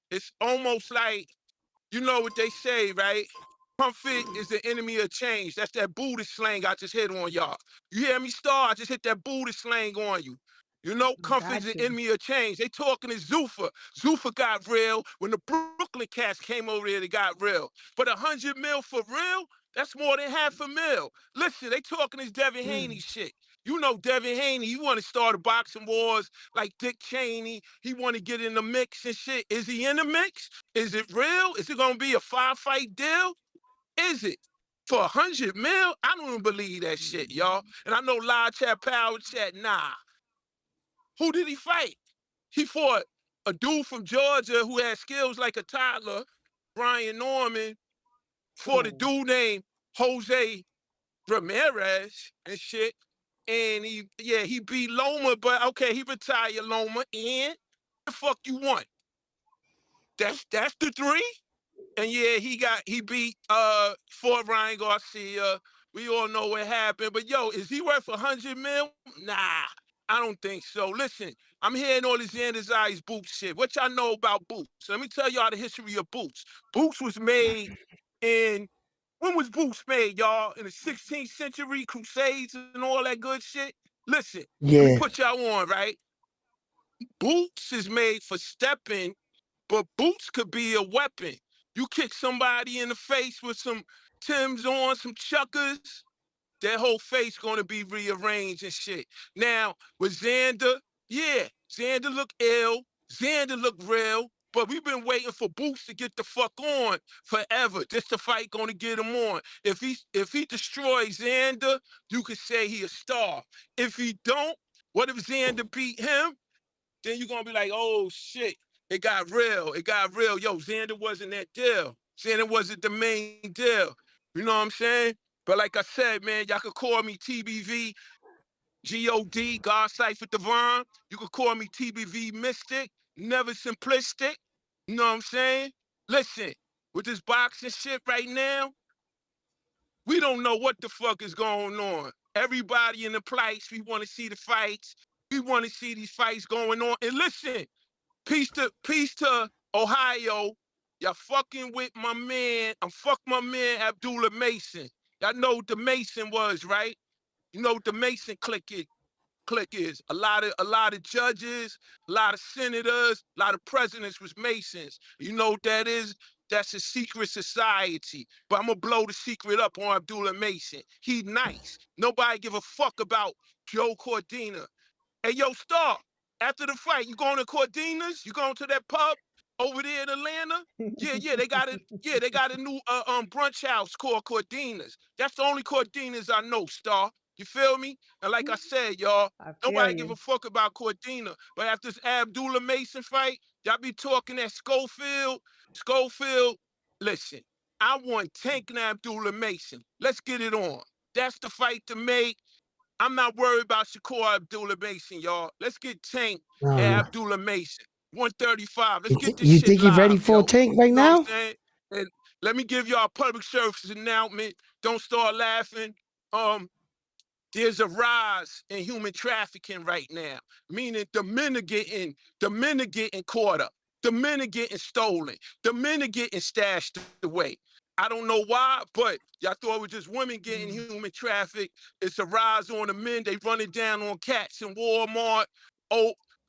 It's almost like, you know what they say, right? Comfort is the enemy of change. That's that Buddhist slang I just hit on y'all. You hear me, Star? I just hit that Buddhist slang on you. You know, comfort is the enemy of change. They talking to Zuffa. Zuffa got real. When the Brooklyn cats came over there, they got real. But 100 mil for real? That's more than $500,000. Listen, they talking this Devin Haney shit. You know Devin Haney, he want to start a boxing wars like Dick Cheney. He want to get in the mix and shit. Is he in the mix? Is it real? Is it going to be a 5-fight deal? Is it? For 100 mil? I don't even believe that shit, y'all. And I know live chat, power chat, nah. Who did he fight? He fought a dude from Georgia who had skills like a toddler, Brian Norman, fought a dude named Jose Ramirez and shit. And he beat Loma, but okay, he retired Loma. And the fuck you want? That's the three? And yeah, he beat Fort Ryan Garcia. We all know what happened. But yo, is he worth 100 mil? Nah, I don't think so. Listen, I'm hearing all this Xander Zayas Boots shit. What y'all know about Boots? So let me tell y'all the history of Boots. Boots was made when was Boots made, y'all? In the 16th century, Crusades and all that good shit? Listen, let me Yeah. put y'all on, right? Boots is made for stepping but boots could be a weapon. You kick somebody in the face with some Timbs on, some Chuckers, their whole face gonna be rearranged and shit. Now, with Xander, yeah, Xander look ill, Xander look real, but we've been waiting for Boots to get the fuck on forever. This the fight gonna get him on. If he destroys Xander, you could say he a star. If he don't, what if Xander beat him? Then you're gonna be like, oh shit, it got real. It got real. Yo, Xander wasn't that deal. Xander wasn't the main deal. You know what I'm saying? But like I said, man, y'all could call me TBV, God, God Cypher Devon. You could call me TBV Mystic, never simplistic. You know what I'm saying? Listen, with this boxing shit right now, we don't know what the fuck is going on. Everybody in the place, we want to see the fights. We want to see these fights going on. And listen, peace to Ohio. Y'all fucking with my man. I'm fuck my man Abdullah Mason. Y'all know what the Mason was, right? You know what the Mason clique is. A lot of judges, a lot of senators, a lot of presidents was Masons. You know what that is? That's a secret society. But I'm gonna blow the secret up on Abdullah Mason. He nice. Nobody give a fuck about Joe Cordina. Hey, yo, Star, after the fight, you going to Cordina's? You going to that pub over there in Atlanta? Yeah, they got it. Yeah, they got a new brunch house called Cordina's. That's the only Cordina's I know, Star. You feel me? And like I said, y'all, nobody give a fuck about Cordina. But after this Abdullah Mason fight, y'all be talking that Schofield. Listen, I want Tank and Abdullah Mason. Let's get it on. That's the fight to make. I'm not worried about Shakur Abdullah Mason, y'all. Let's get Tank and Abdullah Mason. 135. Let's get this You shit think you ready live, for a yo. tank right You know what now? I'm saying? And let me give y'all a public service announcement. Don't start laughing. There's a rise in human trafficking right now, meaning the men are getting caught up, the men are getting stolen, the men are getting stashed away. I don't know why, but y'all thought it was just women getting human trafficked. It's a rise on the men. They running down on cats in Walmart.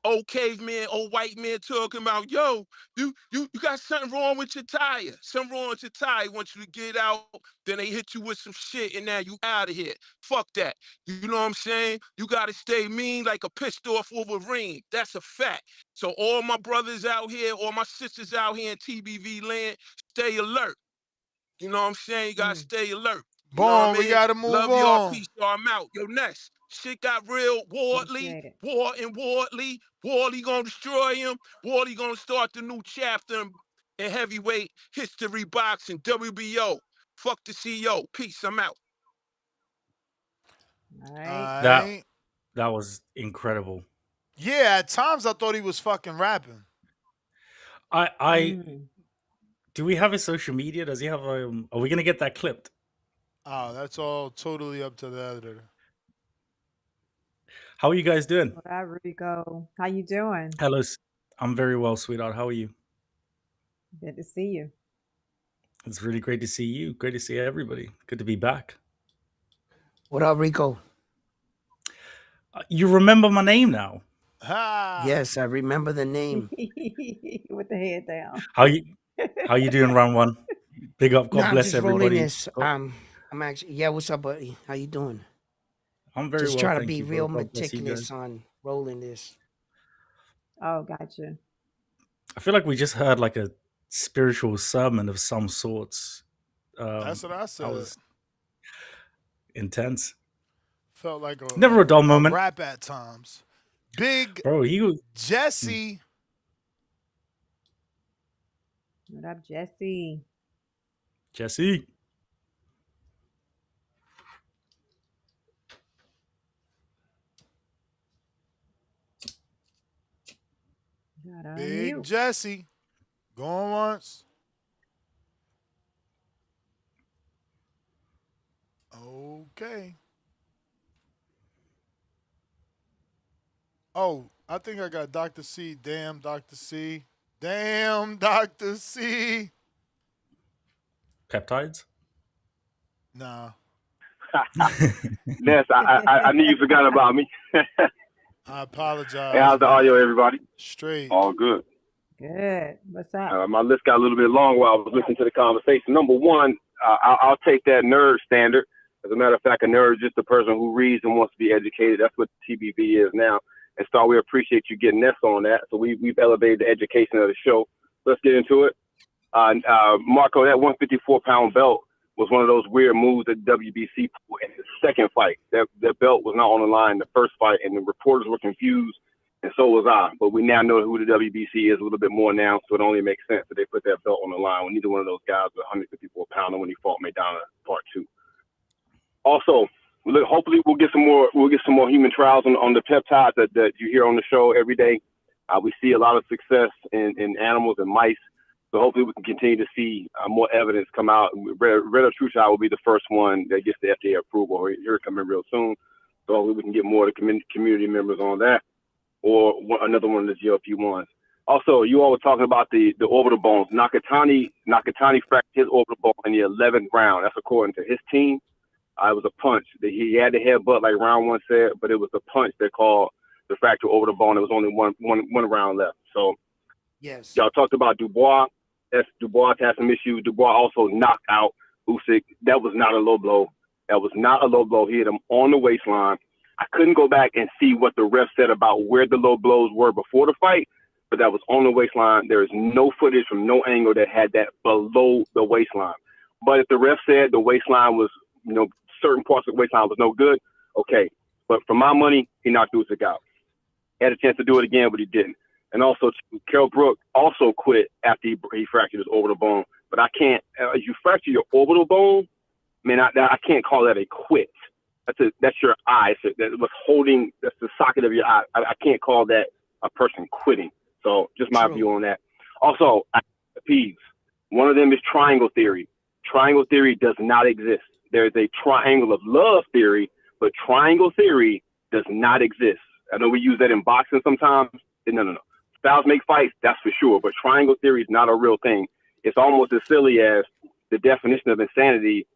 Old caveman, old white man talking about, yo, you got something wrong with your tire. Something wrong with your tire. Want you to get out, then they hit you with some shit, and now you out of here. Fuck that. You know what I'm saying? You gotta stay mean like a pissed off Wolverine. That's a fact. So all my brothers out here, all my sisters out here in TBV land, stay alert. You know what I'm saying? You gotta stay alert. You know what I Boom, we mean? gotta move Love y'all, on. peace, y'all. I'm out. Yo, Ness, shit got real. Appreciate it. Wardley gonna destroy him. Wardley gonna start the new chapter in heavyweight history boxing, WBO. Fuck the CEO. Peace, I'm out. All right. That was incredible. Yeah, at times I thought he was fucking rapping. Do we have his social media? Does he have are we gonna get that clipped? Oh, that's all totally up to the editor. How are you guys doing? What up, Rico? How you doing? Hello. I'm very well, sweetheart. How are you? Good to see you. It's really great to see you. Great to see everybody. Good to be back. What up, Rico? You remember my name now? Yes, I remember the name. With the head down. How you doing, round one? Big up. God I'm bless just everybody. rolling this. I'm actually, yeah, what's up, buddy? How you doing? I'm very just well, trying to thank be you, bro. real God bless you meticulous guys. on rolling this. Oh, gotcha. I feel like we just heard like a spiritual sermon of some sorts. That's what I said. That was intense. Felt like Never a dull moment. Rap at times. Big Bro, he was Jesse. What up, Jesse? Jesse. Big Jesse. Going once. Okay. Oh, I think I got Dr. C. Damn, Dr. C. Damn, Dr. C. Peptides? Nah. Ness, I knew you forgot about me. I apologize. Hey, how's the audio, everybody? Straight. All good. Good. What's up? My list got a little bit long while I was listening to the conversation. Number one, I'll take that nerd standard. As a matter of fact, a nerd is just a person who reads and wants to be educated. That's what TBV is now. And Star, we appreciate you getting us on that. So we've elevated the education of the show. Let's get into it. Marco, that 154-pound belt was one of those weird moves that WBC pulled in the second fight. That belt was not on the line in the first fight, and the reporters were confused, and so was I. But we now know who the WBC is a little bit more now, so it only makes sense that they put that belt on the line when neither one of those guys was a 154-pounder when he fought Maidana Part 2. Also, hopefully we'll get some more human trials on the peptides that you hear on the show every day. We see a lot of success in animals and mice. So hopefully we can continue to see more evidence come out. Red or True Shot will be the first one that gets the FDA approval. Here coming real soon. So hopefully we can get more of the community members on that, or another one of the GLP-1s. Also, you all were talking about the orbital bones. Nakatani fractured his orbital bone in the 11th round. That's according to his team. It was a punch. He had the headbutt like round one said, but it was a punch they called the fracture orbital bone. There was only one round left. So yes, y'all talked about Dubois. Dubois had some issues. Dubois also knocked out Usyk. That was not a low blow. That was not a low blow. He hit him on the waistline. I couldn't go back and see what the ref said about where the low blows were before the fight, but that was on the waistline. There is no footage from no angle that had that below the waistline. But if the ref said the waistline was, certain parts of the waistline was no good, okay. But for my money, he knocked Usyk out. He had a chance to do it again, but he didn't. And also, Kell Brook also quit after he fractured his orbital bone. But I can't. You fracture your orbital bone, man. I can't call that a quit. That's your eye. That's the socket of your eye. I can't call that a person quitting. So just my view on that. Also, peeves. One of them is triangle theory. Triangle theory does not exist. There's a triangle of love theory, but triangle theory does not exist. I know we use that in boxing sometimes. No. Styles make fights, that's for sure, but triangle theory is not a real thing. It's almost as silly as the definition of insanity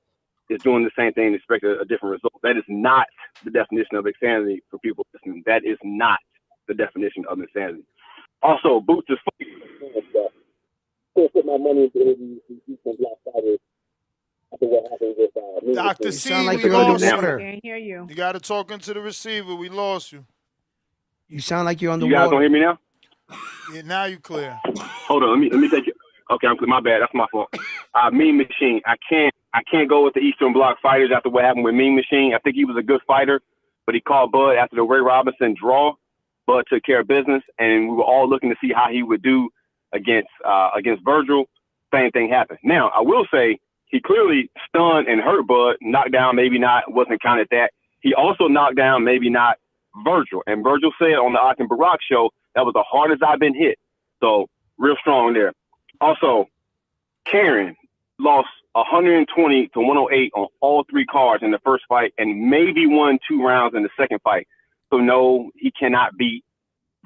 is doing the same thing and expect a different result. That is not the definition of insanity for people listening. That is not the definition of insanity. Also, Boots is fucking stuff. Still put my money into interviews with black fighters after what happened with Dr. C, like we you're lost underwater. you. Can't hear you. You got to talk into the receiver. We lost you. You sound like you're on the You guys don't hear me now? Yeah, now you clear. Hold on, let me take it. Okay, I'm clear. My bad. That's my fault. Mean Machine. I can't go with the Eastern Bloc fighters after what happened with Mean Machine. I think he was a good fighter, but he called Bud after the Ray Robinson draw. Bud took care of business, and we were all looking to see how he would do against Vergil. Same thing happened. Now, I will say he clearly stunned and hurt Bud. Knocked down, maybe not. Wasn't counted that. He also knocked down, maybe not, Vergil. And Vergil said on the Akin Barak show, that was the hardest I've been hit. So real strong there. Also, Karen lost 120 to 108 on all three cards in the first fight and maybe won 2 rounds in the second fight. So no, he cannot beat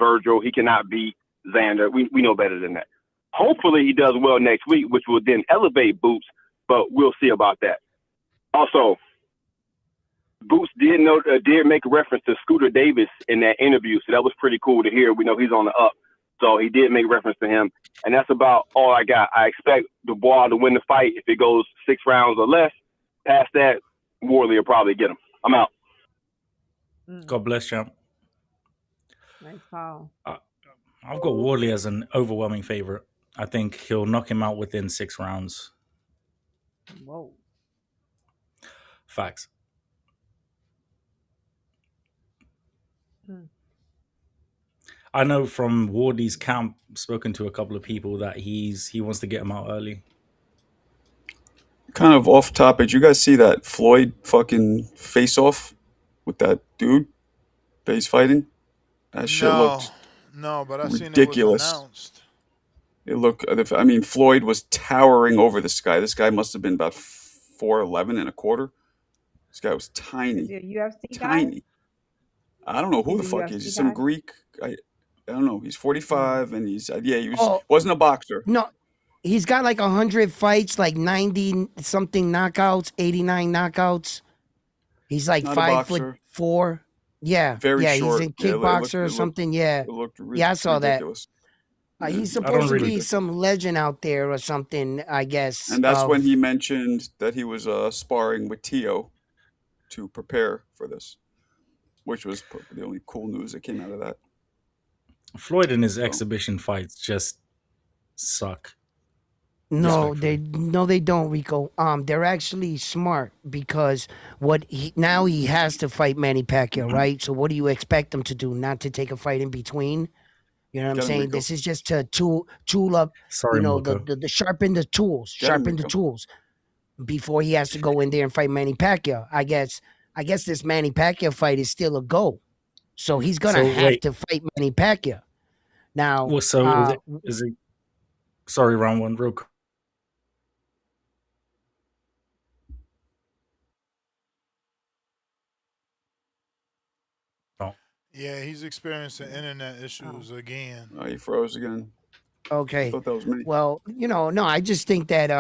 Vergil. He cannot beat Xander. We know better than that. Hopefully he does well next week, which will then elevate Boots, but we'll see about that. Also, Boots did make a reference to Scooter Davis in that interview, so that was pretty cool to hear. We know he's on the up, so he did make reference to him, and that's about all I got. I expect Dubois to win the fight if it goes 6 rounds or less. Past that, Worley will probably get him. I'm out. God bless, champ. Nice call. I've got Wardley as an overwhelming favorite. I think he'll knock him out within 6 rounds. Whoa. Facts. I know from Wardley's camp, spoken to a couple of people that he wants to get him out early. Kind of off topic. You guys see that Floyd fucking face off with that dude that he's fighting? That shit looked but I seen ridiculous. it was announced. It looked. I mean, Floyd was towering over this guy. This guy must have been about 4'11" and a quarter. This guy was tiny. Is he a UFC tiny. guy? I don't know who the He's a fuck UFC he is. He's some guy? Greek. I don't know. He's 45 and he wasn't a boxer. No, he's got like 100 fights, like 90 something knockouts, 89 knockouts. He's like Not a 5'4". Yeah, Very yeah, short. he's in Yeah, kickboxer or something. Yeah, It looked yeah, I saw ridiculous. He's I don't supposed to really. be some legend out there or something, I guess. And that's when of- he mentioned that he was sparring with Tio to prepare for this, which was the only cool news that came out of that. Floyd and his exhibition fights just suck. No, they don't, Rico. They're actually smart because now he has to fight Manny Pacquiao, right? So what do you expect him to do? Not to take a fight in between? You know what I'm Get him, saying? Rico. This is just to tool up, Sorry, Mocha. the sharpen the tools, Get him, sharpen the Rico. tools before he has to go in there and fight Manny Pacquiao. I guess this Manny Pacquiao fight is still a go. So he's gonna So, have wait. to fight Manny Pacquiao. Now, Well, so is it? Sorry, round one, real quick. Yeah, he's experiencing internet issues again. Oh, he froze again. okay. I thought that was me. Well, no, I just think that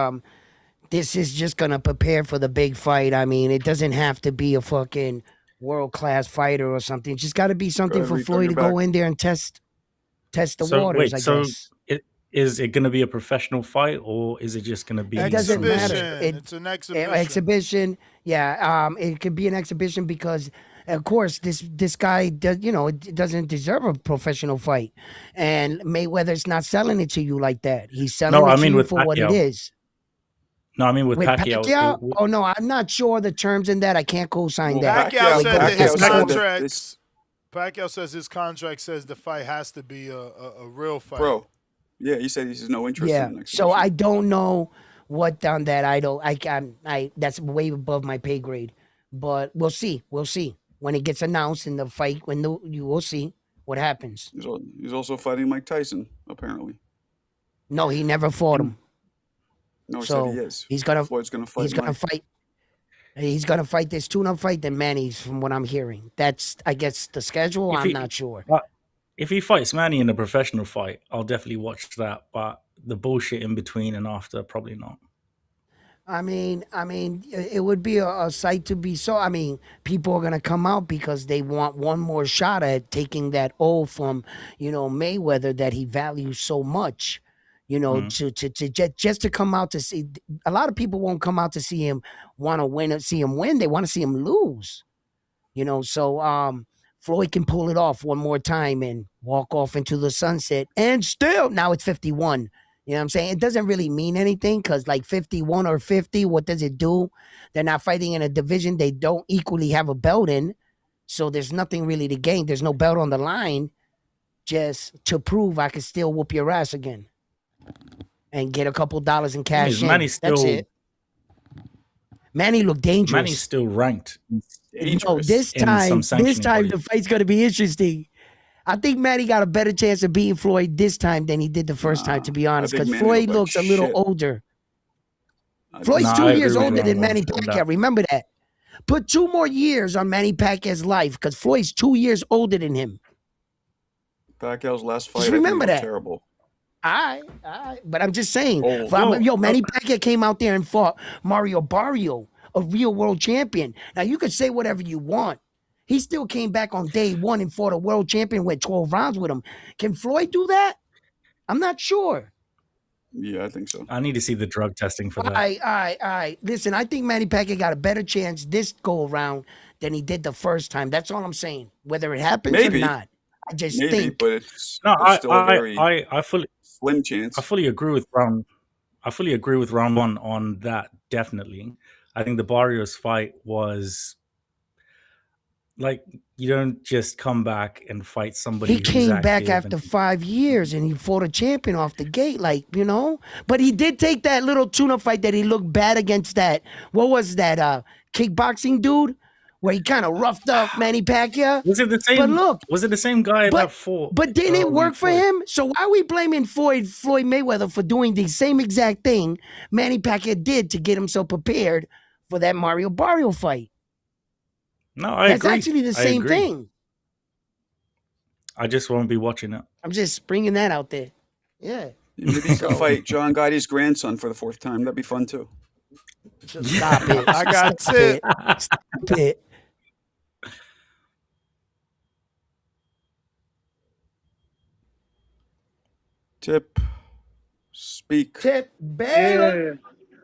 this is just gonna prepare for the big fight. I mean, it doesn't have to be a fucking world-class fighter or something. It's just got to be something ahead, for Rico, Floyd you're to go back. in there and test the So waters. wait, I so guess is it going to be a professional fight or is it just going to be? it doesn't matter. Exhibition. It's an exhibition. Exhibition. Yeah. It could be an exhibition because, of course, this guy does. It doesn't deserve a professional fight, and Mayweather's not selling it to you like that. He's selling No, it I to mean you with for what it Pacquiao. is. No, I mean with Pacquiao. Oh no, I'm not sure the terms in that. I can't co-sign that. Pacquiao said that his Pacquiao said that contracts. Pacquiao says his contract says the fight has to be a real fight. Bro, yeah, he said he has no interest Yeah. in the So I don't know what on that. I that's way above my pay grade. But we'll see. We'll see when it gets announced in the fight. You will see what happens. He's also fighting Mike Tyson, apparently. No, he never fought him. No, he So said he is. Floyd's gonna fight. He's gonna Mike. fight. He's gonna fight this tune-up fight than Manny's, from what I'm hearing. That's, I guess, the schedule. I'm not sure. If he fights Manny in a professional fight, I'll definitely watch that. But the bullshit in between and after, probably not. I mean, it would be a sight to be saw. I mean, people are gonna come out because they want one more shot at taking that O from, Mayweather that he values so much. Just to come out to see. A lot of people won't come out to see him, want to win, see him win. They want to see him lose. So Floyd can pull it off one more time and walk off into the sunset. And still, now it's 51. You know what I'm saying? It doesn't really mean anything because like 51 or 50, what does it do? They're not fighting in a division they don't equally have a belt in. So there's nothing really to gain. There's no belt on the line, just to prove I can still whoop your ass again and get a couple dollars in cash in. Manny's That's still- it. Manny looked dangerous. Manny's still ranked. No, this time the fight's gonna be interesting. I think Manny got a better chance of beating Floyd this time than he did the first time, to be honest, think because Manny Floyd looked like looks a little shit. older. Floyd's I 2 agree years with older Ron than on Manny that. Pacquiao. Remember that. Put 2 more years on Manny Pacquiao's life because Floyd's 2 years older than him. Pacquiao's last fight. Just remember I think, was that. terrible. All right. But I'm just saying. Oh. Manny Pacquiao came out there and fought Mario Barrio, a real world champion. Now, you could say whatever you want. He still came back on day 1 and fought a world champion, went 12 rounds with him. Can Floyd do that? I'm not sure. Yeah, I think so. I need to see the drug testing for All that. right. Listen, I think Manny Pacquiao got a better chance this go around than he did the first time. That's all I'm saying. Whether it happens Maybe. or not, I just Maybe, think. but it's No, still a very I fully slim chance. I fully agree with round. I fully agree with round 1 on that. Definitely, I think the Barrios fight was like you don't just come back and fight somebody. He came who's back active after 5 years and he fought a champion off the gate, But he did take that little tuna fight that he looked bad against that. What was that? Kickboxing dude, where he kind of roughed up Manny Pacquiao. Was it the same? But look, was it the same guy that fought? But didn't it work for him? So why are we blaming Floyd Mayweather for doing the same exact thing Manny Pacquiao did to get himself prepared for that Mario Barrio fight? No, I That's agree. actually the I same agree. thing. I just won't be watching it. I'm just bringing that out there. Yeah. Maybe he could fight John Gotti's grandson for the 4th time. That'd be fun too. Stop it. I got Stop tip. it. Stop it. Tip. Speak. Tip Baylor.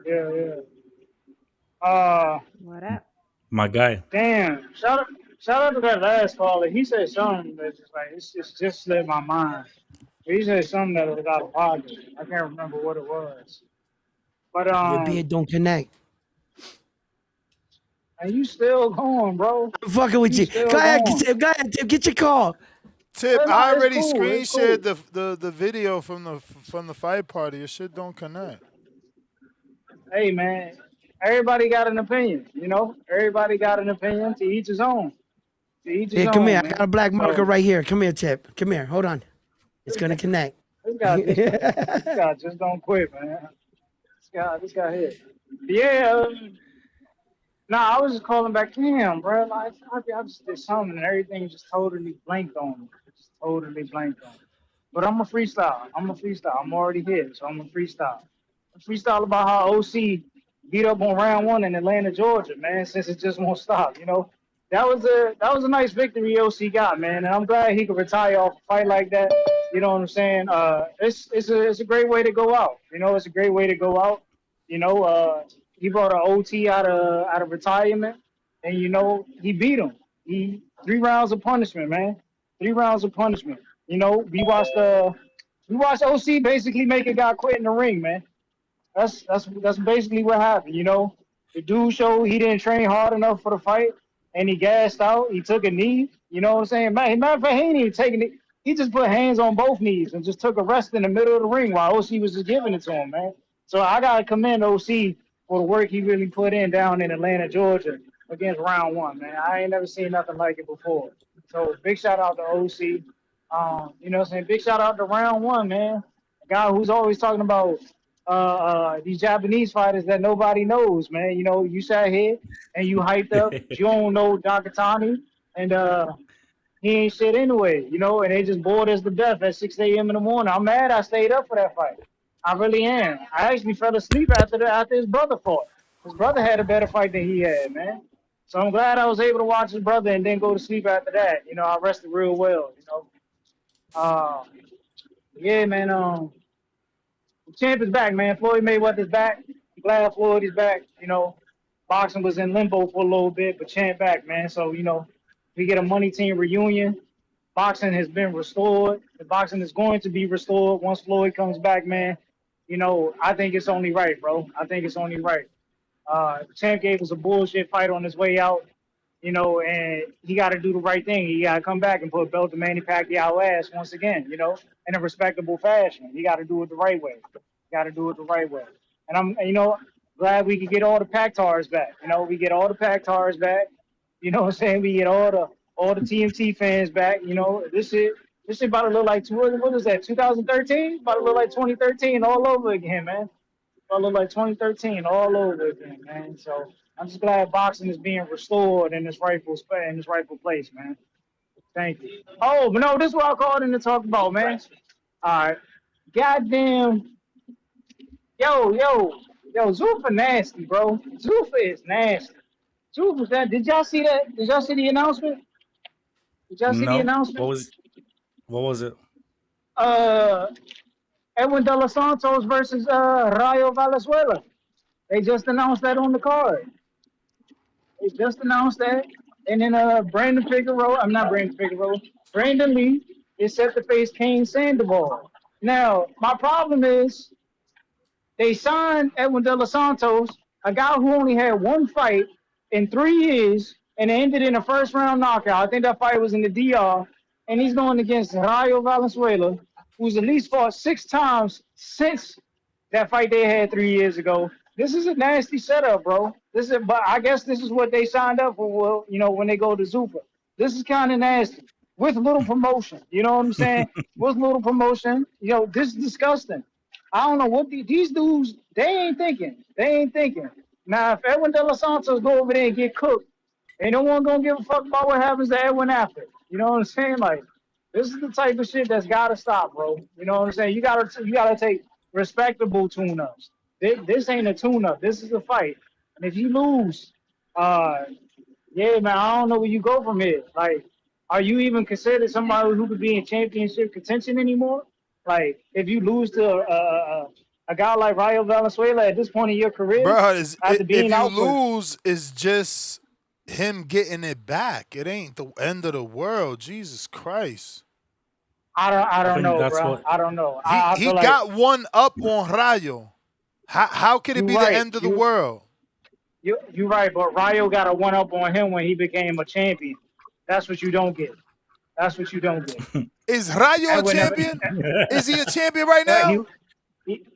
Yeah. What up? My guy. Damn. Shout out to that last caller. He said something that's just like it's just slipped my mind. He said something that was out of pocket. I can't remember what it was. But Your beard don't connect. and you still going, bro? I'm fucking with you. Still Go ahead, going. Tip. Go ahead, Tip. Get your call. Tip, No, I it's already cool. screen It's cool. shared the video from the fight party. Your shit don't connect. Hey man, everybody got an opinion, you know. Everybody got an opinion. To each his own. To each his Here, own, come here. I man. got a black marker So, right here. Come here, Tip. Come here. Hold on. It's gonna connect. This guy just don't quit, man. This guy here. Yeah. Nah, I was just calling back in, bro. Like, I just did something and everything just totally blanked on me. Just totally blanked on me. But I'm a freestyle. I'm already here, so I'm a freestyle. Freestyle about how OC beat up on round one in Atlanta, Georgia, man, since it just won't stop, you know. That was a nice victory OC got, man, and I'm glad he could retire off a fight like that. You know what I'm saying? It's a great way to go out. You know, it's a great way to go out. You know, he brought an OT out of retirement, and you know, he beat him. 3 rounds of punishment, man. 3 rounds of punishment. You know, we watched OC basically make a guy quit in the ring, man. That's basically what happened, you know. The dude showed he didn't train hard enough for the fight, and he gassed out. He took a knee, you know what I'm saying? Matter of fact, he ain't even taking it. He just put hands on both knees and just took a rest in the middle of the ring while OC was just giving it to him, man. So I gotta commend OC for the work he really put in down in Atlanta, Georgia, against round one, man. I ain't never seen nothing like it before. So big shout out to OC. You know what I'm saying? Big shout out to round one, man. A guy who's always talking about these Japanese fighters that nobody knows, man. You know, you sat here and you hyped up. You don't know Nakatani, and he ain't shit anyway, you know, and they just bored us to death at 6 a.m. in the morning. I'm mad I stayed up for that fight. I really am. I actually fell asleep after his brother fought. His brother had a better fight than he had, man. So I'm glad I was able to watch his brother and then go to sleep after that. You know, I rested real well, you know. Yeah, man, the champ is back, man. Floyd Mayweather's back. I'm glad Floyd is back. You know, boxing was in limbo for a little bit, but champ back, man. So, you know, we get a money team reunion. Boxing has been restored. The boxing is going to be restored once Floyd comes back, man. You know, I think it's only right, bro. I think it's only right. Champ gave us a bullshit fight on his way out, you know, and he got to do the right thing. He got to come back and put a belt to Manny Pacquiao ass once again, you know, in a respectable fashion. He got to do it the right way. And I'm, you know, glad we could get all the Pactars back. You know, we get all the Pactars back. You know what I'm saying? We get all the TMT fans back. You know, this shit about to look like, what is that, 2013? About to look like 2013 all over again, man. About to look like 2013 all over again, man. So I'm just glad boxing is being restored in its rightful place, man. Thank you. Oh, but no, this is what I called in to talk about, man. All right. Goddamn. Yo, Zuffa nasty, bro. Zuffa is nasty. Zuffa's that. Did y'all see that? Did y'all see the announcement? No. What was it? Edwin De Los Santos versus Rayo Valenzuela. They just announced that on the card. They just announced that. And then Brandon Lee is set to face Kane Sandoval. Now, my problem is they signed Edwin De Los Santos, a guy who only had one fight in 3 years, and it ended in a first-round knockout. I think that fight was in the DR. And he's going against Rayo Valenzuela, who's at least fought 6 times since that fight they had 3 years ago. This is a nasty setup, bro. But I guess this is what they signed up for, well, you know, when they go to Zuffa. This is kind of nasty with little promotion. You know what I'm saying? With little promotion. You know, this is disgusting. I don't know what these dudes, they ain't thinking. Now, if Edwin De Los Santos go over there and get cooked, ain't no one gonna give a fuck about what happens to Edwin after. You know what I'm saying? Like, this is the type of shit that's gotta stop, bro. You know what I'm saying? You gotta take respectable tune-ups. This ain't a tune-up. This is a fight. And if you lose, yeah, man, I don't know where you go from here. Like, are you even considered somebody who could be in championship contention anymore? Like, if you lose to a guy like Rayo Valenzuela at this point in your career, Bro, after if being you out for lose, it's just him getting it back. It ain't the end of the world. Jesus Christ. I don't think know, that's bro. what I don't know. I He feel like got one up on Rayo. How could it you're be the right. end of the world? You're right, but Rayo got a one up on him when he became a champion. That's what you don't get. That's what you don't get. Is Rayo a Edwin never, champion? Is he a champion right he, now?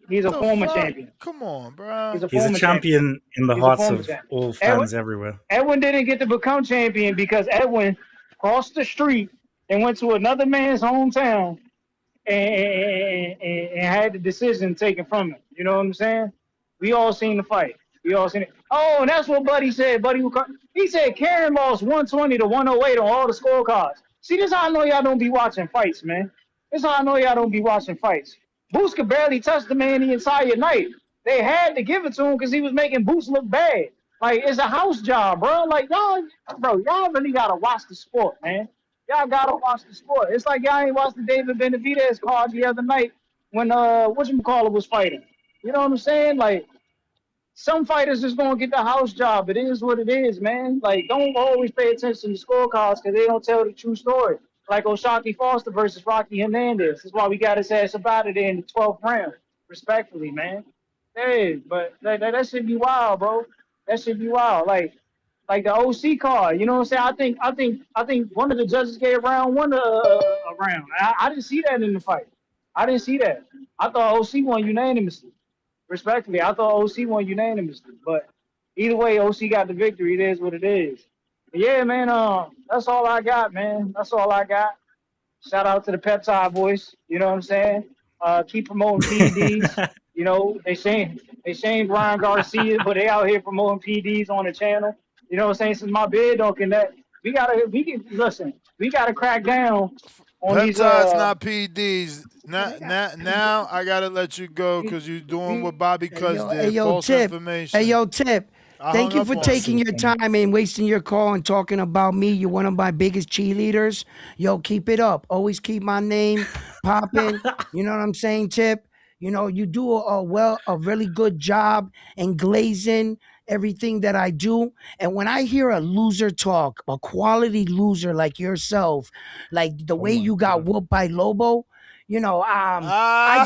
he's a The former fuck? champion. Come on, bro. He's a he's a former champion. champion in the He's a hearts former of champion. all fans everywhere. Edwin didn't get to become champion because Edwin crossed the street and went to another man's hometown and had the decision taken from him. You know what I'm saying? We all seen the fight. We all seen it. Oh, and that's what Buddy said. He said Karen lost 120 to 108 on all the scorecards. See, this is how I know y'all don't be watching fights, man. This is how I know y'all don't be watching fights. Boots could barely touch the man the entire night. They had to give it to him because he was making Boots look bad. Like, it's a house job, bro. Like, y'all really got to watch the sport, man. Y'all got to watch the sport. It's like y'all ain't watched the David Benavidez card the other night when, whatchamacallit was fighting. You know what I'm saying? Like, some fighters is going to get the house job. It is what it is, man. Like, don't always pay attention to scorecards because they don't tell the true story. Like Oshaki Foster versus Rocky Hernandez. That's why we got his ass up out of there in the 12th round, respectfully, man. Hey, but that should be wild, bro. That should be wild. Like the OC card, you know what I'm saying? I think one of the judges gave round one a round. I didn't see that in the fight. I didn't see that. I thought OC won unanimously. Respectfully, I thought OC won unanimously. But either way, OC got the victory. It is what it is. But yeah, man. That's all I got, man. That's all I got. Shout out to the Peptide Boys. You know what I'm saying? Keep promoting PEDs. You know, they saying Brian Garcia, but they out here promoting PEDs on the channel. You know what I'm saying? Since my bid don't connect, we gotta crack down on these. Peptides, not PEDs. Now I gotta let you go because you're doing what Bobby Cuz did. False Tip. information. Hey, yo, Tip. Thank you hung for up on taking him. your time and wasting your call and talking about me. You're one of my biggest cheerleaders. Yo, keep it up. Always keep my name popping. You know what I'm saying, Tip? You know, you do a really good job in glazing everything that I do. And when I hear a loser talk, a quality loser like yourself, like the way you got whooped by Lobo, you know, I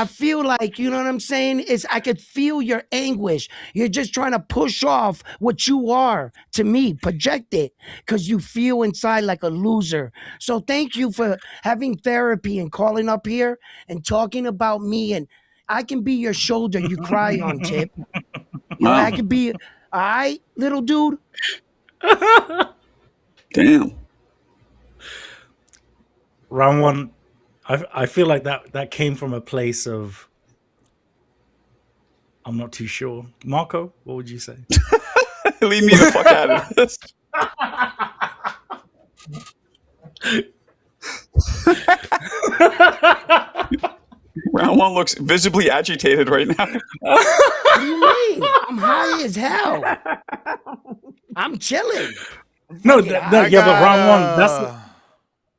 feel like, you know what I'm saying? I could feel your anguish. You're just trying to push off what you are to me, project it, because you feel inside like a loser. So thank you for having therapy and calling up here and talking about me. And I can be your shoulder you cry on, Tip. You know, I could be, all right, little dude? Damn. Round one, I feel like that came from a place of I'm not too sure. Marco, what would you say? Leave me the fuck out of this. Round one looks visibly agitated right now. What do you mean? I'm high as hell. I'm chilling. But round one, that's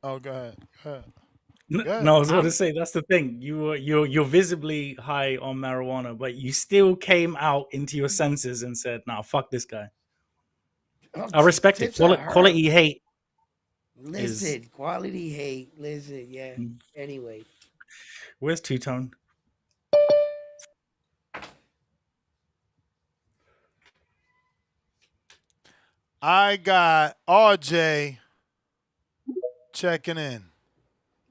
Oh, go ahead. no, I was going to say that's the thing. You're visibly high on marijuana, but you still came out into your senses and said, "Nah, fuck this guy." I respect it. Quality hate. Listen, quality hate. Listen, yeah. Anyway. Where's Two-Tone? I got RJ checking in.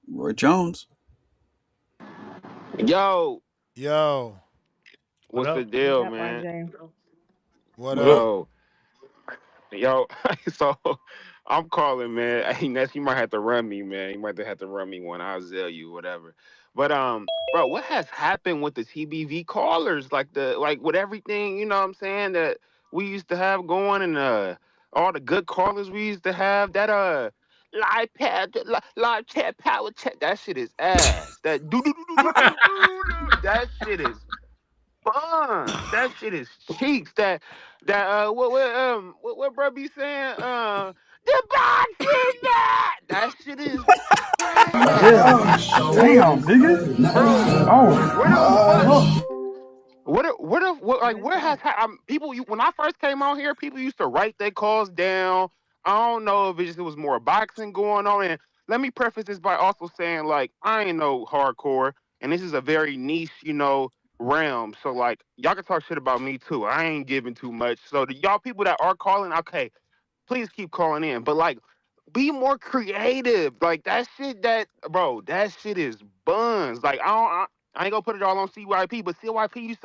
Roy Jones. Yo. What's the deal, man? What up? Yo, so I'm calling, man. Hey, Ness, you might have to run me, man. You might have to run me one. I'll zell you, whatever. But bro, what has happened with the TBV callers? Like with everything, you know what I'm saying, that we used to have going, and all the good callers we used to have. That live chat power chat. That shit is ass. That that shit is fun. That shit is cheeks. What bro be saying? the boxing that. That shit is Damn, nigga. bro. Oh. What has people? When I first came on here, people used to write their calls down. I don't know if it was more boxing going on. And let me preface this by also saying, like, I ain't no hardcore, and this is a very niche, realm. So like, y'all can talk shit about me too. I ain't giving too much. So the y'all people that are calling, okay, please keep calling in. But like, be more creative. Like that shit that shit is buns. Like I ain't gonna put it all on CYP, but CYP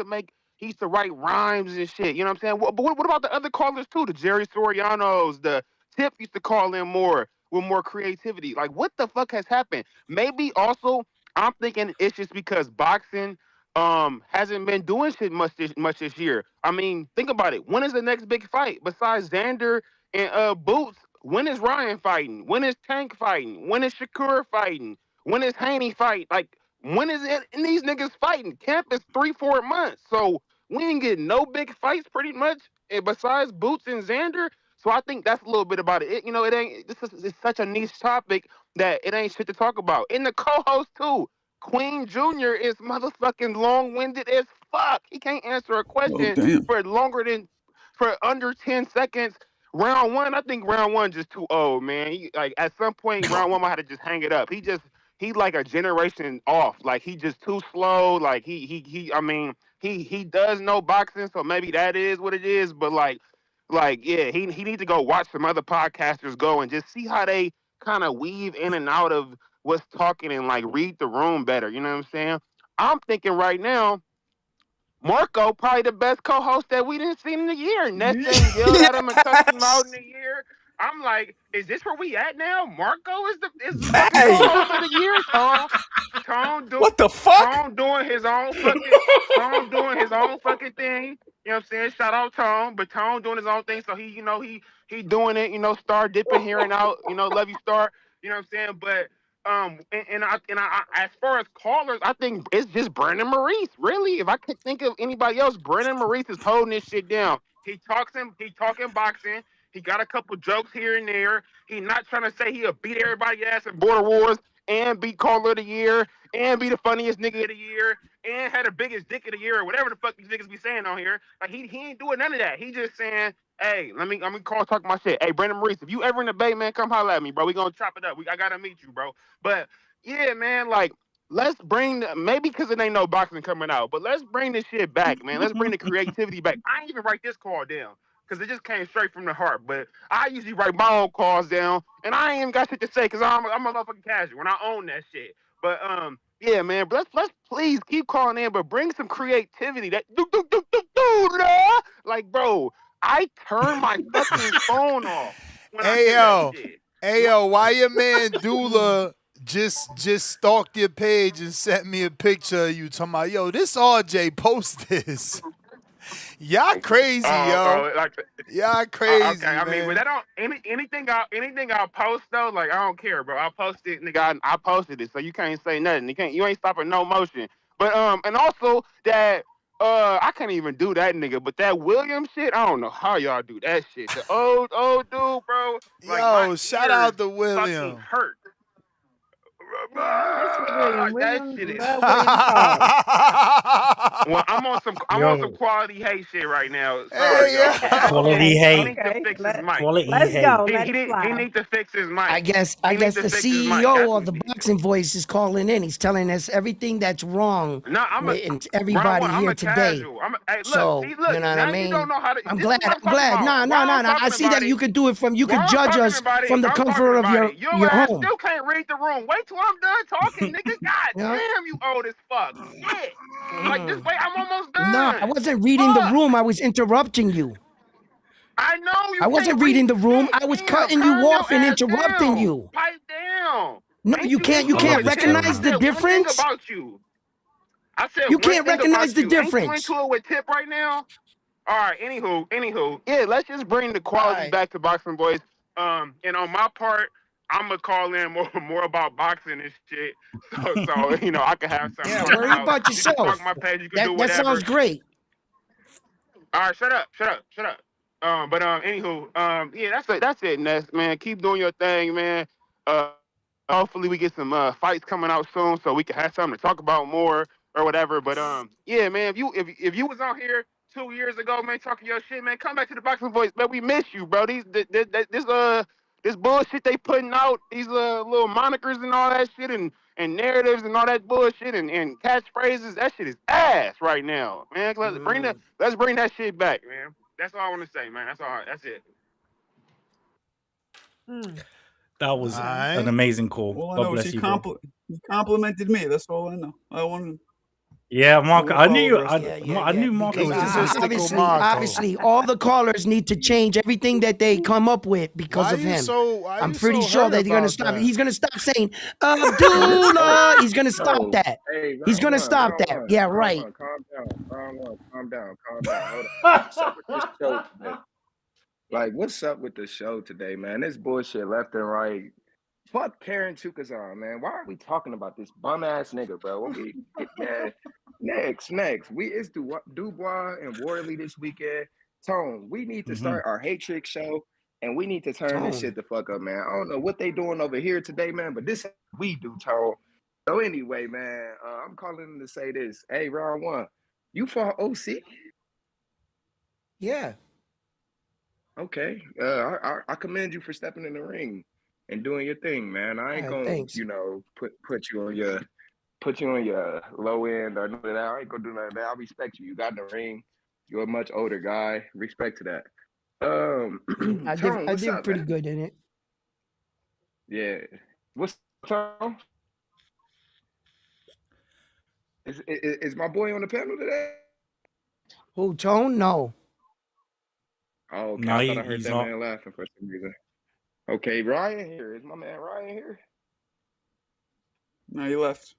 used to write rhymes and shit. You know what I'm saying? But what about the other callers too? The Jerry Sorianos, the Tip used to call in more with more creativity. Like what the fuck has happened? Maybe also I'm thinking it's just because boxing hasn't been doing shit much this year. I mean, think about it. When is the next big fight besides Xander and Boots? When is Ryan fighting? When is Tank fighting? When is Shakur fighting? When is Haney fight? Like, when is it? And these niggas fighting? Camp is 3-4 months, so we ain't getting no big fights pretty much. And besides Boots and Xander, so I think that's a little bit about it. It ain't. It's such a niche topic that it ain't shit to talk about. And the co-host too, Queen Jr. is motherfucking long-winded as fuck. He can't answer a question for under 10 seconds. Round one, I think round one just too old, man. Like at some point, round one, I had to just hang it up. He's like a generation off. Like he just too slow. Like he does know boxing, so maybe that is what it is. But yeah, he needs to go watch some other podcasters go and just see how they kind of weave in and out of what's talking and like read the room better. You know what I'm saying? I'm thinking right now, Marco probably the best co-host that we didn't see in a year. Ness ain't yelled at him and cussed him out in a year. I'm like, is this where we at now? Marco is the fucking co-host of the year. What the fuck? Tone doing his own fucking thing. You know what I'm saying? Shout out Tone, but Tone doing his own thing. So he doing it. Star dipping here and out. Love you, Star. You know what I'm saying? But I, as far as callers, I think it's just Brandon Maurice. Really, if I could think of anybody else, Brandon Maurice is holding this shit down. He talking boxing. He got a couple jokes here and there. He not trying to say he'll beat everybody's ass in Border Wars and be caller of the year and be the funniest nigga of the year and had the biggest dick of the year or whatever the fuck these niggas be saying on here. Like he ain't doing none of that. He just saying, hey, let me talk my shit. Hey, Brandon Maurice, if you ever in the Bay, man, come holler at me, bro. We gonna chop it up. I gotta meet you, bro. But yeah, man, like let's bring maybe because it ain't no boxing coming out, but let's bring this shit back, man. Let's bring the creativity back. I ain't even write this call down because it just came straight from the heart. But I usually write my own calls down, and I ain't even got shit to say because I'm a motherfucking casual and I own that shit. But yeah, man, but let's please keep calling in, but bring some creativity. That like, bro, I turn my fucking phone off when I hear that shit. Hey yo, why your man Dula just stalked your page and sent me a picture of you talking about, yo, this RJ post this. Y'all crazy, yo. Bro, y'all crazy, okay, I mean, but man. that don't anything I'll post though, like I don't care, bro. I'll post it, nigga. I posted it, so you can't say nothing. You ain't stopping no motion. But and also that I can't even do that, nigga. But that William shit, I don't know how y'all do that shit. The old dude, bro. Like, Yo, shout out to William. Hurt. William That shit is. love William Hall. Well, I'm on some quality hate shit right now. Sorry, y'all. Quality hate. He needs to fix his mic. Quality hate. He needs to fix his mic. I guess the CEO of the boxing voice is calling in. He's telling us everything that's wrong with everybody here today. You know what I mean? I'm glad. No. I see that you could do it from. You could judge us from the comfort of your home. Still can't read the room. Wait till I'm done talking, nigga. God damn, you old as fuck. Shit. Like, just wait, I'm almost done. No, I wasn't reading the room. I was interrupting you. I know you. I wasn't reading the room. I was cutting you off and interrupting you. Pipe down. No, you can't. You can't recognize the difference. About you. I said you can't recognize the difference. Ain't you into it with Tip right now? All right. Anywho. Yeah, let's just bring the quality back to boxing, boys. And on my part, I'm gonna call in more about boxing and shit. So I can have something. Yeah, worry about yourself. You can talk my page. You can do that whatever. sounds great. All right, shut up. Anywho, yeah, that's it, Ness, man. Keep doing your thing, man. Hopefully we get some fights coming out soon, so we can have something to talk about more or whatever. But yeah, man, if you was on here 2 years ago, man, talking your shit, man, come back to the Boxing Voice, man. We miss you, bro. This bullshit they putting out, these little monikers and all that shit, and narratives and all that bullshit and catchphrases, that shit is ass right now, man. Let's bring that shit back, man. That's all I want to say, man. That's it. That was an amazing call. All I God know is bless he you, bro. complimented me. That's all I know. I wanted. Yeah, Marco. I knew I knew Marco was Obviously, all the callers need to change everything that they come up with because Why of you him. so- why I'm you pretty so sure hurt that he's gonna about stop. that? He's gonna stop saying Abdullah. He's gonna stop that. Hey, He's gonna round stop that. one, Yeah, round right. one, calm down, round one, calm down. Hold on. What's up with this show today? Like, what's up with the show today, man? This bullshit left and right. Fuck Karen Chukazan, man. Why are we talking about this bum ass nigga, bro? When we man, next. It's Dubois and Worley this weekend. Tone, we need to start our hate trick show, and we need to turn this shit the fuck up, man. I don't know what they doing over here today, man, but this we do, Tone. So anyway, man, I'm calling to say this. Hey, round one, you fought OC? Yeah. Okay. I commend you for stepping in the ring and doing your thing, man. I ain't gonna, thanks. put you on your low end or none of that. I ain't gonna do none of that. I respect you. You got in the ring. You're a much older guy. Respect to that. I Tone, what's did up, pretty man? good in it. Yeah. What's up, Tone? Is my boy on the panel today? Who, Tone? No. Oh, okay. No, I thought I heard he's that not. man laughing for some reason. Okay, Ryan here. Is my man Ryan here? No, he left.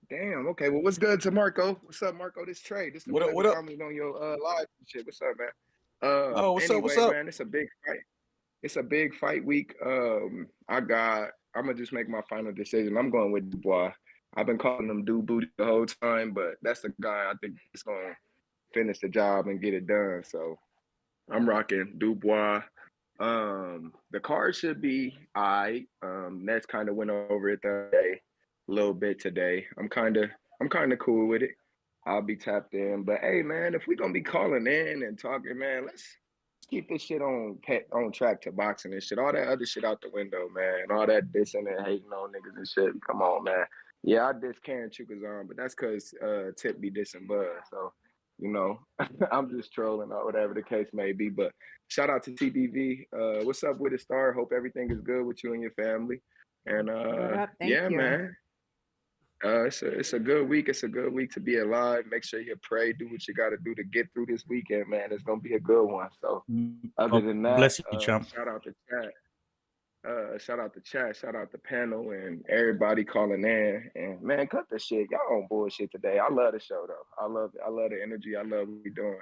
Damn. Okay. Well, what's good to Marco? What's up, Marco? This Trey. This the What up, one what that up? commented on your live and shit. What's up, man? Oh, what's up? What's Anyway, up? man, it's a big fight. It's a big fight week. I'm gonna just make my final decision. I'm going with Dubois. I've been calling him Dude Booty the whole time, but that's the guy I think is gonna finish the job and get it done. So I'm rocking Dubois. The card should be all right. Nets kind of went over it today, a little bit today. I'm kind of cool with it. I'll be tapped in. But hey, man, if we gonna be calling in and talking, man, let's keep this shit on track to boxing and shit. All that other shit out the window, man. All that dissing and hating on niggas and shit. Come on, man. Yeah, I diss Karen Chukazan, but that's because Tip be dissing Bud. So, I'm just trolling or whatever the case may be. But shout out to TBV. What's up with it, Star? Hope everything is good with you and your family. And What up? Thank yeah, you. man. It's a good week. It's a good week to be alive. Make sure you pray, do what you got to do to get through this weekend, man. It's gonna be a good one. So, other than that, bless you, champ. shout out to chat. Shout out to chat. Shout out the panel and everybody calling in. And man, cut the shit. Y'all on bullshit today. I love the show though. I love it. I love the energy. I love what we doing.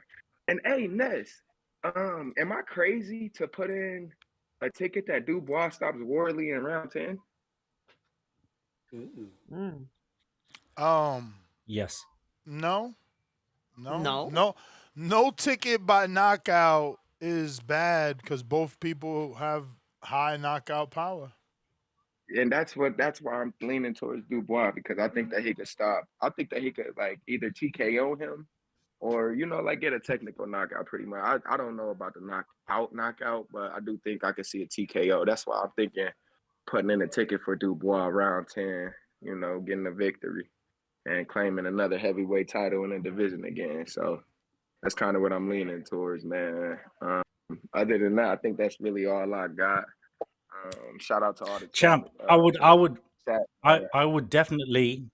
And hey, Ness, am I crazy to put in a ticket that Dubois stops Worley in round 10? Yes. No. No ticket by knockout is bad because both people have high knockout power. And that's why I'm leaning towards Dubois, because I think that he could stop. I think that he could like either TKO him or like get a technical knockout pretty much. I don't know about the knockout, but I do think I could see a TKO. That's why I'm thinking putting in a ticket for Dubois round 10, getting a victory and claiming another heavyweight title in the division again. So that's kind of what I'm leaning towards, man. Other than that, I think that's really all I got. Shout out to all the Champ, I would definitely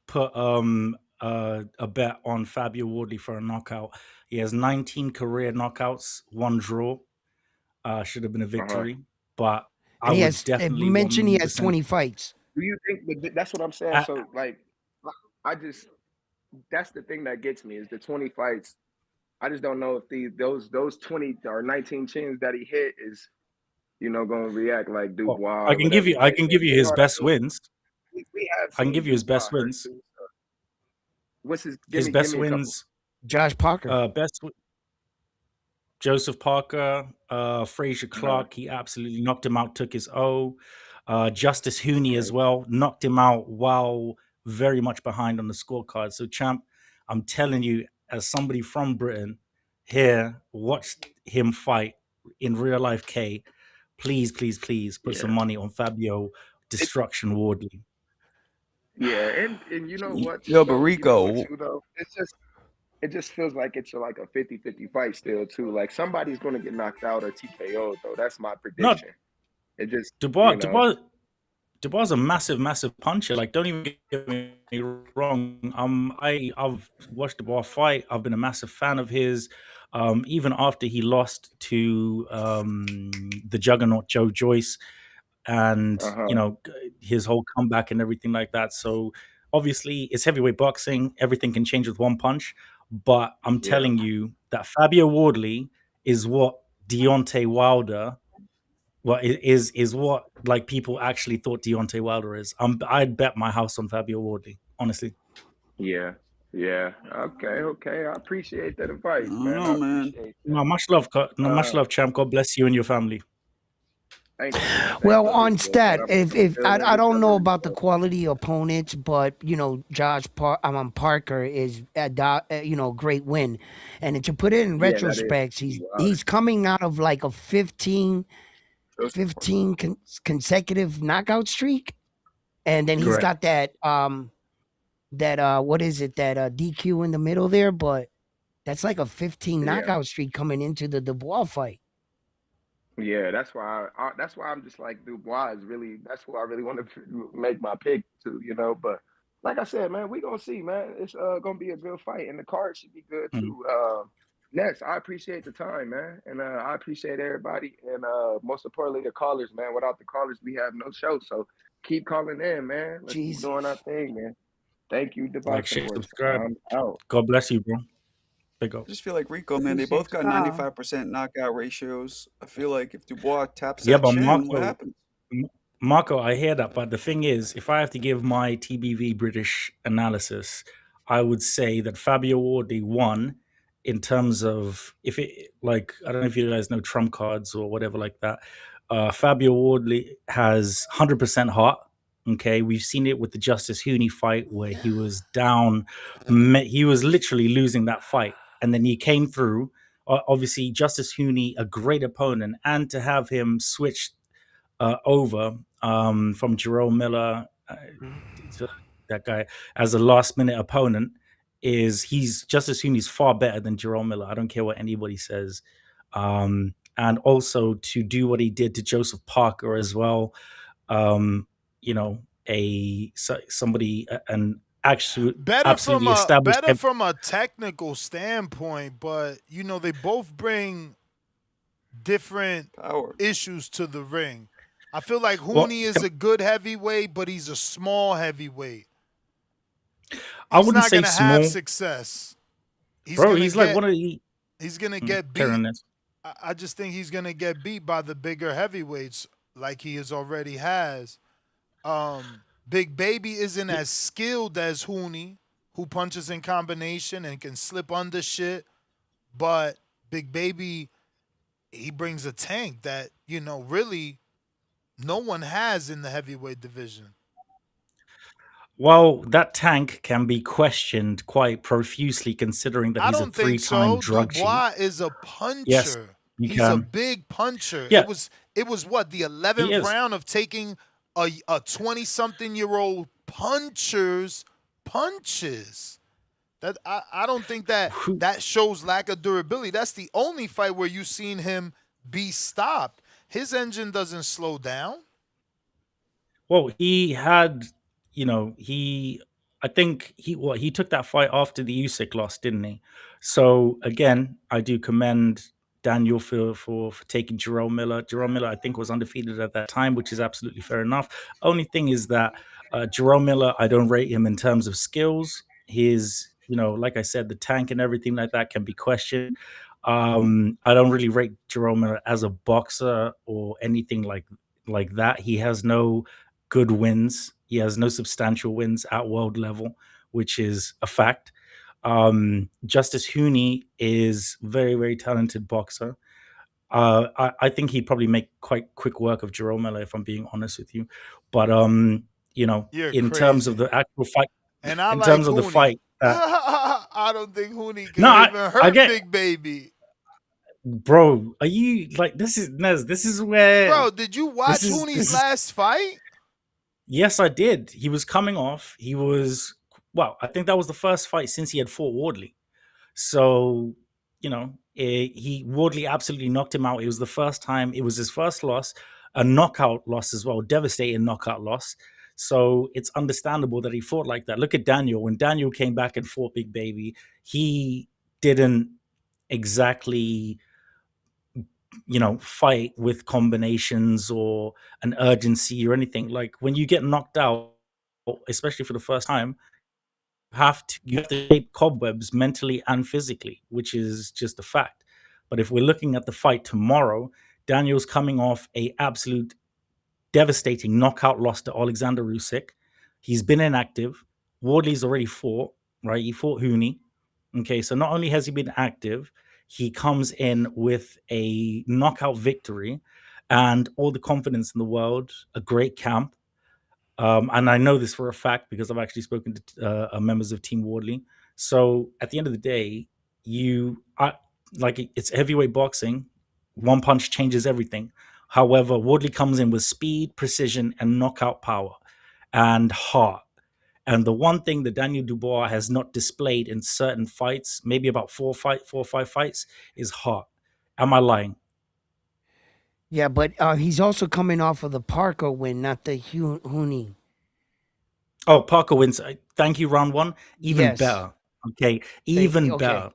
put a bet on Fabio Wardley for a knockout. He has 19 career knockouts, 1 draw. Should have been a victory, but And he has mentioned he has 20 fights. Do you think that's what I'm saying? So like, that's the thing that gets me is the 20 fights. I just don't know if those 20 or 19 chins that he hit is, going to react like Dubois. I can give you his best wins. I can give you his best wins. What's his best wins? Josh Parker. Best. Joseph Parker, Frazier Clark, he absolutely knocked him out, took his O. Justice Hooney as well, knocked him out while very much behind on the scorecard. So, champ, I'm telling you, as somebody from Britain here, watched him fight in real life, K. Please, please, please put some money on Fabio Destruction Wardley. Yeah, and you know what? Yo, but though, Rico, too, though, it just feels like it's like a 50-50 fight still too. Like somebody's gonna get knocked out or TKO though. That's my No, prediction. It just Dubois is a massive, massive puncher. Like, don't even get me wrong. I've watched Dubois fight. I've been a massive fan of his. Even after he lost to the juggernaut Joe Joyce, and his whole comeback and everything like that. So obviously, it's heavyweight boxing. Everything can change with one punch. But I'm telling you that Fabio Wardley is what Deontay Wilder. Well, is what like people actually thought Deontay Wilder is. I'd bet my house on Fabio Wardley, honestly. Yeah. Okay. I appreciate that advice, man. know, man. No, much love, champ. God bless you and your family. Thank you. Well, on stat, if I don't know about the quality opponents, but Parker is great win, and to put it in retrospect, he's coming out of like a 15 consecutive knockout streak, and then he's got that what is it, that DQ in the middle there, but that's like a 15 knockout streak coming into the Dubois fight. Yeah, that's why I'm just like Dubois is really, that's who I really want to make my pick to, but like I said, man, we gonna see, man. It's gonna be a good fight, and the card should be good too. Next, I appreciate the time, man, and I appreciate everybody, and most importantly the callers, man. Without the callers, we have no show. So keep calling in, man. Let's keep doing our thing, man. Thank you, Like, share, Device. subscribe. I'm out. God bless you, bro. Big up. I just feel like Rico, man. They both got 95% knockout ratios. I feel like if Dubois taps Yeah, that but chin, what happens? Marco, I hear that, but the thing is, if I have to give my TBV British analysis, I would say that Fabio Wardley won in terms of, if it, like, I don't know if you guys know trump cards or whatever like that. Fabio Wardley has 100% heart. Okay, we've seen it with the Justice Hooney fight where he was down, he was literally losing that fight, and then he came through. Obviously, Justice Hooney, a great opponent, and to have him switch over from Jerome Miller, that guy, as a last-minute opponent, he's Justice Hooney's far better than Jerome Miller. I don't care what anybody says. And also to do what he did to Joseph Parker as well. Somebody an actually absolutely established. Better from a technical standpoint, but they both bring different issues to the ring. I feel like Hooney is a good heavyweight, but he's a small heavyweight. I wouldn't say not gonna small. have success. He's like one of the. He's gonna get beat. I just think he's gonna get beat by the bigger heavyweights, like he already has. Big Baby isn't as skilled as Hooney, who punches in combination and can slip under shit. But Big Baby, he brings a tank that, really no one has in the heavyweight division. Well, that tank can be questioned quite profusely, considering that he's a three-time drug cheat. Dubois is a puncher. Yes, he's a big puncher. Yeah. It was what, the 11th round of taking a 20-something-year-old punches. That I don't think that shows lack of durability. That's the only fight where you've seen him be stopped. His engine doesn't slow down. Well, he had, I think he took that fight after the Usyk loss, didn't he? So again, I do commend Daniel for taking Jerome Miller. Jerome Miller, I think, was undefeated at that time, which is absolutely fair enough. Only thing is that Jerome Miller, I don't rate him in terms of skills. His, like I said, the tank and everything like that can be questioned. I don't really rate Jerome Miller as a boxer or anything like that. He has no good wins. He has no substantial wins at world level, which is a fact. Justice Hooney is very, very talented boxer. I think he'd probably make quite quick work of Jerome Miller, if I'm being honest with you. But You're in terms of crazy. the actual fight, And I in like terms of the Hooney. fight, I don't think Hooney could no, even I hurt get, Big Baby. bro. Are you like this? Is Nez? This is where Bro, did you watch this Hooney's is. last fight? Yes, I did. He was coming off. He was I think that was the first fight since he had fought Wardley. So, he Wardley absolutely knocked him out. It was the first time. It was his first loss, a knockout loss as well, devastating knockout loss. So it's understandable that he fought like that. Look at Daniel. When Daniel came back and fought Big Baby, he didn't exactly, fight with combinations or an urgency or anything. Like when you get knocked out, especially for the first time, you have to shape cobwebs mentally and physically, which is just a fact. But if we're looking at the fight tomorrow, Daniel's coming off a absolute devastating knockout loss to Alexander Usyk. He's been inactive. Wardley's already fought, right? He fought Hooney. Okay, so not only has he been active, he comes in with a knockout victory and all the confidence in the world, a great camp. And I know this for a fact because I've actually spoken to members of Team Wardley. So at the end of the day, it's heavyweight boxing. One punch changes everything. However, Wardley comes in with speed, precision, and knockout power and heart. And the one thing that Daniel Dubois has not displayed in certain fights, maybe about 4 or 5 fights, is heart. Am I lying? Yeah, but he's also coming off of the Parker win, not the Hooney. Oh, Parker wins. Thank you, round 1. Even Yes. better. Okay, even better.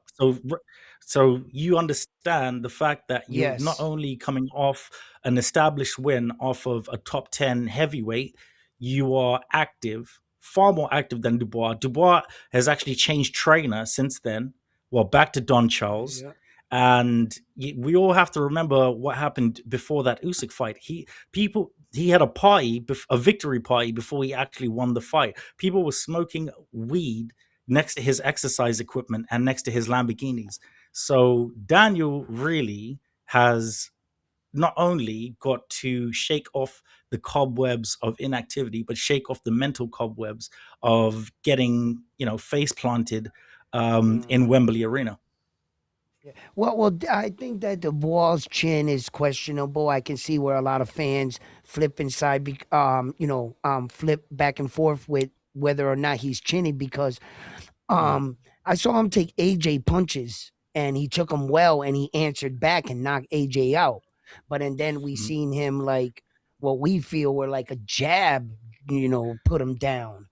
So you understand the fact that you're not Yes. only coming off an established win off of a top 10 heavyweight, you are active, far more active than Dubois. Dubois has actually changed trainer since then. Well, back to Don Charles. Yeah. And we all have to remember what happened before that Usyk fight. He had a party, a victory party before he actually won the fight. People were smoking weed next to his exercise equipment and next to his Lamborghinis. So Daniel really has not only got to shake off the cobwebs of inactivity, but shake off the mental cobwebs of getting, face planted in Wembley Arena. Well, I think that Dubois' chin is questionable. I can see where a lot of fans flip flip back and forth with whether or not he's chinny because I saw him take AJ punches and he took them well and he answered back and knocked AJ out. But and then we seen him like what we feel were like a jab, put him down,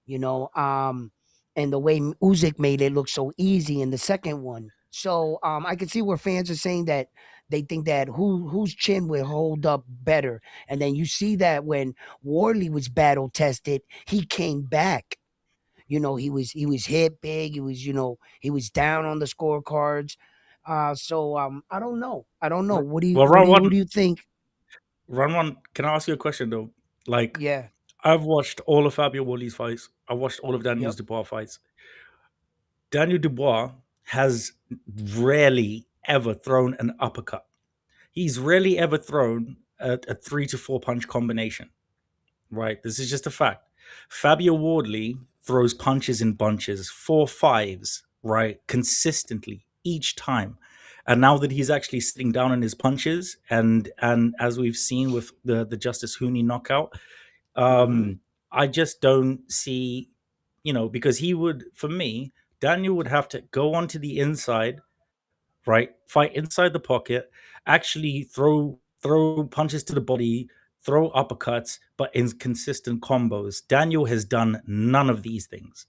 and the way Usyk made it look so easy in the second one. So I can see where fans are saying that they think that whose chin will hold up better. And then you see that when Wardley was battle tested, he came back. He was hit big. He was down on the scorecards. So I don't know. What do you think? Run one. Can I ask you a question though? Like, Yeah. I've watched all of Fabio Wardley's fights. I watched all of Daniel Dubois fights. Daniel Dubois has rarely ever thrown an uppercut. He's rarely ever thrown a 3 to 4 punch combination. Right? This is just a fact. Fabio Wardley throws punches in bunches, 4 5s, right? Consistently each time. And now that he's actually sitting down in his punches, and as we've seen with the Justice Hooney knockout, I just don't see, because he would, for me, Daniel would have to go onto the inside, right? Fight inside the pocket, actually throw punches to the body, throw uppercuts, but in consistent combos. Daniel has done none of these things,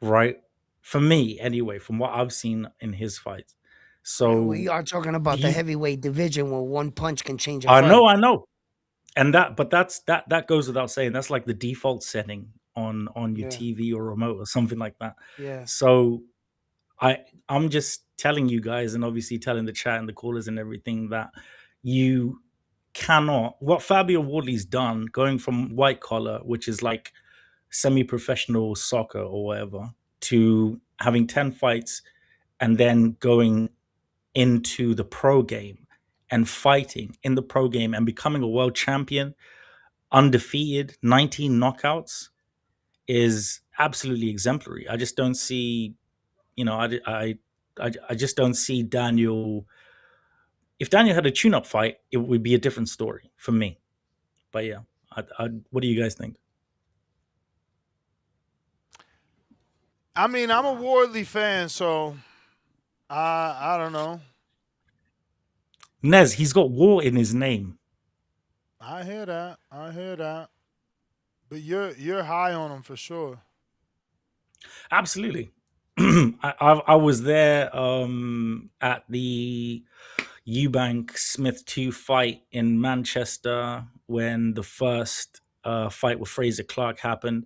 right? For me, anyway, from what I've seen in his fights. So we are talking about the heavyweight division where one punch can change a I fight. know. And that goes without saying. That's like the default setting on your TV or remote or something like that. Yeah. So I'm just telling you guys, and obviously telling the chat and the callers and everything, that you cannot, what Fabio Wardley's done, going from white collar, which is like semi-professional soccer or whatever, to having 10 fights and then going into the pro game and fighting in the pro game and becoming a world champion, undefeated, 19 knockouts, is absolutely exemplary. I just don't see, I just don't see Daniel. If Daniel had a tune-up fight, it would be a different story for me. But yeah, what do you guys think? I mean, I'm a Wardley fan, so I don't know. Nez, he's got war in his name. I hear that. But you're high on him for sure. Absolutely. I was there at the Eubank Smith 2 fight in Manchester when the first fight with Fraser Clark happened.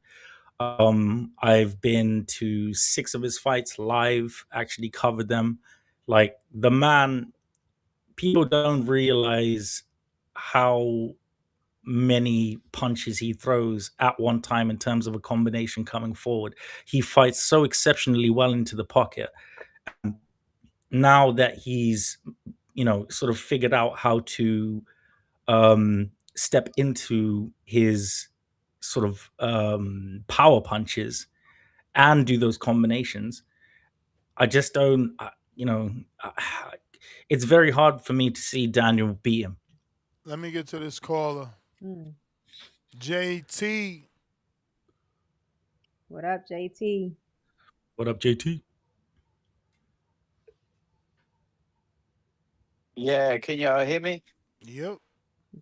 I've been to 6 of his fights live, actually covered them. Like, the man, people don't realize how many punches he throws at one time in terms of a combination coming forward. He fights so exceptionally well into the pocket. And now that he's, sort of figured out how to step into his sort of power punches and do those combinations, I just don't, it's very hard for me to see Daniel beat him. Let me get to this caller. JT. What up, JT? What up, JT? Yeah, can y'all hear me? Yep.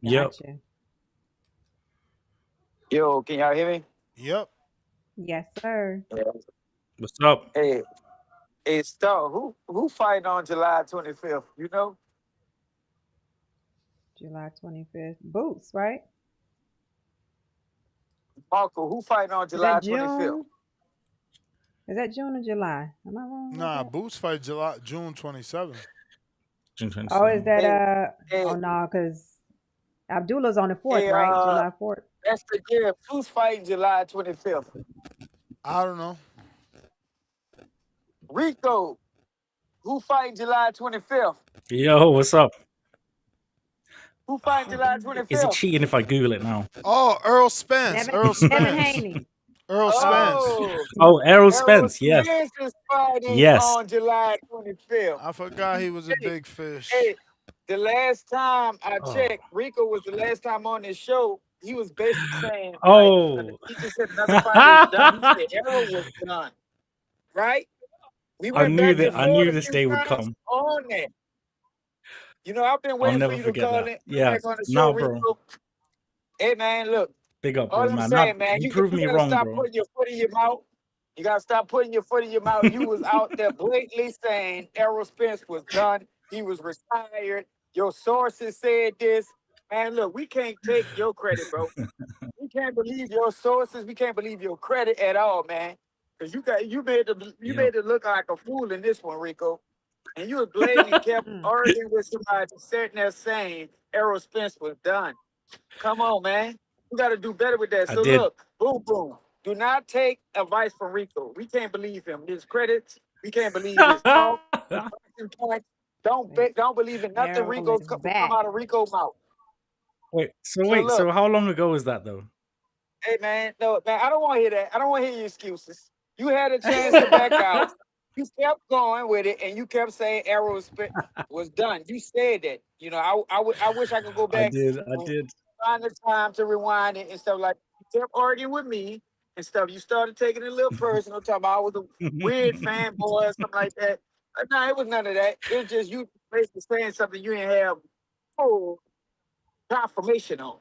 Gotcha. Yo, can y'all hear me? Yep. Yes, sir. Yeah. What's up? Hey, Star, who fighting on July 25th? You know? July 25th. Boots, right? Marco, who fighting on Is July that 25th? June? Is that June or July? Am I wrong? Nah, Boots fight June 27th. June 27th. Oh, is that Hey. oh no, because Abdullah's on the 4th, right? July 4th. That's the year. Who's fighting July 25th? I don't know. Rico, who fighting July 25th? Yo, what's up? Who fighting July 25th? Is it cheating if I Google it now? Oh, Earl Spence. Earl Devin Spence. Haney. Earl Spence. Oh, Errol Spence, yes. Spence is fighting Yes. on July 25th. I forgot he was a big fish. Hey, the last time I Oh. checked, Rico was the last time on this show. He was basically saying, Oh. he just said another fight was done. He said Errol was done, right? We I went knew back and that. I knew forth a this few day would times come. on that. I've been I'll waiting for never you to forget call that. it Yeah. back on the show, No, bro. Rico. Hey, man, look. Big up, All bro, I'm man. saying, Not, man, you you proved me gotta wrong, stop bro. putting your foot in your mouth. You gotta stop putting your foot in your mouth. You was out there blatantly saying Errol Spence was done. He was retired. Your sources said this. Man, look, we can't take your credit, bro. We can't believe your sources. We can't believe your credit at all, man. Because you made it look like a fool in this one, Rico. And you was blatantly kept arguing with somebody sitting there saying Errol Spence was done. Come on, man. You got to do better with that. I So did. look, boom, boom. Do not take advice from Rico. We can't believe him. His credits. We can't believe his talk. His boxing points. Don't believe in nothing Errol Rico's is come back. out of Rico's mouth. Wait, So so look. how long ago was that, though? Hey, man, no, man, I don't want to hear that. I don't want to hear your excuses. You had a chance to back out. You kept going with it, and you kept saying Errol Spence was done. You said that. I wish I could go I back. did. Find the time to rewind it and stuff like that. You kept arguing with me and stuff. You started taking it a little personal, talking about I was a weird fanboy or something like that. No, it was none of that. It was just you basically saying something you didn't have full confirmation on.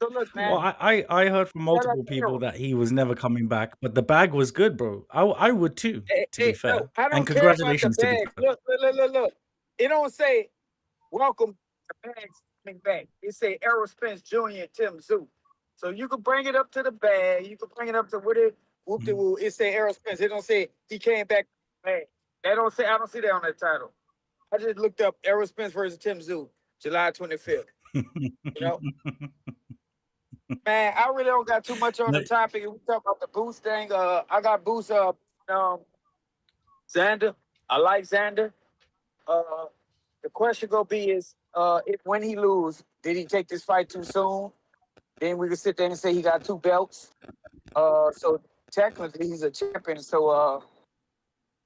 So look, man. Well, I heard from multiple people that he was never coming back, but the bag was good, bro. I would too, to be fair. No, I And don't care about the congratulations to bag. the Look. It don't say welcome the bags coming back. It say Errol Spence Jr. and Tim Zoo. So you can bring it up to the bag. You can bring it up to what it whoop de woo. It say Errol Spence. It don't say he came back. Bag. I don't see that on that title. I just looked up Errol Spence versus Tim Zoo, July 25th. Man, I really don't got too much on the topic. We talk about the boost thing. I got boost Xander, I like Xander. The question gonna be is, if when he lose, did he take this fight too soon? Then we could sit there and say he got 2 belts. So technically he's a champion. So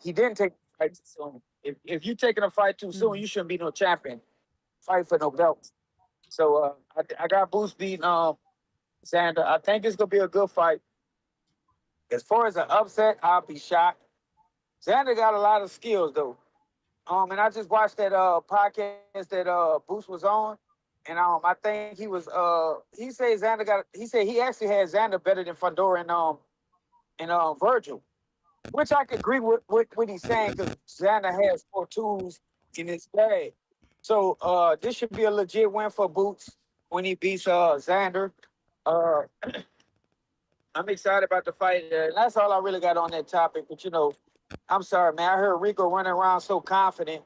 he didn't take the fight too soon. If you taking a fight too soon, you shouldn't be no champion. Fight for no belts. So I got Boots beating Xander. I think it's gonna be a good fight. As far as an upset, I'll be shocked. Xander got a lot of skills though. And I just watched that podcast that Boots was on, and I think he was he said he actually had Xander better than Fundora and Vergil, which I could agree with what he's saying because Xander has 4 tools in his bag. So this should be a legit win for Boots when he beats Xander. I'm excited about the fight. And that's all I really got on that topic. But I'm sorry, man. I heard Rico running around so confident,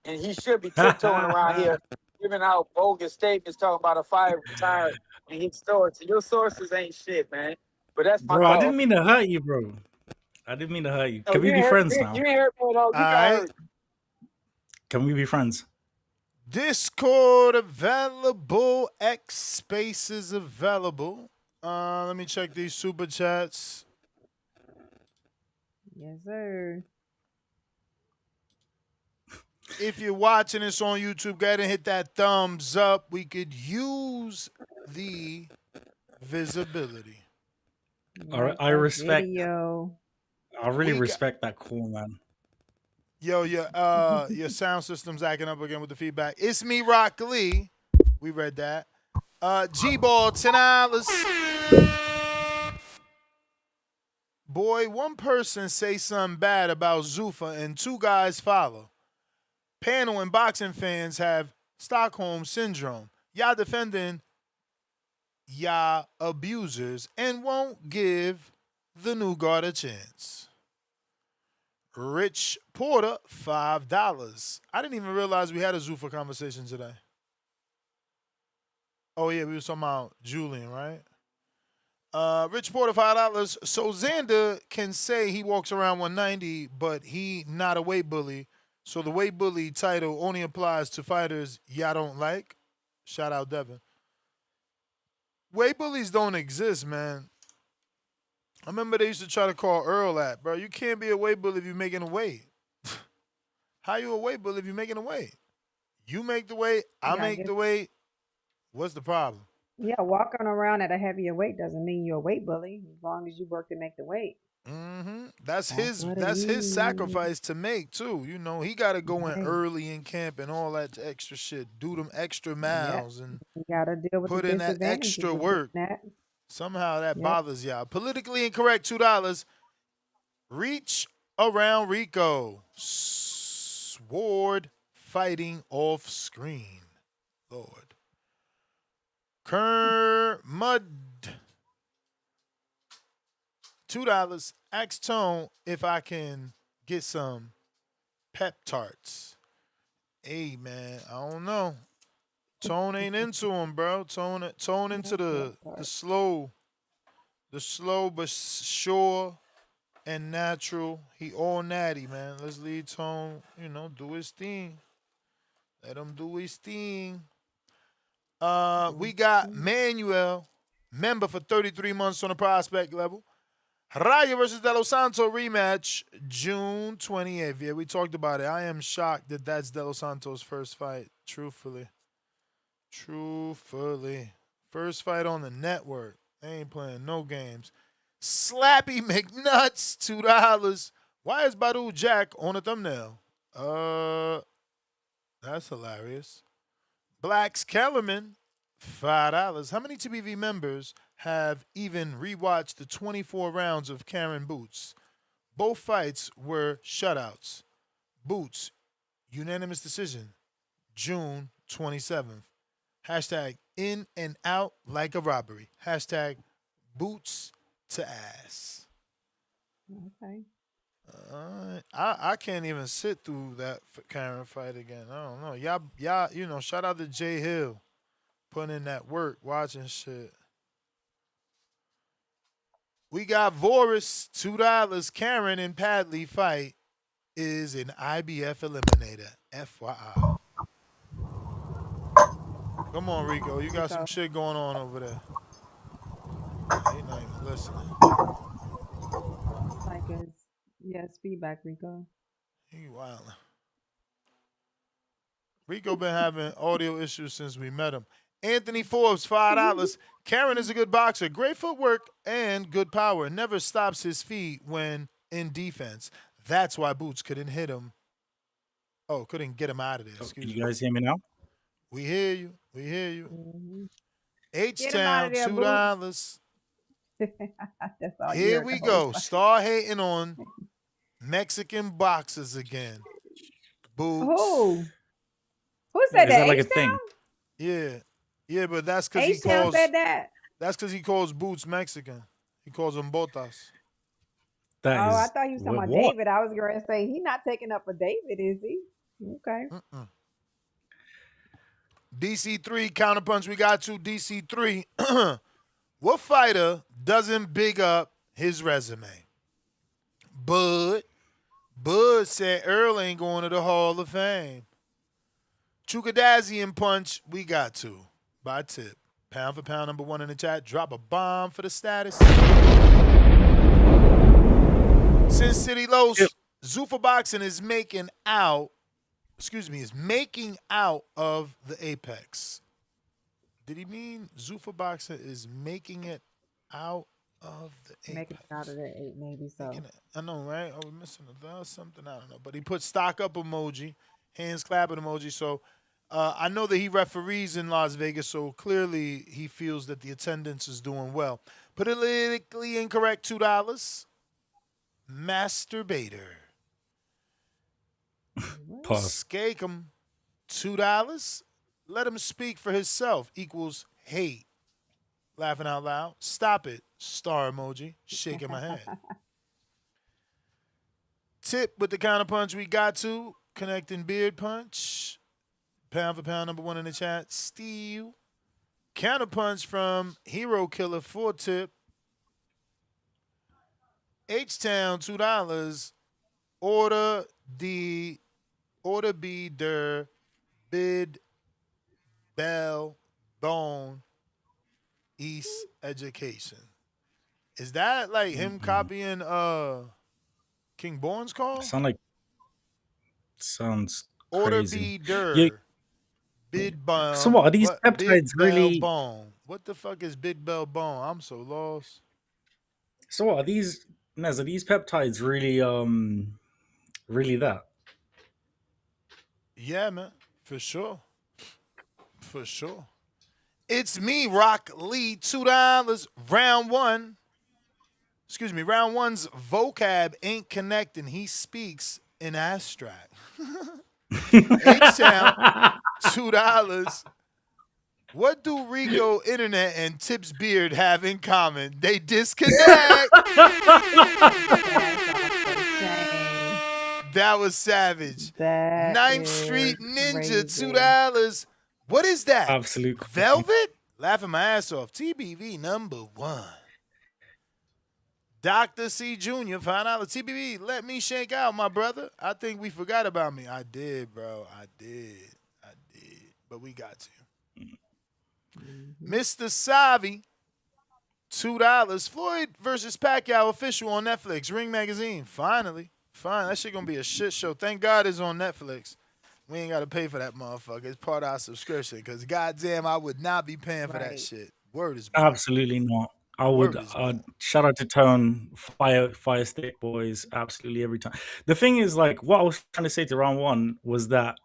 and he should be tiptoeing around here, giving out bogus statements talking about a fight retired and his sources. Your sources ain't shit, man. But that's my Bro, call. I didn't mean to hurt you, bro. I didn't mean to hurt you. No, Can we you be ain't friends hurt- now? You ain't hurt me at all. You got Alright. hurt. Can we be friends? Discord available. X Spaces available. Let me check these super chats. Yes, sir. If you're watching this on YouTube, go ahead and hit that thumbs up. We could use the visibility. Like I that respect. video. I really We got- respect that cool man. Yo, your sound system's acting up again with the feedback. It's me, Rock Lee. We read that. G-Ball, $10. Boy, one person say something bad about Zuffa and 2 guys follow. Panel and boxing fans have Stockholm Syndrome. Y'all defending y'all abusers and won't give the new guard a chance. Rich Porter, $5. I didn't even realize we had a Zuffa conversation today. Oh, yeah, we were talking about Julian, right? Rich Porter, $5. So Xander can say he walks around 190, but he not a weight bully. So the weight bully title only applies to fighters y'all don't like. Shout out Devin. Weight bullies don't exist, man. I remember they used to try to call Earl that, bro. You can't be a weight bully if you're making a weight. How you a weight bully if you're making a weight? You make the weight, I Yeah, I make guess. the weight. What's the problem? Yeah, walking around at a heavier weight doesn't mean you're a weight bully as long as you work to make the weight. That's his what it that's his is. sacrifice to make too. He gotta go in Right. early in camp and all that extra shit. Do them extra miles and You gotta deal with put the in that disadvantages extra of work. that. Somehow that Yep. bothers y'all. Politically incorrect, $2. Reach around Rico. Sword fighting off screen. Lord. Kermud. $2. Ask Tone if I can get some Pep Tarts. Hey man, I don't know. Tone ain't into them, bro. Tone into the slow but sure and natural. He all natty, man. Let's leave Tone, do his thing. Let him do his thing. We got Manuel, member for 33 months on the prospect level. Raya versus De Los Santos rematch, June 28th. Yeah, we talked about it. I am shocked that that's De Los Santos' first fight, truthfully. First fight on the network. They ain't playing no games. Slappy McNuts, $2. Why is Badu Jack on the thumbnail? That's hilarious. Blacks Kellerman, $5. How many TBV members have even rewatched the 24 rounds of Karen Boots? Both fights were shutouts. Boots, unanimous decision, June 27th. Hashtag in and out like a robbery. Hashtag boots to ass. Okay. I can't even sit through that Karen fight again. I don't know. Y'all, shout out to Jay Hill. Putting in that work, watching shit. We got Voris, $2. Karen and Padley fight is an IBF eliminator. FYI. Come on, Rico. You got some shit going on over there. He not even listening. Like it's yes, feedback, Rico. He wild. Rico been having audio issues since we met him. Anthony Forbes, $5. Karen is a good boxer. Great footwork and good power. Never stops his feet when in defense. That's why Boots couldn't hit him. Oh, couldn't get him out of there. Excuse me. You guys hear me now? We hear you. We hear you. Mm-hmm. H Town, $2. That's all Here ear we goes. go. Start hating on Mexican boxers again. Boots. Who said Is that? that like a H-Town? thing? Yeah. Yeah, but that's because he H-Town calls. said that. That's because he calls Boots Mexican. He calls them botas. That Oh, I is thought he was talking about what? David. I was going to say, he's not taking up for David, is he? Okay. DC3 counterpunch. We got to DC3. What fighter doesn't big up his resume? Bud said Earl ain't going to the Hall of Fame. Chukadazian punch. We got to by Tip. Pound for pound, number 1 in the chat. Drop a bomb for the status. Sin City Los, Zuffa Boxing is making out of the Apex. Did he mean Zuffa Boxing is making it out of the Apex? Making it out of the 8, maybe so. I know, right? Oh, we're missing something. I don't know. But he put stock up emoji, hands clapping emoji. So I know that he referees in Las Vegas, so clearly he feels that the attendance is doing well. Politically incorrect, $2. Masturbator. Skakem, $2. Let him speak for himself equals hate. Laughing out loud. Stop it. Star emoji. Shaking my head. Tip with the counterpunch. We got to. Connecting beard punch. Pound for pound, number 1 in the chat. Steel. Counterpunch from Hero Killer for Tip. H-Town, $2. Order B der bid bell bone East Education. Is that like him copying King Born's call? Sounds Order crazy. B der Yeah. bid bone. So what are these peptides really? Bone. What the fuck is Big Bell Bone? I'm so lost. So what are these? Nez, are these peptides really really that? Yeah, man. For sure. For sure. It's me, Rock Lee, $2. Round 1. Excuse me, round 1's vocab ain't connecting. He speaks in abstract. H-Town, $2. What do Rico Internet and Tip's Beard have in common? They disconnect. That was savage. That 9th Street is Ninja, crazy. $2. What is that? Absolute Velvet? Laughing my ass off. TBV number 1. Dr. C Jr., $5. TBV, let me shake out, my brother. I think we forgot about me. I did, bro. I did. But we got to. Mr. Savi, $2. Floyd versus Pacquiao official on Netflix. Ring Magazine. Finally. Fine. That shit gonna be a shit show. Thank God it's on Netflix. We ain't gotta pay for that motherfucker. It's part of our subscription. Because goddamn, I would not be paying for that shit. Word is bond. Absolutely not. I would shout out to Tone, Fire Stick Boys, absolutely every time. The thing is, like, what I was trying to say to round 1 was that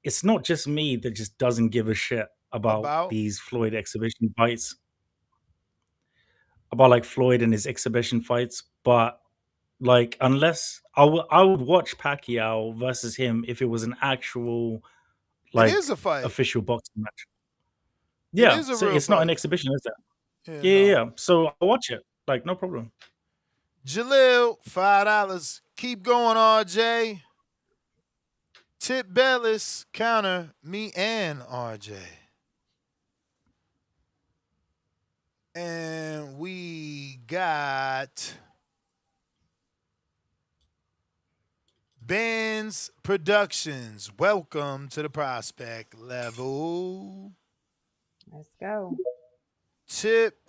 it's not just me that just doesn't give a shit about these Floyd exhibition fights, about like Floyd and his exhibition fights, but like unless I would watch Pacquiao versus him if it was an actual like it is a fight. Official boxing match. Yeah, it is a so real it's not an fight. exhibition, is it? Yeah, Yeah. So I'll watch it. Like, no problem. Jalil, $5. Keep going, RJ. Tip Bellis, counter me and RJ. And we got Bands Productions. Welcome to the prospect level. Let's go. Tip.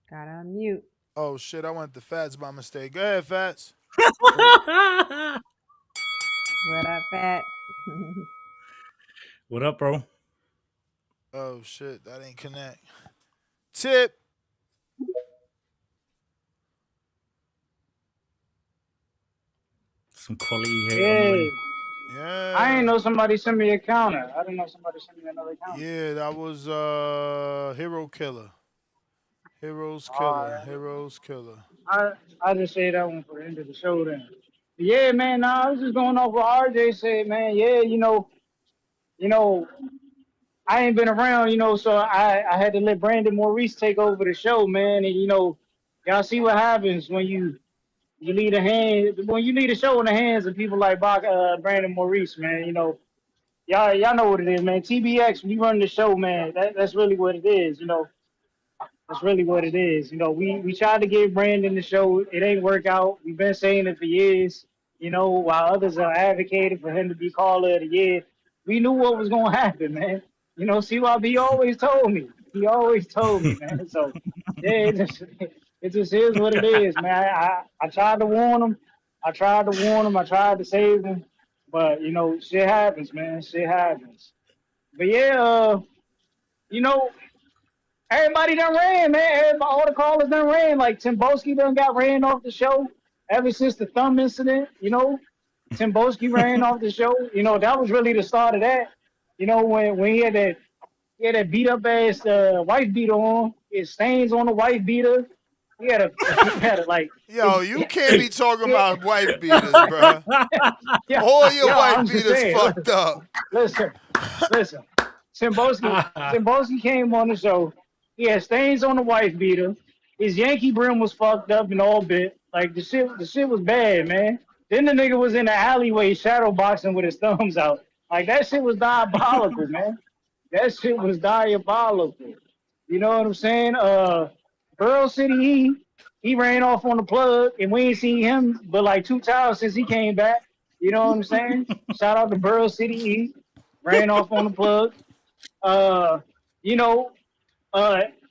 Gotta unmute. Oh shit, I went to Fats by mistake. Go ahead, Fats. What up, Fat? What up, bro? Oh shit, that ain't connect. Tip. Some quality hate on the Yeah. way. Yeah. I ain't know somebody sent me a counter. I didn't know somebody sent me another counter. Yeah, that was Hero Killer. Heroes Killer. Heroes Killer. I just say that one for the end of the show then. Yeah, man, nah, I was just going off what RJ said, man. Yeah, you know, I ain't been around, so I had to let Brandon Maurice take over the show, man. And y'all see what happens when you lead a show in the hands of people like Brandon Maurice, man. Y'all know what it is, man. TBX, we run the show, man. That's really what it is, That's really what it is. We tried to give Brandon the show. It ain't work out. We've been saying it for years. While others are advocating for him to be caller of the year, we knew what was going to happen, man. CYB always told me. He always told me, man. So, yeah, it just is what it is, man. I tried to warn him. I tried to save him. But, shit happens, man. Shit happens. But, yeah, everybody done ran, man. All the callers done ran. Like Timboski done got ran off the show ever since the thumb incident. Timboski ran off the show. That was really the start of that. When he had that beat up ass wife beater on, his stains on the wife beater. He had a like. Yo, you can't be talking about wife beaters, bro. All your wife beaters fucked up. Listen. Timboski came on the show. He had stains on the wife beater. His Yankee brim was fucked up and all bit. Like the shit was bad, man. Then the nigga was in the alleyway shadow boxing with his thumbs out. Like that shit was diabolical, man. That shit was diabolical. You know what I'm saying? Burrow City he ran off on the plug and we ain't seen him but like 2 times since he came back. You know what I'm saying? Shout out to Burrow City E. Ran off on the plug.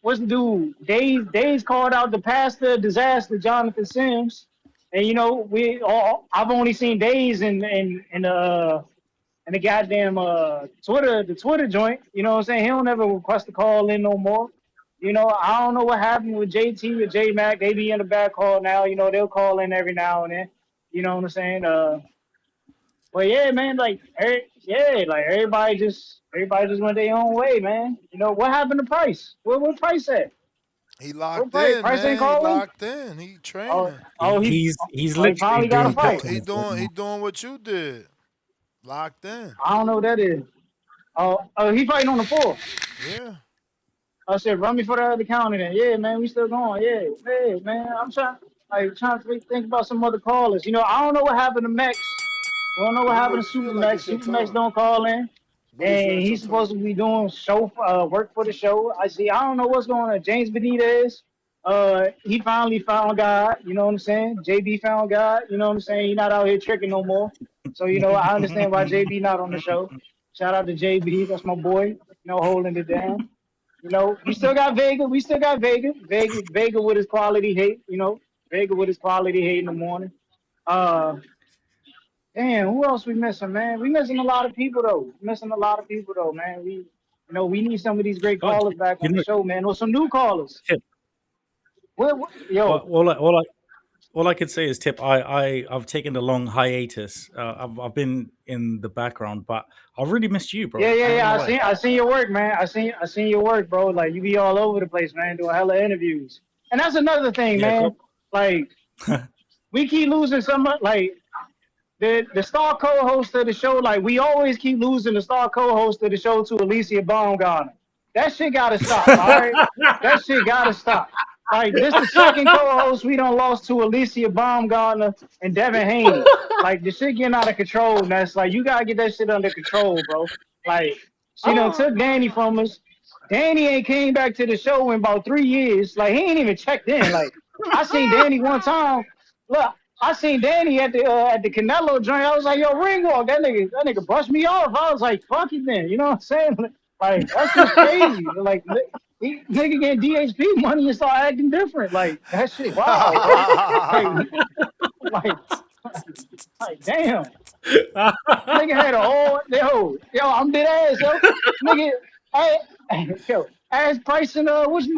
What's the dude? Days called out the pastor disaster, Jonathan Sims, and I've only seen Days in the goddamn Twitter joint. You know what I'm saying? He don't ever request a call in no more. I don't know what happened with JT or J Mac. They be in the back call now. They'll call in every now and then. You know what I'm saying? But yeah, man, everybody just went their own way, man. What happened to Price? Where Price at? He locked in, Price man. ain't calling? He locked in. He training. He's he literally finally got a fight. He doing what you did. Locked in. I don't know what that is. He fighting on the 4th. Yeah. I said, run me for the other county then. Yeah, man, we still going. Yeah, man. I'm trying to think about some other callers. I don't know what happened to Mex. I don't know what happened to Super Mex. Super Mex don't call in. And he's supposed to be doing work for the show. I don't know what's going on. James Benitez, he finally found God. You know what I'm saying? JB found God. You know what I'm saying? He's not out here tricking no more. So, I understand why JB not on the show. Shout out to JB. That's my boy, holding it down. We still got Vega. Vega with his quality hate, Vega with his quality hate in the morning. Damn, who else we missing, man? We missing a lot of people though. Man. We need some of these great callers back on the show, man, or some new callers. Yo. All I could say is, Tip, I've taken a long hiatus. I've been in the background, but I really missed you, bro. Yeah. I seen your work, man. I seen your work, bro. Like you be all over the place, man, doing hella interviews. And that's another thing, man. Cool. Like we keep losing like the star co-host of the show. Like we always keep losing the star co-host of the show to Alicia Baumgartner. That shit gotta stop, all right? That shit gotta stop. Like, this the second co-host we done lost to Alicia Baumgartner and Devin Haney. Like, the shit getting out of control, and that's like, you gotta get that shit under control, bro. Like, she done took Danny from us. Danny ain't came back to the show in about 3 years. Like, he ain't even checked in. Like, I seen Danny one time. Look, I seen Danny at the Canelo joint. I was like, yo, ring walk. That nigga brushed me off. I was like, fuck it then. You know what I'm saying? Like, that's just crazy. Like, nigga getting DHP money and start acting different. Like, that shit, wow, bro. Like, damn. Nigga had a whole yo, I'm dead ass, yo. Nigga, ass pricing what's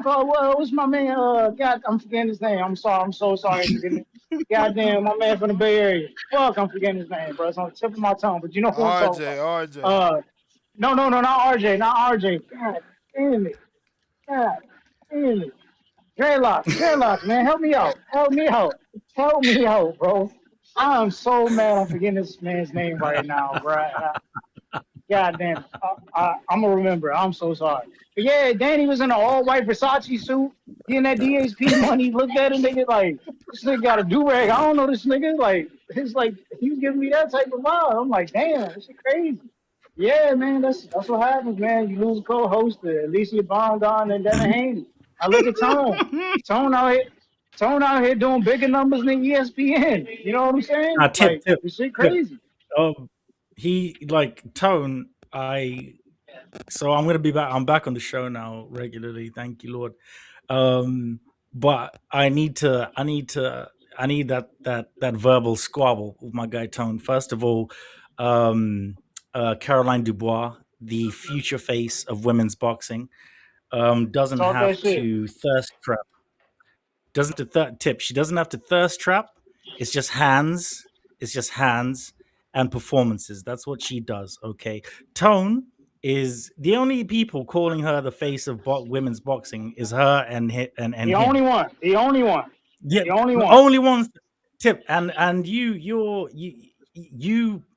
my man God, I'm forgetting his name. I'm so sorry. Goddamn, my man from the Bay Area. Fuck, I'm forgetting his name, bro. It's on the tip of my tongue, but you know who I'm talking about. RJ. No, not RJ. God damn it. God damn it. Dreadlocks, man. Help me out, bro. I'm so mad I'm forgetting this man's name right now, bro. God damn it. I'm going to remember. I'm so sorry. But yeah, Danny was in an all-white Versace suit, getting that DHP money. Looked at him, nigga, like, this nigga got a do-rag. I don't know this nigga. Like, it's like, he was giving me that type of vibe. I'm like, damn, this is crazy. Yeah, man, that's what happens, man. You lose a co-host to Alicia Bondon and Devin Haney. I look at Tone. Tone out here doing bigger numbers than ESPN. You know what I'm saying? Tip. This shit crazy. He like Tone. So I'm gonna be back. I'm back on the show now regularly. Thank you, Lord. But I need that verbal squabble with my guy Tone. First of all, Caroline Dubois, the future face of women's boxing, doesn't Talk have that shit. to thirst trap. She doesn't have to thirst trap. It's just hands and performances. That's what she does. Okay. Tone is the only people calling her the face of women's boxing is her and him. The only one. Yeah, the only one. Only ones. Tip and you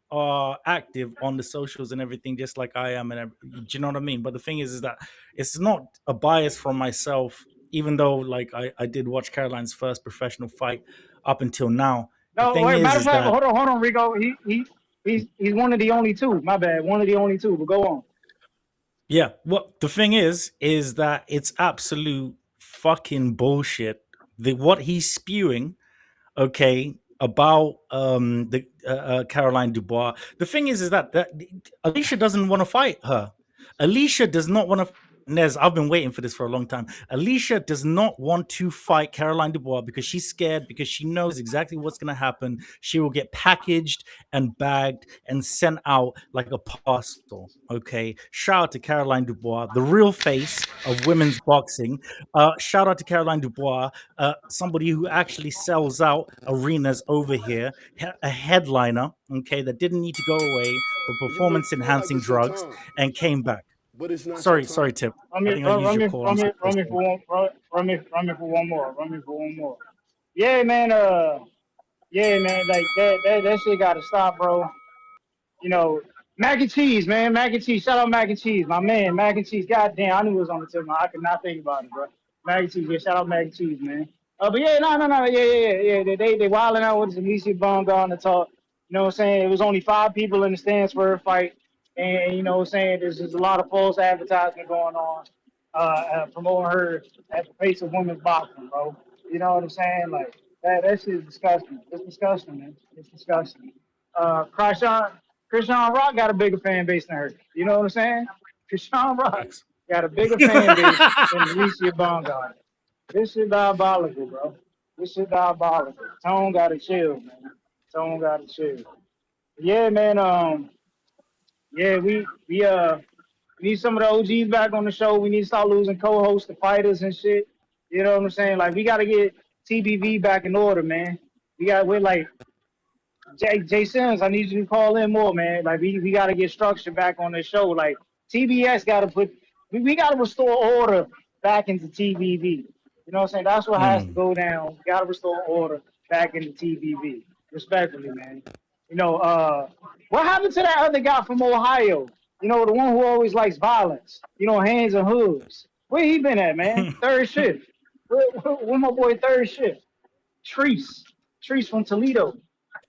are active on the socials and everything, just like I am. And do you know what I mean? But the thing is that it's not a bias from myself. Even though, like, I did watch Caroline's first professional fight up until now. No, wait, matter of fact, hold on, Rico. He's one of the only two. My bad, one of the only two. But go on. Yeah, well, the thing is that it's absolute fucking bullshit. What he's spewing, okay, about Caroline Dubois. The thing is that Alicia doesn't want to fight her. Alicia does not want to. Nez, I've been waiting for this for a long time. Alicia does not want to fight Caroline Dubois because she's scared, because she knows exactly what's going to happen. She will get packaged and bagged and sent out like a parcel. Okay. Shout out to Caroline Dubois, the real face of women's boxing. Shout out to Caroline Dubois, somebody who actually sells out arenas over here, a headliner, okay, that didn't need to go away for performance-enhancing drugs and came back. But it's not Sorry, Tip. Run me for one more. Yeah, man. Like that shit gotta stop, bro. You know, mac and cheese, man. Mac and cheese. Shout out mac and cheese, my man. Mac and cheese. Goddamn, I knew it was on the tip. I could not think about it, bro. Mac and cheese. Yeah, shout out mac and cheese, man. But yeah, no. Yeah. They wilding out with Alicia Bondon to talk. You know what I'm saying? It was only 5 people in the stands for her fight. And you know what I'm saying? There's a lot of false advertisement going on, promoting her at the face of women's boxing, bro. You know what I'm saying? Like, that shit is disgusting. It's disgusting, man. It's disgusting. Christian Rock got a bigger fan base than her. You know what I'm saying? Christian Rock got a bigger fan base than Alicia Bondon. This shit diabolical, bro. This shit diabolical. Tone gotta chill, man. Tone gotta chill. Yeah, man. Yeah, we need some of the OGs back on the show. We need to start losing co-hosts to fighters and shit. You know what I'm saying? Like, we got to get TBV back in order, man. We're like, Jay Sims, I need you to call in more, man. Like, we got to get structure back on this show. Like, TBS got to we got to restore order back into TBV. You know what I'm saying? That's what has to go down. We got to restore order back into TBV. Respectfully, man. You know, what happened to that other guy from Ohio? You know, the one who always likes violence. You know, hands and hooves. Where he been at, man? Third shift. Where my boy Third Shift? Treese from Toledo.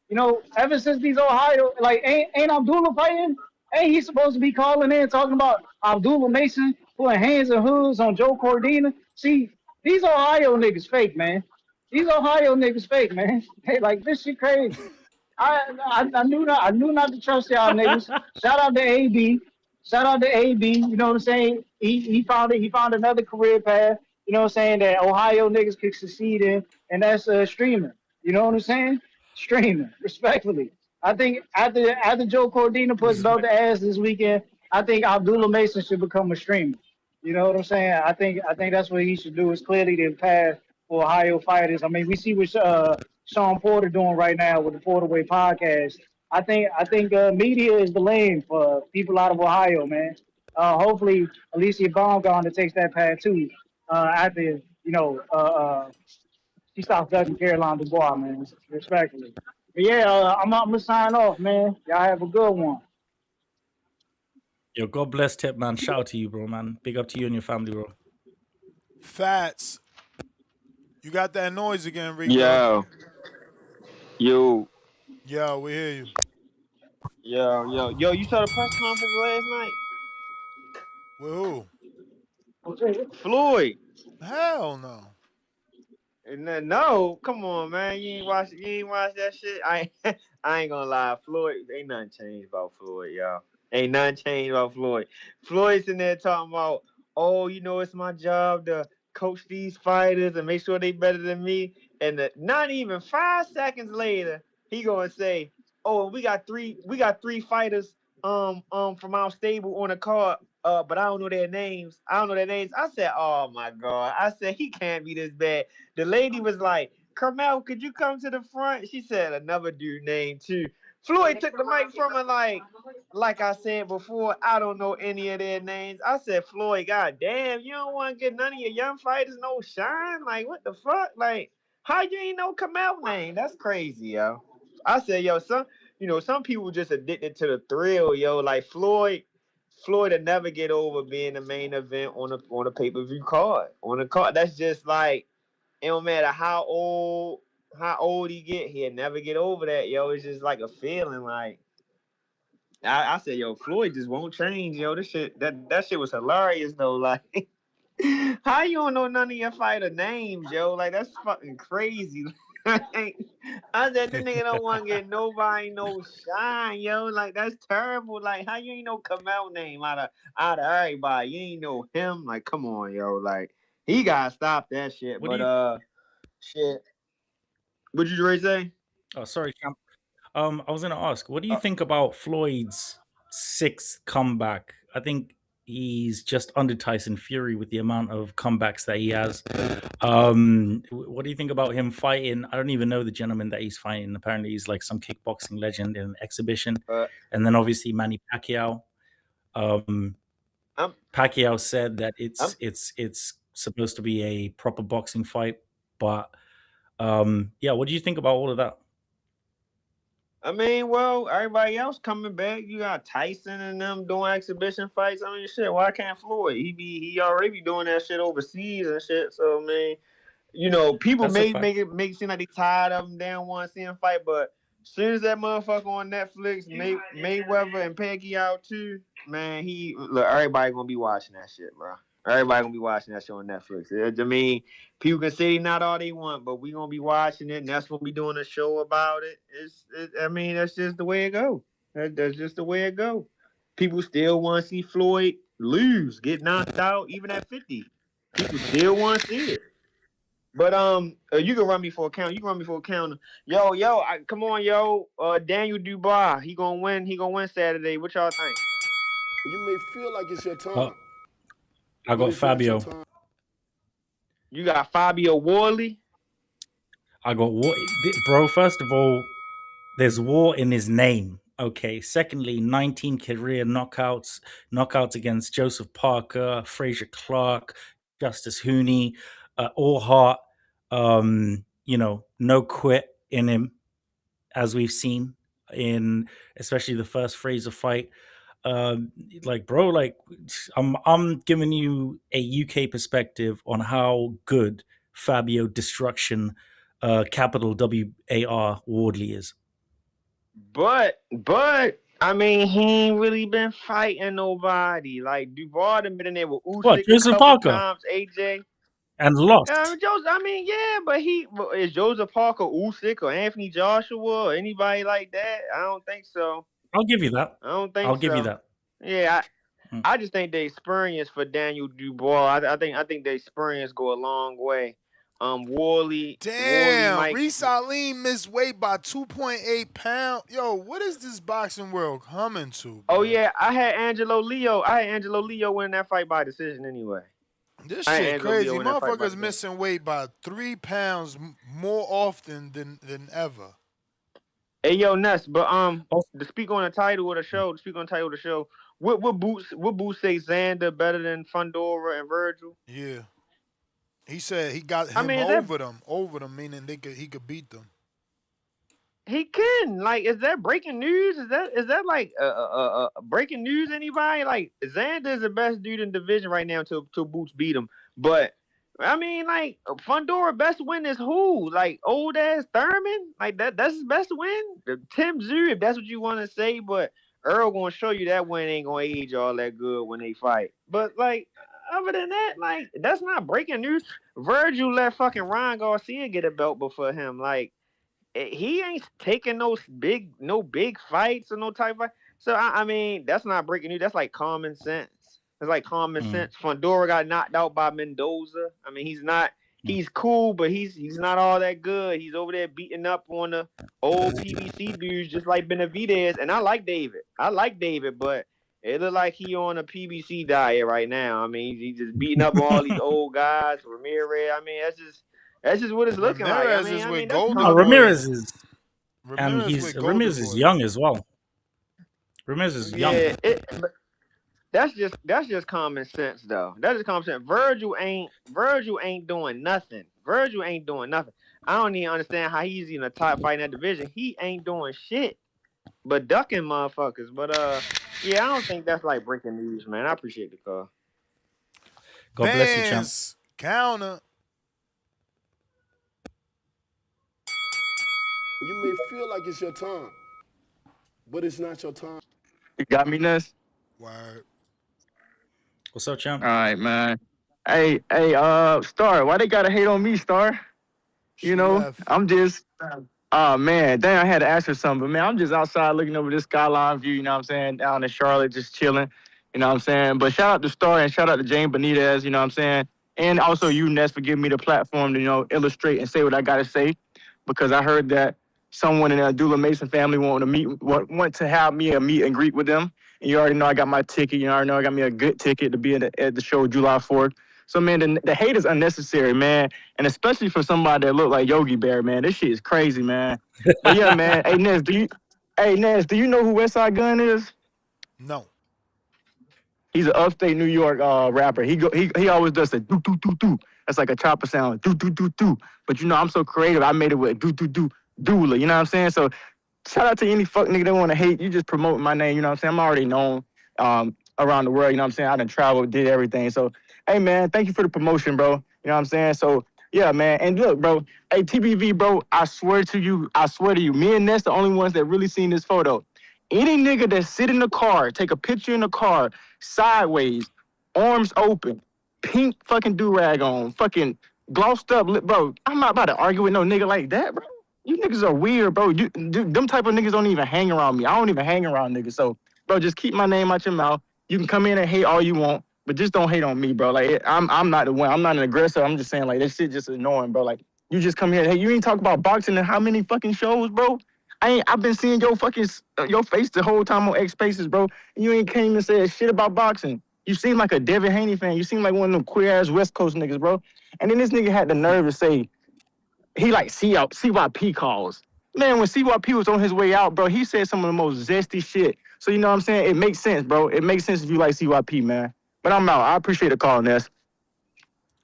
You know, ever since these Ohio, like, ain't Abdullah fighting? Ain't he supposed to be calling in talking about Abdullah Mason putting hands and hoods on Joe Cordina. See, these Ohio niggas fake, man. These Ohio niggas fake, man. Hey, like this shit crazy. I knew not to trust y'all niggas. Shout out to AB. Shout out to AB. You know what I'm saying? He found it. He found another career path. You know what I'm saying? That Ohio niggas could succeed in, and that's streaming. You know what I'm saying? Streaming, respectfully. I think after Joe Cordina puts belt to ass this weekend, I think Abdullah Mason should become a streamer. You know what I'm saying? I think that's what he should do. It's clearly the path for Ohio fighters. I mean, we see what Sean Porter doing right now with the Porterway podcast. I think media is the lane for people out of Ohio, man. Hopefully, Alicia Baumgartner takes that path too. After she stops ducking Caroline Dubois, man. Respectfully. But yeah, I'm gonna sign off, man. Y'all have a good one. Yo, God bless Tip, man. Shout out to you, bro, man. Big up to you and your family, bro. Fats, you got that noise again, Rico. Yo. Yo, we hear you. Yo, you saw the press conference last night? With who? Floyd. Hell no. No, come on, man. You ain't watch that shit. I ain't gonna lie. Floyd, ain't nothing changed about Floyd, y'all. Ain't nothing changed about Floyd. Floyd's in there talking about, oh, it's my job to coach these fighters and make sure they better than me. And not even 5 seconds later, he gonna say, oh, we got three fighters from our stable on the card. But I don't know their names. I said, oh my God. I said, he can't be this bad. The lady was like, Carmel, could you come to the front? She said another dude named too. Floyd took the mic from her like I said before, I don't know any of their names. I said, Floyd, God damn, you don't want to get none of your young fighters no shine? Like, what the fuck? Like, how you ain't know Carmel name? That's crazy, yo. I said, yo, some people just addicted to the thrill, yo. Like Floyd will never get over being the main event on a pay-per-view card. On a card, that's just like, it don't matter how old he get, he'll never get over that, yo. It's just like a feeling. Like I said, yo, Floyd just won't change, yo. This shit, that shit was hilarious though. Like, how you don't know none of your fighter names, yo? Like, that's fucking crazy. I said, this nigga don't want to get nobody no shine, yo. Like, that's terrible. Like, how you ain't know Kamel name out of everybody? You ain't know him. Like, come on, yo. Like, he gotta stop that shit. Shit. What did you ready to say? Oh, sorry, champ. I was gonna ask, what do you think about Floyd's 6th comeback? I think he's just under Tyson Fury with the amount of comebacks that he has. What do you think about him fighting? I don't even know the gentleman that he's fighting. Apparently, he's like some kickboxing legend in an exhibition. And then obviously Manny Pacquiao. Pacquiao said that it's supposed to be a proper boxing fight, but yeah, what do you think about all of that? I mean, well, everybody else coming back. You got Tyson and them doing exhibition fights. I mean, shit, why can't Floyd? He already be doing that shit overseas and shit. So, I mean, people make it seem like they tired of him. They don't want to see him fight. But as soon as that motherfucker on Netflix, Mayweather and Pacquiao too, man, everybody gonna be watching that shit, bro. Everybody gonna be watching that show on Netflix. I mean, people can say not all they want, but we gonna be watching it, and that's what we doing a show about it. I mean, that's just the way it go. That's just the way it go. People still want to see Floyd lose, get knocked out, even at 50. People still want to see it. But you can run me for a count. You can run me for a counter. Yo, come on, yo. Daniel Dubois, he gonna win. He gonna win Saturday. What y'all think? You may feel like it's your time. I got Fabio. You got Fabio Worley. I got war, bro. First of all, there's war in his name. Okay. Secondly, 19 career knockouts against Joseph Parker, Frazier Clark, Justice Hooney, all heart. No quit in him, as we've seen in especially the first Frazier fight. I'm giving you a UK perspective on how good Fabio Destruction, capital WAR Wardley is. But I mean, he ain't really been fighting nobody. Like Dubois done been in there with What, Usyk a Joseph couple Parker? times. AJ. And lost. I mean, yeah, but is Joseph Parker Usyk or Anthony Joshua or anybody like that? I don't think so. I'll give you that. I don't think I'll give you so. that. Yeah, Mm. I just think the experience for Daniel Dubois. I think the experience go a long way. Worley Damn, might. Reese Alim missed weight by 2.8 pounds. Yo, what is this boxing world coming to, bro? Oh yeah, I had Angelo Leo win that fight by decision anyway. This shit crazy. Motherfuckers missing weight by 3 pounds more often than ever. Hey yo, Ness, but to speak on the title of the show, what Boots say Xander better than Fundora and Vergil? Yeah. He said he got him over them, meaning he could beat them. He can. Like, is that breaking news? Is that like breaking news? Anybody? Like, Xander is the best dude in the division right now till Boots beat him. But I mean, like, Fundora best win is who? Like, old ass Thurman? Like that's his best win? Tim Zhu, if that's what you want to say, but Earl gonna show you that win ain't gonna age all that good when they fight. But like, other than that, like, that's not breaking news. Vergil let fucking Ryan Garcia get a belt before him. Like, he ain't taking no big fights or no type of fight. So I mean, that's not breaking news. That's like common sense. It's like common sense. Fundora got knocked out by Mendoza. I mean, he's cool, but he's not all that good. He's over there beating up on the old PBC dudes just like Benavidez. And I like David, but it look like he on a PBC diet right now. I mean, he's just beating up all these old guys. Ramirez. I mean, that's just what it's looking like. I mean, that's Ramirez is, and Ramirez is young as well. Ramirez is young. Yeah, that's just common sense though. That is common sense. Vergil ain't doing nothing. I don't even understand how he's in the top fight in that division. He ain't doing shit but ducking motherfuckers. But yeah, I don't think that's like breaking news, man. I appreciate the call. God bless you, champ. Counter. You may feel like it's your time, but it's not your time. You got me, Ness? Word. What's up, champ? All right, man. Hey, Star, why they gotta hate on me, Star? You know, I'm just, man, dang, I had to ask her something, but man, I'm just outside looking over this skyline view, you know what I'm saying, down in Charlotte, just chilling, you know what I'm saying? But shout out to Star and shout out to Jane Benitez, you know what I'm saying? And also you, Ness, for giving me the platform to, you know, illustrate and say what I gotta say, because I heard that someone in the Dula Mason family want to have me a meet and greet with them. And you already know I got my ticket. You already know I got me a good ticket to be at the show July 4th. So, man, the hate is unnecessary, man. And especially for somebody that look like Yogi Bear, man. This shit is crazy, man. But, yeah, man. Hey, Ness, do you know who Westside Gun is? No. He's an upstate New York rapper. He always does the do. That's like a chopper sound, do. But, you know, I'm so creative. I made it with doula, you know what I'm saying? So, shout out to any fuck nigga that want to hate. You just promoting my name, you know what I'm saying? I'm already known around the world, you know what I'm saying? I done traveled, did everything. So, hey, man, thank you for the promotion, bro. You know what I'm saying? So, yeah, man. And look, bro, hey, TBV, bro, I swear to you, me and Ness the only ones that really seen this photo. Any nigga that sit in the car, take a picture in the car, sideways, arms open, pink fucking do-rag on, fucking glossed up lip, bro, I'm not about to argue with no nigga like that, bro. You niggas are weird, bro. Them type of niggas don't even hang around me. I don't even hang around niggas. So, bro, just keep my name out your mouth. You can come in and hate all you want, but just don't hate on me, bro. Like, I'm not the one. I'm not an aggressor. I'm just saying, like, this shit just annoying, bro. Like, you just come here. Hey, you ain't talk about boxing in how many fucking shows, bro? I've been seeing your face the whole time on X Spaces, bro. And you ain't came and said shit about boxing. You seem like a Devin Haney fan. You seem like one of them queer-ass West Coast niggas, bro. And then this nigga had the nerve to say, he like CYP calls. Man, when CYP was on his way out, bro, he said some of the most zesty shit. So, you know what I'm saying? It makes sense, bro. It makes sense if you like CYP, man. But I'm out. I appreciate the call, Ness.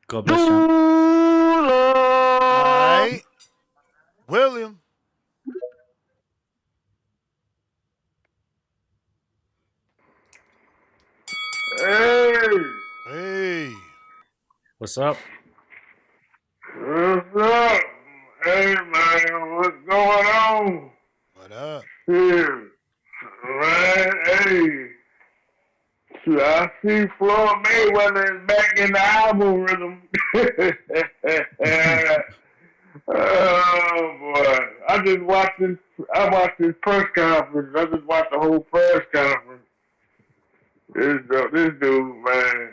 God bless you. All right. William. Hey. What's up? What's up? Hey, man, what's going on? What up? Here. Man, I see Floyd Mayweather is back in the algorithm. Oh boy! I watched his press conference. I just watched the whole press conference. This dude, man,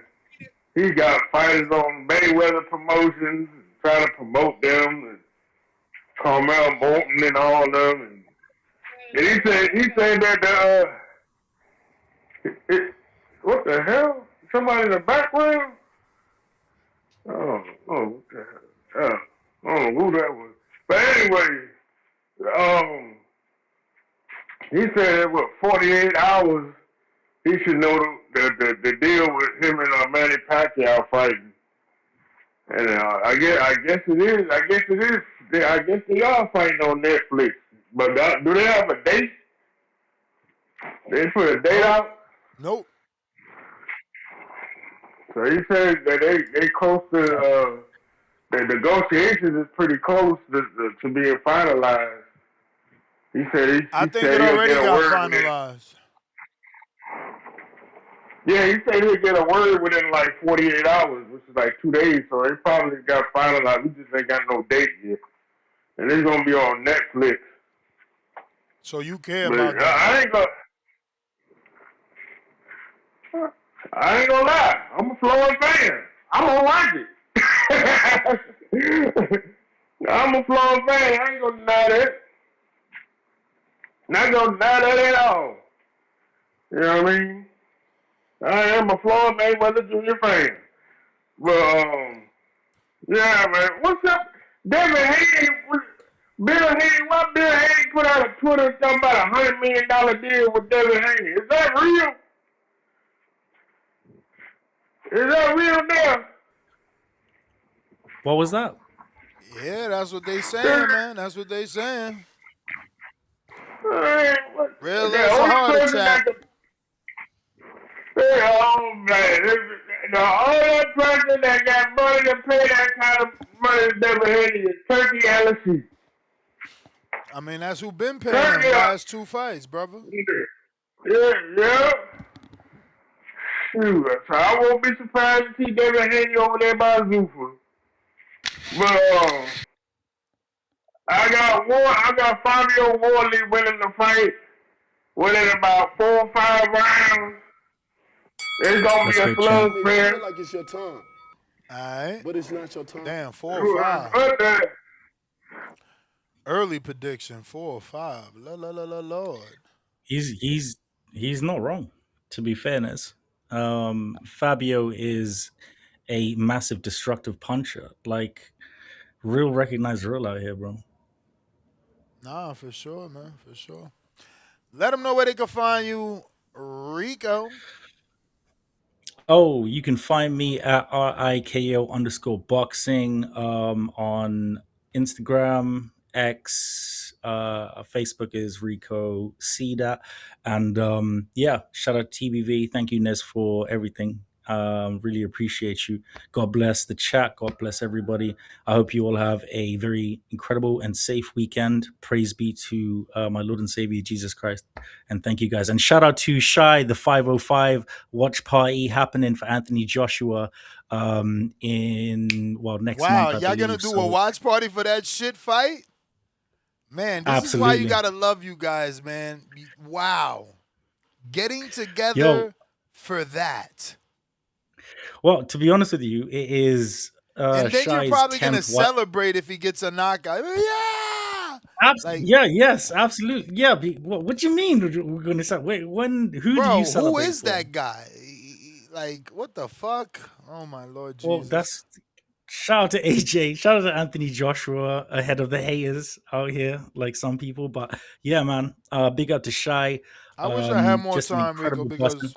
he got fighters on Mayweather promotions, trying to promote them, and Carmel Bolton and all of them. And he said that what the hell? Somebody in the background? Oh, what the hell? I don't know who that was. But anyway, he said that 48 hours he should know the deal with him and Manny Pacquiao fighting. And I guess it is. I guess they are fighting on Netflix. But do they have a date? They put a date out? Nope. So he said that they close to the negotiations is pretty close to being finalized. He said I think it already got finalized. Yeah, he said he'll get a word within like 48 hours, which is like 2 days. So it probably got finalized. We just ain't got no date yet, and it's gonna be on Netflix. So you care about that? I ain't gonna lie. I'm a Floyd fan. I'm gonna watch it. I'm a Floyd fan. I ain't gonna deny that. Not gonna deny that at all. You know what I mean? I am a Floyd Mayweather Jr. fan. But, yeah, man. What's up? Devin Haney, why Bill Haney put out a Twitter talking about $100 million deal with Devin Haney? Is that real? Is that real now? What was that? Yeah, that's what they saying, man. That's what they saying. Real as a heart attack. Oh, man. The only person that got money to pay that kind of money to Devin Haney is Turkey LSU. I mean, that's who been paying him last 2 fights, brother. Yeah. Shoot, so I won't be surprised to see Devin Haney over there by Zuffa. But I got Fabio Wardley winning the fight within about 4 or 5 rounds. It's gonna be a slugfest. Feel like it's your time. Alright. But it's not your time. Damn, 4 or 5. Early prediction, 4 or 5. Lord. He's not wrong, to be fairness. Fabio is a massive destructive puncher. Like, real recognized real out here, bro. Nah, for sure, man. For sure. Let them know where they can find you, Rico. Oh, you can find me at RIKO_boxing on Instagram, X, Facebook is Rico Cedar. And yeah, shout out to TBV. Thank you, Nes, for everything. Really appreciate you. God bless the chat. God bless everybody. I hope you all have a very incredible and safe weekend. Praise be to my Lord and Savior, Jesus Christ. And thank you guys. And shout out to Shy, the 505 watch party happening for Anthony Joshua in, well, next month. Wow, y'all gonna do a watch party for that shit fight? Man, this Absolutely. is why you gotta love you guys, man. Wow. Getting together for that. Well, to be honest with you, it is and then Shy's you're probably going to 10th celebrate if he gets a knockout. Yeah! Yes, absolutely. Yeah, what do you mean we're going to celebrate? Wait, who do you celebrate who is for? that guy? Like, what the fuck? Oh, my Lord Jesus. Well, that's... Shout out to AJ. Shout out to Anthony Joshua ahead of the haters out here, like some people. But yeah, man, big up to Shy. I wish I had more time, Rico, because... Person.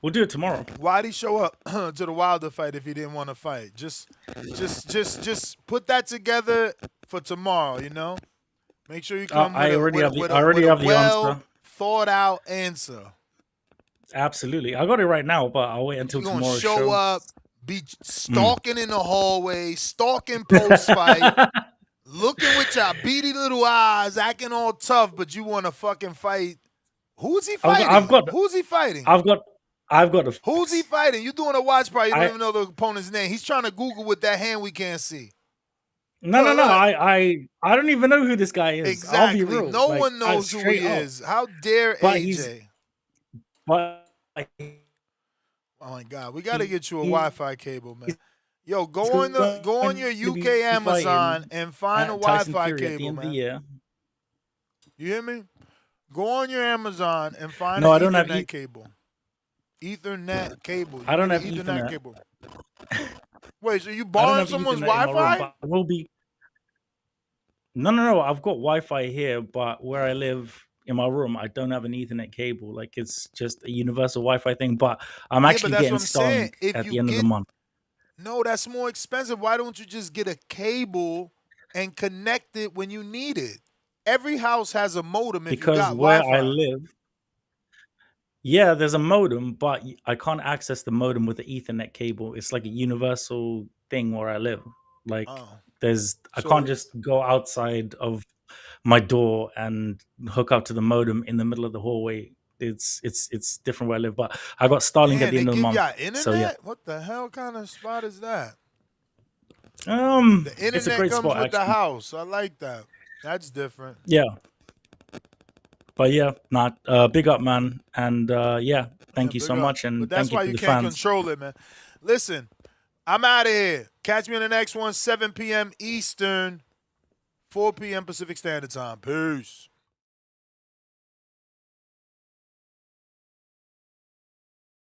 We'll do it tomorrow. Why'd he show up to the Wilder fight if he didn't want to fight? Just put that together for tomorrow. You know, make sure you come with a well thought out answer. Absolutely, I got it right now, but I'll wait until tomorrow. Show up, be stalking in the hallway, stalking post fight, looking with your beady little eyes, acting all tough, but you want to fucking fight Who's he fighting? Who's he fighting? I've got the. Who's he fighting? You doing a watch party? You don't I- even know the opponent's name. He's trying to Google with that hand we can't see. No. I don't even know who this guy is. Exactly. I'll be real. No Like, one knows who he is. How dare But AJ? But Oh my God, we got to get you a Wi-Fi cable, man. Yo, go on your UK Amazon and find a Wi-Fi cable, man. You hear me? Go on your Amazon and find No, an I don't have Ethernet cable. Ethernet cable. I don't You have need an Ethernet. cable. Wait, so you I don't borrowing have someone's Ethernet in my room, Wi-Fi? but I will be. No. I've got Wi-Fi here, but where I live in my room, I don't have an Ethernet cable. Like, it's just a universal Wi-Fi thing. But I'm Yeah, actually but that's getting what I'm saying. Starlink If at you the end of the get- month. No, that's more expensive. Why don't you just get a cable and connect it when you need it? Every house has a modem if you Because got where Wi-Fi. I live, yeah, there's a modem, but I can't access the modem with the Ethernet cable. It's like a universal thing where I live. Like, I So- can't just go outside of my door and hook up to the modem in the middle of the hallway. It's different where I live, but I got Starlink Man, at the they end of the give month. y'all internet? So yeah, What the hell kind of spot is that? the The it's a internet great comes spot with the actually. house. I like that. That's different. Yeah, but yeah, not big up, man, and yeah, thank you Big so up. much, and But that's thank you why to you the can't fans. control it, man. Listen, I'm out of here. Catch me on the next one, 7 p.m. Eastern, 4 p.m. Pacific Standard Time. Peace.